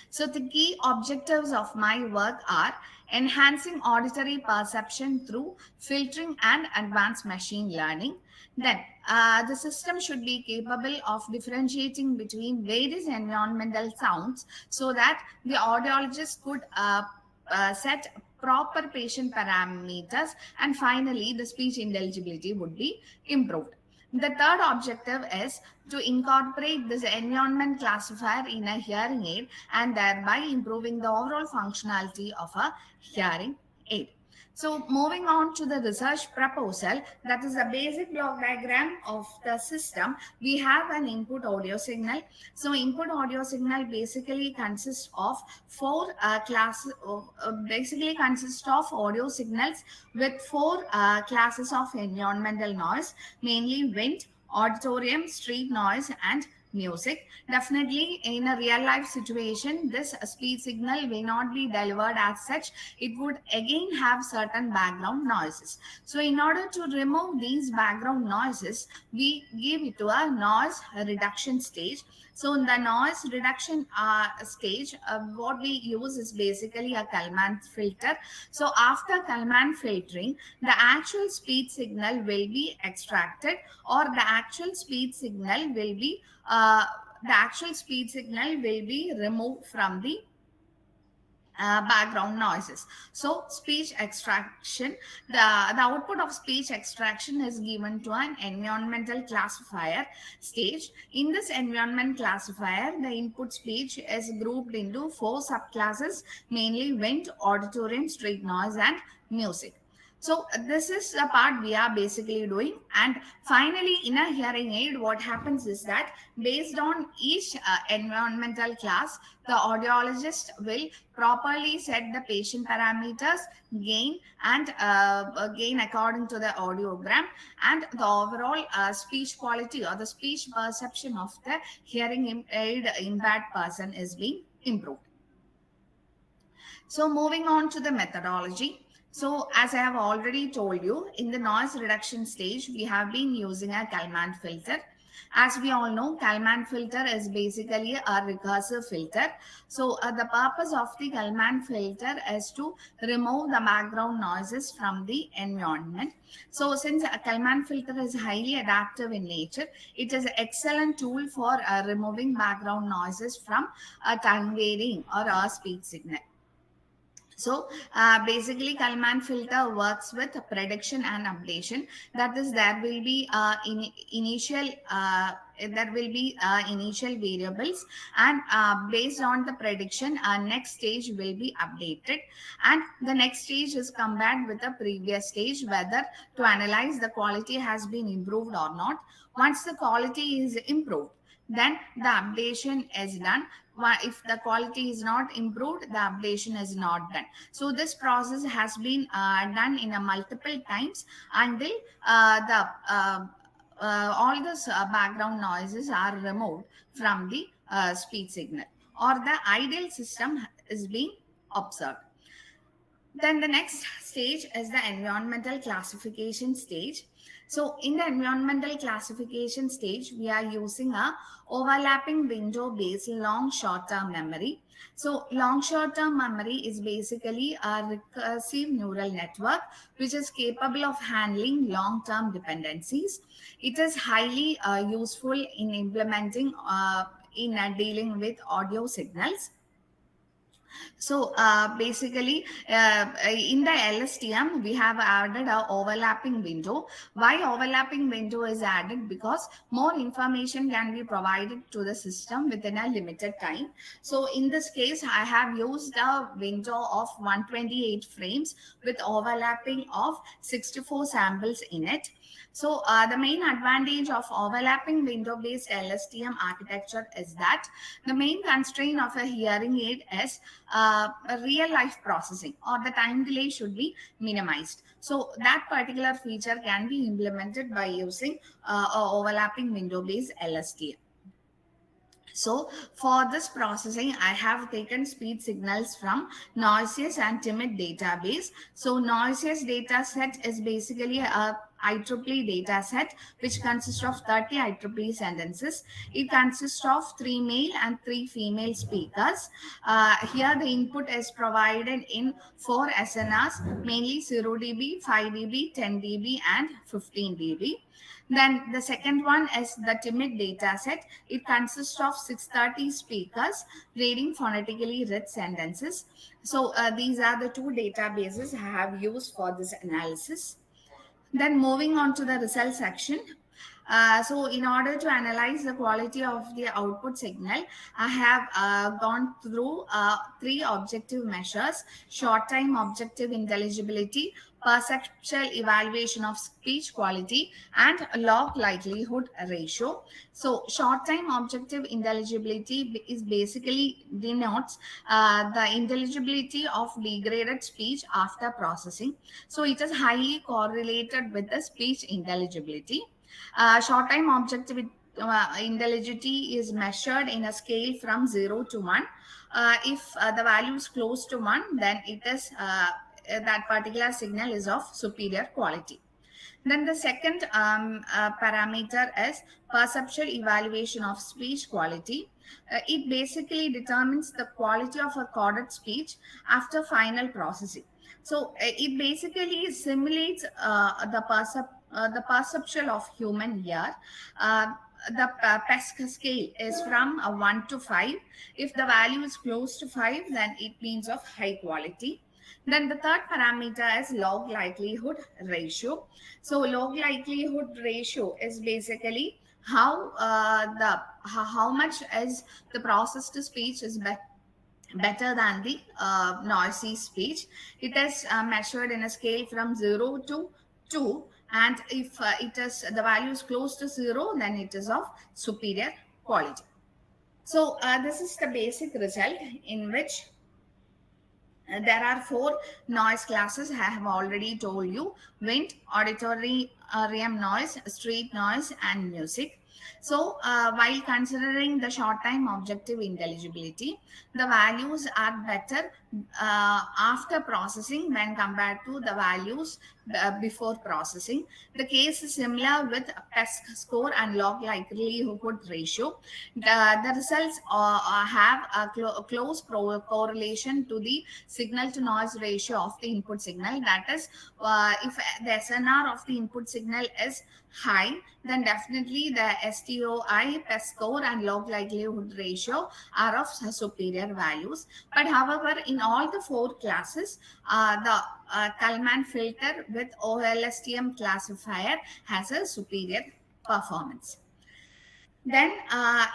So the key objectives of my work are enhancing auditory perception through filtering and advanced machine learning. Then the system should be capable of differentiating between various environmental sounds so that the audiologist could set proper patient parameters, and finally the speech intelligibility would be improved. The third objective is to incorporate this environment classifier in a hearing aid and thereby improving the overall functionality of a hearing aid. So moving on to the research proposal, that is the basic block diagram of the system. We have an input audio signal. So input audio signal basically consists of four basically consists of audio signals with four classes of environmental noise, mainly wind, auditorium, street noise, and music. Definitely in a real life situation, this speech signal may not be delivered as such. It would again have certain background noises. So in order to remove these background noises, we give it to a noise reduction stage. So in the noise reduction stage, what we use is basically a Kalman filter. So after Kalman filtering, the actual speech signal will be extracted, or the actual speech signal will be removed from the background noises. So speech extraction, the output of speech extraction is given to an environmental classifier stage. In this environment classifier, the input speech is grouped into four subclasses, mainly wind, auditorium, street noise, and music. So this is the part we are basically doing. And finally, in a hearing aid, what happens is that based on each environmental class, the audiologist will properly set the patient parameters, gain, and gain according to the audiogram, and the overall speech quality or the speech perception of the hearing aid impaired person is being improved. So moving on to the methodology. So as I have already told you, in the noise reduction stage, we have been using a Kalman filter. As we all know, Kalman filter is basically a recursive filter. So the purpose of the Kalman filter is to remove the background noises from the environment. So since a Kalman filter is highly adaptive in nature, it is an excellent tool for removing background noises from a time varying or a speech signal. So basically Kalman filter works with prediction and updation. That is, there will be initial variables, and based on the prediction, next stage will be updated, and the next stage is compared with the previous stage, whether to analyze the quality has been improved or not. Once the quality is improved, then the updation is done. If the quality is not improved, the updation is not done. So this process has been done in a multiple times until all the background noises are removed from the speech signal, or the ideal system is being observed. Then the next stage is the environmental classification stage. So in the environmental classification stage, we are using a overlapping window based long short-term memory. So long short-term memory is basically a recursive neural network which is capable of handling long-term dependencies. It is highly useful in implementing dealing with audio signals. So basically, in the LSTM, we have added a overlapping window. Why overlapping window is added? Because more information can be provided to the system within a limited time. So in this case, I have used a window of 128 frames with overlapping of 64 samples in it. So the main advantage of overlapping window-based LSTM architecture is that the main constraint of a hearing aid is real-life processing, or the time delay should be minimized. So that particular feature can be implemented by using overlapping window-based LSTM. So for this processing, I have taken speech signals from Noises and Timid database. So Noises data set is basically a IEEE data set, which consists of 30 IEEE sentences. It consists of 3 male and 3 female speakers. Here the input is provided in 4 SNRs, mainly 0 dB, 5 dB, 10 dB, and 15 dB. Then the second one is the timid data set. It consists of 630 speakers reading phonetically rich sentences. So these are the two databases I have used for this analysis. Then moving on to the result section. So in order to analyze the quality of the output signal, I have gone through 3 objective measures: short time objective intelligibility, perceptual evaluation of speech quality, and log likelihood ratio. So short time objective intelligibility is basically denotes the intelligibility of degraded speech after processing. So it is highly correlated with the speech intelligibility. Short time objective intelligibility is measured in a scale from 0 to 1. If the value is close to 1, then it is that particular signal is of superior quality. Then the second parameter is perceptual evaluation of speech quality. It basically determines the quality of a coded speech after final processing. So it basically simulates the perceptual of human ear. The PESC scale is from 1 to 5. If the value is close to 5, then it means of high quality. Then the third parameter is log likelihood ratio. So log likelihood ratio is basically how much is the processed speech is better than the noisy speech. It is measured in a scale from 0 to 2, and if the value is close to 0, then it is of superior quality. So this is the basic result, in which there are 4 noise classes I have already told you: wind, auditorium noise, street noise, and music. So while considering the short time objective intelligibility, the values are better after processing when compared to the values before processing. The case is similar with PESC score and log likelihood ratio. The results have a close correlation to the signal to noise ratio of the input signal. That is, if the SNR of the input signal is high, then definitely the STOI, PESC score, and log likelihood ratio are of superior values. But however, in all the 4 classes, the Kalman filter with OLSTM classifier has a superior performance. Then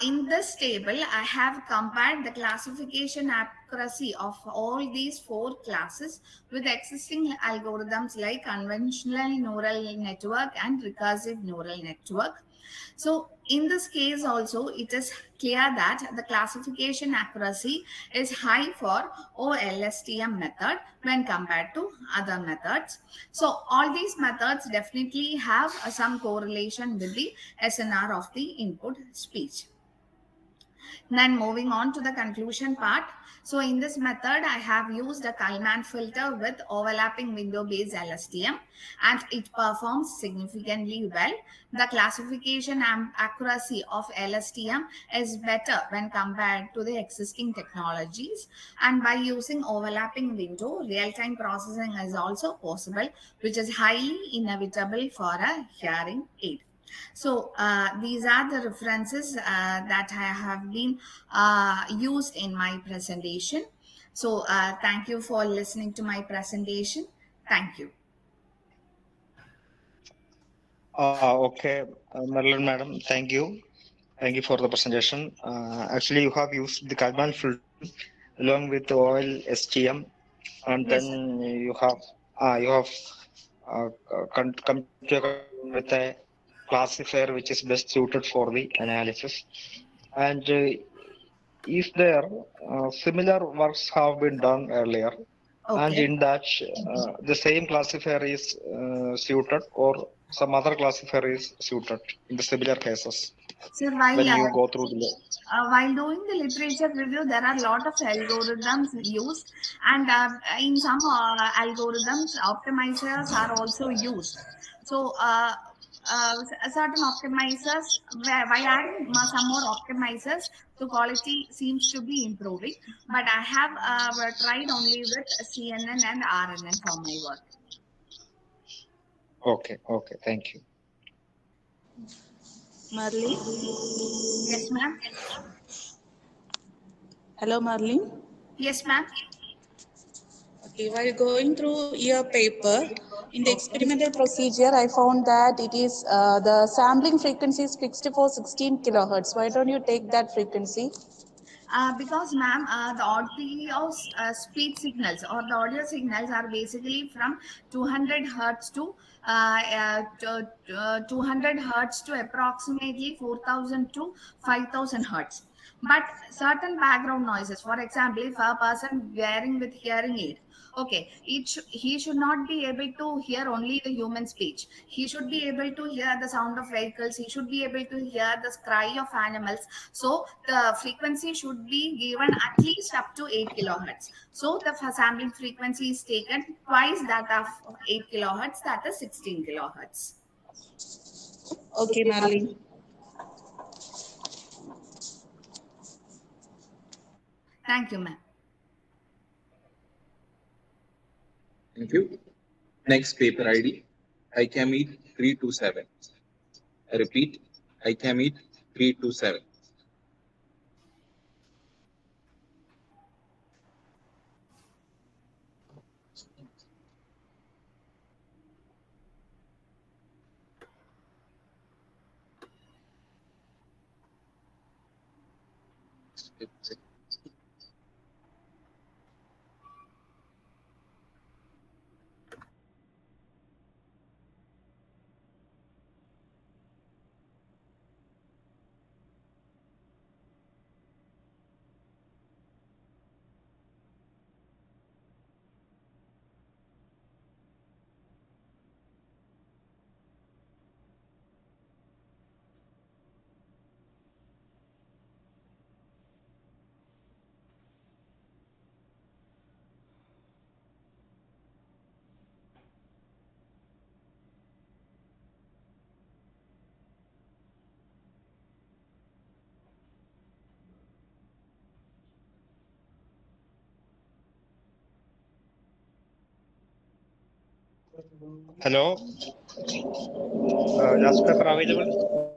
in this table, I have compared the classification accuracy of all these 4 classes with existing algorithms like conventional neural network and recursive neural network. So in this case also, it is clear that the classification accuracy is high for OLSTM method when compared to other methods. So all these methods definitely have some correlation with the SNR of the input speech. Then moving on to the conclusion part. So in this method, I have used a Kalman filter with overlapping window based LSTM, and it performs significantly well. The classification accuracy of LSTM is better when compared to the existing technologies, and by using overlapping window, real-time processing is also possible, which is highly inevitable for a hearing aid. So these are the references that I have been used in my presentation. So thank you for listening to my presentation. Thank you. Okay, Marilyn madam, thank you. Thank you for the presentation. Actually, you have used the Kalman filter along with the oil STM, and Yes, then you have come to a conclusion with a classifier which is best suited for the analysis. And is there similar works have been done earlier, and okay. in that the same classifier is suited, or some other classifier is suited in the similar cases Sir, when you go through the while doing the literature review, there are a lot of algorithms used, and in some algorithms, optimizers are also used. So, certain optimizers, by adding some more optimizers, the quality seems to be improving. But I have tried only with CNN and RNN for my work. Okay, thank you. Marlene? Yes, ma'am. Hello, Marlene. Yes, ma'am. Okay, while going through your paper, in the experimental procedure, I found that it is the sampling frequency is fixed for 16 kilohertz. Why don't you take that frequency? Because, ma'am, the audio speed signals or the audio signals are basically from 200 hertz to 200 hertz to approximately 4,000 to 5,000 hertz. But certain background noises, for example, if a person wearing with hearing aid, okay, he should not be able to hear only the human speech. He should be able to hear the sound of vehicles. He should be able to hear the cry of animals. So the frequency should be given at least up to 8 kilohertz. So the sampling frequency is taken twice that of 8 kilohertz, that is 16 kilohertz. Okay, Marlene. Thank you, ma'am. Thank you. Next paper ID, ICAMEET327. I repeat, ICAMEET327. Hello, last paper available?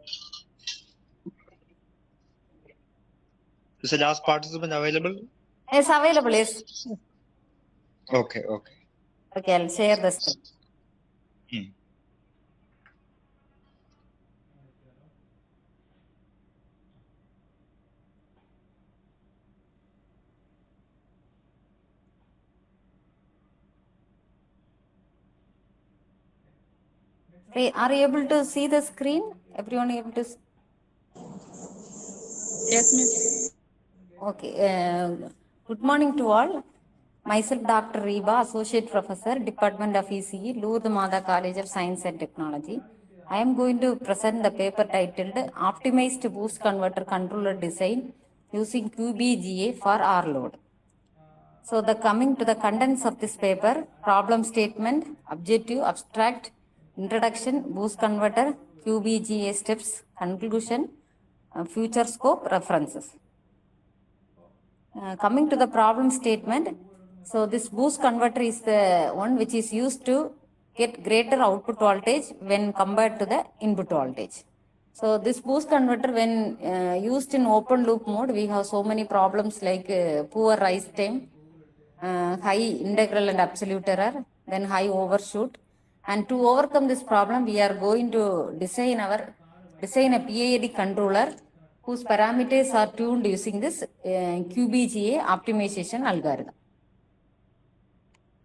Is the last participant available? Yes, available, yes. Okay. Okay, I'll share the screen. Are you able to see the screen? Everyone able to see? Yes, miss. Okay. Good morning to all. Myself, Dr. Reba, Associate Professor, Department of ECE, Lourdes Mada College of Science and Technology. I am going to present the paper titled Optimized Boost Converter Controller Design using QBGA for R load. So coming to the contents of this paper, problem statement, objective, abstract, introduction, boost converter, QBGA steps, conclusion, future scope, references. Coming to the problem statement, so this boost converter is the one which is used to get greater output voltage when compared to the input voltage. So this boost converter, when used in open loop mode, we have so many problems like poor rise time, high integral and absolute error, then high overshoot. And to overcome this problem, we are going to design a PID controller whose parameters are tuned using this QBGA optimization algorithm.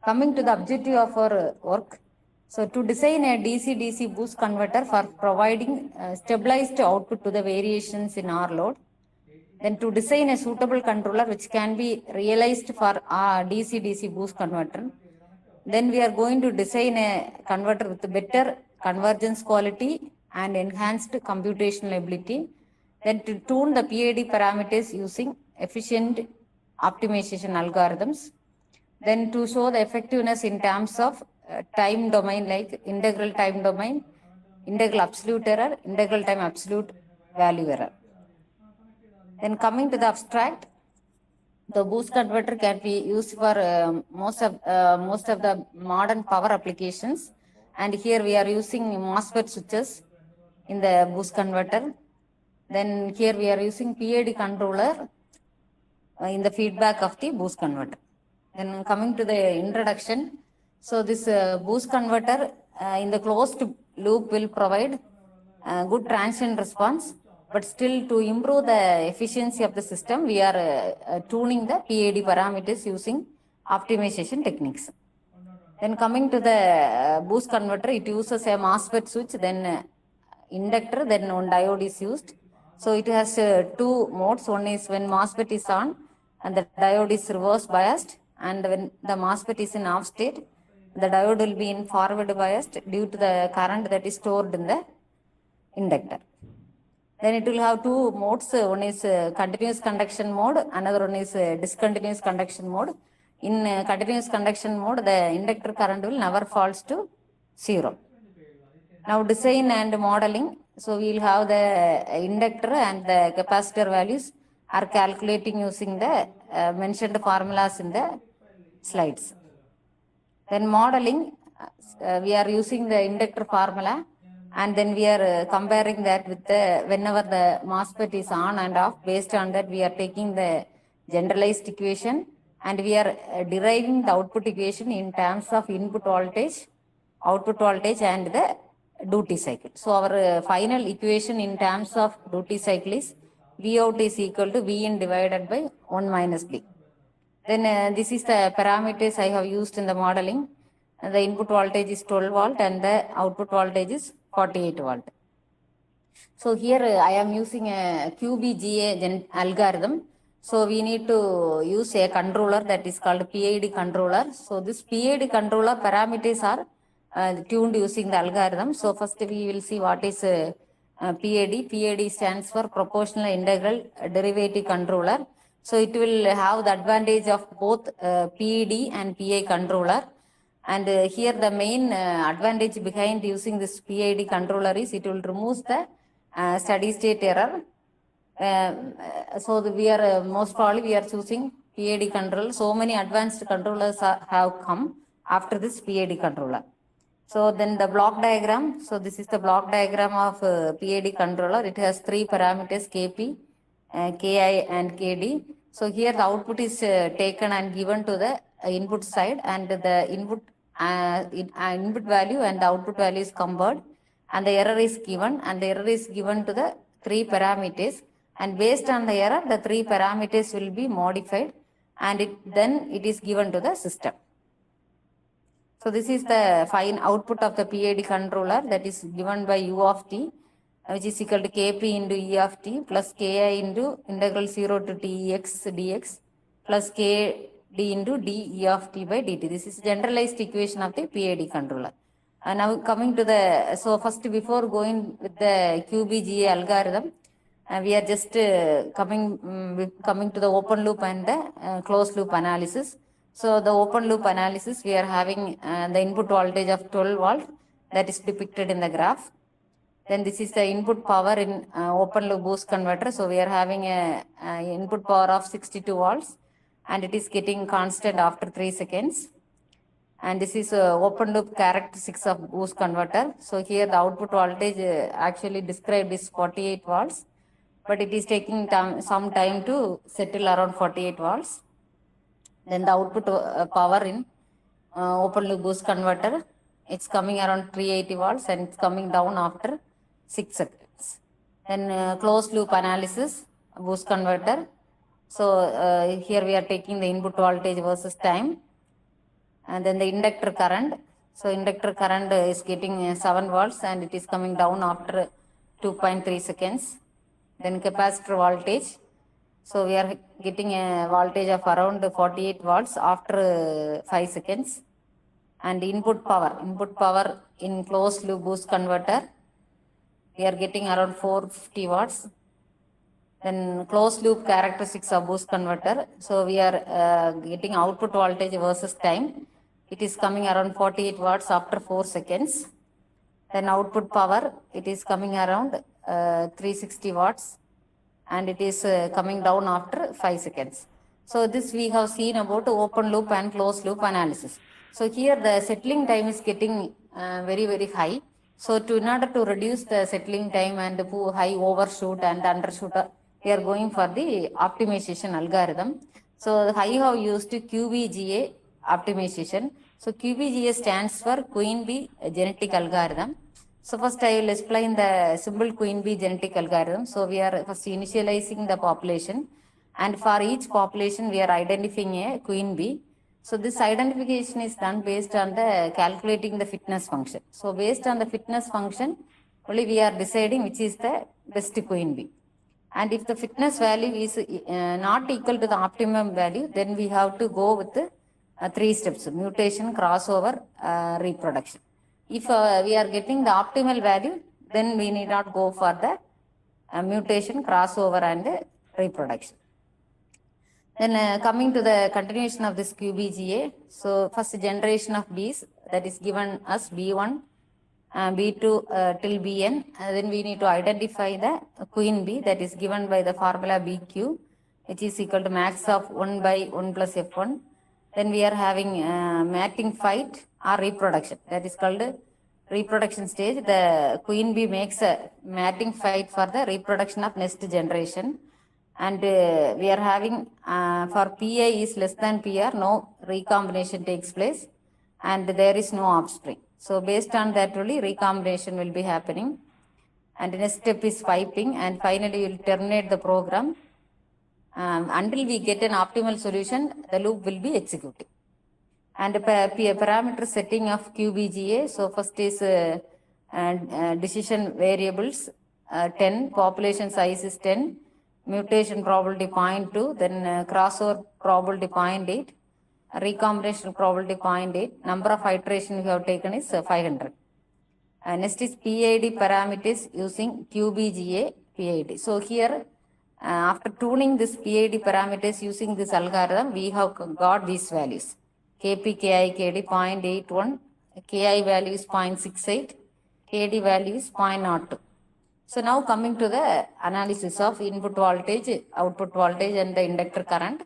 Coming to the objective of our work, so to design a DC-DC boost converter for providing stabilized output to the variations in R load, then to design a suitable controller which can be realized for DC-DC boost converter, then we are going to design a converter with better convergence quality, and enhanced computational ability. Then to tune the PID parameters using efficient optimization algorithms. Then to show the effectiveness in terms of time domain like integral time domain, integral absolute error, integral time absolute value error. Then coming to the abstract, the boost converter can be used for most of the modern power applications. And here we are using MOSFET switches in the boost converter. Then here we are using PID controller in the feedback of the boost converter. Then coming to the introduction, so this boost converter in the closed loop will provide good transient response, but still to improve the efficiency of the system, we are tuning the PID parameters using optimization techniques. Then coming to the boost converter, it uses a MOSFET switch, then inductor, then one diode is used. So it has two modes. One is when MOSFET is on and the diode is reverse biased, and when the MOSFET is in off state, the diode will be in forward biased due to the current that is stored in the inductor. Then it will have two modes. One is continuous conduction mode, another one is discontinuous conduction mode. In continuous conduction mode, the inductor current will never falls to 0. Now design and modeling. So we will have the inductor and the capacitor values are calculating using the mentioned formulas in the slides. Then modeling, we are using the inductor formula, and then we are comparing that with the whenever the MOSFET is on and off. Based on that, we are taking the generalized equation and we are deriving the output equation in terms of input voltage, output voltage, and the duty cycle. So our final equation in terms of duty cycle is V out is equal to Vin divided by 1 minus B. Then this is the parameters I have used in the modeling. The input voltage is 12 volt and the output voltage is 48 volt. So here I am using a QBGA algorithm. So we need to use a controller that is called PID controller. So this PID controller parameters are tuned using the algorithm. So first we will see what is PID. PID stands for proportional integral derivative controller. So it will have the advantage of both PID and PI controller. And here the main advantage behind using this PID controller is it will remove the steady state error. So we are most probably we are choosing PID control. So many advanced controllers have come after this PID controller. So then the block diagram. So this is the block diagram of PID controller. It has three parameters KP, Ki and Kd. So here the output is taken and given to the input side, and the input value and the output value is compared, and the error is given, and the error is given to the three parameters, and based on the error the three parameters will be modified, and then it is given to the system. So this is the fine output of the PID controller that is given by U of t, which is equal to Kp into E of t plus Ki into integral 0 to Tex dx plus Kd into dE of t by dt. This is generalized equation of the PID controller. And now coming to the, so first before going with the QBGA algorithm, we are just coming to the open loop and the closed loop analysis. So the open loop analysis, we are having the input voltage of 12 volt that is depicted in the graph. Then this is the input power in open loop boost converter. So we are having a input power of 62 volts and it is getting constant after 3 seconds. And this is open loop characteristics of boost converter. So here the output voltage actually described is 48 volts, but it is taking some time to settle around 48 volts. Then the output power in open loop boost converter, it's coming around 380 volts and it's coming down after 6 seconds. Then closed loop analysis, boost converter. So here we are taking the input voltage versus time. And then the inductor current. So inductor current is getting 7 volts and it is coming down after 2.3 seconds. Then capacitor voltage. So we are getting a voltage of around 48 volts after 5 seconds. And input power in closed loop boost converter, we are getting around 450 watts. Then closed loop characteristics of boost converter. So we are getting output voltage versus time. It is coming around 48 watts after 4 seconds. Then output power, it is coming around 360 watts, and it is coming down after 5 seconds. So this we have seen about open loop and closed loop analysis. So here the settling time is getting very, very high. So in order to reduce the settling time and high overshoot and undershoot, we are going for the optimization algorithm. So I have used QBGA optimization. So QBGA stands for Queen Bee genetic algorithm. So first I will explain the simple Queen Bee genetic algorithm. So we are first initializing the population, and for each population we are identifying a Queen Bee. So this identification is done based on the calculating the fitness function. So based on the fitness function, only we are deciding which is the best Queen Bee. And if the fitness value is not equal to the optimum value, then we have to go with the 3 steps: mutation, crossover, reproduction. If we are getting the optimal value, then we need not go for the mutation, crossover, and reproduction. Then coming to the continuation of this QBGA, so first generation of bees, that is given as B1, B2 till Bn. Then we need to identify the queen bee, that is given by the formula BQ, which is equal to max of 1 by 1 plus F1. Then we are having mating fight or reproduction, that is called reproduction stage. The queen bee makes a mating fight for the reproduction of next generation. And we are having for PI is less than PR, no recombination takes place, and there is no offspring. So based on that only recombination will be happening. And the next step is piping, and finally we will terminate the program. Until we get an optimal solution, the loop will be executing. And parameter setting of QBGA. So first is decision variables 10, population size is 10, mutation probability 0.2, then crossover probability 0.8, recombination probability 0.8, number of iterations we have taken is 500. Next is PID parameters using QBGA PID. So here after tuning this PID parameters using this algorithm, we have got these values: KP, KI, KD 0.81, KI value is 0.68, KD value is 0.02. So now coming to the analysis of input voltage, output voltage, and the inductor current.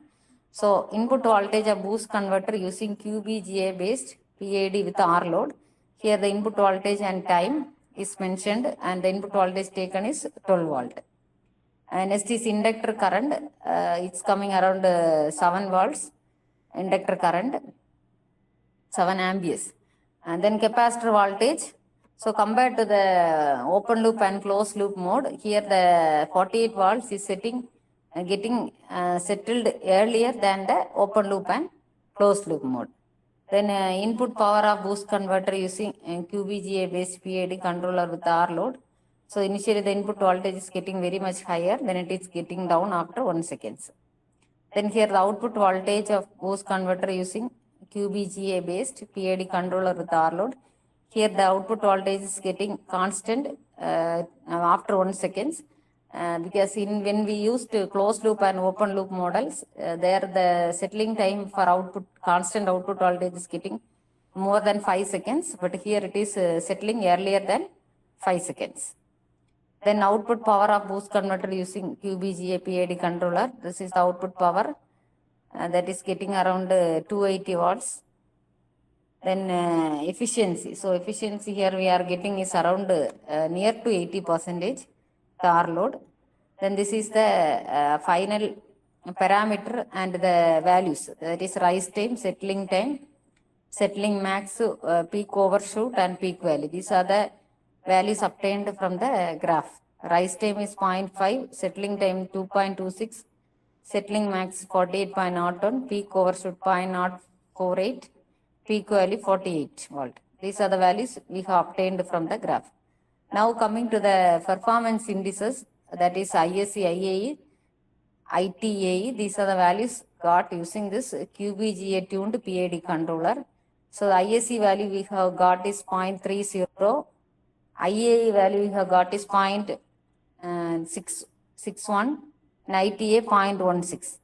So input voltage of boost converter using QBGA based PID with R load. Here the input voltage and time is mentioned, and the input voltage taken is 12 volt. Next is inductor current. It's coming around 7 volts. Inductor current 7 amperes. And then capacitor voltage. So compared to the open loop and closed loop mode, here the 48 volts is getting settled earlier than the open loop and closed loop mode. Then input power of boost converter using QBGA based PID controller with R load. So initially the input voltage is getting very much higher, then it is getting down after 1 second. Then here the output voltage of boost converter using QBGA based PID controller with R load. Here the output voltage is getting constant after 1 second. Because when we used closed loop and open loop models, there the settling time for constant output voltage is getting more than 5 seconds, but here it is settling earlier than 5 seconds. Then output power of boost converter using QBGA PID controller. This is the output power that is getting around 280 watts. Then efficiency. So efficiency here we are getting is around near to 80% the R load. Then this is the final parameter and the values. That is rise time, settling max, peak overshoot, and peak value. These are the values obtained from the graph. Rise time is 0.5, settling time 2.26, settling max 48.01, peak overshoot 0.048, peak value 48 volt. These are the values we have obtained from the graph. Now coming to the performance indices, that is ISE, IAE, ITAE. These are the values got using this QBGA tuned PID controller. So the IAC value we have got is 0.30. IAE value we have got is 0.661 and ITA 0.16.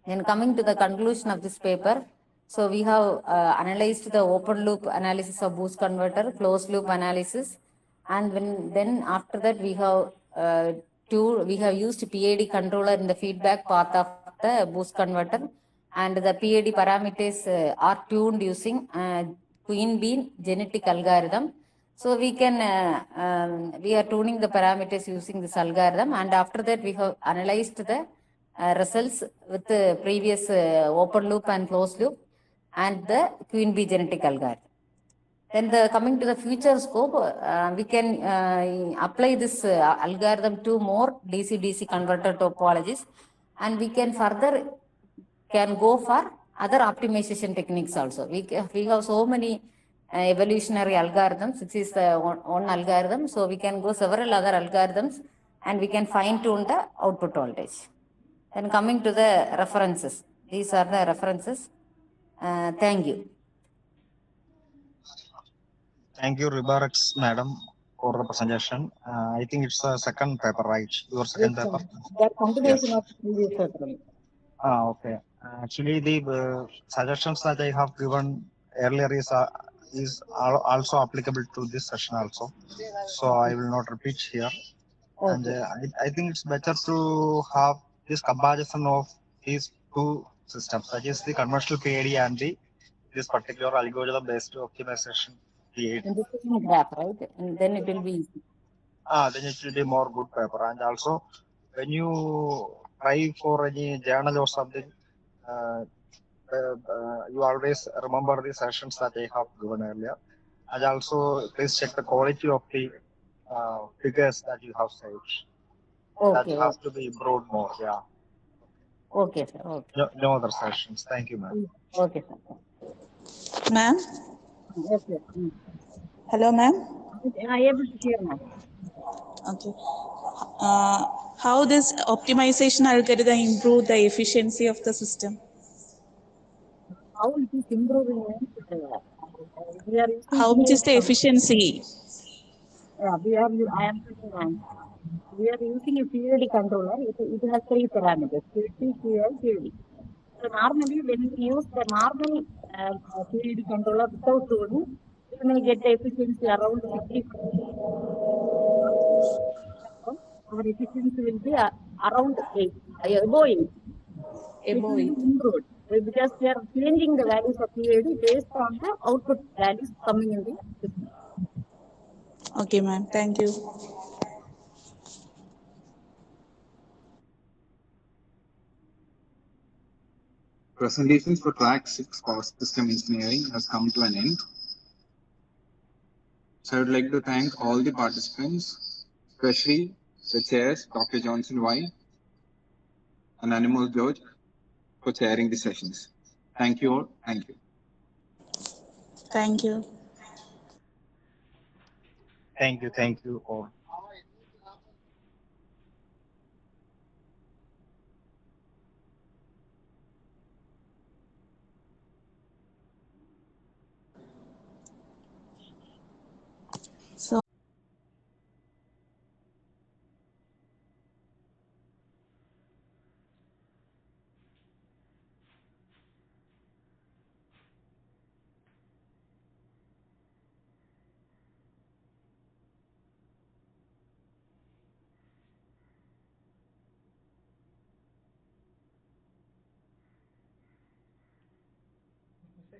Then coming to the conclusion of this paper, so we have analyzed the open loop analysis of boost converter, closed loop analysis, and then after that we have used PID controller in the feedback path of the boost converter, and the PID parameters are tuned using Queen Bean genetic algorithm. So we can we are tuning the parameters using this algorithm, and after that we have analyzed the results with the previous open loop and closed loop and the Queen Bee genetic algorithm. Then coming to the future scope, we can apply this algorithm to more DC-DC converter topologies, and we can further go for other optimization techniques also. We have so many evolutionary algorithms. This is one algorithm, so we can go several other algorithms and we can fine tune the output voltage. Then coming to the references, these are the references. Thank you. Thank you, Ribarex madam, for the presentation. I think it's the second paper, right? Your second paper. That continuation of previous paper. Okay. Actually, the suggestions that I have given earlier is also applicable to this session also. So I will not repeat here. Okay. And I think it's better to have this comparison of these two systems, that is the conventional PID and this particular algorithm-based optimization PID. And this is a graph, right? And then it will be easy. Then it will be more good paper. And also, when you try for any journal or something, you always remember the sessions that I have given earlier. And also, please check the quality of the figures that you have saved. Okay. That has to be improved more. Yeah. Okay, sir. Okay. No other sessions. Thank you, ma'am. Okay, sir. Ma'am? Yes, yes. Hello, ma'am? I am able to hear, ma'am. Okay. How this optimization algorithm improve the efficiency of the system? How it is improving? We are using How much is the PID efficiency? Yeah, I am saying, ma'am. We are using a PID controller. It has three parameters: QT, QL, QD. So normally, when we use the normal PID controller without tuning, we may get the efficiency around 50%. Our efficiency will be around 8, above 8. It will be improved because we are changing the values of PID based on the output values coming in the system. Okay, ma'am. Thank you. Presentations for track 6 Power System Engineering has come to an end. So I would like to thank all the participants, especially the chairs, Dr. Johnson Y and Animal George, for chairing the sessions. Thank you all. Thank you. Thank you. Thank you all. So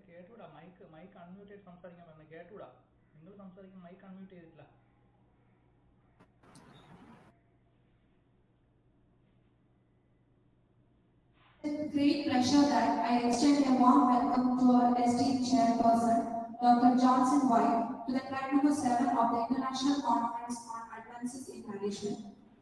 കേട്ടൂടാ mic unmute ചെയ്ത് സംസാരിക്കാൻ പറഞ്ഞു കേട്ടൂടാ നിങ്ങൾ സംസാരിക്കും mic unmute ചെയ്തിട്ടില്ല It's with great pleasure that I extend a warm welcome to our esteemed chairperson, Dr. Johnson White, to the track number 7 of the International Conference on Advances in Management.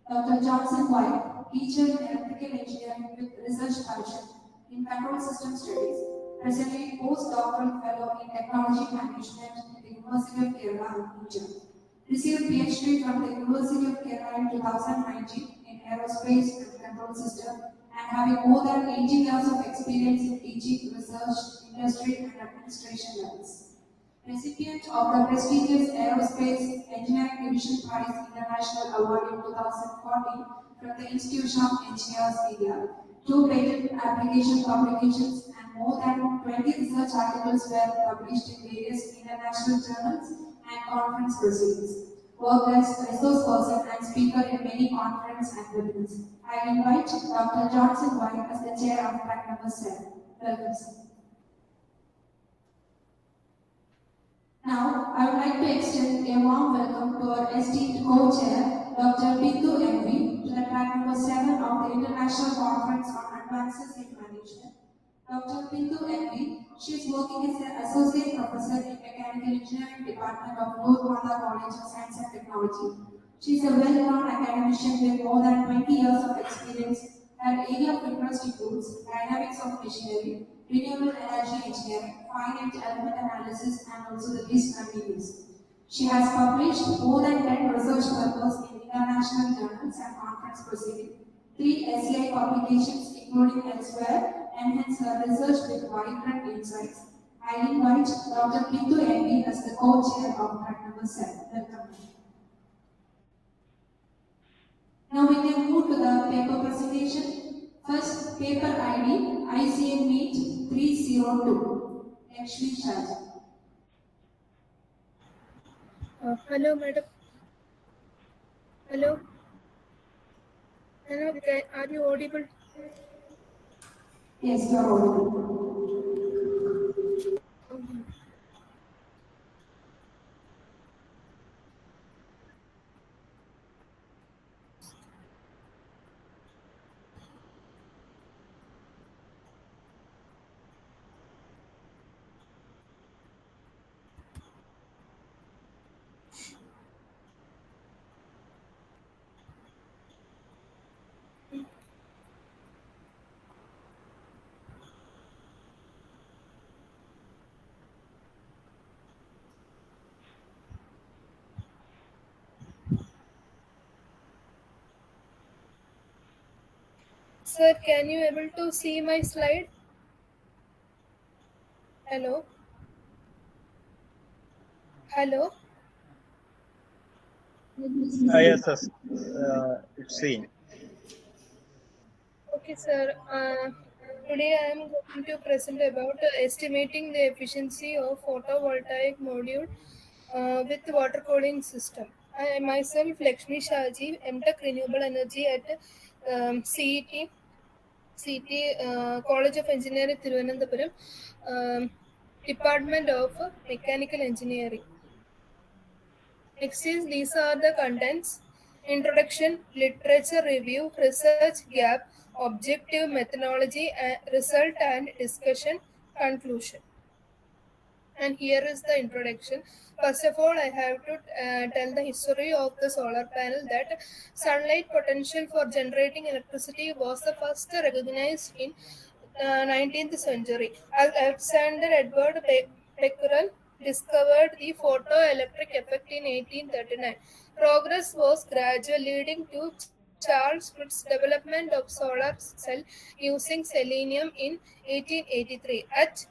Dr. Johnson White, teacher in electrical engineering with research passion in control system studies, presently postdoctoral fellow in technology management at the University of Kerala in India. Received PhD from the University of Kerala in 2019 in aerospace and control system and having more than 18 years of experience in teaching, research, industry, and administration levels. Recipient of the prestigious Aerospace Engineering Division Prize International Award in 2014 from the Institution of Engineers India. 2 patent application publications and more than 20 research articles were published in various international journals and conference proceedings. Worked as resource person and speaker in many conferences and webinars. I invite Dr. Johnson White as the chair of track number 7. Welcome, sir. Now, I would like to extend a warm welcome to our esteemed co-chair, Dr. Bindu MV, to the track number 7 of the International Conference on Advances in Management. Dr. Bindu MV, she is working as an associate professor in Mechanical Engineering Department of Gurumata College of Science and Technology. She is a well-known academician with more than 20 years of experience. Her area of interest includes dynamics of machinery, renewable energy engineering, finite element analysis, and also the least continuous. She has published more than 10 research papers in international journals and conference proceedings, 3 SCI publications including elsewhere, and hence her research with vibrant insights. I invite Dr. Bindu MB as the co-chair of track number 7. Welcome. Now we can move to the paper presentation. First, paper ID ICAMEET2024. Lakshmi Shah. Hello, madam. Hello. Hello, are you audible? Yes, you are audible. Okay. Sir, can you able to see my slide? Hello? Hello? Yes, yes. It's seen. Okay, sir. Today I am going to present about estimating the efficiency of photovoltaic module with water cooling system. I myself, Lakshmi Shaji, MTech Renewable Energy at CET College of Engineering, Thiruvananthapuram, Department of Mechanical Engineering. Next is these are the contents: introduction, literature review, research gap, objective methodology, result and discussion, conclusion. And here is the introduction. First of all, I have to tell the history of the solar panel, that sunlight potential for generating electricity was the first recognized in 19th century. Alexander Edward Becquerel discovered the photoelectric effect in 1839. Progress was gradual, leading to Charles Fritz's development of solar cell using selenium in 1883. At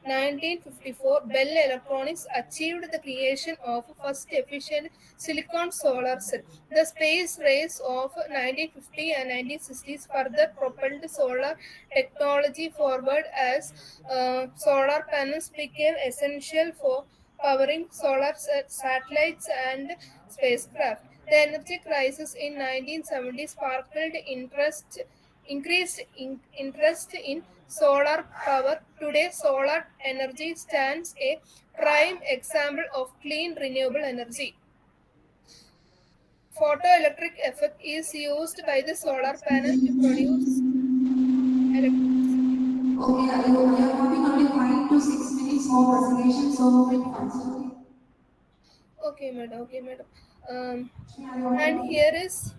1954, Bell Electronics achieved the creation of first efficient silicon solar cell. The space race of 1950 and 1960s further propelled solar technology forward as solar panels became essential for powering solar satellites and spacecraft. The energy crisis in 1970 sparked increased interest in solar power. Today, solar energy stands a prime example of clean renewable energy. Photoelectric effect is used by the solar panel to produce electricity. Okay, you are having only 5 to 6 minutes for presentation, so move it fast. Okay, madam. Okay, madam. And here is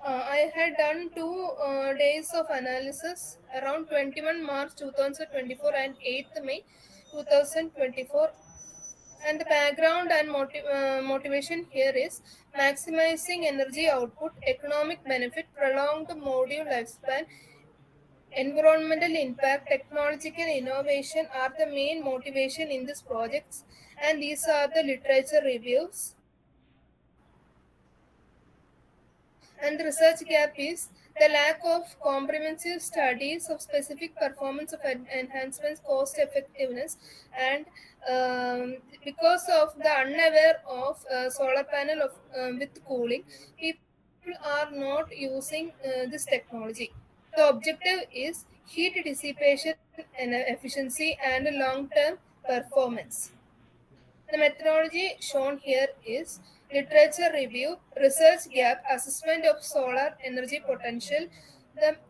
I had done 2 days of analysis around 21 March 2024 and 8th May 2024. And the background and motivation here is maximizing energy output, economic benefit, prolonged module lifespan, environmental impact, technological innovation are the main motivation in these projects, and these are the literature reviews. And the research gap is the lack of comprehensive studies of specific performance of enhancements, cost effectiveness, and because of the unaware of solar panel of with cooling, people are not using this technology. The objective is heat dissipation and efficiency and long-term performance. The methodology shown here is literature review, research gap, assessment of solar energy potential.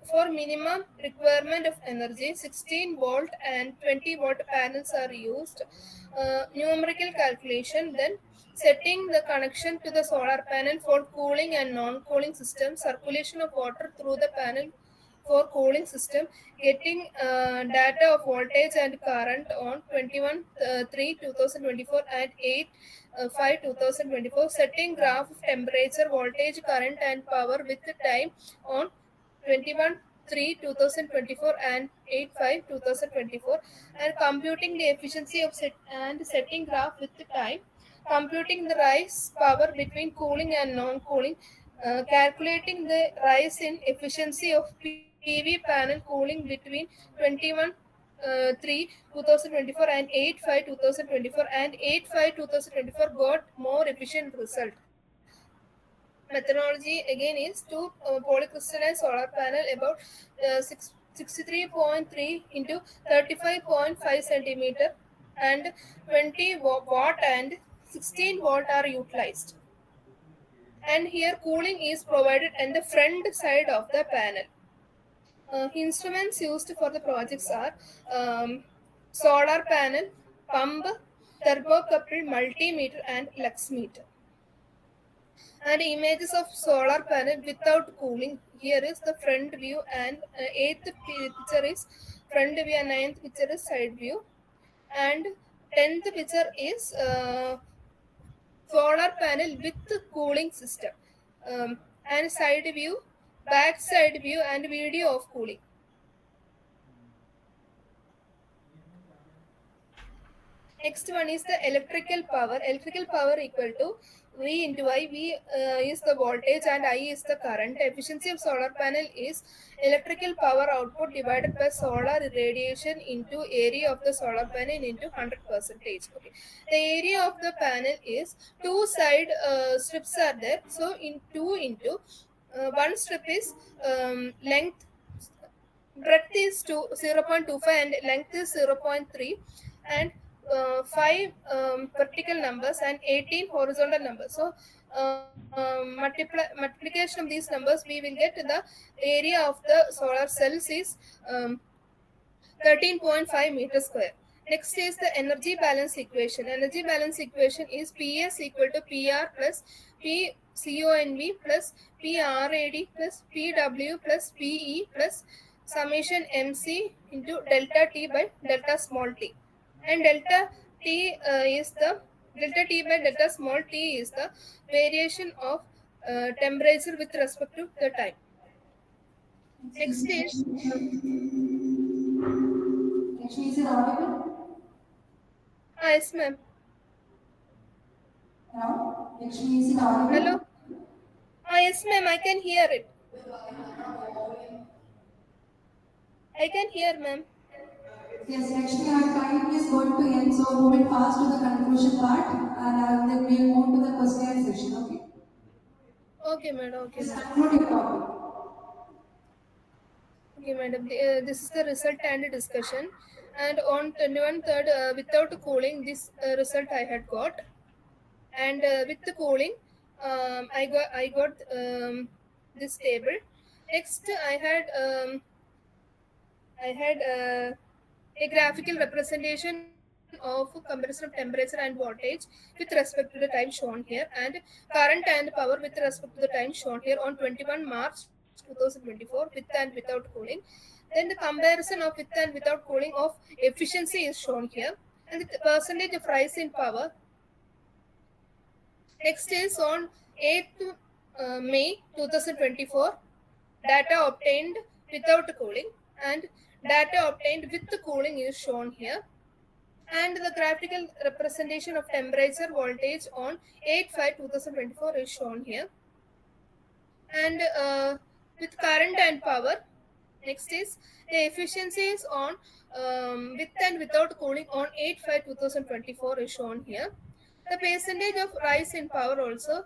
For minimum requirement of energy, 16 volt and 20-volt panels are used. Numerical calculation, then setting the connection to the solar panel for cooling and non-cooling system, circulation of water through the panel for cooling system, getting data of voltage and current on 21/3/2024 and 8/5/2024, setting graph of temperature, voltage, current and power with time on 21/3/2024 and 8/5/2024, and computing the efficiency of setting graph with time, computing the rise power between cooling and non-cooling, calculating the rise in efficiency of PV panel cooling between 21/3/2024 and 8/5/2024, and 8/5/2024 got more efficient result. Methodology again is two polycrystalline solar panel about 63.3 into 35.5 centimeter and 20 watt and 16 watt are utilized. And here cooling is provided in the front side of the panel. Instruments used for the projects are solar panel, pump, thermocouple, multimeter and lux meter. And images of solar panel without cooling. Here is the front view, and 8th picture is front view and 9th picture is side view, and 10th picture is solar panel with cooling system, and side view, back side view and video of cooling. Next one is the electrical power. Electrical power equal to V into I. V is the voltage and I is the current. Efficiency of solar panel is electrical power output divided by solar radiation into area of the solar panel into 100%. Okay. The area of the panel is two side strips are there. So in 2 into one strip is length, breadth is 0.25 and length is 0.3, and 5 vertical numbers and 18 horizontal numbers. So multiplication of these numbers, we will get the area of the solar cells is 13.5 meter square. Next is the energy balance equation. Energy balance equation is PS equal to PR plus PCONV plus PRAD plus PW plus PE plus summation MC into delta T by delta small t. And delta T is the delta T by delta small t is the variation of temperature with respect to the time. Next is Lakshmi, is it audible? yes, ma'am. Hello? Lakshmi, is it audible? Hello. Yes, ma'am. I can hear it. I can hear, ma'am. Yes, Lakshmi, our time is going to end, so move it fast to the conclusion part, and then we'll move to the questionnaire session, okay? Okay, madam. Okay, Just madam. conclude your topic. Okay, madam. This is the result and discussion. And on 21/3, without cooling, this result I had got. And with the cooling, I got this table. Next, I had a graphical representation of comparison of temperature and voltage with respect to the time shown here, and current and power with respect to the time shown here on 21 March 2024 with and without cooling. Then the comparison of with and without cooling of efficiency is shown here, and the percentage of rise in power. Next is on 8th May 2024, data obtained without cooling. and data obtained with the cooling is shown here. And the graphical representation of temperature voltage on 8/5/2024 is shown here. And with current and power, next is the efficiencies on with and without cooling on 8/5/2024 is shown here. The percentage of rise in power also.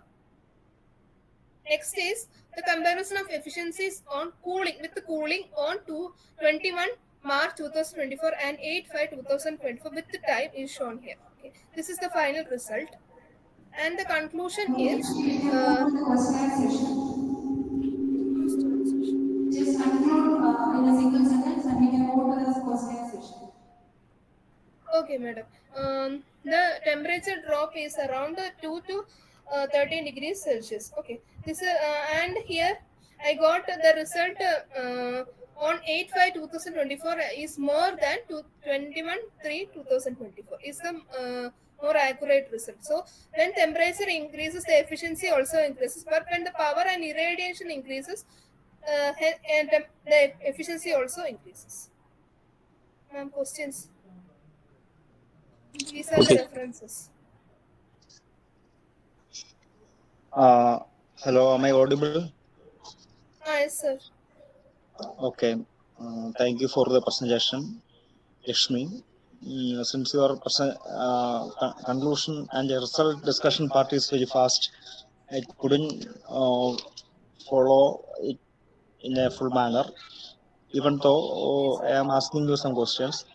Next is the comparison of efficiencies on cooling with the cooling on 21 March 2024 and 8/5/2024 with the time is shown here. Okay. This is the final result. And the conclusion is We can move to the questionnaire session. Just conclude in a single sentence and we can move to the questionnaire session. Okay, madam. The temperature drop is around 2 to 13 degrees Celsius. Okay, this and here I got the result on 8/5/2024 is more than 21/3/2024 is the more accurate result. So when temperature increases, the efficiency also increases. But when the power and irradiation increases, and the efficiency also increases. Ma'am, questions? These are the references. Hello, am I audible? Yes, sir. Okay. Thank you for the presentation, Lakshmi. Since your conclusion and the result discussion part is very fast, I couldn't follow it in a full manner, even though I am asking you some questions.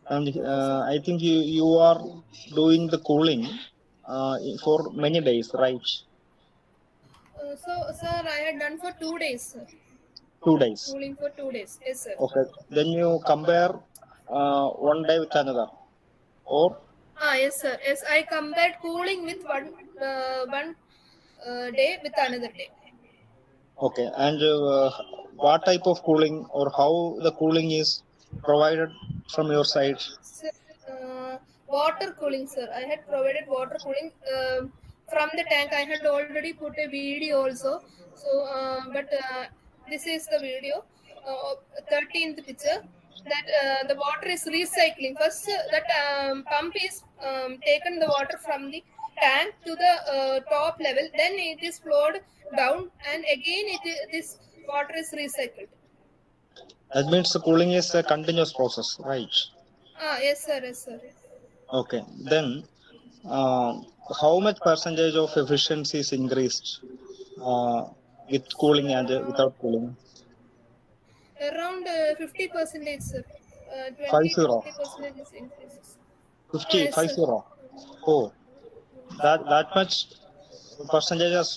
And I think you are doing the cooling for many days, right? So, sir, I had done for 2 days, sir. 2 days. Cooling for 2 days. Yes, sir. Okay. Then you compare one day with another, or? Yes, sir. Yes, I compared cooling with one day with another day. Okay. And what type of cooling or how the cooling is provided from your side? Sir, water cooling, sir. I had provided water cooling from the tank. I had already put a video also. So, but this is the video, 13th picture. That the water is recycling. First, that pump is taken the water from the tank to the top level. Then it is flowed down, and again this water is recycled. That means the cooling is a continuous process, right? Yes, sir. Yes, sir. Okay. Then, how much percentage of efficiency is increased with cooling and without cooling? Around 50%, sir. 50. 50% is increases. 50, Yes, 50. sir. Oh, that much percentage has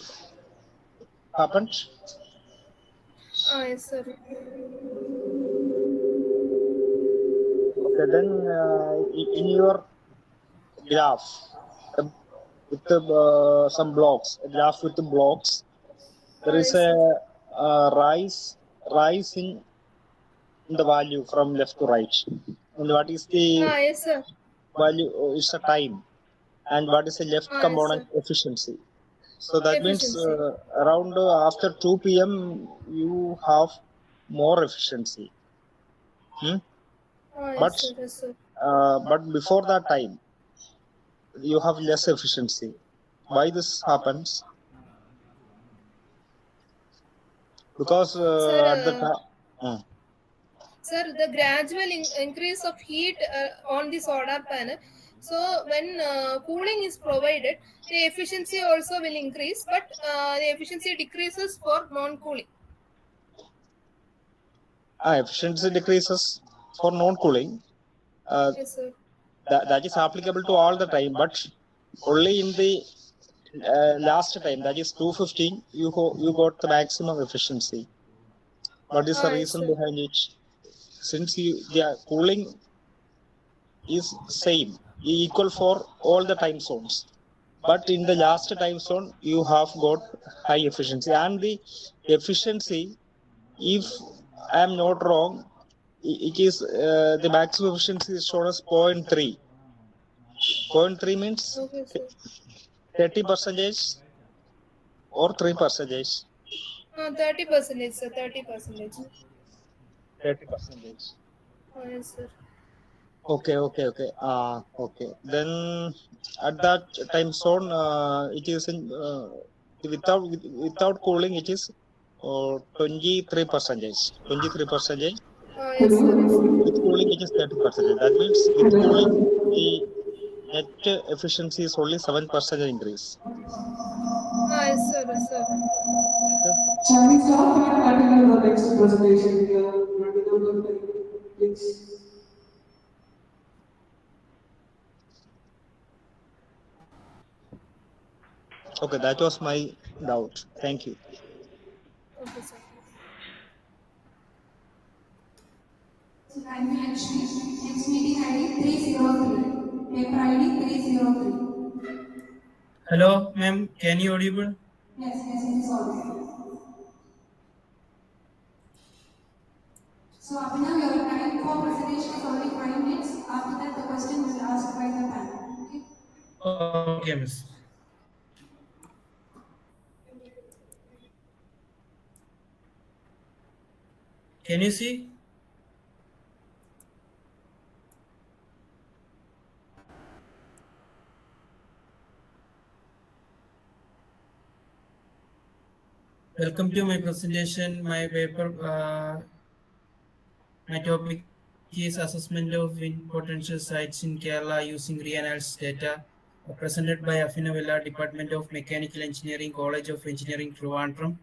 happened? Yes, sir. Okay, then in your graph with some blocks, a graph with the blocks, there is Yes, a rise in the value from left to right. And what is the Yes, sir. value? It's a time. And what is the left Yes, component? sir. Efficiency. So that means Efficiency. around after 2 p.m. you have more efficiency. Yes, But sir. Yes, sir. but before that time, you have less efficiency. Why this happens? Because Sir, at the time. Sir, the gradual increase of heat on the solar panel. So when cooling is provided, the efficiency also will increase, but the efficiency decreases for non-cooling. Efficiency decreases for non-cooling. Yes, sir. That is applicable to all the time, but only in the last time, that is 215, you got the maximum efficiency. What is the reason behind it? Since the cooling is same, equal for all the time zones, but in the last time zone you have got high efficiency, and the efficiency, if I am not wrong, it is the maximum efficiency is shown as 0.3. 0.3 means 30% or 3%. 30%, sir. 30%. 30%. Yes, sir. Okay. Okay. Then at that time zone, it is in without cooling, it is 23%. 23%. Yes, sir. Yes, sir. With cooling, it is 30%. That means with cooling, the net efficiency is only 7% increase. Yes, sir. Yes, sir. Shall we stop and continue the next presentation? We are running out of time. Please. Okay, that was my doubt. Thank you. Okay, sir. Thank you, Lakshmi. Next meeting ID 303. Paper ID 303. Hello, ma'am. Can you audible? Yes, it is audible. So, Abhinav, your time for presentation is only 5 minutes. After that, the question will be asked by the panel. Okay, miss. Can you see? Welcome to my presentation. My paper, my topic is assessment of wind potential sites in Kerala using reanalysis data, presented by Afina Villa, Department of Mechanical Engineering, College of Engineering, Trivandrum.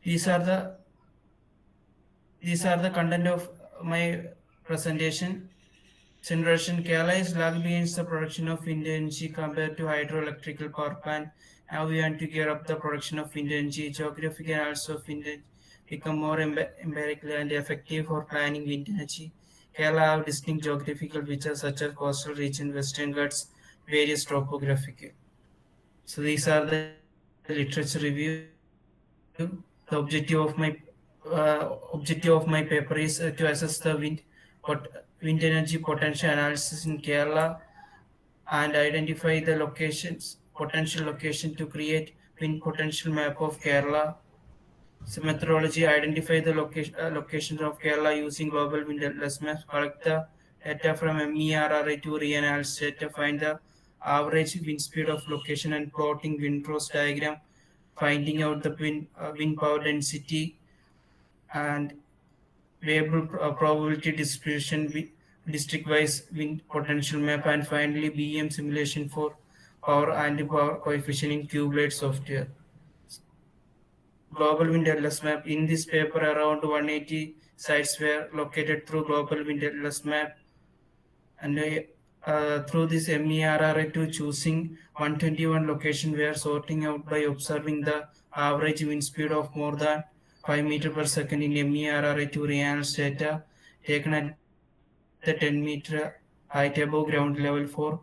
These are the content of my presentation. Generation Kerala is lag behind the production of wind energy compared to hydroelectrical power plant. Now we want to gear up the production of wind energy. Geographic analysis of wind energy become more empirical and effective for planning wind energy. Kerala have distinct geographical features such as coastal region, western Ghats, various topographical. So these are the literature review. The objective of my paper is to assess the wind energy potential analysis in Kerala and identify the potential location to create wind potential map of Kerala. So methodology: identify the locations of Kerala using global wind atlas maps, collect the data from MERRI to reanalyze data, find the average wind speed of location and plotting windrows diagram, finding out the wind power density and variable probability distribution, district-wise wind potential map, and finally BM simulation for power and power coefficient in QBlade software. Global wind atlas map. In this paper, around 180 sites were located through global wind atlas map, and through this MERRI2 choosing 121 location, we are sorting out by observing the average wind speed of more than 5 meter per second in MERRI2 reanalysis data taken at the 10 meter height above ground level for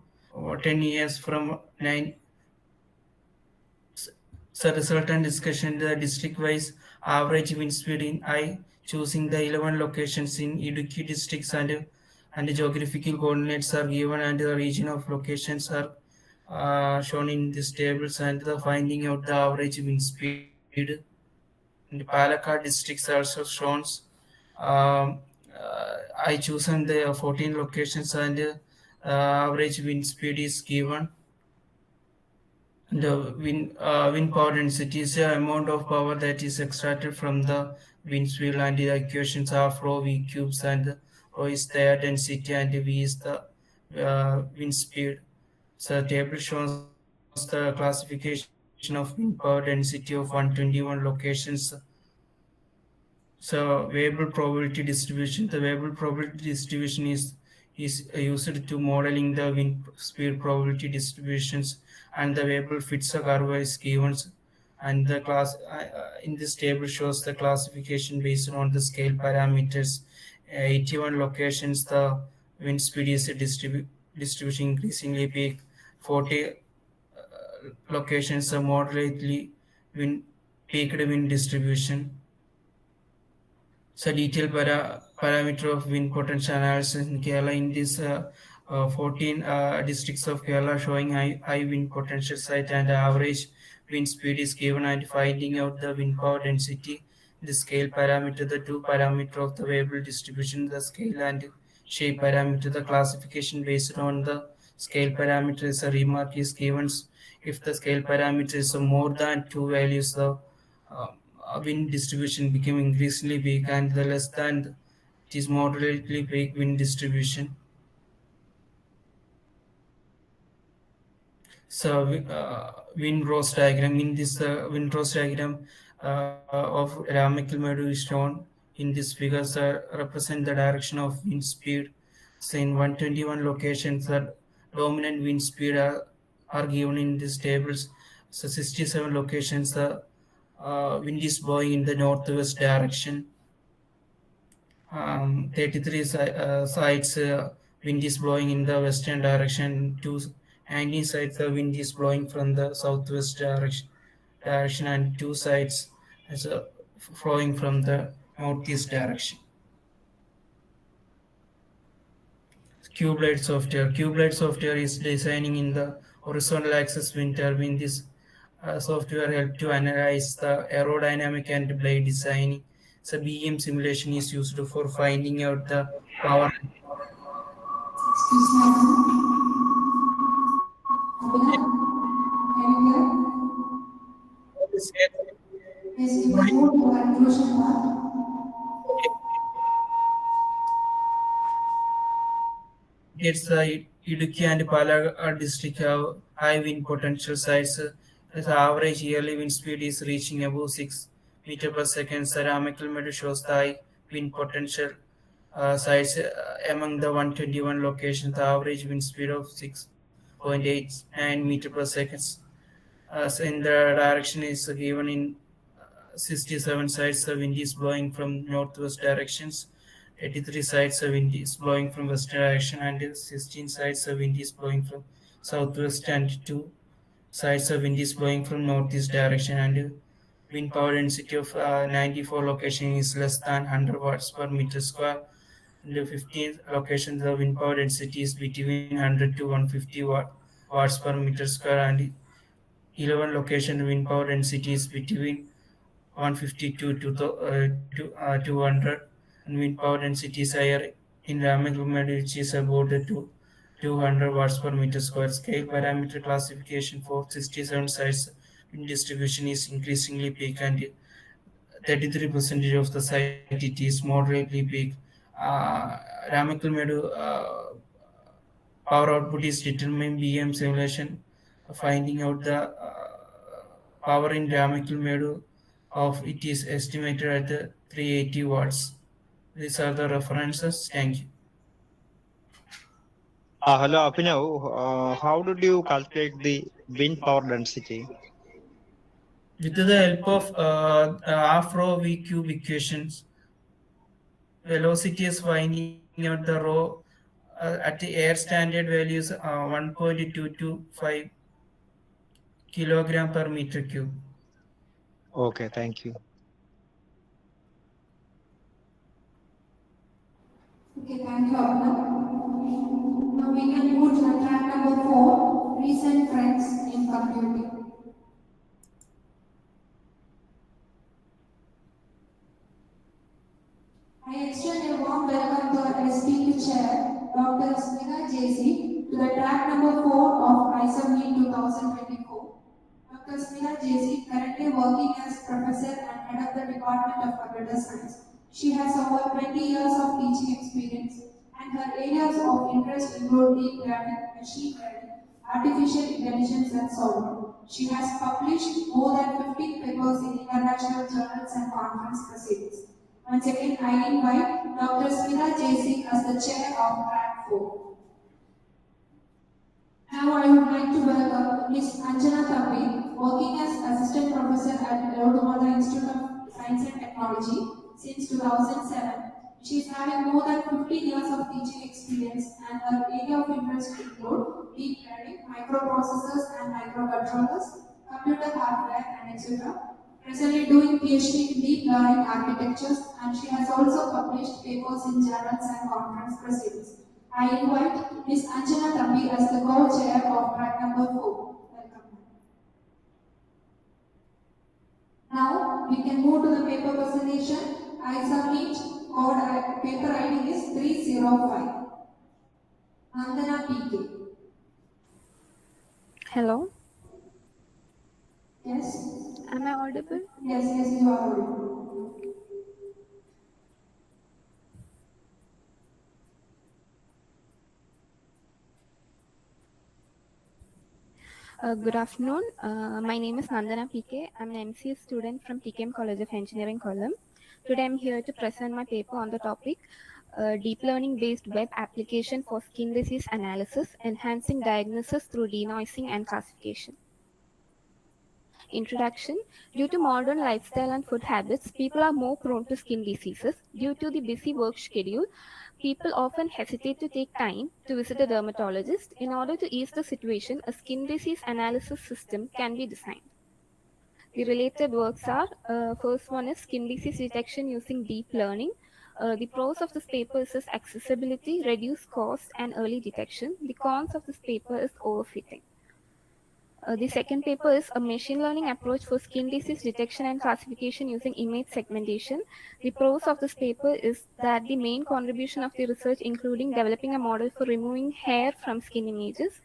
10 years from 9. So resultant discussion: the district-wise average wind speed in I, choosing the 11 locations in Idukki districts, and the geographical coordinates are given, and the region of locations are shown in these tables, and the finding out the average wind speed. And the Palakkad districts also shown. Um, I chosen the 14 locations, and average wind speed is given. The wind power density is the amount of power that is extracted from the wind speed, and the equations are rho v cubes, and rho is the density and v is the wind speed. So the table shows the classification of wind power density of 121 locations. So variable probability distribution. The variable probability distribution is used to modeling the wind speed probability distributions, and the variable fits a curve is given, and the class in this table shows the classification based on the scale parameters. 81 locations, the wind speed is distribution increasingly peak. 40 locations are moderately peaked wind distribution. So detailed parameter of wind potential analysis in Kerala. In this 14 districts of Kerala showing high wind potential site and average wind speed is given and finding out the wind power density, the scale parameter, the two parameter of the variable distribution, the scale and shape parameter, the classification based on the scale parameter is a remark is given. If the scale parameter is more than two values, the wind distribution become increasingly big, and the less than it is moderately big wind distribution. So Windrose diagram. In this Windrose diagram of Ramical Meadow is shown. In this figures represent the direction of wind speed. So in 121 locations, the dominant wind speed are given in these tables. So 67 locations, the wind is blowing in the northwest direction. 33 sites, wind is blowing in the western direction. 19 sites, the wind is blowing from the southwest direction, and two sides is flowing from the northeast direction. QBlade software is designing in the horizontal axis wind turbine. This software help to analyze the aerodynamic and blade design. So BM simulation is used for finding out the power. Excuse me. Abhinav, can you hear? Yes, you can move to conclusion part. Gets the Idukki and Palakkad district have high wind potential sites. The average yearly wind speed is reaching above 6 meter per second. Ceramical metal shows the high wind potential sites among the 121 locations. The average wind speed of 6.89 meter per second. So in the direction is given in 67 sites. The wind is blowing from northwest directions. 83 sides of wind is blowing from western direction, and 16 sides of wind is blowing from southwest, and 2 sides of wind is blowing from northeast direction, and wind power density of 94 location is less than 100 watts per meter square. And the 15th location, the wind power density is between 100 to 150 watts per meter square, and 11 location wind power density is between 152 to 200, and wind power density is higher in Ramagumad, which is about 200 watts per meter square. Scale parameter classification for 67 sites wind distribution is increasingly big, and 33% of the site it is moderately big. Ramakalmedu power output is determined BM simulation, finding out the power in Ramakalmedu of it is estimated at 380 watts. These are the references. Thank you. Hello, Abhinav. How did you calculate the wind power density? With the help of half row V cube equations, velocity is finding out the row at the air standard values 1.225 kilogram per meter cube. Okay, thank you. Okay, thank you, Abhinav. Now we can move to the track number 4, recent trends in computing. I extend a warm welcome to our esteemed chair, Dr. Smita JC, to the track number 4 of ICAMEET 2024. Dr. Smita JC, currently working as professor and head of the Department of Computer Science. She has over 20 years of teaching experience, and her areas of interest include deep learning, machine learning, artificial intelligence, and so on. She has published more than 15 papers in international journals and conference proceedings. Once again, I invite Dr. Smita JC as the chair of track 4. Now I would like to welcome Ms. Anjana Thambi, working as assistant professor at Lodumada Institute of Science and Technology since 2007. She is having more than 15 years of teaching experience, and her area of interest include deep learning, microprocessors and microcontrollers, computer hardware, and etc. Presently doing PhD in deep learning architectures, and she has also published papers in journals and conference proceedings. I invite Ms. Anjana Thambi as the co-chair of track number 4. Welcome. Now we can move to the paper presentation. I submit paper ID is 305. Nandana PK. Hello, Yes. am I audible? Yes, you are audible. Good afternoon. My name is Nandana PK. I'm an MCA student from TKM College of Engineering, Kollam. Today I'm here to present my paper on the topic Deep Learning Based Web Application for Skin Disease Analysis, Enhancing Diagnosis through Denoising and Classification. Introduction. Due to modern lifestyle and food habits, people are more prone to skin diseases. Due to the busy work schedule, people often hesitate to take time to visit a dermatologist. In order to ease the situation, a skin disease analysis system can be designed. The related works are, first one is skin disease detection using deep learning. The pros of this paper is its accessibility, reduced cost, and early detection. The cons of this paper is overfitting. The second paper is a machine learning approach for skin disease detection and classification using image segmentation. The pros of this paper is that the main contribution of the research including developing a model for removing hair from skin images,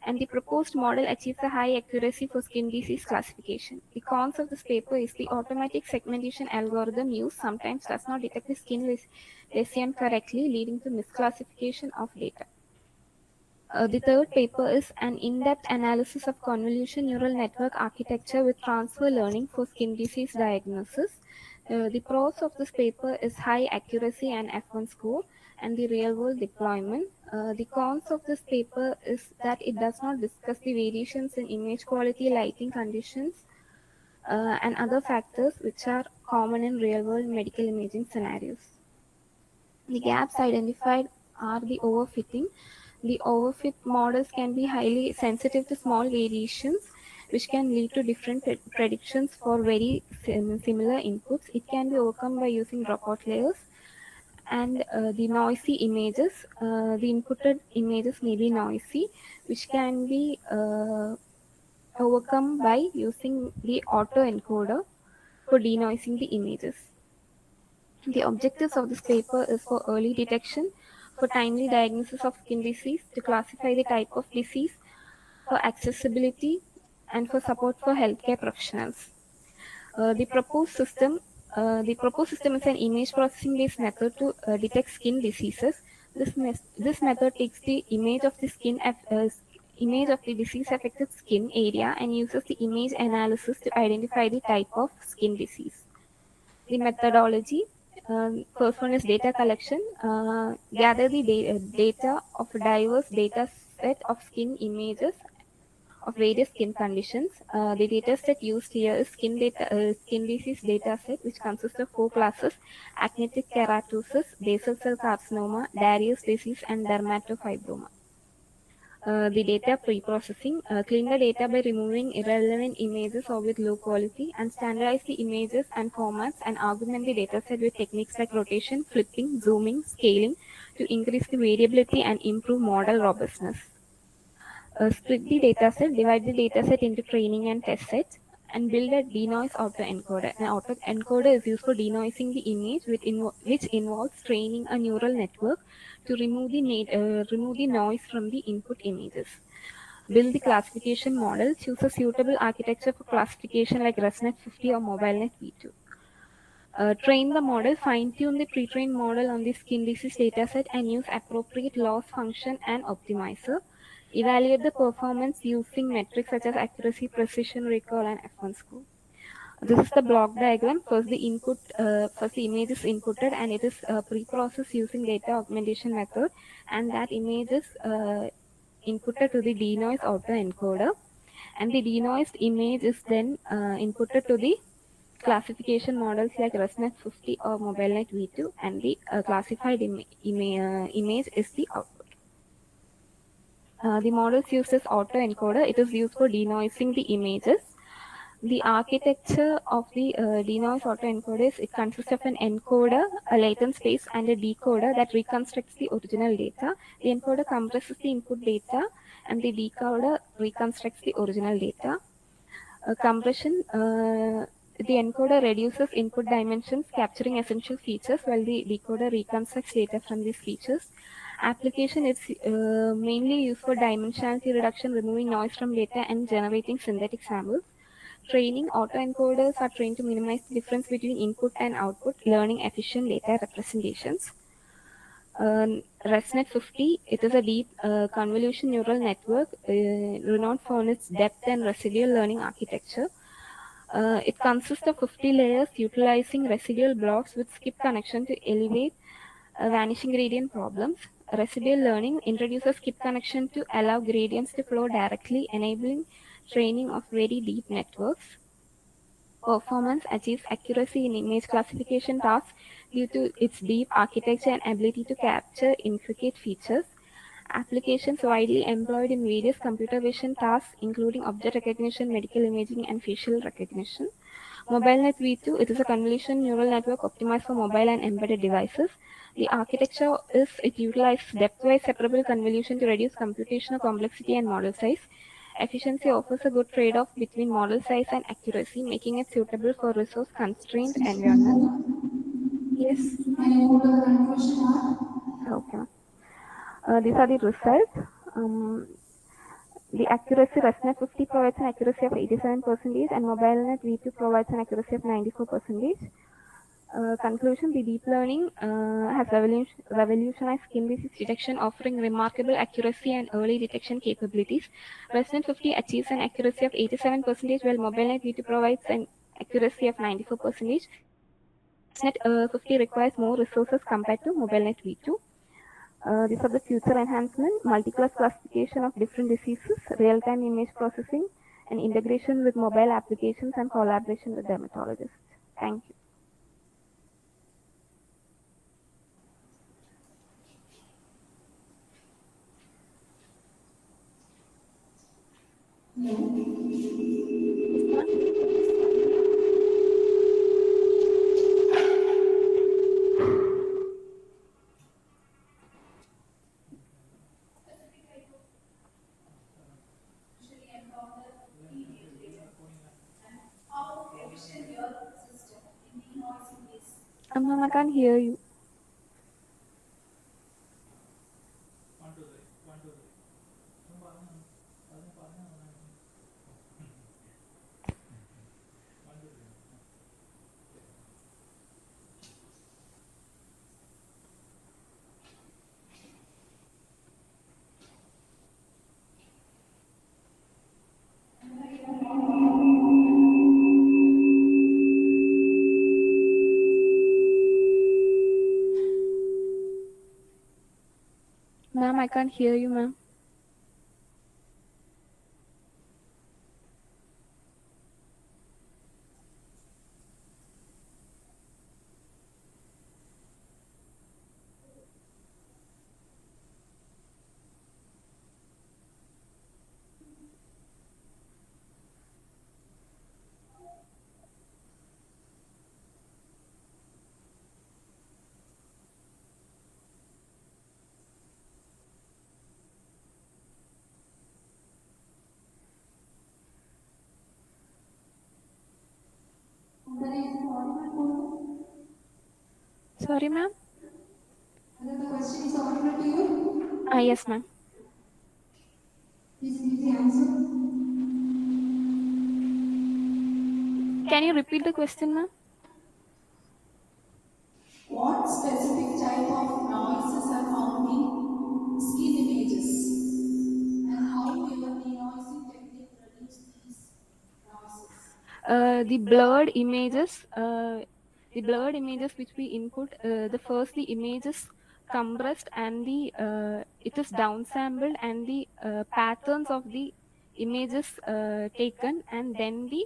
and the proposed model achieves a high accuracy for skin disease classification. The cons of this paper is the automatic segmentation algorithm used sometimes does not detect the skin lesion correctly, leading to misclassification of data. The third paper is an in-depth analysis of convolution neural network architecture with transfer learning for skin disease diagnosis. The pros of this paper is high accuracy and F1 score and the real-world deployment. The cons of this paper is that it does not discuss the variations in image quality, lighting conditions, and other factors which are common in real-world medical imaging scenarios. The gaps identified are the overfitting. The overfit models can be highly sensitive to small variations, which can lead to different predictions for very similar inputs. It can be overcome by using dropout layers. And the noisy images, the inputted images may be noisy, which can be overcome by using the autoencoder for denoising the images. The objectives of this paper is for early detection, for timely diagnosis of skin disease, to classify the type of disease, for accessibility, and for support for healthcare professionals. The proposed system is an image processing based method to detect skin diseases. This method takes the image of the image of the disease affected skin area and uses the image analysis to identify the type of skin disease. The methodology. First one is data collection. Gather the data of a diverse data set of skin images of various skin conditions. The data set used here is skin disease data set, which consists of 4 classes: actinic keratosis, basal cell carcinoma, Darius disease, and dermatofibroma. The data pre-processing. Clean the data by removing irrelevant images or with low quality, and standardize the images and formats and augment the dataset with techniques like rotation, flipping, zooming, scaling to increase the variability and improve model robustness. Split the dataset, divide the dataset into training and test sets, and build a denoise autoencoder. An autoencoder is used for denoising the image, which involves training a neural network to remove the noise from the input images. Build the classification model. Choose a suitable architecture for classification like ResNet 50 or MobileNet V2. Train the model, fine-tune the pre-trained model on the skin disease dataset and use appropriate loss function and optimizer. Evaluate the performance using metrics such as accuracy, precision, recall, and F1 score. This is the block diagram. First the image is inputted and it is pre-processed using data augmentation method, and that image is inputted to the denoise autoencoder, and the denoised image is then inputted to the classification models like ResNet 50 or MobileNet V2, and the classified image is the output. The models used as autoencoder. It is used for denoising the images. The architecture of the denoise autoencoder is it consists of an encoder, a latent space, and a decoder that reconstructs the original data. The encoder compresses the input data, and the decoder reconstructs the original data. Compression The encoder reduces input dimensions, capturing essential features, while the decoder reconstructs data from these features. Application is mainly used for dimensionality reduction, removing noise from data and generating synthetic samples. Training, autoencoders are trained to minimize the difference between input and output, learning efficient data representations. ResNet 50, it is a deep convolution neural network renowned for its depth and residual learning architecture. It consists of 50 layers utilizing residual blocks with skip connection to elevate vanishing gradient problems. Residual learning introduces skip connection to allow gradients to flow directly, enabling training of very deep networks. Performance achieves accuracy in image classification tasks due to its deep architecture and ability to capture intricate features. Applications widely employed in various computer vision tasks, including object recognition, medical imaging, and facial recognition. MobileNet V2, it is a convolution neural network optimized for mobile and embedded devices. The architecture is it utilizes depth-wise separable convolution to reduce computational complexity and model size. Efficiency offers a good trade-off between model size and accuracy, making it suitable for resource-constrained environments. Yes. Okay. These are the results. The accuracy ResNet 50 provides an accuracy of 87% and MobileNet V2 provides an accuracy of 94%. Conclusion, the deep learning has revolutionized skin disease detection, offering remarkable accuracy and early detection capabilities. ResNet 50 achieves an accuracy of 87%, while MobileNet V2 provides an accuracy of 94%. ResNet 50 requires more resources compared to MobileNet V2. These are the future enhancement, multi-class classification of different diseases, real-time image processing, and integration with mobile applications and collaboration with dermatologists. Thank you. Ma'am, I can't hear you. Ma'am, I can't hear you, ma'am. Sorry, ma'am. The question is audible to you? Yes, ma'am. Please give the answer. Can you repeat the question, ma'am? What specific type of noises are found in skin images? And how your denoising technique reduce these noises? The blurred images which we input, the first the image is compressed and it is downsampled and the patterns of the images taken and then the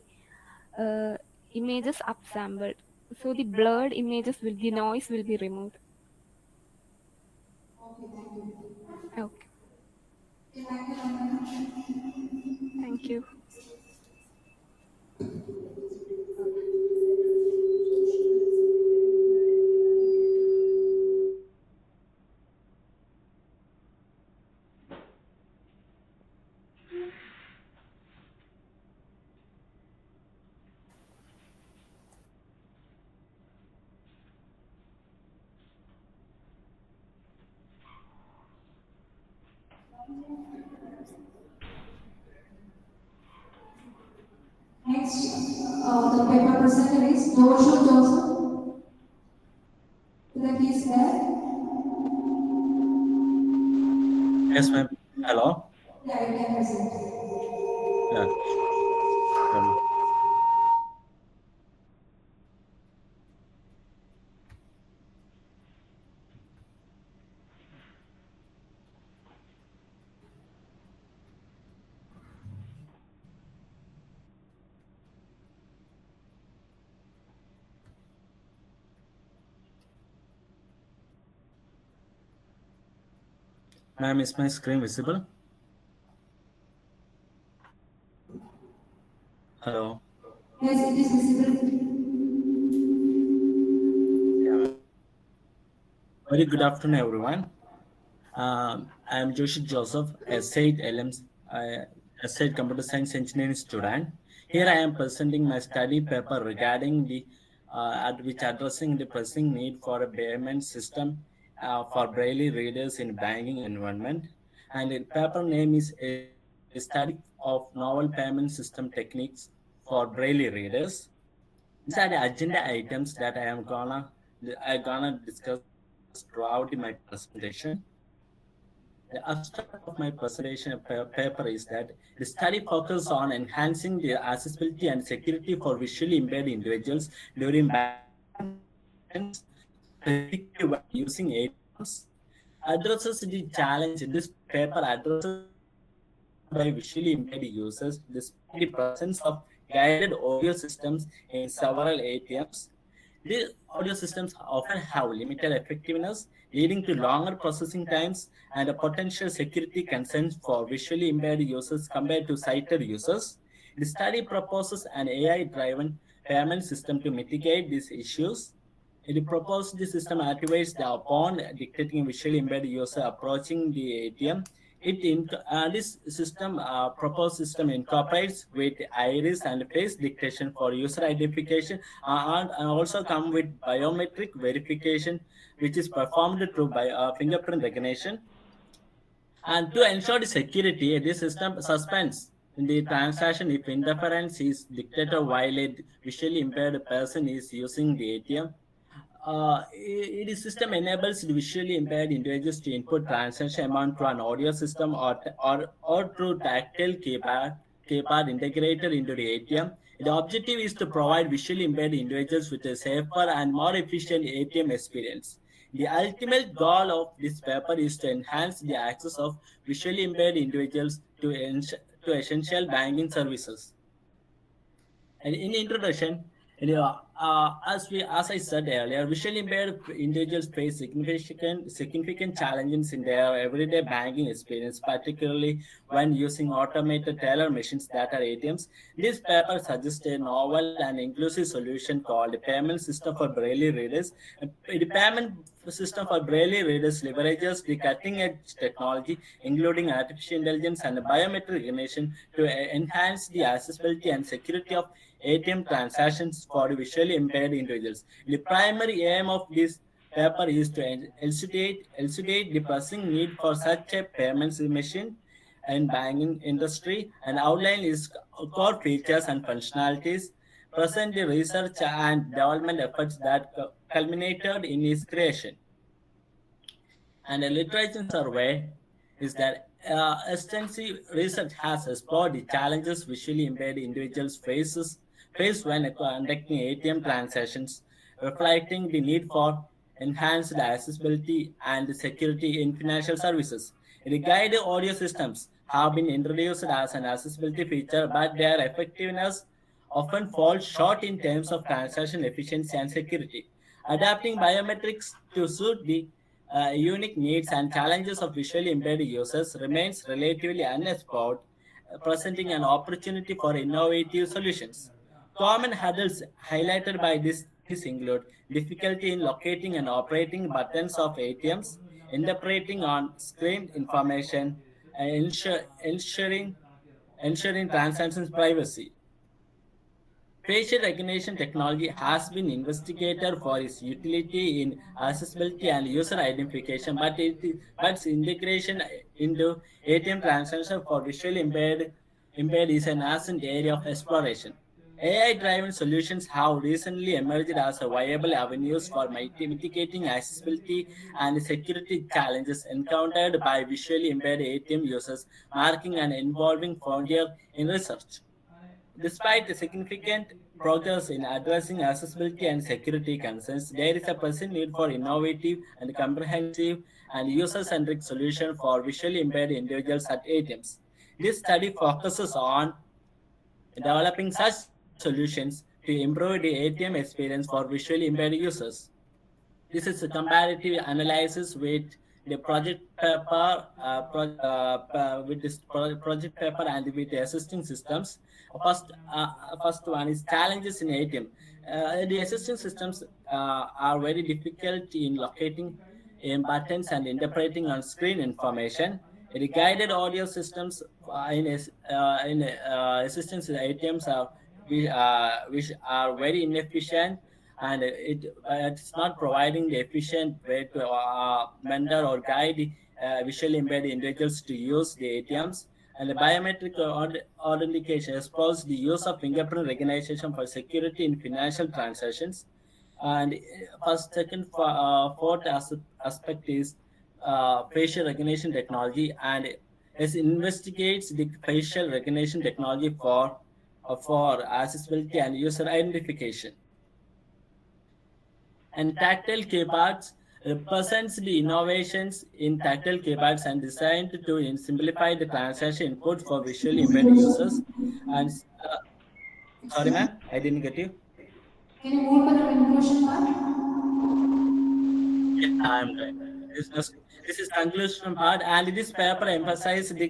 images upsampled. So the blurred images the noise will be removed. Okay, thank you. Okay. Thank you. Thank you. the paper presenter is Joshua Joseph. That is there. Yes, ma'am. Hello. Yeah, you can present. Yeah. Um, Ma'am, is my screen visible? Hello. Yes, it is visible. Very good afternoon, everyone. I am Joshi Joseph, a SAID LMS, a SAID Computer Science Engineering student. Here I am presenting my study paper regarding the which addressing the pressing need for a payment system for Braille readers in banking environment. And the paper name is a study of novel payment system techniques for Braille readers. These are the agenda items that I gonna discuss throughout my presentation. The abstract of my presentation paper is that the study focuses on enhancing the accessibility and security for visually impaired individuals during banking transactions, specifically when using ATMs. Addresses the challenge. This paper addresses the challenge faced by visually impaired users despite the presence of guided audio systems in several ATMs. These audio systems often have limited effectiveness, leading to longer processing times and a potential security concerns for visually impaired users compared to sighted users. The study proposes an AI-driven payment system to mitigate these issues. The proposed system activates the upon dictating visually impaired user approaching the ATM. This system, proposed system, incorporates with iris and face dictation for user identification, and also come with biometric verification, which is performed through by fingerprint recognition. And to ensure the security, this system suspends the transaction if interference is dictated while a visually impaired person is using the ATM. The system enables the visually impaired individuals to input transaction amount to an audio system or through tactile keypad integrated into the ATM. The objective is to provide visually impaired individuals with a safer and more efficient ATM experience. The ultimate goal of this paper is to enhance the access of visually impaired individuals to essential banking services. And in introduction, as I said earlier, visually impaired individuals face significant challenges in their everyday banking experience, particularly when using automated teller machines that are ATMs. This paper suggests a novel and inclusive solution called the payment system for Braille readers. The payment system for Braille readers leverages the cutting-edge technology, including artificial intelligence and biometric recognition, to enhance the accessibility and security of ATM transactions for visually impaired individuals. The primary aim of this paper is to elucidate the pressing need for such a payments machine and banking industry and outline its core features and functionalities, present the research and development efforts that culminated in its creation. And a literature survey is that extensive research has explored the challenges visually impaired individuals face when conducting ATM transactions, reflecting the need for enhanced accessibility and security in financial services. The guided audio systems have been introduced as an accessibility feature, but their effectiveness often falls short in terms of transaction efficiency and security. Adapting biometrics to suit the unique needs and challenges of visually impaired users remains relatively unexplored, presenting an opportunity for innovative solutions. Common hurdles highlighted by this include difficulty in locating and operating buttons of ATMs, interpreting on screen information, and ensuring transactions privacy. Facial recognition technology has been investigated for its utility in accessibility and user identification, but its integration into ATM transactions for visually impaired is a nascent area of exploration. AI-driven solutions have recently emerged as a viable avenues for mitigating accessibility and security challenges encountered by visually impaired ATM users, marking an evolving frontier in research. Despite the significant progress in addressing accessibility and security concerns, there is a pressing need for innovative and comprehensive and user-centric solutions for visually impaired individuals at ATMs. This study focuses on developing such solutions to improve the ATM experience for visually impaired users. This is a comparative analysis with the project paper, with this project paper and with the assisting systems. First one is challenges in ATM. The assisting systems are very difficult in locating buttons and interpreting on screen information. The guided audio systems in assistance ATMs are which are very inefficient, and it's not providing the efficient way to mentor or guide visually impaired individuals to use the ATMs. And the biometric authentication explores the use of fingerprint recognition for security in financial transactions. And first, second, fourth aspect is facial recognition technology, and it investigates the facial recognition technology for accessibility and user identification. And tactile keyboards represents the innovations in tactile keyboards and designed to simplify the transaction input for visually impaired users. And sorry, ma'am, I didn't get you. Can you move to the conclusion part? Yeah, I'm right. This is conclusion part, and this paper emphasizes the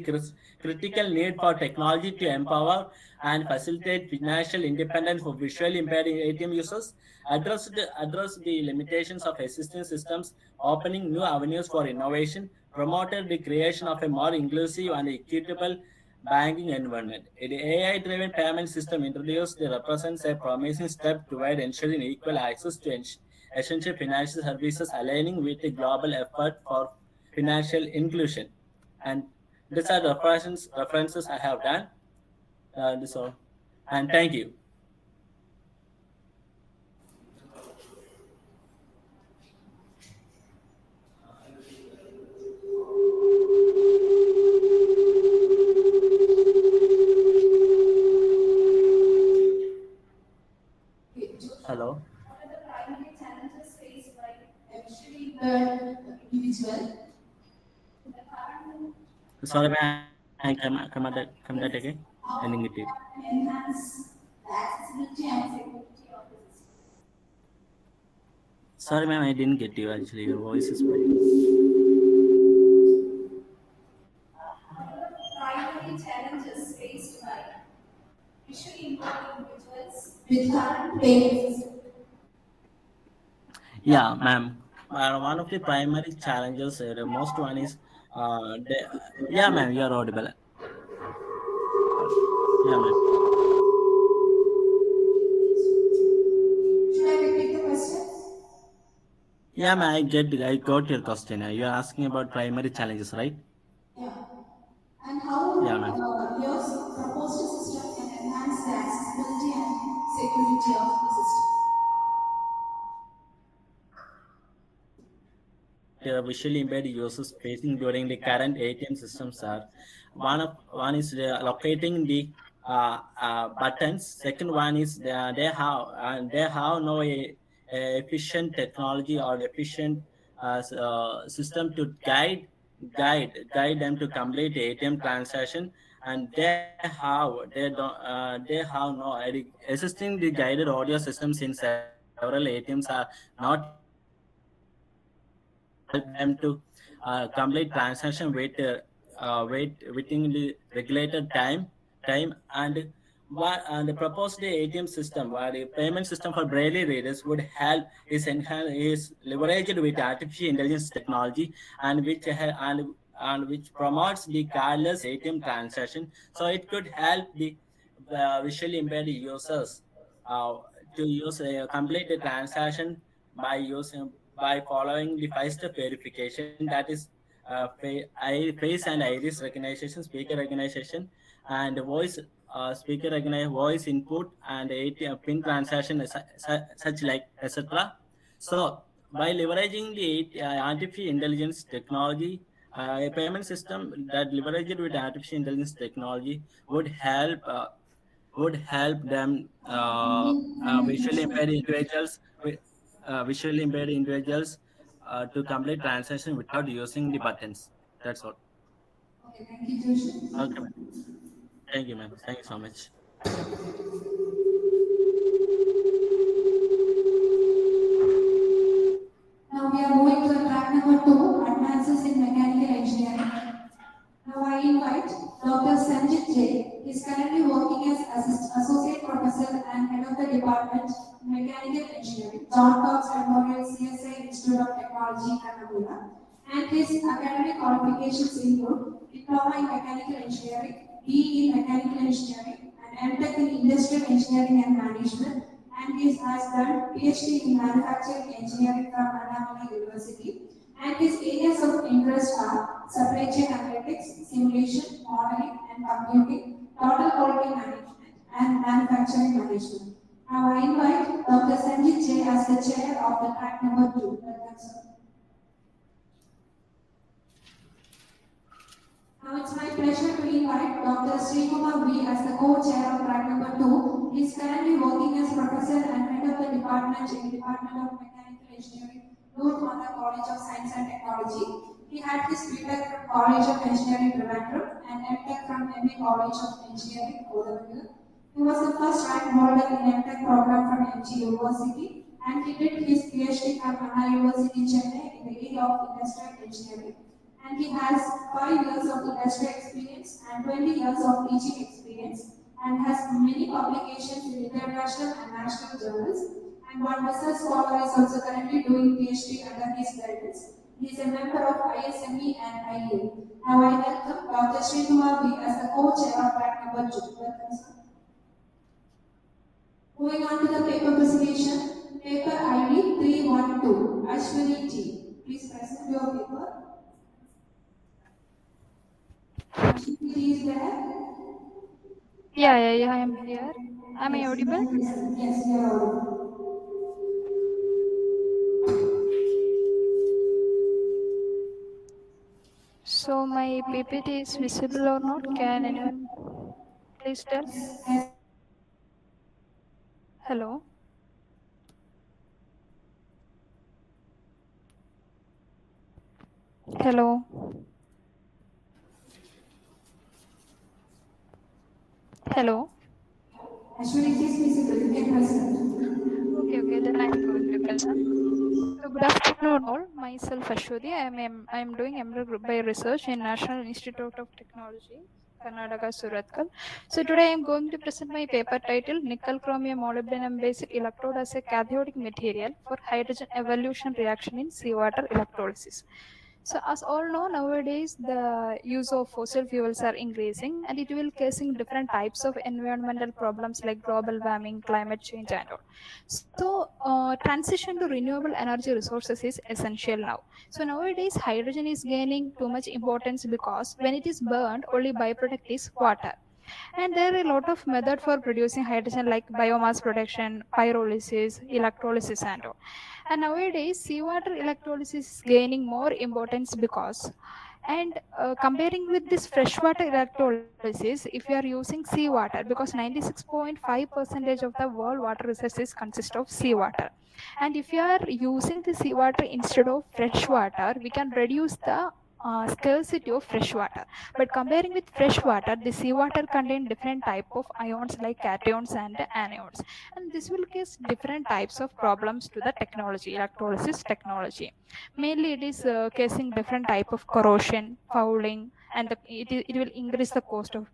critical need for technology to empower and facilitate financial independence for visually impaired ATM users, address the limitations of existing systems, opening new avenues for innovation, promoted the creation of a more inclusive and equitable banking environment. The AI-driven payment system introduced represents a promising step toward ensuring equal access to essential financial services, aligning with the global effort for financial inclusion. And these are the references I have done. This all. And thank you. Hello. What are the primary challenges faced by a visually impaired individual? The current Sorry, man. Come that again. I didn't get you. enhance the accessibility and security of the system. Sorry, ma'am. I didn't get you. Actually, your voice is breaking. What are the primary challenges faced by visually impaired individuals with current payment system? Yeah, ma'am. One of the primary challenges, the most one is, yeah, ma'am, you are audible. Yeah, ma'am. Should I repeat the question? Yeah, ma'am, I got your question. You are asking about primary challenges, right? Yeah. And how Yeah, ma'am. your proposed system can enhance the accessibility and security of the system? Visually impaired users facing during the current ATM systems are one is locating the buttons. Second one is they have no efficient technology or efficient system to guide them to complete the ATM transaction, and they have no existing the guided audio systems in several ATMs are not able to help them to complete transaction within the regulated time. And the proposed ATM system, where the payment system for braille readers would help is leveraged with artificial intelligence technology, and which promotes the cardless ATM transaction. So it could help the visually impaired users uh, to use complete the transaction by following the five-step verification, that is face and iris recognition, speaker recognition, and voice speaker recognize voice input, and pin transaction, such like etc. So by leveraging the artificial intelligence technology, a payment system that leveraged with artificial intelligence technology would help them visually impaired individuals to complete transaction without using the buttons. That's all. Okay, thank you, Joshi. Okay, ma'am. Thank you, ma'am. Thank you so much. Now we are moving to the track number 2, Advances in Mechanical Engineering. Now I invite Dr. Sanjit J. He is currently working as Associate Professor and Head of the Department in Mechanical Engineering, John Cox Memorial CSI Institute of Technology, Kannamula. And his academic qualifications include Diploma in Mechanical Engineering, BE in Mechanical Engineering, and MTech in Industrial Engineering and Management. And he has done PhD in Manufacturing Engineering from Annamala University. And his areas of interest are supply chain analytics, simulation, modeling and computing, total quality management, and manufacturing management. Now I invite Dr. Sanjit J as the chair of the track number 2. Welcome, sir. Now it's my pleasure to invite Dr. Srikumar V as the co-chair of track number 2. He is currently working as professor and head of the department in Department of Mechanical Engineering, Lord Mother College of Science and Technology. He had his BTech from College of Engineering, Trivandrum, and MTech from MA College of Engineering, Kodavallur. He was the first rank holder in MTech program from MG University, and he did his PhD from Anna University, Chennai, in the area of industrial engineering. And he has 5 years of industry experience and 20 years of teaching experience, and has many publications in international and national journals. And one research scholar is also currently doing PhD under his guidance. He is a member of ISME and IA. Now I welcome Dr. Srikumar V as the co-chair of track number 2. Welcome, sir. Moving on to the paper presentation, paper ID 312, Ashwini T. Please present your paper. Ashwini T is there? Yeah, I am here. Am I audible? Yes, you are audible. So my PPT is visible or not? Can anyone please tell? Hello? Hello? Hello? Ashwini T is visible. You can present. Okay, then I'm going to present. So good afternoon all. Myself Ashwati. I am doing ML Group by Research in National Institute of Technology, Karnataka, Surathkal. So today I am going to present my paper titled Nickel Chromium Molybdenum Based Electrode as a Cathodic Material for Hydrogen Evolution Reaction in Seawater Electrolysis. So as all know, nowadays the use of fossil fuels are increasing, and it will causing different types of environmental problems like global warming, climate change and all. So transition to renewable energy resources is essential now. So nowadays hydrogen is gaining too much importance because when it is burned, only byproduct is water. And there are a lot of method for producing hydrogen like biomass production, pyrolysis, electrolysis and all. And nowadays seawater electrolysis is gaining more importance because and comparing with this freshwater electrolysis, if you are using seawater, because 96.5% of the world water resources consist of seawater, and if you are using the seawater instead of fresh water, we can reduce the scarcity of fresh water. But comparing with fresh water, the seawater contain different type of ions like cations and anions, and this will cause different types of problems to the technology, electrolysis technology. Mainly it is causing different type of corrosion, fouling, and it will increase the cost of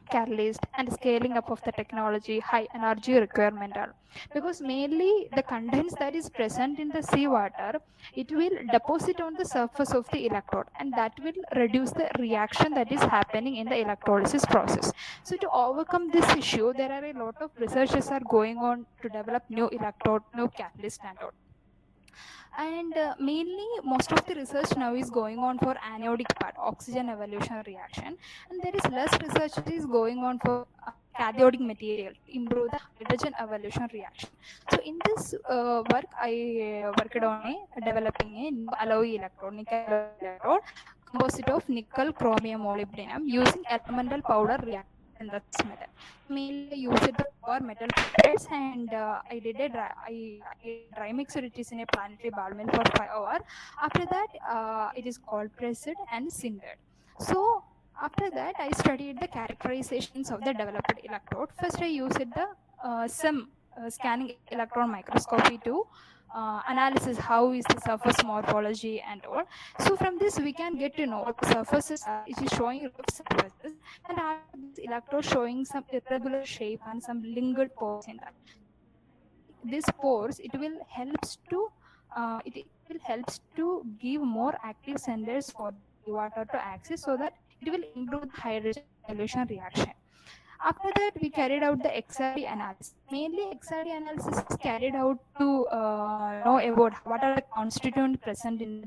catalyst and scaling up of the technology, high energy requirement are. Because mainly the contents that is present in the seawater, it will deposit on the surface of the electrode, and that will reduce the reaction that is happening in the electrolysis process. So to overcome this issue, there are a lot of researches are going on to develop new electrode, new catalyst and all. And mainly most of the research now is going on for anodic part, oxygen evolution reaction, and there is less research is going on for cathodic material to improve the hydrogen evolution reaction. So in this work, I worked on developing a new alloy electrode, nickel alloy electrode, composite of nickel, chromium, molybdenum using elemental powder reactor synthesis method. Mainly I used the pure metal pellets and I did I dry mixed it is in a planetary ball mill for 5 hours. After that, it is cold pressed and sintered. So after that, I studied the characterizations of the developed electrode. First, I used the SEM scanning electron microscopy to analysis how is the surface morphology and all. So from this, we can get to know the surfaces it is showing rough surfaces, and after this electrode showing some irregular shape and some lingered pores in that. These pores, it will helps to it will helps to give more active centers for the seawater to access, so that it will improve the hydrogen evolution reaction. After that, we carried out the XRD analysis. Mainly, XRD analysis is carried out to know about what are the constituents present in the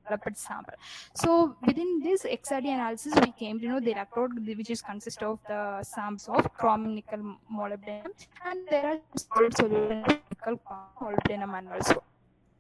developed sample. So within this XRD analysis, we came to know the electrode, which is consist of the samples of chromium, nickel, molybdenum, and there are some solid solution of nickel, chromium, molybdenum, and also.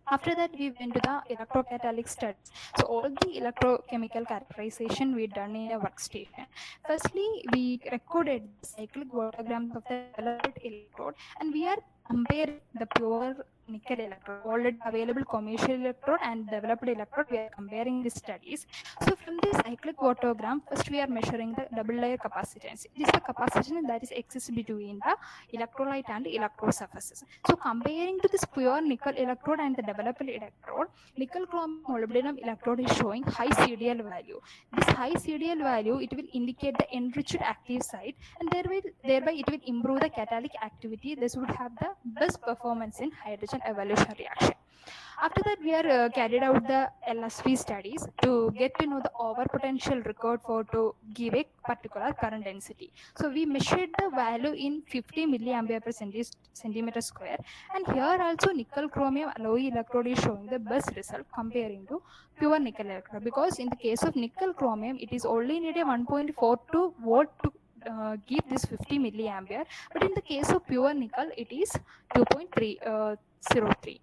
After that, we went to the electrocatalytic studies. So all the electrochemical characterization we done in a workstation. Firstly, we recorded the cyclic watergrams of the developed electrode, and we are comparing the pure nickel electrode, already available commercial electrode and developed electrode. We are comparing the studies. So from this cyclic watergram, first we are measuring the double layer capacitance. It is the capacitance that is exists between the electrolyte and electrode surfaces. So comparing to this pure nickel electrode and the developed electrode, nickel chromium molybdenum electrode is showing high CDL value. This high CDL value, it will indicate the enriched active site, and thereby it will improve the catalytic activity. This would have the best performance in hydrogen evolution reaction. After that, we are carried out the LSV studies to get to know the over potential required for to give a particular current density. So we measured the value in 50 milliampere per centimeter square, and here also nickel chromium alloy electrode is showing the best result comparing to pure nickel electrode, because in the case of nickel chromium, it is only needed 1.42 volt to give this 50 milliampere, but in the case of pure nickel, it is 2.303.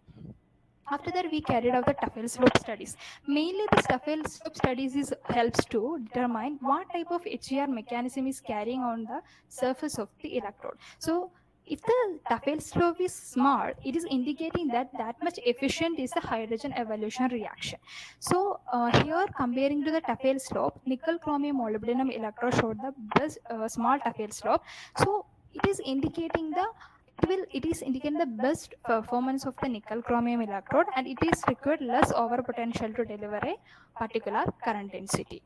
After that, we carried out the Tafel slope studies. Mainly, the Tafel slope studies helps to determine what type of HER mechanism is carrying on the surface of the electrode. So, if the Tafel slope is small, it is indicating that much efficient is the hydrogen evolution reaction. So, here comparing to the Tafel slope, nickel chromium molybdenum electrode showed the best small Tafel slope. So, it is indicating the best performance of the nickel chromium electrode, and it is required less over potential to deliver a particular current density.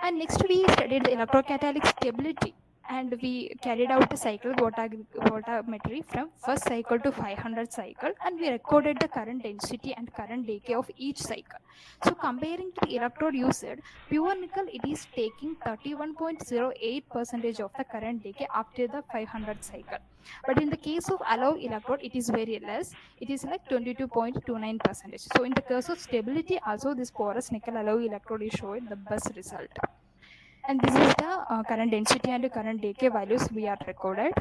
And next, we studied the electrocatalytic stability, and we carried out the cycle voltammetry from first cycle to 500 cycle, and we recorded the current density and current decay of each cycle. So comparing to the electrode used, pure nickel, it is taking 31.08% of the current decay after the 500 cycle. But in the case of alloy electrode, it is very less. It is like 22.29%. So in the case of stability, also this porous nickel alloy electrode is showing the best result. And this is the current density and current decay values we are recorded.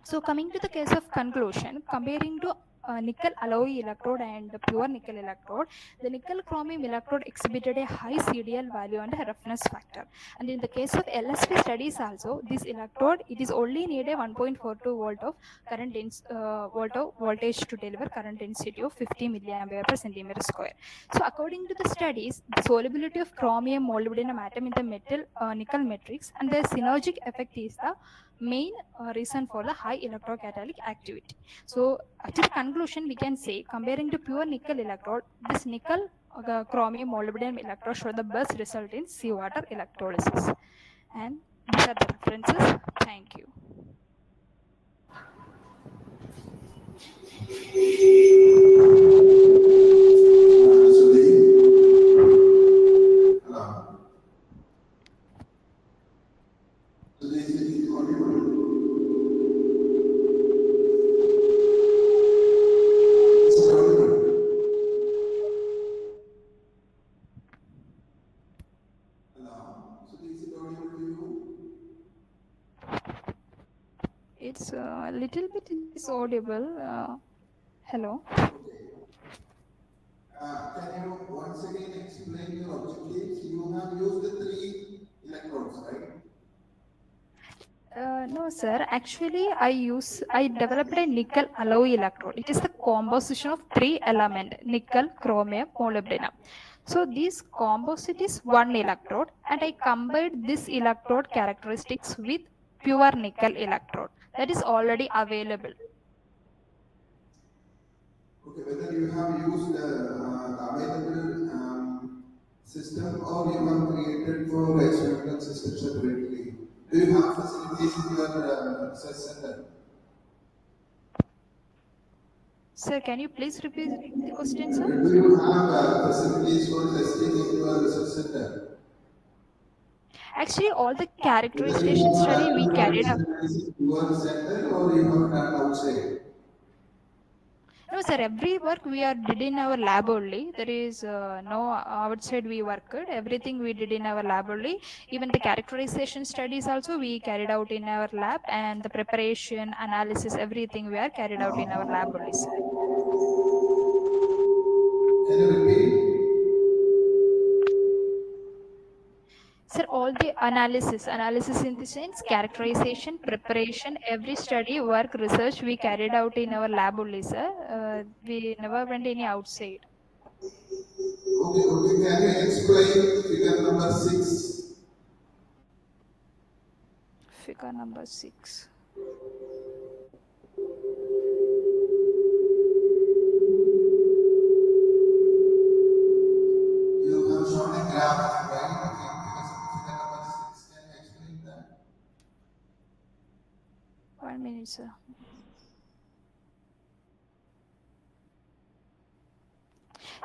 So coming to the case of conclusion, comparing to nickel alloy electrode and the pure nickel electrode, the nickel chromium electrode exhibited a high CDL value and a roughness factor. And in the case of LSP studies also, this electrode, it is only needed 1.42 volt of current voltage to deliver current density of 50 milliampere per centimeter square. So according to the studies, the solubility of chromium molybdenum atom in the metal nickel matrix and their synergic effect is the main reason for the high electrocatalytic activity. So to the conclusion, we can say comparing to pure nickel electrode, this nickel chromium molybdenum electrode show the best result in seawater electrolysis. And these are the references. Thank you. a little bit it is audible. Hello. Can you once again explain your objectives? You have used the 3 electrodes, right? No, sir. Actually, I developed a nickel alloy electrode. It is the composition of 3 elements: nickel, chromium, molybdenum. So this composite is one electrode, and I combined this electrode characteristics with pure nickel electrode that is already available. Okay, whether you have used the available system or you have created for experimental system separately. Do you have facilities in your research center? Sir, can you please repeat the question, sir? Do you have facilities for testing in your research center? Actually, all the Whether characterization you study we have your carried out. experiments in your center or you have done outside? No, sir. Every work we are did in our lab only. There is no outside we worked. Everything we did in our lab only. Even the characterization studies also we carried out in our lab, and the preparation, analysis, everything we are carried out in our lab only, sir. Can you repeat? Sir, all the analysis in the sense characterization, preparation, every study, work, research we carried out in our lab only, sir. We never went any outside. Okay, can you explain figure number 6? Figure number 6. You have shown a graph, right? Figure number 6. Can you explain that? 1 minute, sir.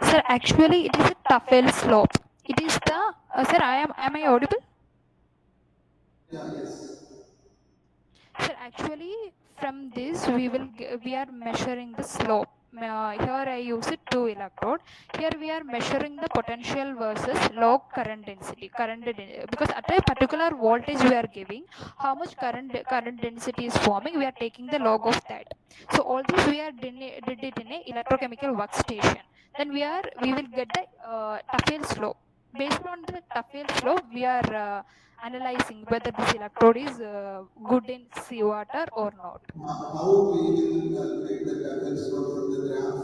Sir, actually, it is a tuffle slope. It is the sir. Am I audible? Yeah, yes. Sir, actually, from this we are measuring the slope. Here I use it 2 electrode. Here we are measuring the potential versus log current density. Because at a particular voltage we are giving, how much current density is forming, we are taking the log of that. So all this we are did it in a electrochemical workstation. Then we will get the tuffle slope. Based on the tuffle slope, we are analyzing whether this electrode is good in seawater or not. How we will calculate the tuffle slope from the graph?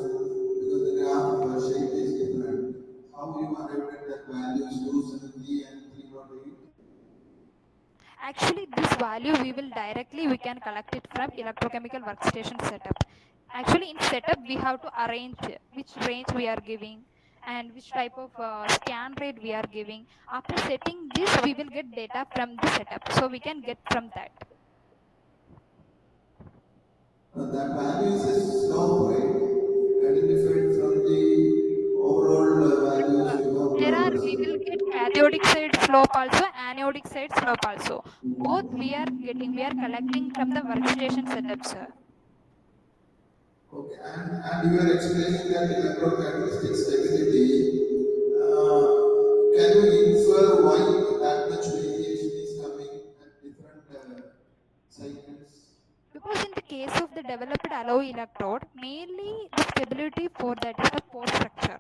Because the graph shape is different. How you arrived at that values 270 and 308? Actually, this value we can collect it from electrochemical workstation setup. Actually, in setup we have to arrange which range we are giving and which type of scan rate we are giving. After setting this, we will get data from the setup, so we can get from that. That value is a slope, right? Identified from the overall values you have We will get cathodic side slope also, anodic side slope also. Both we are collecting from the workstation setup, sir. Okay, and you are explaining that electrocatalytic stability. Can you infer why that much variation is coming at different cycles? Because in the case of the developed alloy electrode, mainly the stability for that is the pore structure.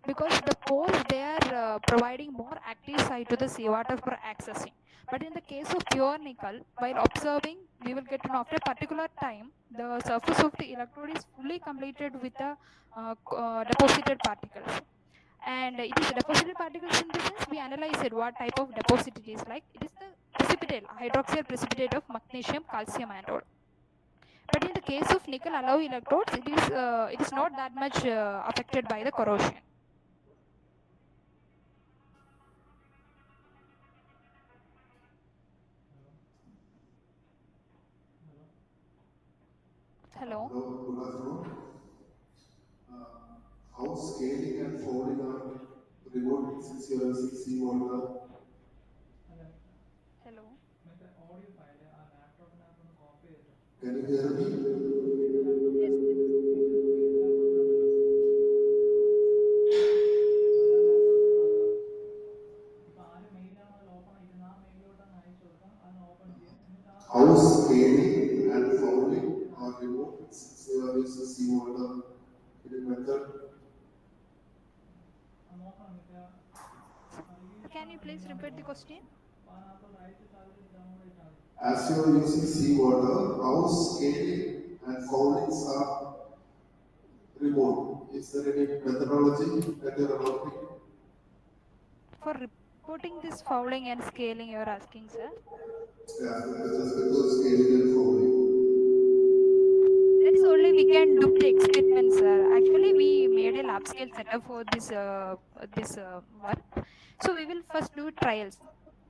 Because the pores they are providing more active side to the seawater for accessing. But in the case of pure nickel, while observing, we will get to know after a particular time, the surface of the electrode is fully completed with the deposited particles. And it is deposited particles in the sense we analyze it, what type of deposit it is like. It is the precipitate, hydroxide precipitate of magnesium, calcium anode. But in the case of nickel alloy electrodes, it is not that much affected by the corrosion. Hello. Good afternoon. How scaling and folding are remote since you are 6C water? Hello. Can you hear me? Yes. How scaling and folding method? Can you please repeat the question? As you are using seawater, how scaling and foulings are removed? Is there any methodology that you are adopting? For reporting this fouling and scaling, you are asking, sir. Yeah, with respect to scaling and fouling. That is only we can do the experiment, sir. Actually, we made a lab scale setup for this work. So we will first do trials.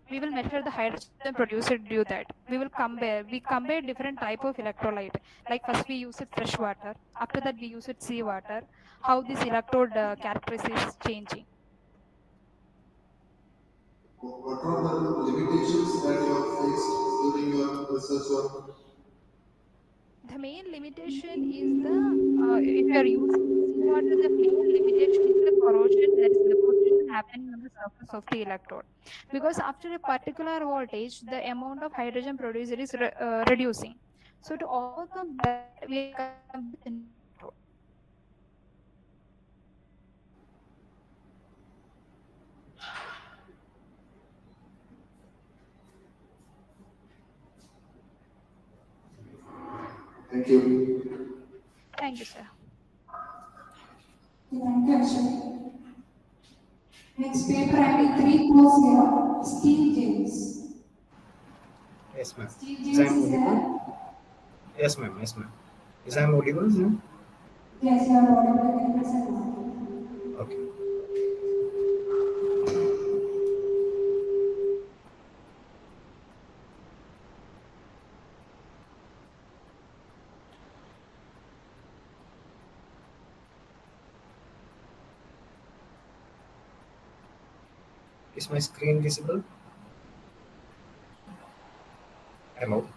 We will measure the hydrogen produced due that. We will compare. We compare different type of electrolyte. Like first we use it fresh water. After that we use it sea water. How this electrode characteristics is changing. What are the limitations that you have faced during your research work? The main limitation is if you are using seawater, the main limitation is the corrosion, that is deposition happening on the surface of the electrode. Because after a particular voltage, the amount of hydrogen produced is reducing. So to overcome that, we are coming up with a new electrode. Thank you. Thank you, sir. Thank you, Ashwin. Next paper ID 340, Steve James. Yes, ma'am. Steve Is I James is audible? there? Yes, ma'am. Yes, ma'am. Is I audible? No? Yes, you are audible. You can present now. Okay. Is my screen visible? Hello?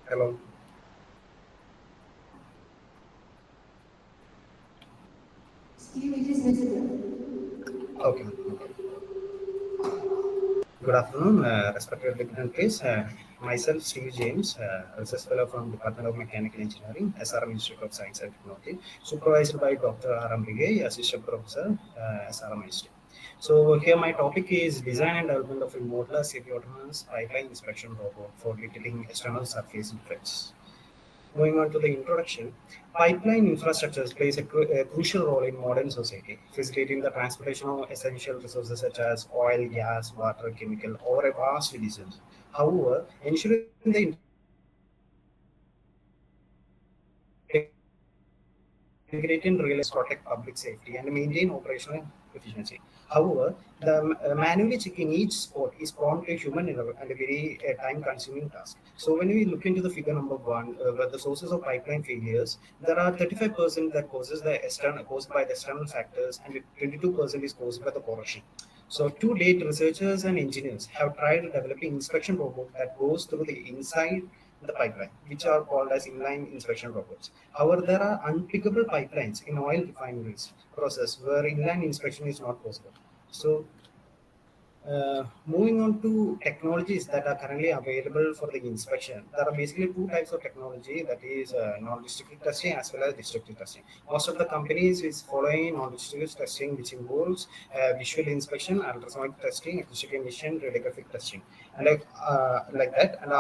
Hello? Steve, it is visible. Okay. Good afternoon, respected dignitaries. Myself, Steve James, research fellow from Department of Mechanical Engineering, SRM Institute of Science and Technology, supervised by Dr. R.M. Brigay, Assistant Professor, SRM Institute. So here my topic is design and development of a modular semi-autonomous pipeline inspection robot for detecting external surface defects. Moving on to the introduction, pipeline infrastructures plays a crucial role in modern society, facilitating the transportation of essential resources such as oil, gas, water, chemical, over a vast distance. However, ensuring the integrate and realize protect public safety and maintain operational efficiency. However, the manually checking each spot is prone to human error and a very time-consuming task. So when we look into the figure number one, where the sources of pipeline failures, there are 35% that caused by the external factors, and 22% is caused by the corrosion. So to date, researchers and engineers have tried developing inspection robot that goes through the inside the pipeline, which are called as inline inspection robots. However, there are unpickable pipelines in oil refineries process where inline inspection is not possible. So moving on to technologies that are currently available for the inspection, there are basically two types of technology, that is non-destructive testing as well as destructive testing. Most of the companies is following non-destructive testing, which involves visual inspection, ultrasonic testing, acoustic emission, radiographic testing, and like that. And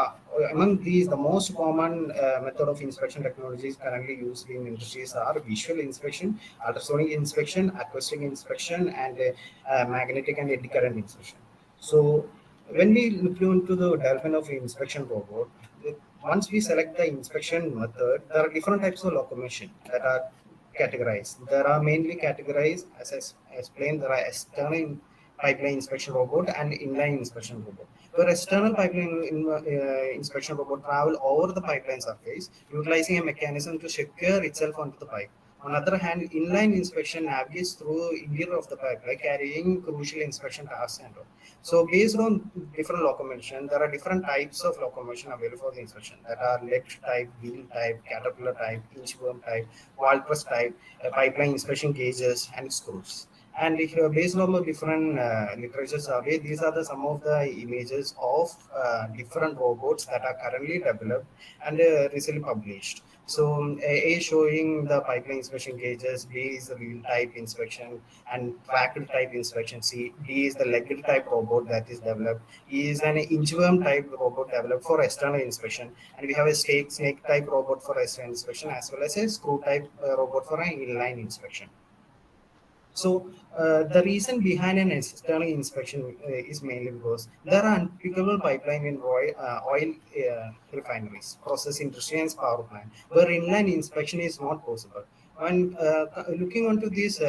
among these, the most common method of inspection technologies currently used in industries are visual inspection, ultrasonic inspection, acoustic inspection, and magnetic and eddy current inspection. So when we look into the development of inspection robot, once we select the inspection method, there are different types of locomotion that are categorized. There are mainly categorized, as I explained, there are external pipeline inspection robot and inline inspection robot. Where external pipeline inspection robot travel over the pipeline surface, utilizing a mechanism to secure itself onto the pipe. On the other hand, inline inspection navigates through interior of the pipeline, carrying crucial inspection tasks and all. So based on different locomotion, there are different types of locomotion available for the inspection. That are leg type, wheel type, caterpillar type, inchworm type, wall press type, pipeline inspection gauges, and screws. And if based on the different literature survey, these are the some of the images of different robots that are currently developed and recently published. So A is showing the pipeline inspection gauges, B is the wheel type inspection and tracked type inspection, D is the legged type robot that is developed, E is an inchworm type robot developed for external inspection, and we have a snake type robot for external inspection as well as a screw type robot for an inline inspection. So the reason behind an external inspection is mainly because there are unpickable pipeline in oil refineries, process industry and power plant, where inline inspection is not possible. When looking onto this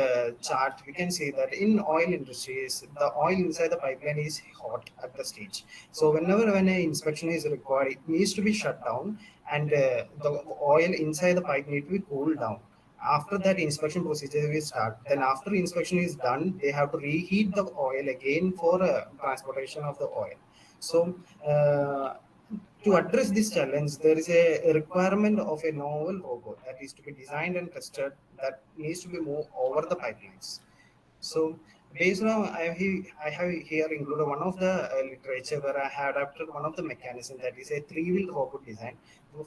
chart, we can see that in oil industries, the oil inside the pipeline is hot at the stage. So whenever when an inspection is required, it needs to be shut down, and the oil inside the pipe need to be cooled down. After that inspection procedure will start. Then after inspection is done, they have to reheat the oil again for transportation of the oil. So to address this challenge, there is a requirement of a novel robot that is to be designed and tested that needs to be moved over the pipelines. So based on I have here included one of the literature where I have adapted one of the mechanism that is a three-wheel robot design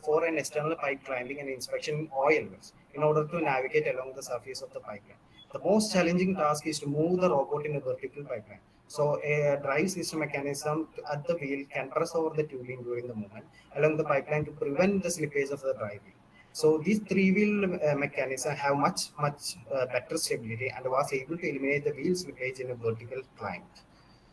for an external pipe climbing and inspection in oil wells in order to navigate along the surface of the pipeline. The most challenging task is to move the robot in a vertical pipeline. So a drive system mechanism at the wheel can press over the tubing during the movement along the pipeline to prevent the slippage of the drive wheel. So these three-wheel mechanism have much better stability and was able to eliminate the wheel slippage in a vertical climb.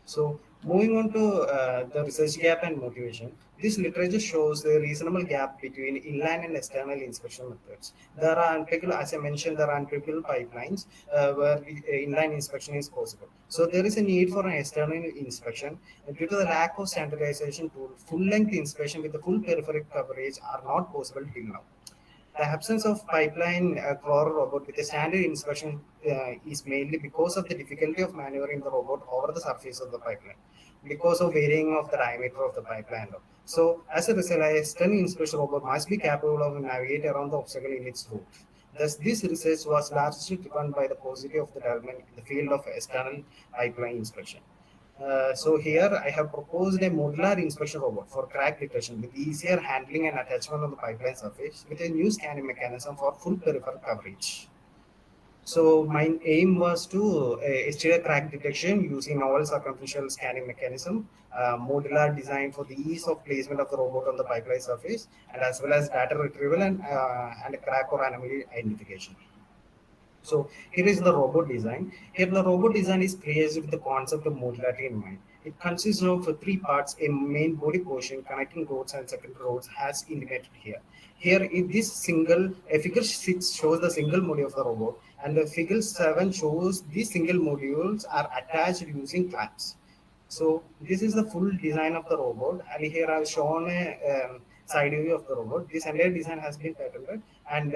So moving on to the research gap and motivation, this literature shows the reasonable gap between inline and external inspection methods. There are unpickable, as I mentioned, there are unpickable pipelines where inline inspection is possible. So there is a need for an external inspection. And due to the lack of standardization tool, full-length inspection with the full peripheral coverage are not possible till now. The absence of pipeline crawler robot with a standard inspection is mainly because of the difficulty of maneuvering the robot over the surface of the pipeline, because of varying of the diameter of the pipeline. So as a result, a external inspection robot must be capable of navigating around the obstacle in its route. Thus, this research was largely driven by the positivity of the development in the field of external pipeline inspection. So here I have proposed a modular inspection robot for crack detection with easier handling and attachment on the pipeline surface with a new scanning mechanism for full peripheral coverage. So my aim was to estimate crack detection using novel circumferential scanning mechanism, modular design for the ease of placement of the robot on the pipeline surface, and as well as data retrieval and crack or anomaly identification. So here is the robot design. Here the robot design is created with the concept of modularity in mind. It consists of three parts: a main body portion, connecting rods and secondary rods as indicated here. Here in this figure 6 shows the single module of the robot, and the figure 7 shows these single modules are attached using clamps. So this is the full design of the robot, and here I've shown a side view of the robot. This entire design has been patented, and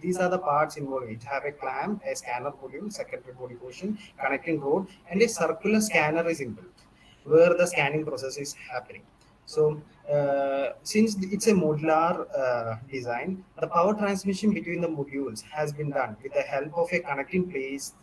these are the parts involved. It have a clamp, a scanner module, secondary body portion, connecting rod, and a circular scanner is inbuilt, where the scanning process is happening. So since it's a modular design, the power transmission between the modules has been done with the help of a connecting plates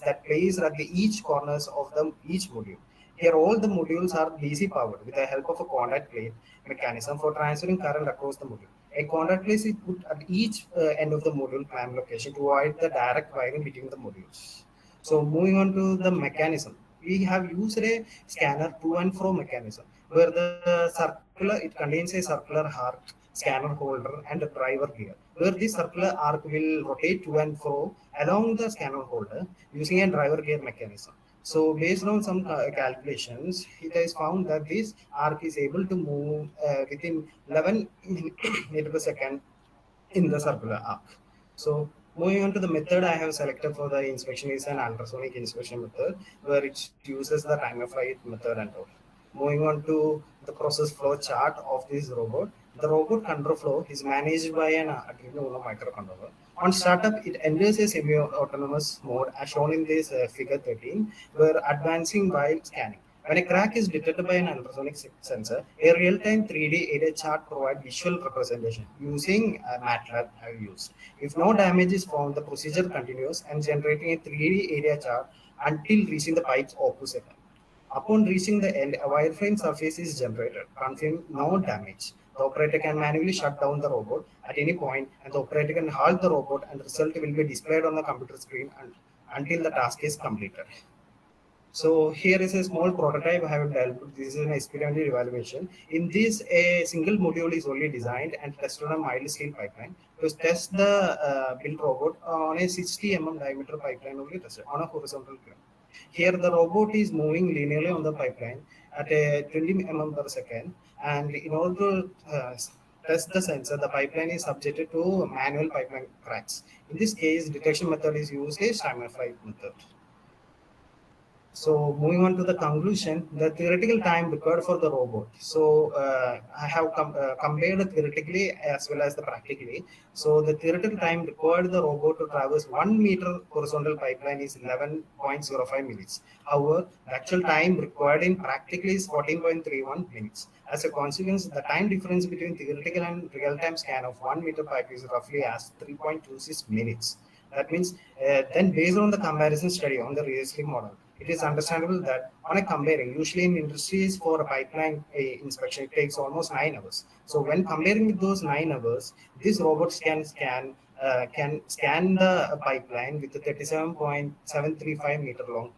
that place at the each corners of each module. Here all the modules are DC powered with the help of a contact plate mechanism for transferring current across the module. A contact plate is put at each end of the module clamp location to avoid the direct wiring between the modules. So moving on to the mechanism, we have used a scanner to and fro mechanism where it contains a circular arc, scanner holder, and a driver gear, where this circular arc will rotate to and fro along the scanner holder using a driver gear mechanism. So based on some calculations, it is found that this arc is able to move within 11 meters per second in the circular arc. So moving on to the method I have selected for the inspection is an ultrasonic inspection method, where it uses the time of flight method and all. Moving on to the process flow chart of this robot. The robot control flow is managed by an Arduino Uno microcontroller. On startup, it enters a semi-autonomous mode as shown in this figure 13, where advancing while scanning. When a crack is detected by an ultrasonic sensor, a real-time 3D area chart provides visual representation using MATLAB I have used. If no damage is found, the procedure continues and generating a 3D area chart until reaching the pipe's opposite end. Upon reaching the end, a wireframe surface is generated, confirming no damage. The operator can manually shut down the robot at any point, and the operator can halt the robot, and the result will be displayed on the computer screen until the task is completed. So here is a small prototype I have developed. This is an experimental evaluation. In this, a single module is only designed and tested on a mild steel pipeline. To test the built robot on a 60 diameter pipeline only tested on a horizontal plane. Here the robot is moving linearly on the pipeline at a 20 per second, and in order to test the sensor, the pipeline is subjected to manual pipeline cracks. In this case, detection method is used a timer-five method. So moving on to the conclusion, the theoretical time required for the robot. So I have compared theoretically as well as the practically. So the theoretical time required the robot to traverse 1 meter horizontal pipeline is 11.05 minutes. However, the actual time required in practically is 14.31 minutes. As a consequence, the time difference between theoretical and real-time scan of 1 meter pipe is roughly as 3.26 minutes. That means then based on the comparison study on the realistic model, it is understandable that on a comparing, usually in industries for a pipeline inspection, it takes almost 9 hours. So when comparing with those 9 hours, these robots can scan the pipeline with a 37.735 meter long.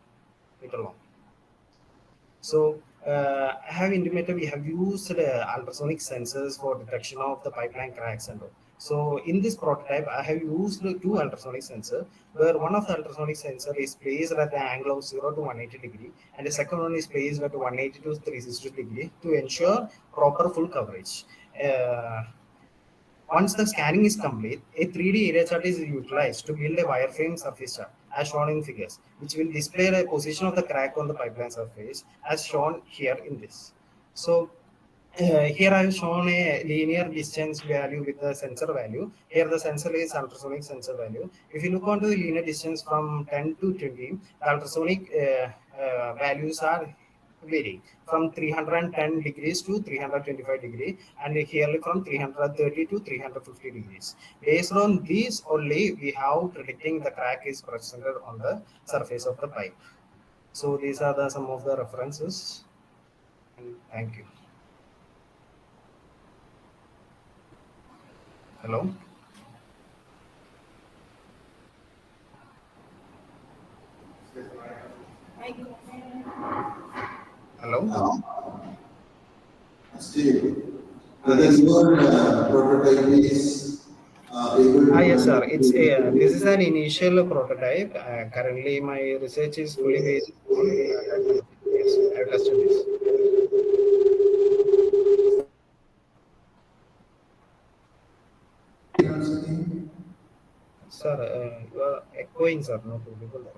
So I have intimated we have used ultrasonic sensors for detection of the pipeline cracks and all. So in this prototype, I have used two ultrasonic sensors, where one of the ultrasonic sensor is placed at the angle of 0 to 180 degree, and the second one is placed at 180 to 360 degree to ensure proper full coverage. Once the scanning is complete, a 3D area chart is utilized to build a wireframe surface chart, as shown in figures, which will display the position of the crack on the pipeline surface, as shown here in this. So here I have shown a linear distance value with the sensor value. Here the sensor is ultrasonic sensor value. If you look onto the linear distance from 10 to 20, the ultrasonic values are varying from 310 degrees to 325 degrees, and here from 330 to 350 degrees. Based on these only, we have predicting the crack is presented on the surface of the pipe. So these are some of the references, and thank you. Hello. Hello. Steve, whether your prototype is able to Yes, sir. It's this is an initial prototype. Currently, my research is fully based on that. Yes, I have tested this. Sir, you are echoing, sir. Not audible.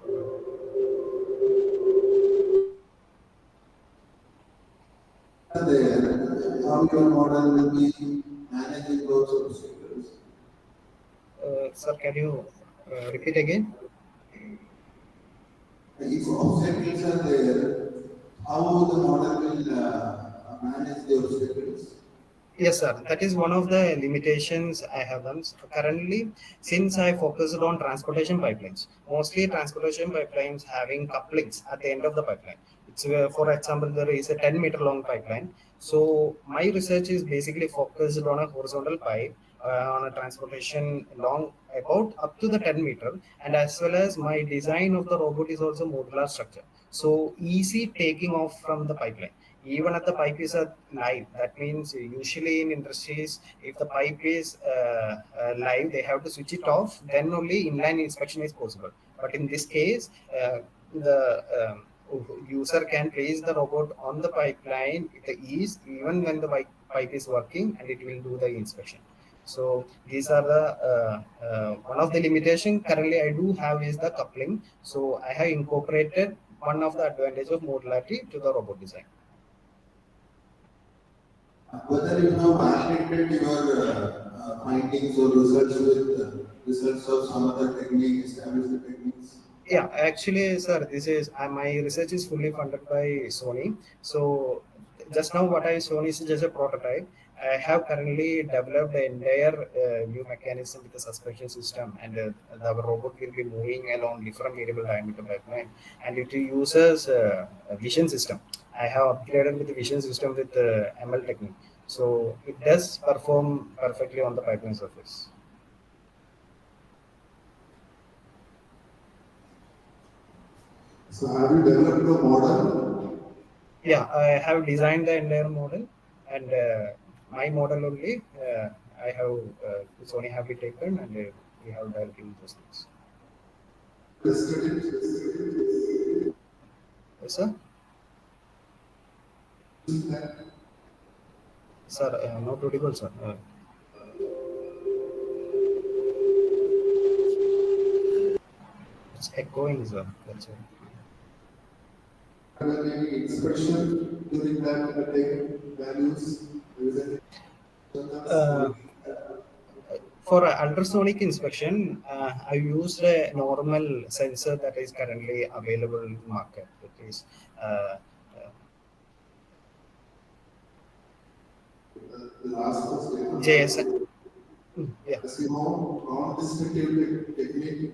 there, how your model will be managing those obstacles? Sir, can you repeat again? If obstacles are there, how the model will manage the obstacles? Yes, sir. That is one of the limitations I have done. Currently, since I focused on transportation pipelines, mostly transportation pipelines having couplings at the end of the pipeline. It's for example, there is a 10-meter long pipeline. So my research is basically focused on a horizontal pipe on a transportation long about up to the 10 meter, and as well as my design of the robot is also modular structure. So easy taking off from the pipeline even if the pipe is live. That means usually in industries, if the pipe is live, they have to switch it off, then only inline inspection is possible. But in this case, the user can place the robot on the pipeline with the ease even when the pipe is working, and it will do the inspection. So these are the one of the limitation currently I do have is the coupling. So I have incorporated one of the advantage of modularity to the robot design. Whether you have validated your findings or results with results of some other technique, established techniques? Yeah, actually, sir, this is my research is fully funded by Sony. So just now what I shown is just a prototype. I have currently developed the entire new mechanism with the suspension system, and the robot will be moving along different variable diameter pipeline, and it uses a vision system. I have upgraded with the vision system with ML technique, so it does perform perfectly on the pipeline surface. So have you developed the model? Yeah, I have designed the entire model, and my model only I have Sony have it taken, and we have developing those things. Tested it? Yes, sir. Sir, not audible, sir. It's echoing, sir. That's it. Any expression during that take values? Uh, for ultrasonic inspection, I used a normal sensor that is currently available in the market. It is the last question. JSN. Yeah. As you know, non-destructive technique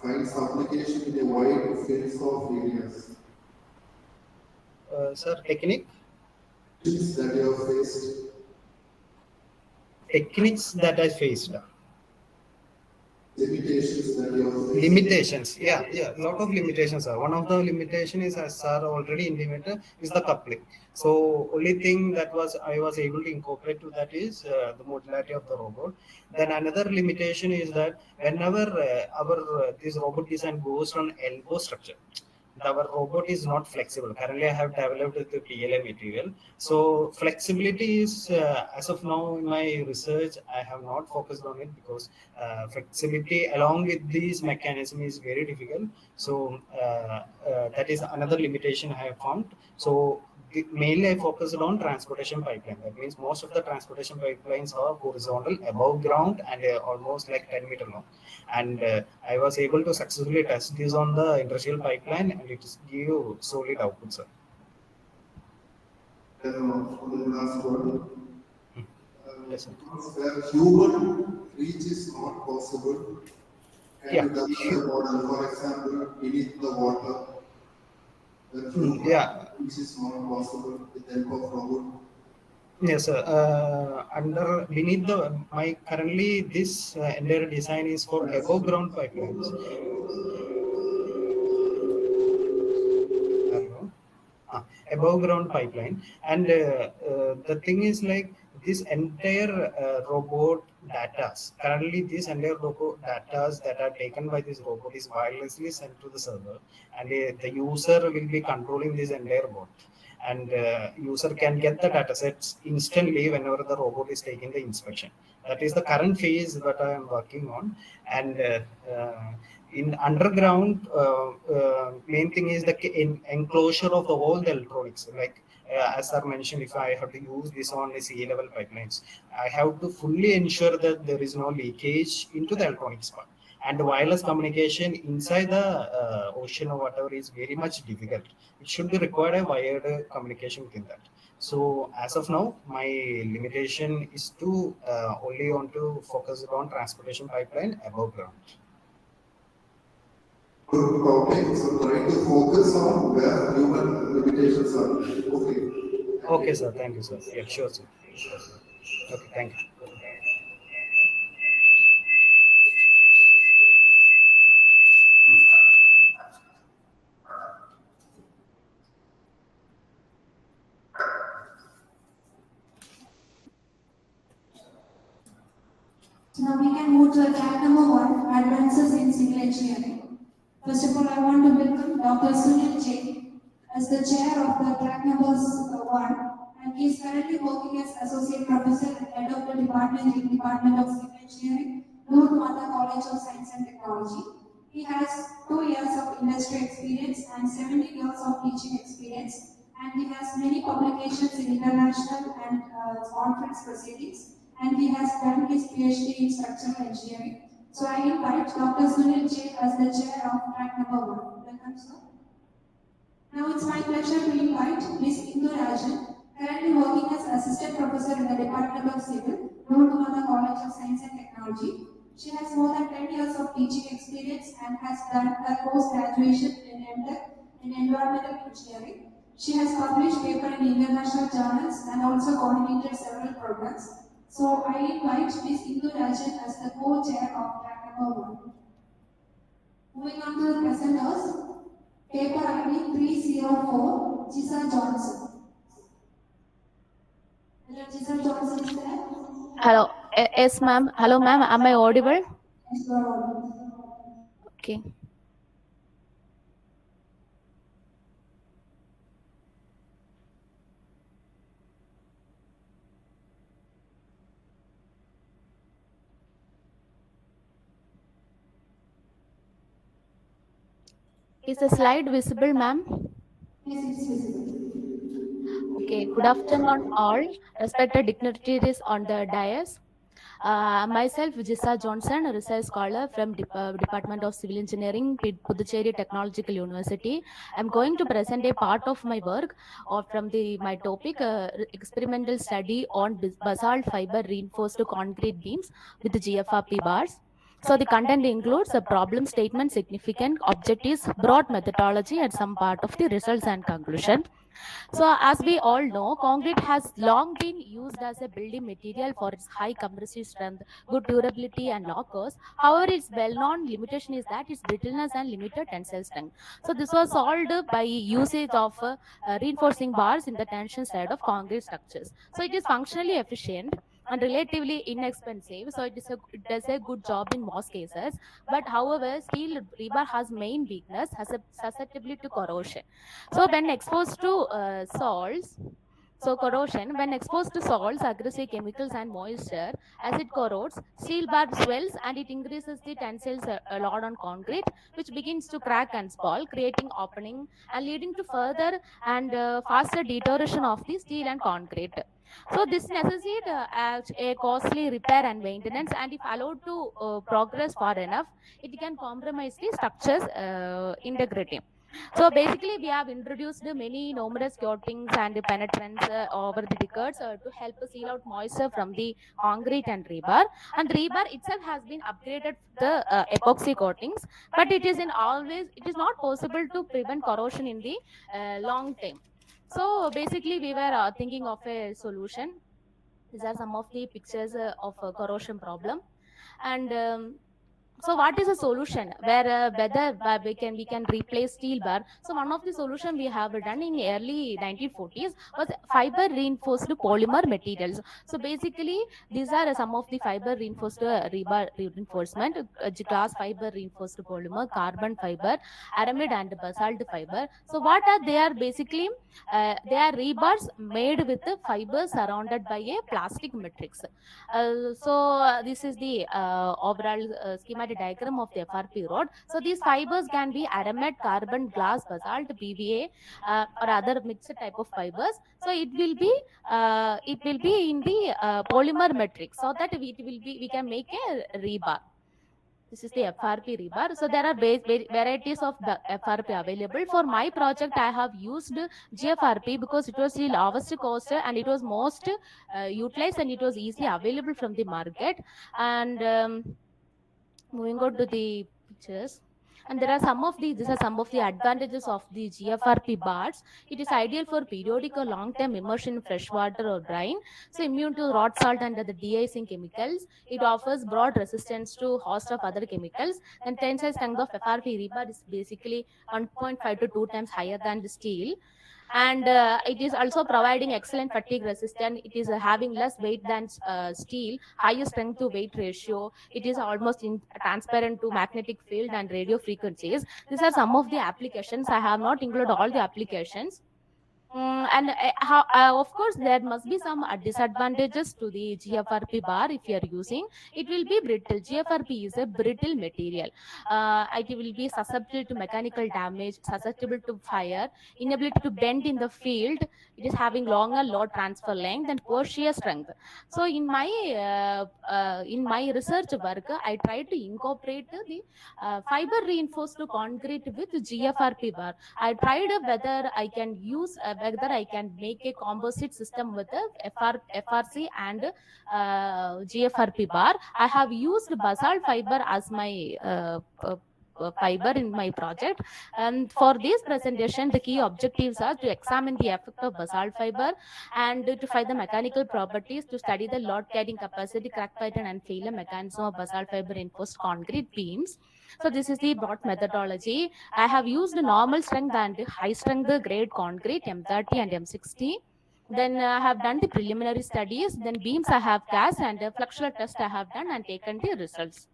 finds application in a wide field of areas. Sir, technique? Things that you have faced. Techniques that I faced. Limitations that you have faced. Limitations, yeah, lot of limitations are. One of the limitation is, as sir already intimated, is the coupling. So only thing that was I was able to incorporate to that is the modularity of the robot. Then another limitation is that whenever our this robot design goes on elbow structure, our robot is not flexible. Currently, I have developed the PLA material. So flexibility is, as of now in my research, I have not focused on it because flexibility along with these mechanism is very difficult. So that is another limitation I have found. So mainly I focused on transportation pipeline. That means most of the transportation pipelines are horizontal, above ground, and almost like 10-meter long. And I was able to successfully test this on the industrial pipeline, and it give solid output, sir. On the last one. Yes, sir. Where human reach is not possible. Can you develop the model, for example, beneath the water? Which is not possible with the help of robot. Yes, sir. Under beneath the my currently this entire design is for above ground pipelines. Hello. Above ground pipeline, and the thing is like this entire robot data. Currently this entire robot data that are taken by this robot is wirelessly sent to the server, and the user will be controlling this entire bot, and user can get the data sets instantly whenever the robot is taking the inspection. That is the current phase that I am working on. And in underground, main thing is the enclosure of the whole the electronics. Like as I mentioned, if I have to use this on the sea level pipelines, I have to fully ensure that there is no leakage into the electronics part. And the wireless communication inside the ocean or whatever is very much difficult. It should be required a wired communication within that. So as of now, my limitation is to only want to focus on transportation pipeline above ground. Good topic, so try to focus on where human limitations are. Okay. Okay, sir. Thank you, sir. Yeah, sure, sir. Okay, thank you. So now we can move to the track number 1, Advances in Civil Engineering. First of all, I want to welcome Dr. Sunil J as the chair of the track number 1, and he is currently working as Associate Professor and Head of the Department in Department of Civil Engineering, Noor Mata College of Science and Technology. He has 2 years of industry experience and 70 years of teaching experience, and he has many publications in international and conference proceedings, and he has done his PhD in structural engineering. So I invite Dr. Sunil J as the chair of track number 1. Welcome, sir. Now it's my pleasure to invite Ms. Indu Rajan, currently working as assistant professor in the Department of Civil, Gurumata College of Science and Technology. She has more than 10 years of teaching experience and has done her post-graduation in MTech in Environmental Engineering. She has published paper in international journals and also coordinated several programs. So I invite Ms. Indu Rajan as the co-chair of track number 1. Moving on to the presenters, paper ID 304, Giselle Johnson. Hello, Giselle Johnson is there? Hello. Yes, ma'am. Hello, ma'am. Am I audible? Yes, you are audible. Okay. Is the slide visible, ma'am? Yes, it is visible. Okay. Good afternoon, all respected dignitaries on the dais. Myself, Jissa Johnson, a research scholar from Department of Civil Engineering, Puducherry Technological University. I'm going to present a part of my work or from my topic, experimental study on basalt fiber reinforced concrete beams with GFRP bars. So the content includes a problem statement, significant objectives, broad methodology, and some part of the results and conclusion. So, as we all know, concrete has long been used as a building material for its high compressive strength, good durability, and low cost. However, its well-known limitation is that its brittleness and limited tensile strength. So, this was solved by usage of reinforcing bars in the tension side of concrete structures. So, it is functionally efficient and relatively inexpensive, so it does a good job in most cases. But however, steel rebar has main weakness, has a susceptibility to corrosion. So when exposed to corrosion, when exposed to salts, aggressive chemicals, and moisture, as it corrodes, steel bar swells and it increases the tensile load on concrete, which begins to crack and spall, creating opening and leading to further and faster deterioration of the steel and concrete. So this necessitates a costly repair and maintenance, and if allowed to progress far enough, it can compromise the structure's integrity. So basically, we have introduced many numerous coatings and penetrants over the decades to help seal out moisture from the concrete and rebar. And rebar itself has been upgraded the epoxy coatings, but it is not possible to prevent corrosion in the long term. So basically, we were thinking of a solution. These are some of the pictures of a corrosion problem, and so what is a solution where whether we can replace steel bar? So one of the solution we have done in early 1940s was fiber reinforced polymer materials. So basically these are some of the fiber reinforced rebar reinforcement, glass fiber reinforced polymer, carbon fiber, aramid and basalt fiber. So what are they are basically they are rebars made with the fibers surrounded by a plastic matrix. This is the overall schematic diagram of the FRP rod. So these fibers can be aramid, carbon, glass, basalt, PVA, or other mixed type of fibers. So it will be in the polymer matrix, so that we can make a rebar. This is the FRP rebar. So there are varieties of the FRP available. For my project, I have used GFRP because it was the lowest cost and it was most utilized and it was easily available from the market. And moving on to the pictures. And there are these are some of the advantages of the GFRP bars. It is ideal for periodic or long-term immersion in fresh water or brine. So immune to rock salt and other de-icing chemicals. It offers broad resistance to host of other chemicals. And tensile strength of FRP rebar is basically 1.5 to 2 times higher than the steel. And it is also providing excellent fatigue resistance. It is having less weight than steel, higher strength to weight ratio. It is almost transparent to magnetic field and radio frequencies. These are some of the applications. I have not included all the applications. Of course, there must be some disadvantages to the GFRP bar if you are using. It will be brittle. GFRP is a brittle material. It will be susceptible to mechanical damage, susceptible to fire, inability to bend in the field. It is having longer load transfer length and poor shear strength. So in my research work, I tried to incorporate the fiber reinforced concrete with GFRP bar. I tried whether I can make a composite system with the FRC and GFRP bar. I have used basalt fiber as my fiber in my project, and for this presentation the key objectives are to examine the effect of basalt fiber and to find the mechanical properties, to study the load carrying capacity, crack pattern and failure mechanism of basalt fiber reinforced concrete beams. So this is the broad methodology. I have used normal strength and high strength grade concrete M30 and M60. Then I have done the preliminary studies, then beams I have cast, and fluxural test I have done and taken the results.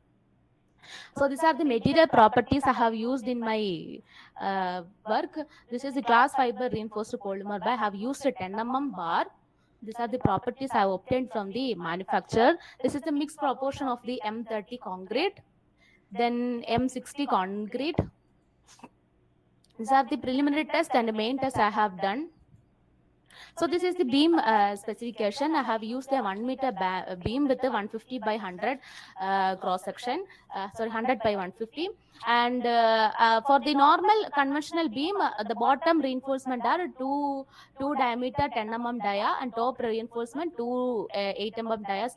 So these are the material properties I have used in my work. This is the glass fiber reinforced polymer bar. I have used a 10 mm bar. These are the properties I have obtained from the manufacturer. This is the mixed proportion of the M30 concrete, then M60 concrete. These are the preliminary test and the main test I have done. So this is the beam specification. I have used a 1 meter beam with a 150 by 100 cross section. 100 by 150. And for the normal conventional beam, the bottom reinforcement are two diameter 10 mm dia and top reinforcement 8 mm dia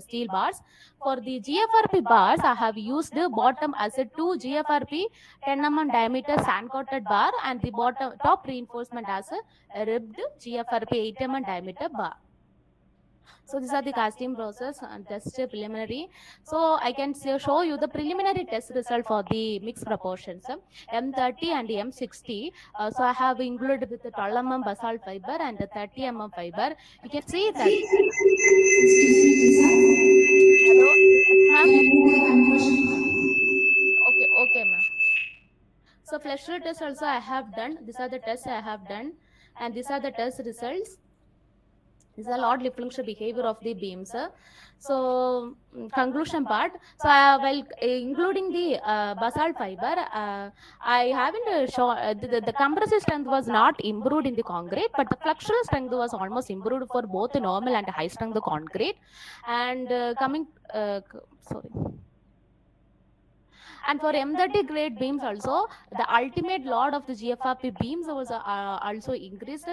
steel bars. For the GFRP bars, I have used the bottom as a 2 GFRP 10 mm diameter sand coated bar and the bottom top reinforcement as a ribbed GFRP 8 mm diameter bar. So these are the casting process and test preliminary. So I can show you the preliminary test result for the mixed proportions, M30 and M60. So I have included with the 12 mm basalt fiber and the 30 mm fiber. You can see that. Hello, ma'am. Okay, ma'am. So fluxural test also I have done. These are the tests I have done, and these are the test results. This is a lot differential behavior of the beams. So conclusion part. So while including the basalt fiber, I haven't shown the compressive strength was not improved in the concrete, but the fluxural strength was almost improved for both the normal and high strength concrete. And sorry. And for M30 grade beams also, the ultimate load of the GFRP beams was also increased.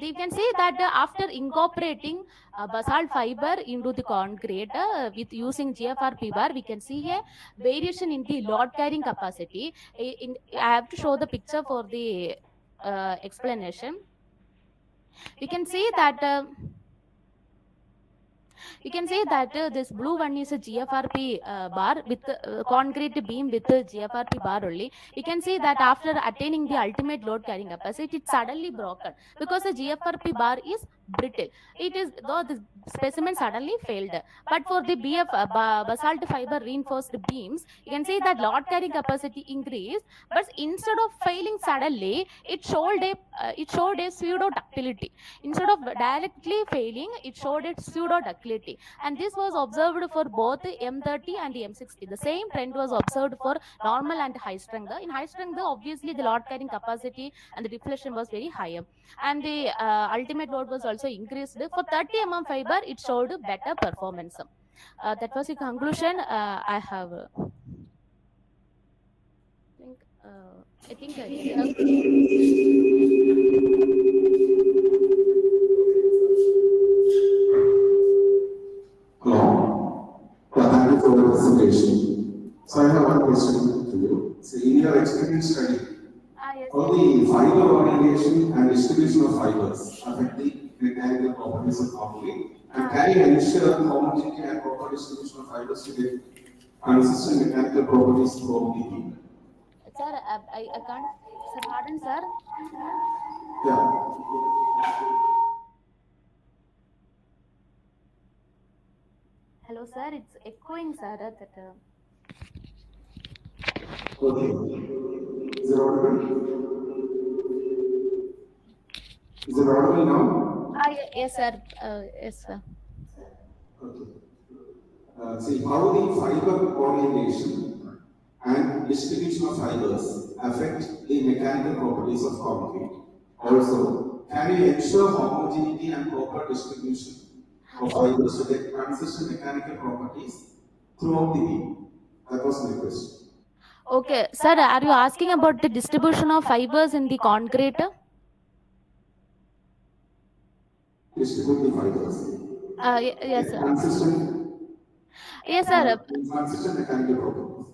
You can see that after incorporating basalt fiber into the concrete with using GFRP bar, we can see a variation in the load carrying capacity. I have to show the picture for the explanation. We can see that this blue one is a GFRP bar with concrete beam with a GFRP bar only. You can see that after attaining the ultimate load carrying capacity, it suddenly broken because the GFRP bar is brittle. It is though the specimen suddenly failed. But for the basalt fiber reinforced beams, you can see that load carrying capacity increased, but instead of failing suddenly, it showed a pseudo ductility. Instead of directly failing, it showed a pseudo ductility, and this was observed for both M30 and M60. The same trend was observed for normal and high strength. In high strength, obviously the load carrying capacity and the deflection was very higher, and the ultimate load was also increased. For 30 mm fiber, it showed better performance. That was the conclusion I have. I think Hello. Thank you for the presentation. So I have one question to you. So in your experiment study, how the fiber orientation and distribution of fibers affect the mechanical properties of concrete, and can you ensure the homogeneity and proper distribution of fibers to get consistent mechanical properties throughout the beam? Sir, I can't. Sir, pardon, sir. Yeah. Hello, sir. It's echoing, sir. Okay. Is it audible? Is it audible now? Yes, sir. Yes, sir. Okay. See how the fiber orientation and distribution of fibers affect the mechanical properties of concrete. Also, can you ensure homogeneity and proper distribution of fibers to get consistent mechanical properties throughout the beam? That was my question. Okay, sir, are you asking about the distribution of fibers in the concrete? Distribute the fibers. Yes, sir. Consistent. Yes, sir. Consistent mechanical properties.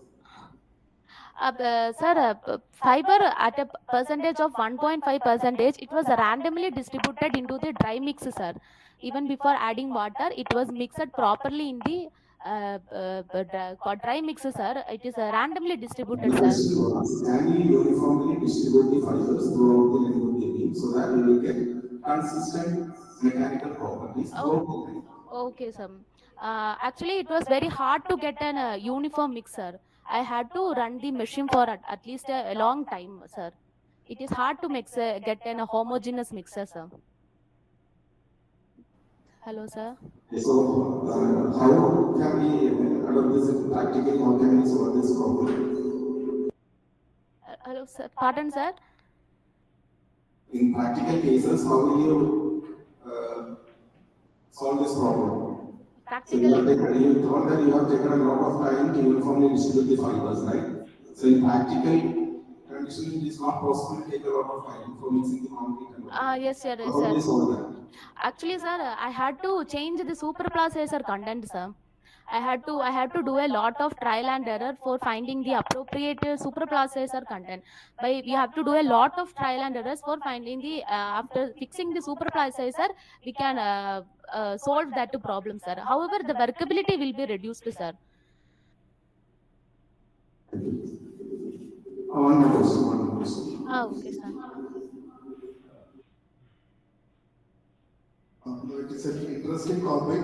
Sir, fiber at a percentage of 1.5 percentage, it was randomly distributed into the dry mix, sir. Even before adding water, it was mixed properly in the dry mix, sir. It is randomly distributed, The sir. question was, can you uniformly distribute the fibers throughout the length of the beam so that you will get consistent mechanical properties throughout the length? Okay, sir. Actually, it was very hard to get an uniform mixer. I had to run the machine for at least a long time, sir. It is hard to mix get an homogeneous mixer, sir. Hello, sir. So, how can we adopt this practically? How can we solve this problem? Hello, sir. Pardon, sir. In practical cases, how will you solve this problem? Practically, so you told that you have taken a lot of time to uniformly distribute the fibers, right? So in practical conditions, it is not possible to take a lot of time for mixing the concrete and all. yes, sir. Yes, How will sir. you solve that? Actually, sir, I had to change the superplacer content, sir. I had to do a lot of trial and error for finding the appropriate superplacer content. By we have to do a lot of trial and errors for finding the after fixing the superplacer, we can solve that problem, sir. However, the workability will be reduced, sir. One more question. Okay, sir. It is an interesting topic.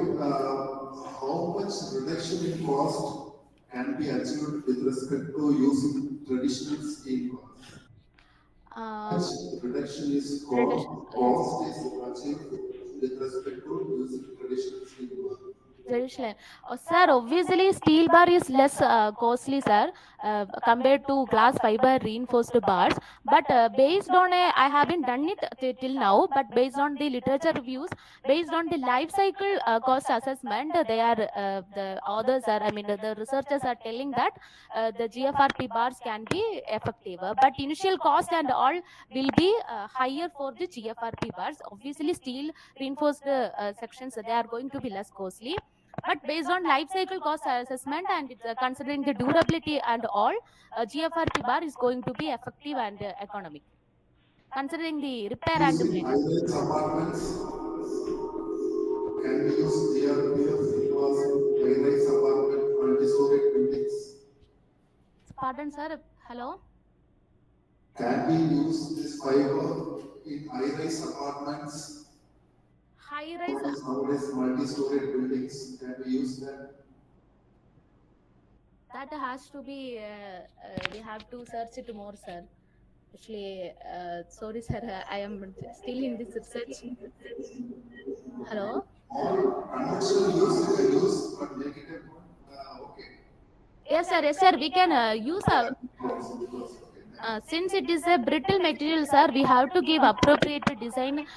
How much reduction in cost can be achieved with respect to using traditional steel cores? How much reduction is cost is achieved with respect to using traditional steel cores? Traditional. Sir, obviously steel bar is less costly, sir, compared to glass fiber reinforced bars. But based on I haven't done it till now, but based on the literature reviews, based on the life cycle cost assessment, they are the authors are, I mean, the researchers are telling that the GFRP bars can be effective. But initial cost and all will be higher for the GFRP bars. Obviously, steel reinforced sections, they are going to be less costly. But based on life cycle cost assessment and it's, considering the durability and all, GFRP bar is going to be effective and economic. Considering the repair and Using high-rise apartments, can we use GRPF because high-rise apartment multi-story buildings? Pardon, sir. Hello. Can we use this fiber in high-rise apartments? High-rise. Nowadays, multi-story buildings. Can we use that? That has to be. We have to search it more, sir. Actually, sorry, sir. I am still in this research. Hello. Conventional use you can use, but make it okay. Yes, sir. Yes, sir. We can use a. Since it is a brittle material, sir, we have to give appropriate design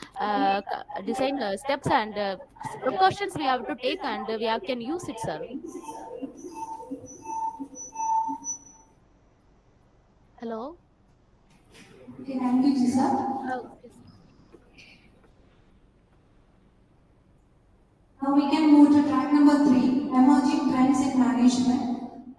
steps and precautions we have to take, and we can use it, sir. Hello. Okay, thank you, Jisa. Okay. Now we can move to track number 3, emerging trends in management.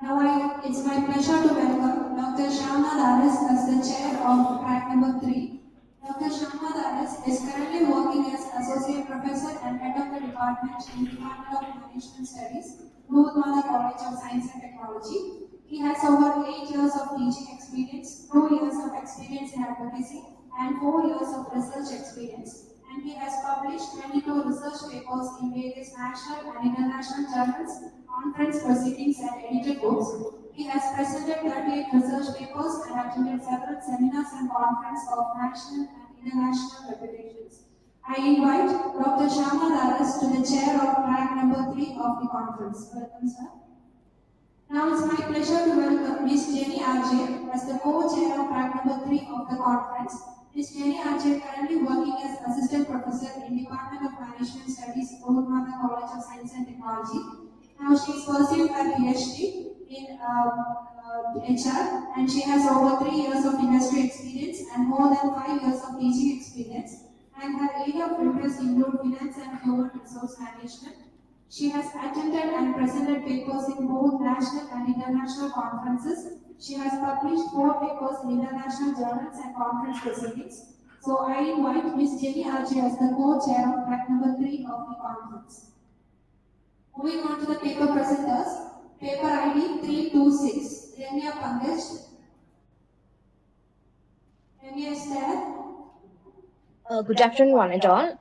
Now it's my pleasure to welcome Dr. Shyamnath Aris as the chair of track number 3. Dr. Shyamnath Aris is currently working as associate professor and head of the department in the Department of Management Studies, Noormala College of Science and Technology. He has over 8 years of teaching experience, 2 years of experience in advocacy, and 4 years of research experience. And he has published 22 research papers in various national and international journals, conference proceedings, and edited books. He has presented 38 research papers and attended several seminars and conferences of national and international reputations. I invite Dr. Shyama Daras to the chair of track number 3 of the conference. Welcome, sir. Now it's my pleasure to welcome Ms. Jenny RJ as the co-chair of track number 3 of the conference. Ms. Jenny RJ currently working as assistant professor in Department of Management Studies, Gurumata College of Science and Technology. Now she is pursuing her PhD in HR, and she has over 3 years of industry experience and more than 5 years of teaching experience. And her area of interest include finance and human resource management. She has attended and presented papers in both national and international conferences. She has published 4 papers in international journals and conference proceedings. So I invite Ms. Jenny Archie as the co-chair of track number 3 of the conference. Moving on to the paper presenters, paper ID 326, Remya Pankaj. Remya is there. Good afternoon, one and all.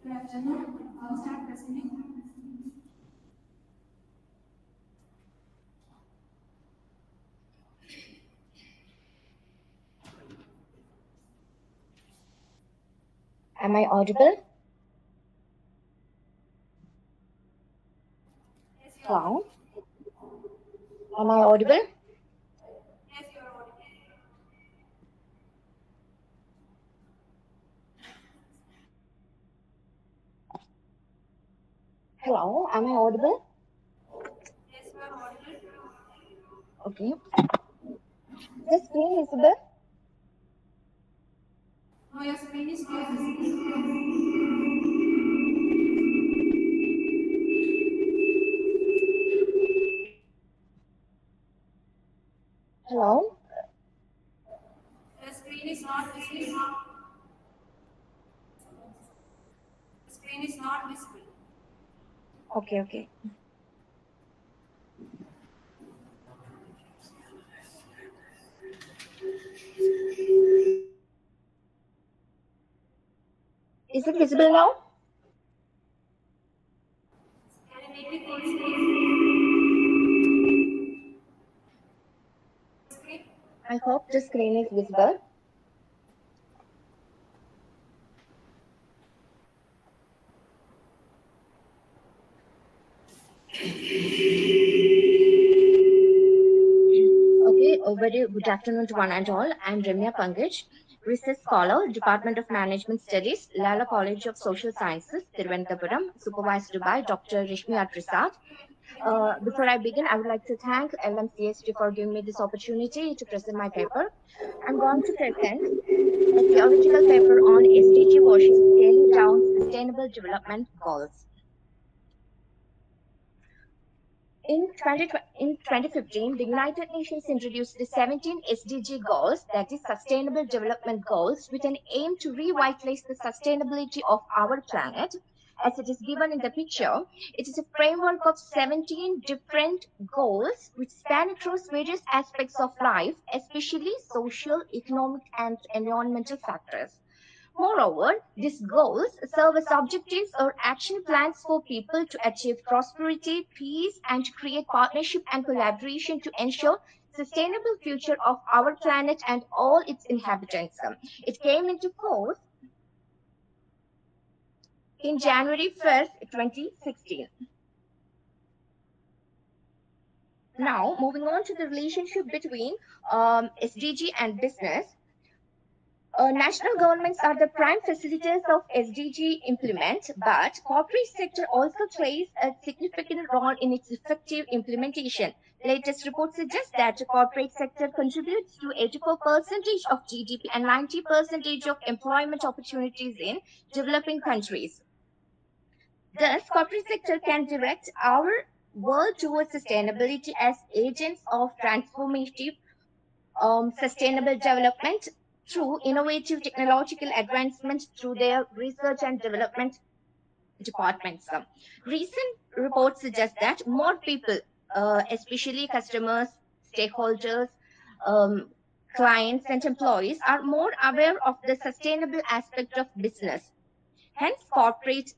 Good afternoon. I'll start presenting. Am I audible? Hello? Am I audible? Yes, you are audible. Hello? Am I audible? Yes, you are audible. Okay. The screen visible? No, your screen is not visible. Hello? The screen is not visible. The screen is not visible. Okay. Is it visible now? Can you make it full screen? I hope the screen is visible. Okay, a very good afternoon to one and all. I'm Remya Pankaj, Research Scholar, Department of Management Studies, Lala College of Social Sciences, Thiruvananthapuram, supervised by Dr. Rishmi Prasad. Before I begin, I would like to thank LMCST for giving me this opportunity to present my paper. I'm going to present a theoretical paper on SDG washing, scaling down sustainable development goals. In 2015, the United Nations introduced the 17 SDG goals, that is Sustainable Development Goals, with an aim to revitalize the sustainability of our planet. As it is given in the picture, it is a framework of 17 different goals which span across various aspects of life, especially social, economic, and environmental factors. Moreover, these goals serve as objectives or action plans for people to achieve prosperity, peace, and to create partnership and collaboration to ensure sustainable future of our planet and all its inhabitants. It came into force in January 1st, 2016. Now, moving on to the relationship between SDG and business. National governments are the prime facilitators of SDG implement, but corporate sector also plays a significant role in its effective implementation. Latest reports suggest that the corporate sector contributes to 84% of GDP and 90% of employment opportunities in developing countries. Thus, corporate sector can direct our world towards sustainability as agents of transformative sustainable development through innovative technological advancement through their research and development departments. Recent reports suggest that more people, especially customers, stakeholders, clients, and employees, are more aware of the sustainable aspect of business. Hence, corporates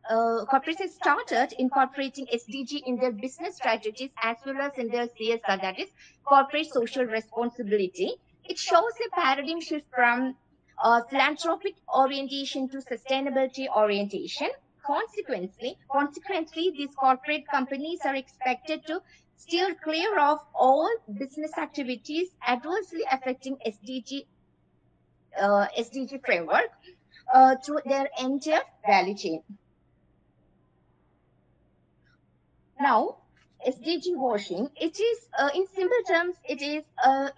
have started incorporating SDG in their business strategies as well as in their CSR, that is corporate social responsibility. It shows a paradigm shift from philanthropic orientation to sustainability orientation. Consequently, these corporate companies are expected to steer clear of all business activities adversely affecting SDG framework through their entire value chain. Now, SDG washing, it is, in simple terms, it is a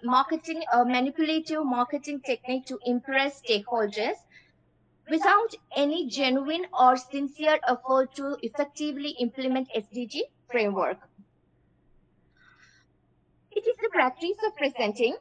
manipulative marketing technique to impress stakeholders without any genuine or sincere effort to effectively implement SDG framework. It is the practice of presenting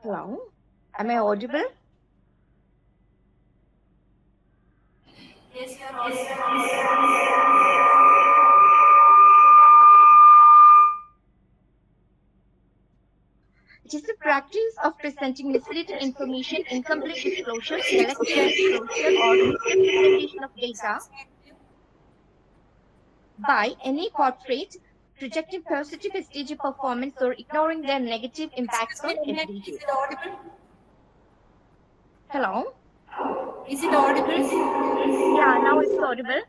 Hello, am I audible? Yes, you are audible. It is the practice of presenting misleading information, incomplete disclosure, selective disclosure, or misrepresentation of data by any corporate, projecting positive SDG performance or ignoring their negative impacts on SDG. Is it audible? Hello? Is it audible? Yeah, now it's audible.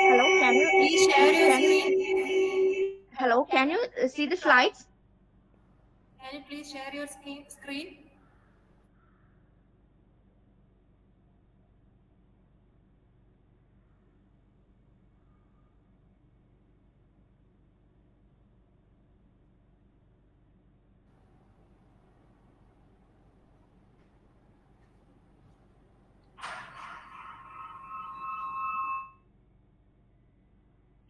Hello, can you Please share your screen? Hello, can you see the slides? Can you please share your screen?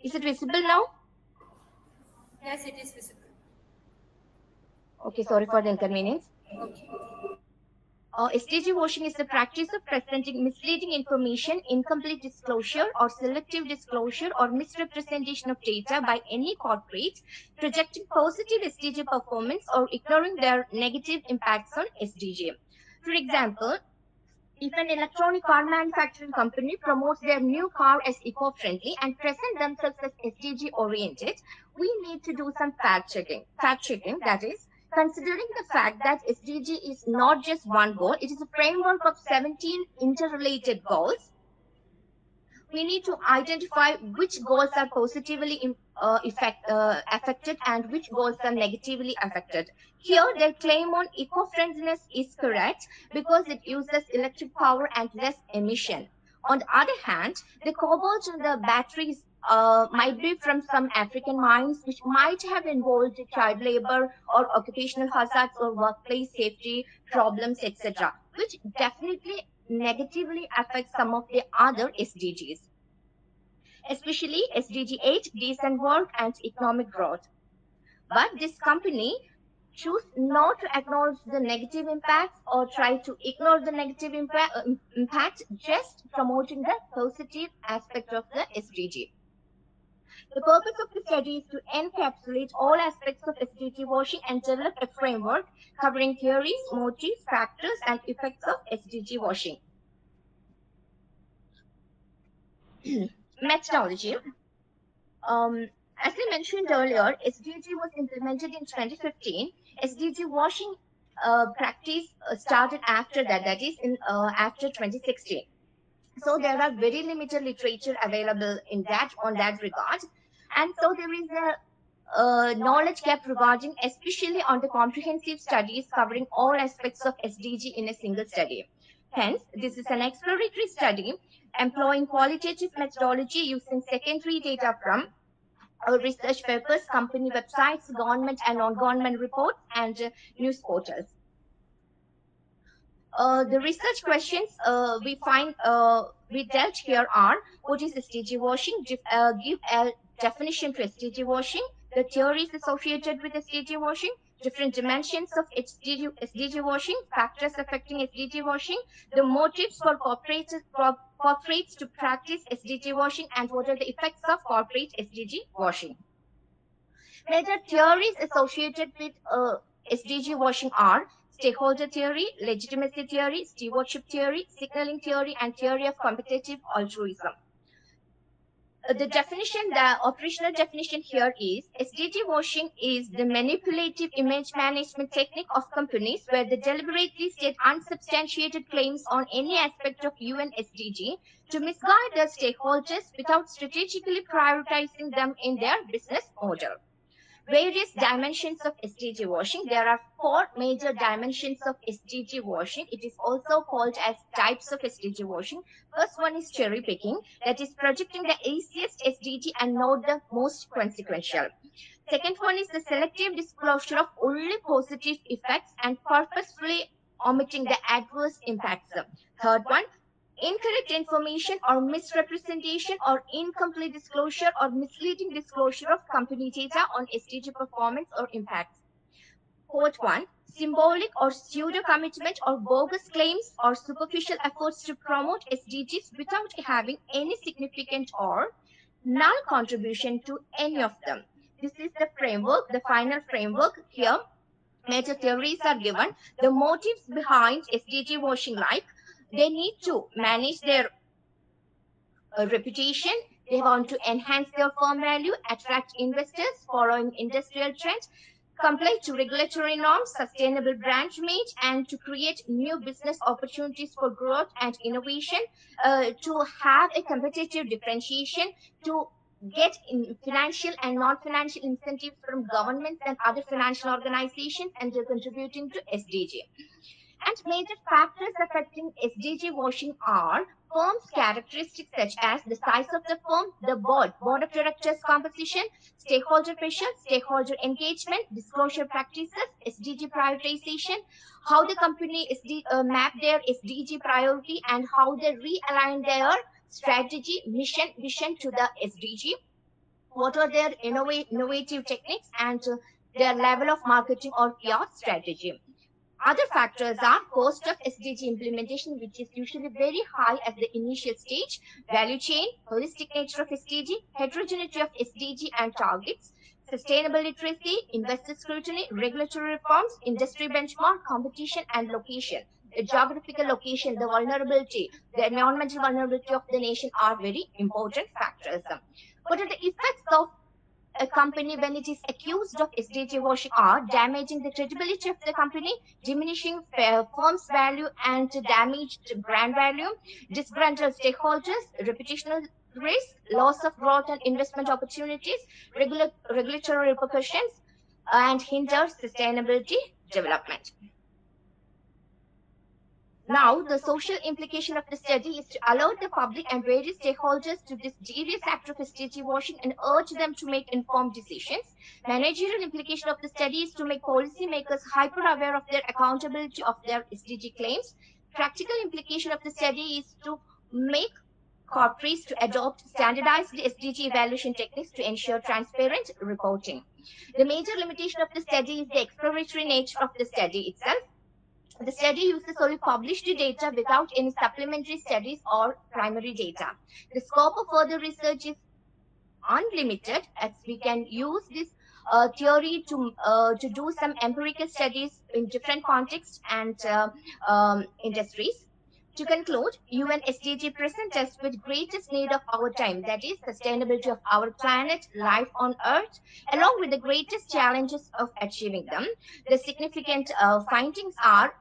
Is it visible now? Yes, it is visible. Okay, sorry for the inconvenience. Okay. SDG washing is the practice of presenting misleading information, incomplete disclosure, or selective disclosure or misrepresentation of data by any corporate, projecting positive SDG performance or ignoring their negative impacts on SDG. For example, if an electronic car manufacturing company promotes their new car as eco-friendly and present themselves as SDG oriented, we need to do some fact checking. That is, considering the fact that SDG is not just one goal, it is a framework of 17 interrelated goals. We need to identify which goals are positively affected and which goals are negatively affected. Here, their claim on eco-friendliness is correct because it uses electric power and less emission. On the other hand, the cobalt in the batteries might be from some African mines, which might have involved child labor or occupational hazards or workplace safety problems, etc., which definitely negatively affects some of the other SDGs, especially SDG 8, decent work and economic growth. But this company choose not to acknowledge the negative impacts or try to ignore the negative impact, just promoting the positive aspect of the SDG. The purpose of the study is to encapsulate all aspects of SDG washing and develop a framework covering theories, motives, factors, and effects of SDG washing. Methodology. As I mentioned earlier, SDG was implemented in 2015. SDG washing practice started after that is after 2016. So there are very limited literature available on that regard, and so there is a knowledge gap regarding, especially on the comprehensive studies covering all aspects of SDG in a single study. Hence, this is an exploratory study employing qualitative methodology using secondary data from research papers, company websites, government and non-government reports, and news portals. The research questions we dealt here are: what is SDG washing? Give a definition to SDG washing, the theories associated with SDG washing, different dimensions of SDG washing, factors affecting SDG washing, the motives for corporates to practice SDG washing, and what are the effects of corporate SDG washing. Major theories associated with SDG washing are stakeholder theory, legitimacy theory, stewardship theory, signaling theory, and theory of competitive altruism. The operational definition here is: SDG washing is the manipulative image management technique of companies where they deliberately state unsubstantiated claims on any aspect of UN SDG to misguide their stakeholders without strategically prioritizing them in their business model. Various dimensions of SDG washing. There are 4 major dimensions of SDG washing. It is also called as types of SDG washing. First one is cherry picking, that is projecting the easiest SDG and not the most consequential. Second one is the selective disclosure of only positive effects and purposefully omitting the adverse impacts. Third one, incorrect information or misrepresentation or incomplete disclosure or misleading disclosure of company data on SDG performance or impacts. Fourth one, symbolic or pseudo commitment or bogus claims or superficial efforts to promote SDGs without having any significant or null contribution to any of them. This is the framework, the final framework. Here, major theories are given. The motives behind SDG washing, like they need to manage their reputation, they want to enhance their firm value, attract investors following industrial trends, comply to regulatory norms, sustainable brand image, and to create new business opportunities for growth and innovation, to have a competitive differentiation, to get financial and non-financial incentives from governments and other financial organizations, and they're contributing to SDG. And major factors affecting SDG washing are firm's characteristics such as the size of the firm, the board of directors composition, stakeholder pressure, stakeholder engagement, disclosure practices, SDG prioritization, how the company map their SDG priority and how they realign their strategy, mission, vision to the SDG. What are their innovative techniques and their level of marketing or PR strategy. Other factors are cost of SDG implementation, which is usually very high at the initial stage, value chain, holistic nature of SDG, heterogeneity of SDG and targets, sustainable literacy, investor scrutiny, regulatory reforms, industry benchmark, competition, and location. The geographical location, the vulnerability, the environmental vulnerability of the nation are very important factors. What are the effects of a company when it is accused of SDG washing are damaging the credibility of the company, diminishing firm's value and damaged brand value, disgruntled stakeholders, reputational risk, loss of growth and investment opportunities, regulatory repercussions, and hinder sustainability development. Now, the social implication of the study is to alert the public and various stakeholders to this devious act of SDG washing and urge them to make informed decisions. Managerial implication of the study is to make policymakers hyper-aware of their accountability of their SDG claims. Practical implication of the study is to make corporates to adopt standardized SDG evaluation techniques to ensure transparent reporting. The major limitation of the study is the exploratory nature of the study itself. The study uses only published data without any supplementary studies or primary data. The scope of further research is unlimited, as we can use this theory to do some empirical studies in different contexts and industries. To conclude, UN SDG present us with greatest need of our time, that is sustainability of our planet, life on Earth, along with the greatest challenges of achieving them. The significant findings are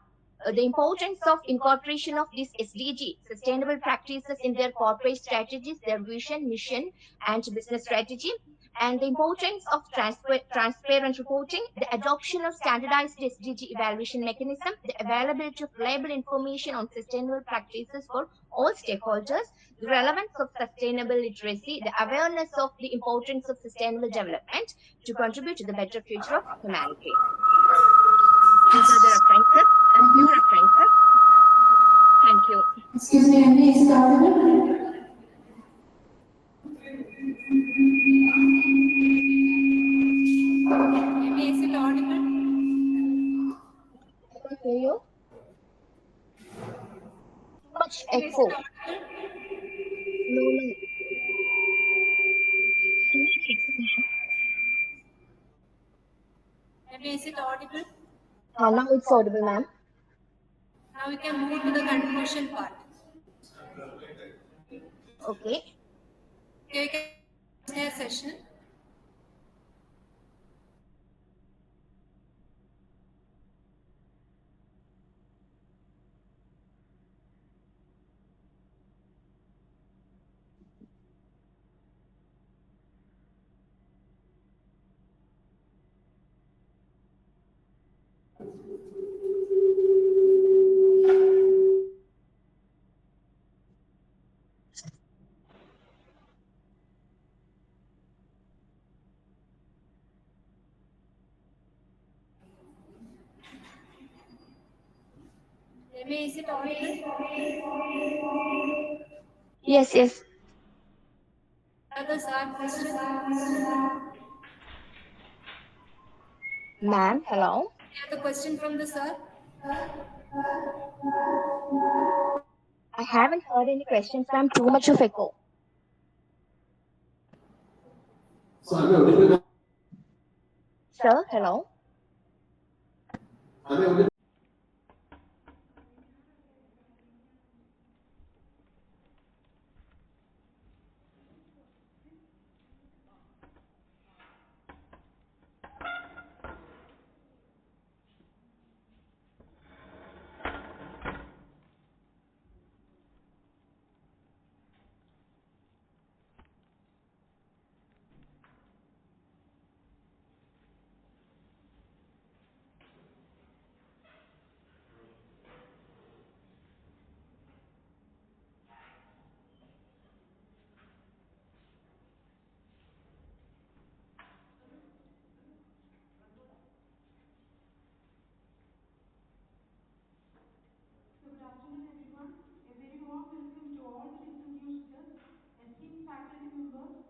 the importance of incorporation of these SDG, sustainable practices, in their corporate strategies, their vision, mission, and business strategy, and the importance of transparent reporting, the adoption of standardized SDG evaluation mechanism, the availability of reliable information on sustainable practices for all stakeholders, the relevance of sustainable literacy, the awareness of the importance of sustainable development to contribute to the better future of humanity. These are the references, a few references. hear you. Too much echo. No, no. Maybe is it audible? Now it's audible, ma'am. Now we can move to the conclusion part. Okay. Okay, we can share session. Maybe is it audible? Yes, yes. Others are question. Ma'am, hello. The question from the sir. I haven't heard any questions, ma'am. Too much of echo. Sir, hello. So good afternoon, everyone. A very warm welcome to all the distinguished guests, esteemed faculty members.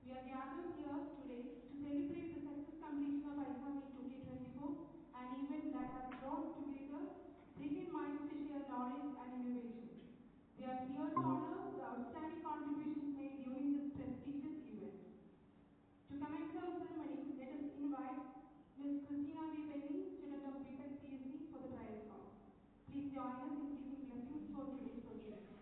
We are gathered here today to celebrate the success completion of ICAMEET 2024, an event that has brought together brilliant minds to share knowledge and innovation. We are here to honor the outstanding contributions made during this prestigious event. To commence our ceremony, let us invite Ms. Christina V. Penny, student of BTech CSE, for the trial call. Please join us in seeking blessings for today's proceedings.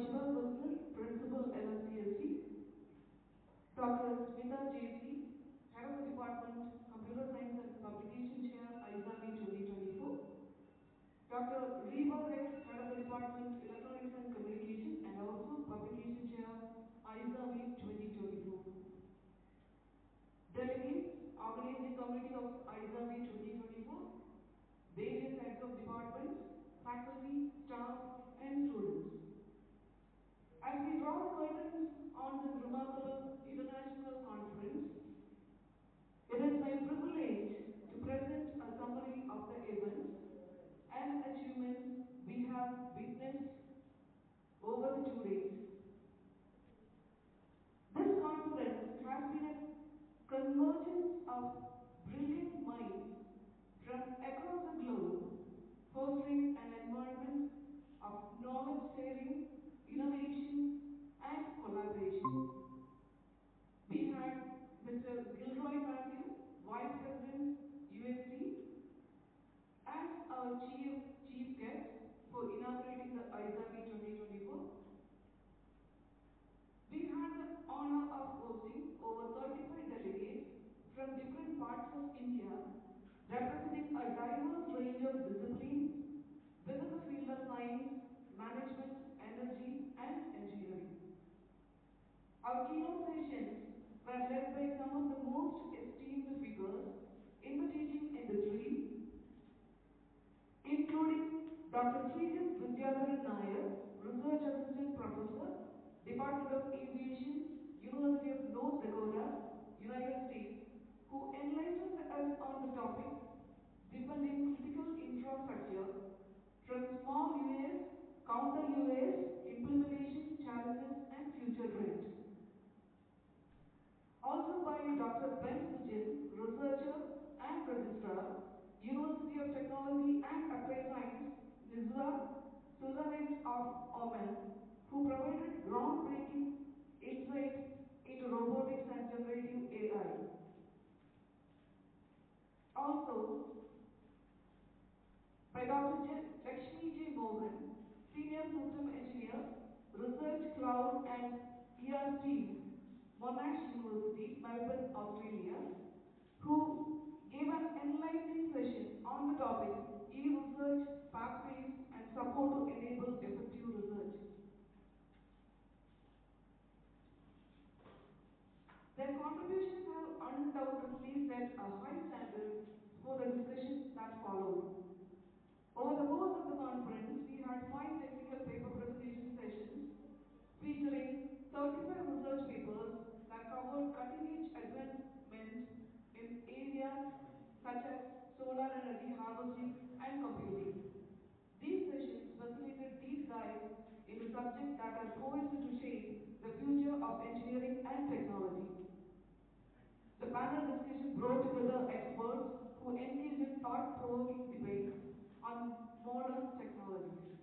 Shiva Personal, Principal LMCST, Dr. Smita JC, Head of the Department, Computer Science and Publication Chair, ICAMEET 2024, Dr. Reba Rex, Head of the Department, Electronics and Communication, and also Publication Chair, ICAMEET 2024. Delegates, Organizing Committee of ICAMEET 2024, various heads of departments, faculty, staff, and students. As we draw the curtains on this remarkable international conference, it is my privilege to present a summary of the events and achievements we have witnessed over the 2 days. This conference has been a convergence of brilliant minds from across the globe, fostering an environment of knowledge sharing, innovation, and collaboration. We had Mr. Gilroy Matthew, Vice President, UST, as our chief guest for inaugurating the ICAMEET 2024. We had the honor of hosting over 35 delegates from different parts of India, representing a diverse range of disciplines within the field of science, management, energy, and engineering. Our keynote sessions were led by some of the most esteemed figures in the teaching industry, including Dr. Srijit Vidyadharan Nair, Research Assistant Professor, Department of Aviation, University of North Dakota, United States, who enlightened us on the topic, defending critical infrastructure from small UAS, counter UAS, implementation challenges and future trends. Also by Dr. Ben Sujin, researcher and registrar, University of Technology and Applied Science, NISWA, Sultanate of Oman, who provided groundbreaking insight into robotics and generative AI. Also by Dr. Lakshmi J. Mohan, Senior System Engineer, Research Cloud and ER Team, Monash University, Melbourne, Australia, who gave an enlightening session on the topic e-research, pathways and support to enable effective research. Their contributions have undoubtedly set a high standard for the discussion that followed. Over the course of the conference, we had 5 technical paper presentation sessions featuring 35 research papers that covered cutting-edge advancement in areas such as solar energy harvesting and computing. These sessions facilitated deep dives into subjects that are poised to shape the future of engineering and technology. The panel discussion brought together experts who engaged in thought-provoking debates on modern technologies.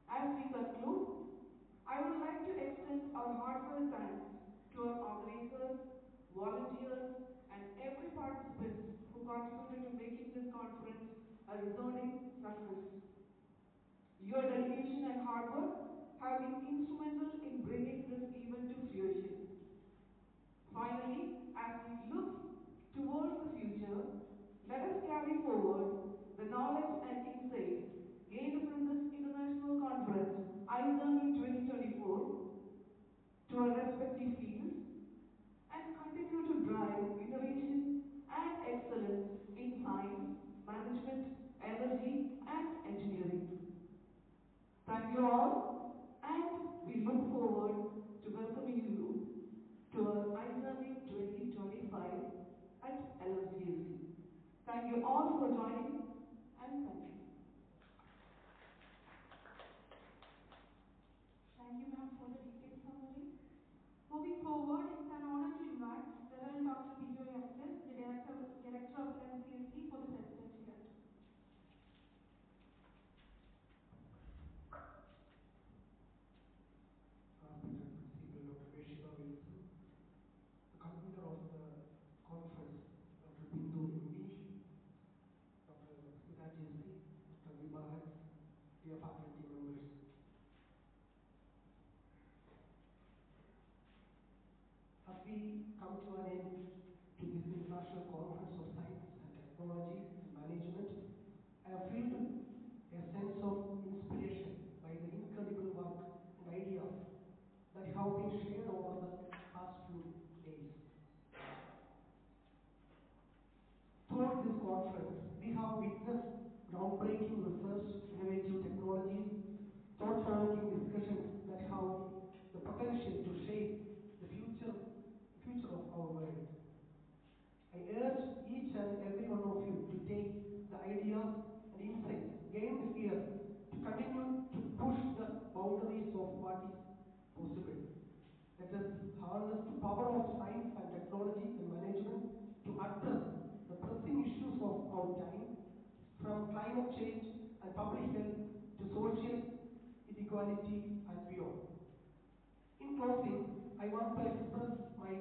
As we conclude, I would like to extend our heartfelt thanks to our organizers, volunteers, and every participant who contributed to making this conference a resounding success. Your dedication and hard work have been instrumental in bringing this event to fruition. Finally, as we look towards the future, let us carry forward the knowledge and insight gained from this international conference, ICAMEET 2024, to our respective fields and continue to drive innovation and excellence in science, management, energy, and engineering. Thank you all, and we look forward to welcoming you to our ICAMEET 2025 at LMCST. Thank you all for joining, and thank you. Thank you, ma'am, for the detailed summary. Moving forward, it's an honor to invite Reverend Dr. Bijoy Augustus, the Director of LMCST, for the President here. President Principal Dr. Shiva Wilson, the convener of the conference, Dr. Bindu Umesh, Dr. Smita JC, Dr. Reba Rex, dear faculty members. As we come to an end to this International Conference of Science and Technology and Management, I have felt a sense of inspiration by the incredible work and ideas that have been shared over the past few days. Throughout this conference, we have witnessed groundbreaking research, innovative technologies, thought-provoking discussions that have the potential to shape the future of our world. I urge each and every one of you to take the ideas and insights gained here to continue to push the boundaries of what is possible. Let us harness the power of science and technology and management to address the pressing issues of our time, from climate change and public health to social inequality and beyond. In closing, I want to express my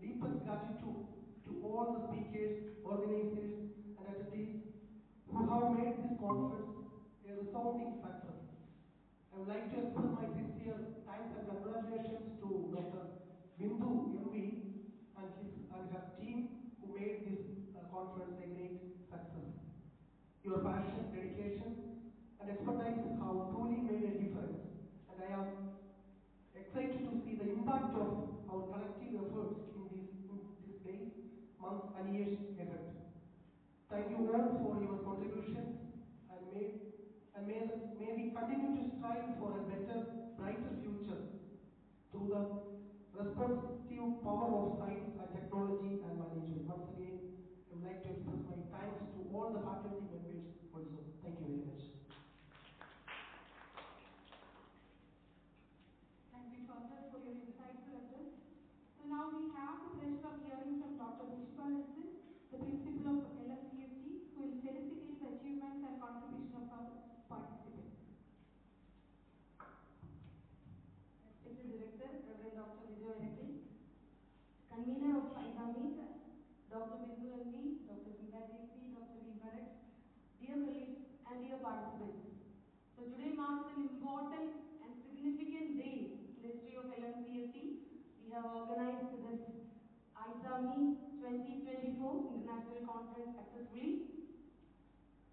deepest gratitude to all the speakers, organizers, and attendees who have made this conference a resounding success. I would like to express my sincere thanks and congratulations to Dr. Bindu MV and her team who made this conference a great success. Your passion, dedication, and expertise have truly made a difference, and I am excited to see the impact of our collective efforts in these days, months, and years ahead. Thank you all for your contributions, and may we continue to strive for a better, brighter future through the responsive power of science and technology and management. Once again, I would like to express my thanks to all the faculty members also. Thank you very much. Thank you, sir, for your insightful address. So now we have the pleasure of hearing from Dr. Toshiba Nelson, the principal of LMCST, who will felicitate the achievements and contribution of our participants. Respected Director, Reverend Dr. Vijay Reddy, Convener of ICAMEET, Dr. Bindu NV, Dr. Smita JC, Dr. V. Bharat, dear colleagues and dear participants. So today marks an important and significant day in the history of LMCST. We have organized this ICAMEET2024 International Conference successfully.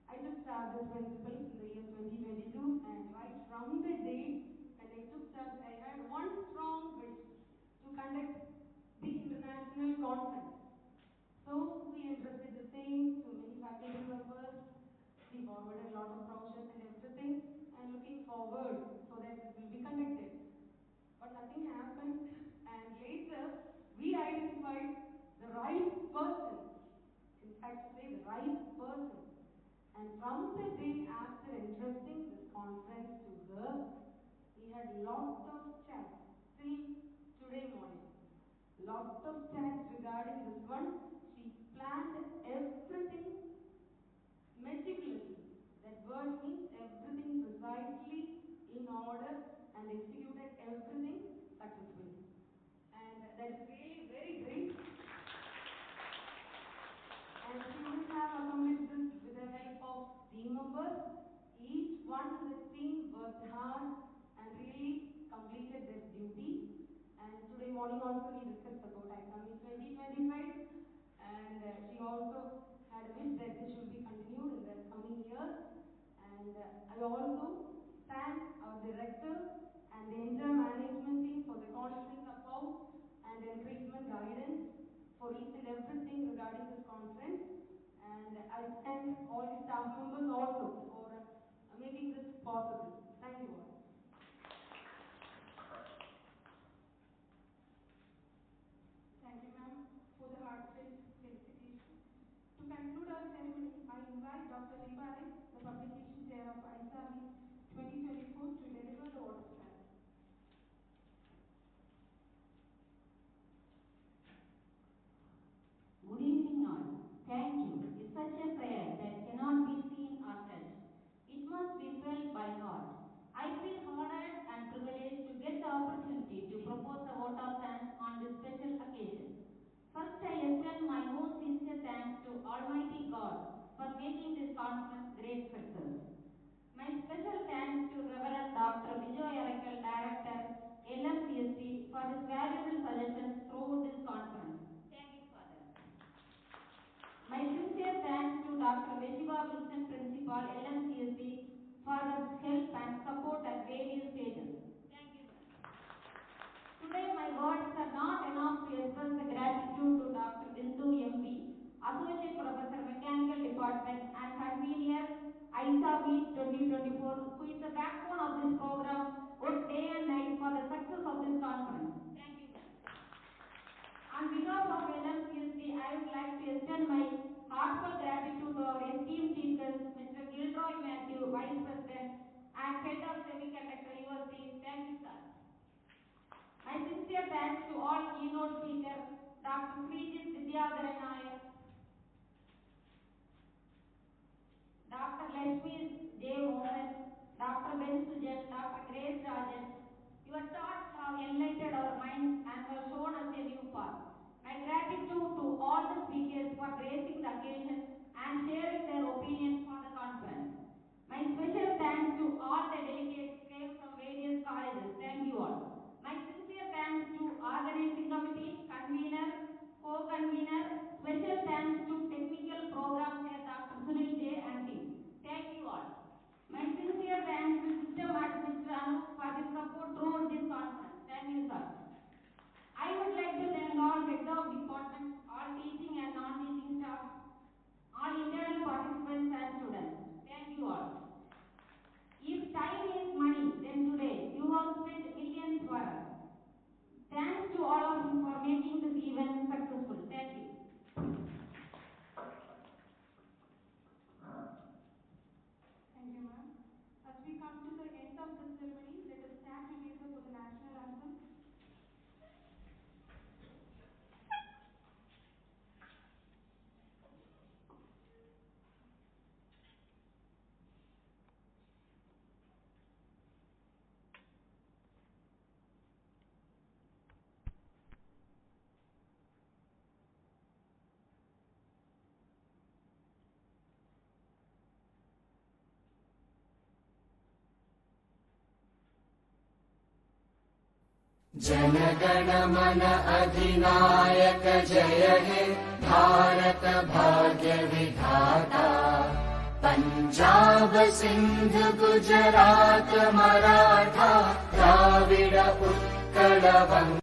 I took charge as principal in the year 2022, and right from the day when I took charge, I had one strong wish to conduct the international conference. So we entrusted the same to many faculty members. We forwarded a lot of brochures and everything, and looking forward so that this will be conducted. But nothing happened, and later we identified the right person, in fact to say the right person. And from the day after entrusting this conference to her, we had lot of chats till today morning. Lot of chats regarding this one. She planned everything meticulously. That word means everything precisely in order and executed everything successfully. And that is really very great. And she wouldn't have accomplished this with the help of team members. Each one in the team worked hard and really completed their duty. And today morning also we discussed about ICAMEET 2025, and she also had a wish that this should be continued in the coming years. And I also thank our director and the entire management team for the constant support and encouragement guidance for each and everything regarding this conference. And I thank all the staff members also for making this possible. Thank you all. Thank you, ma'am, for the heartfelt felicitation. To conclude our ceremony, I invite Dr. Reba Rai, the Publication Chair of ICAMEET 2024, to deliver the vote of thanks. Good evening all. Thank you is such a prayer that cannot be seen or touched. It must be felt by heart. I feel honored and privileged to get the opportunity to propose a vote of thanks on this special occasion. First, I extend my most sincere thanks to Almighty God for making this conference great success. My special thanks for his valuable suggestions throughout this conference. Thank you, Father. My sincere thanks to Dr. Beshiba Wilson, Principal, LMCSD, for her help and support at various stages. Thank you, sir. Today, my words are not enough to express the gratitude to Dr. Bindu MB, Associate Professor, Mechanical Department and Convener, ICAMEET2024, who is the backbone of this program, worked day and night for the success of this conference. Thank you, sir. On behalf of LMCSD, I would like to extend my heartfelt gratitude to our esteemed speakers, Mr. Gilroy Matthew, Vice President and Head of Semiconductor University. Thank you, sir. My sincere thanks to all keynote speakers, Dr. Srijit Vidyadharan Nair, Dr. Lakshmi J. Mohan, Dr. Ben Sujan, Dr. Grace Rajan. Your thoughts have enlightened our minds and have shown us a new path. My gratitude to all the speakers for gracing the occasion and sharing their opinions for the conference. My special thanks to all the delegates came from various colleges. Thank you all. My sincere thanks to organizing committee, convener, co-convener. Special thanks to technical programs head Dr. Sunil J. and team. Thank you all. My sincere thanks to System Head Mr. Anup for his support throughout this conference. Thank you, sir. I would like to thank all heads of departments, all teaching and non-teaching staff, all internal participants and students. Thank you all. If time is money, then today you have spent millions for us. Thanks to all of you for making this event successful. Thank you. Thank you, ma'am. As we come to the end of the ceremony, let us stand together for the national anthem. जनगण मन अधिनायक जय हे भारत भाग्य विधाता पंजाब सिंध गुजरात मराठा द्राविड उत्कल वंग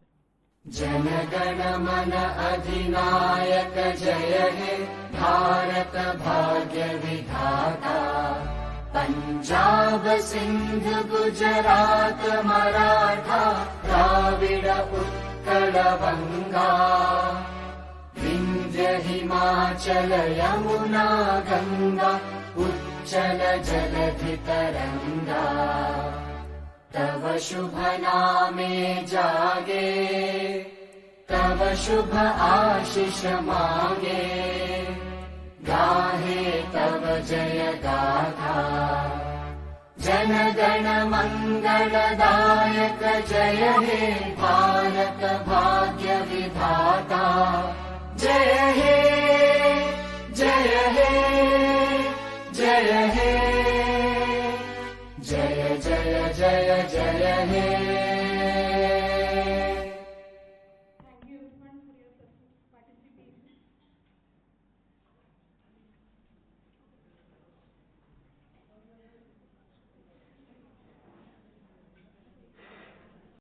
जनगण मन अधिनायक जय हे भारत भाग्य विधाता पंजाब सिंध गुजरात मराठा द्राविड उत्कल वंगा विंध्य हिमाचल यमुना गंगा उच्चल जलधि तरंगा तव शुभ नामे जागे तव शुभ आशीष मांगे गाहे तव जय गाथा जनगण मंगलदायक जय हे भारत भाग्य विधाता जय हे जय हे जय हे जय जय जय जय हे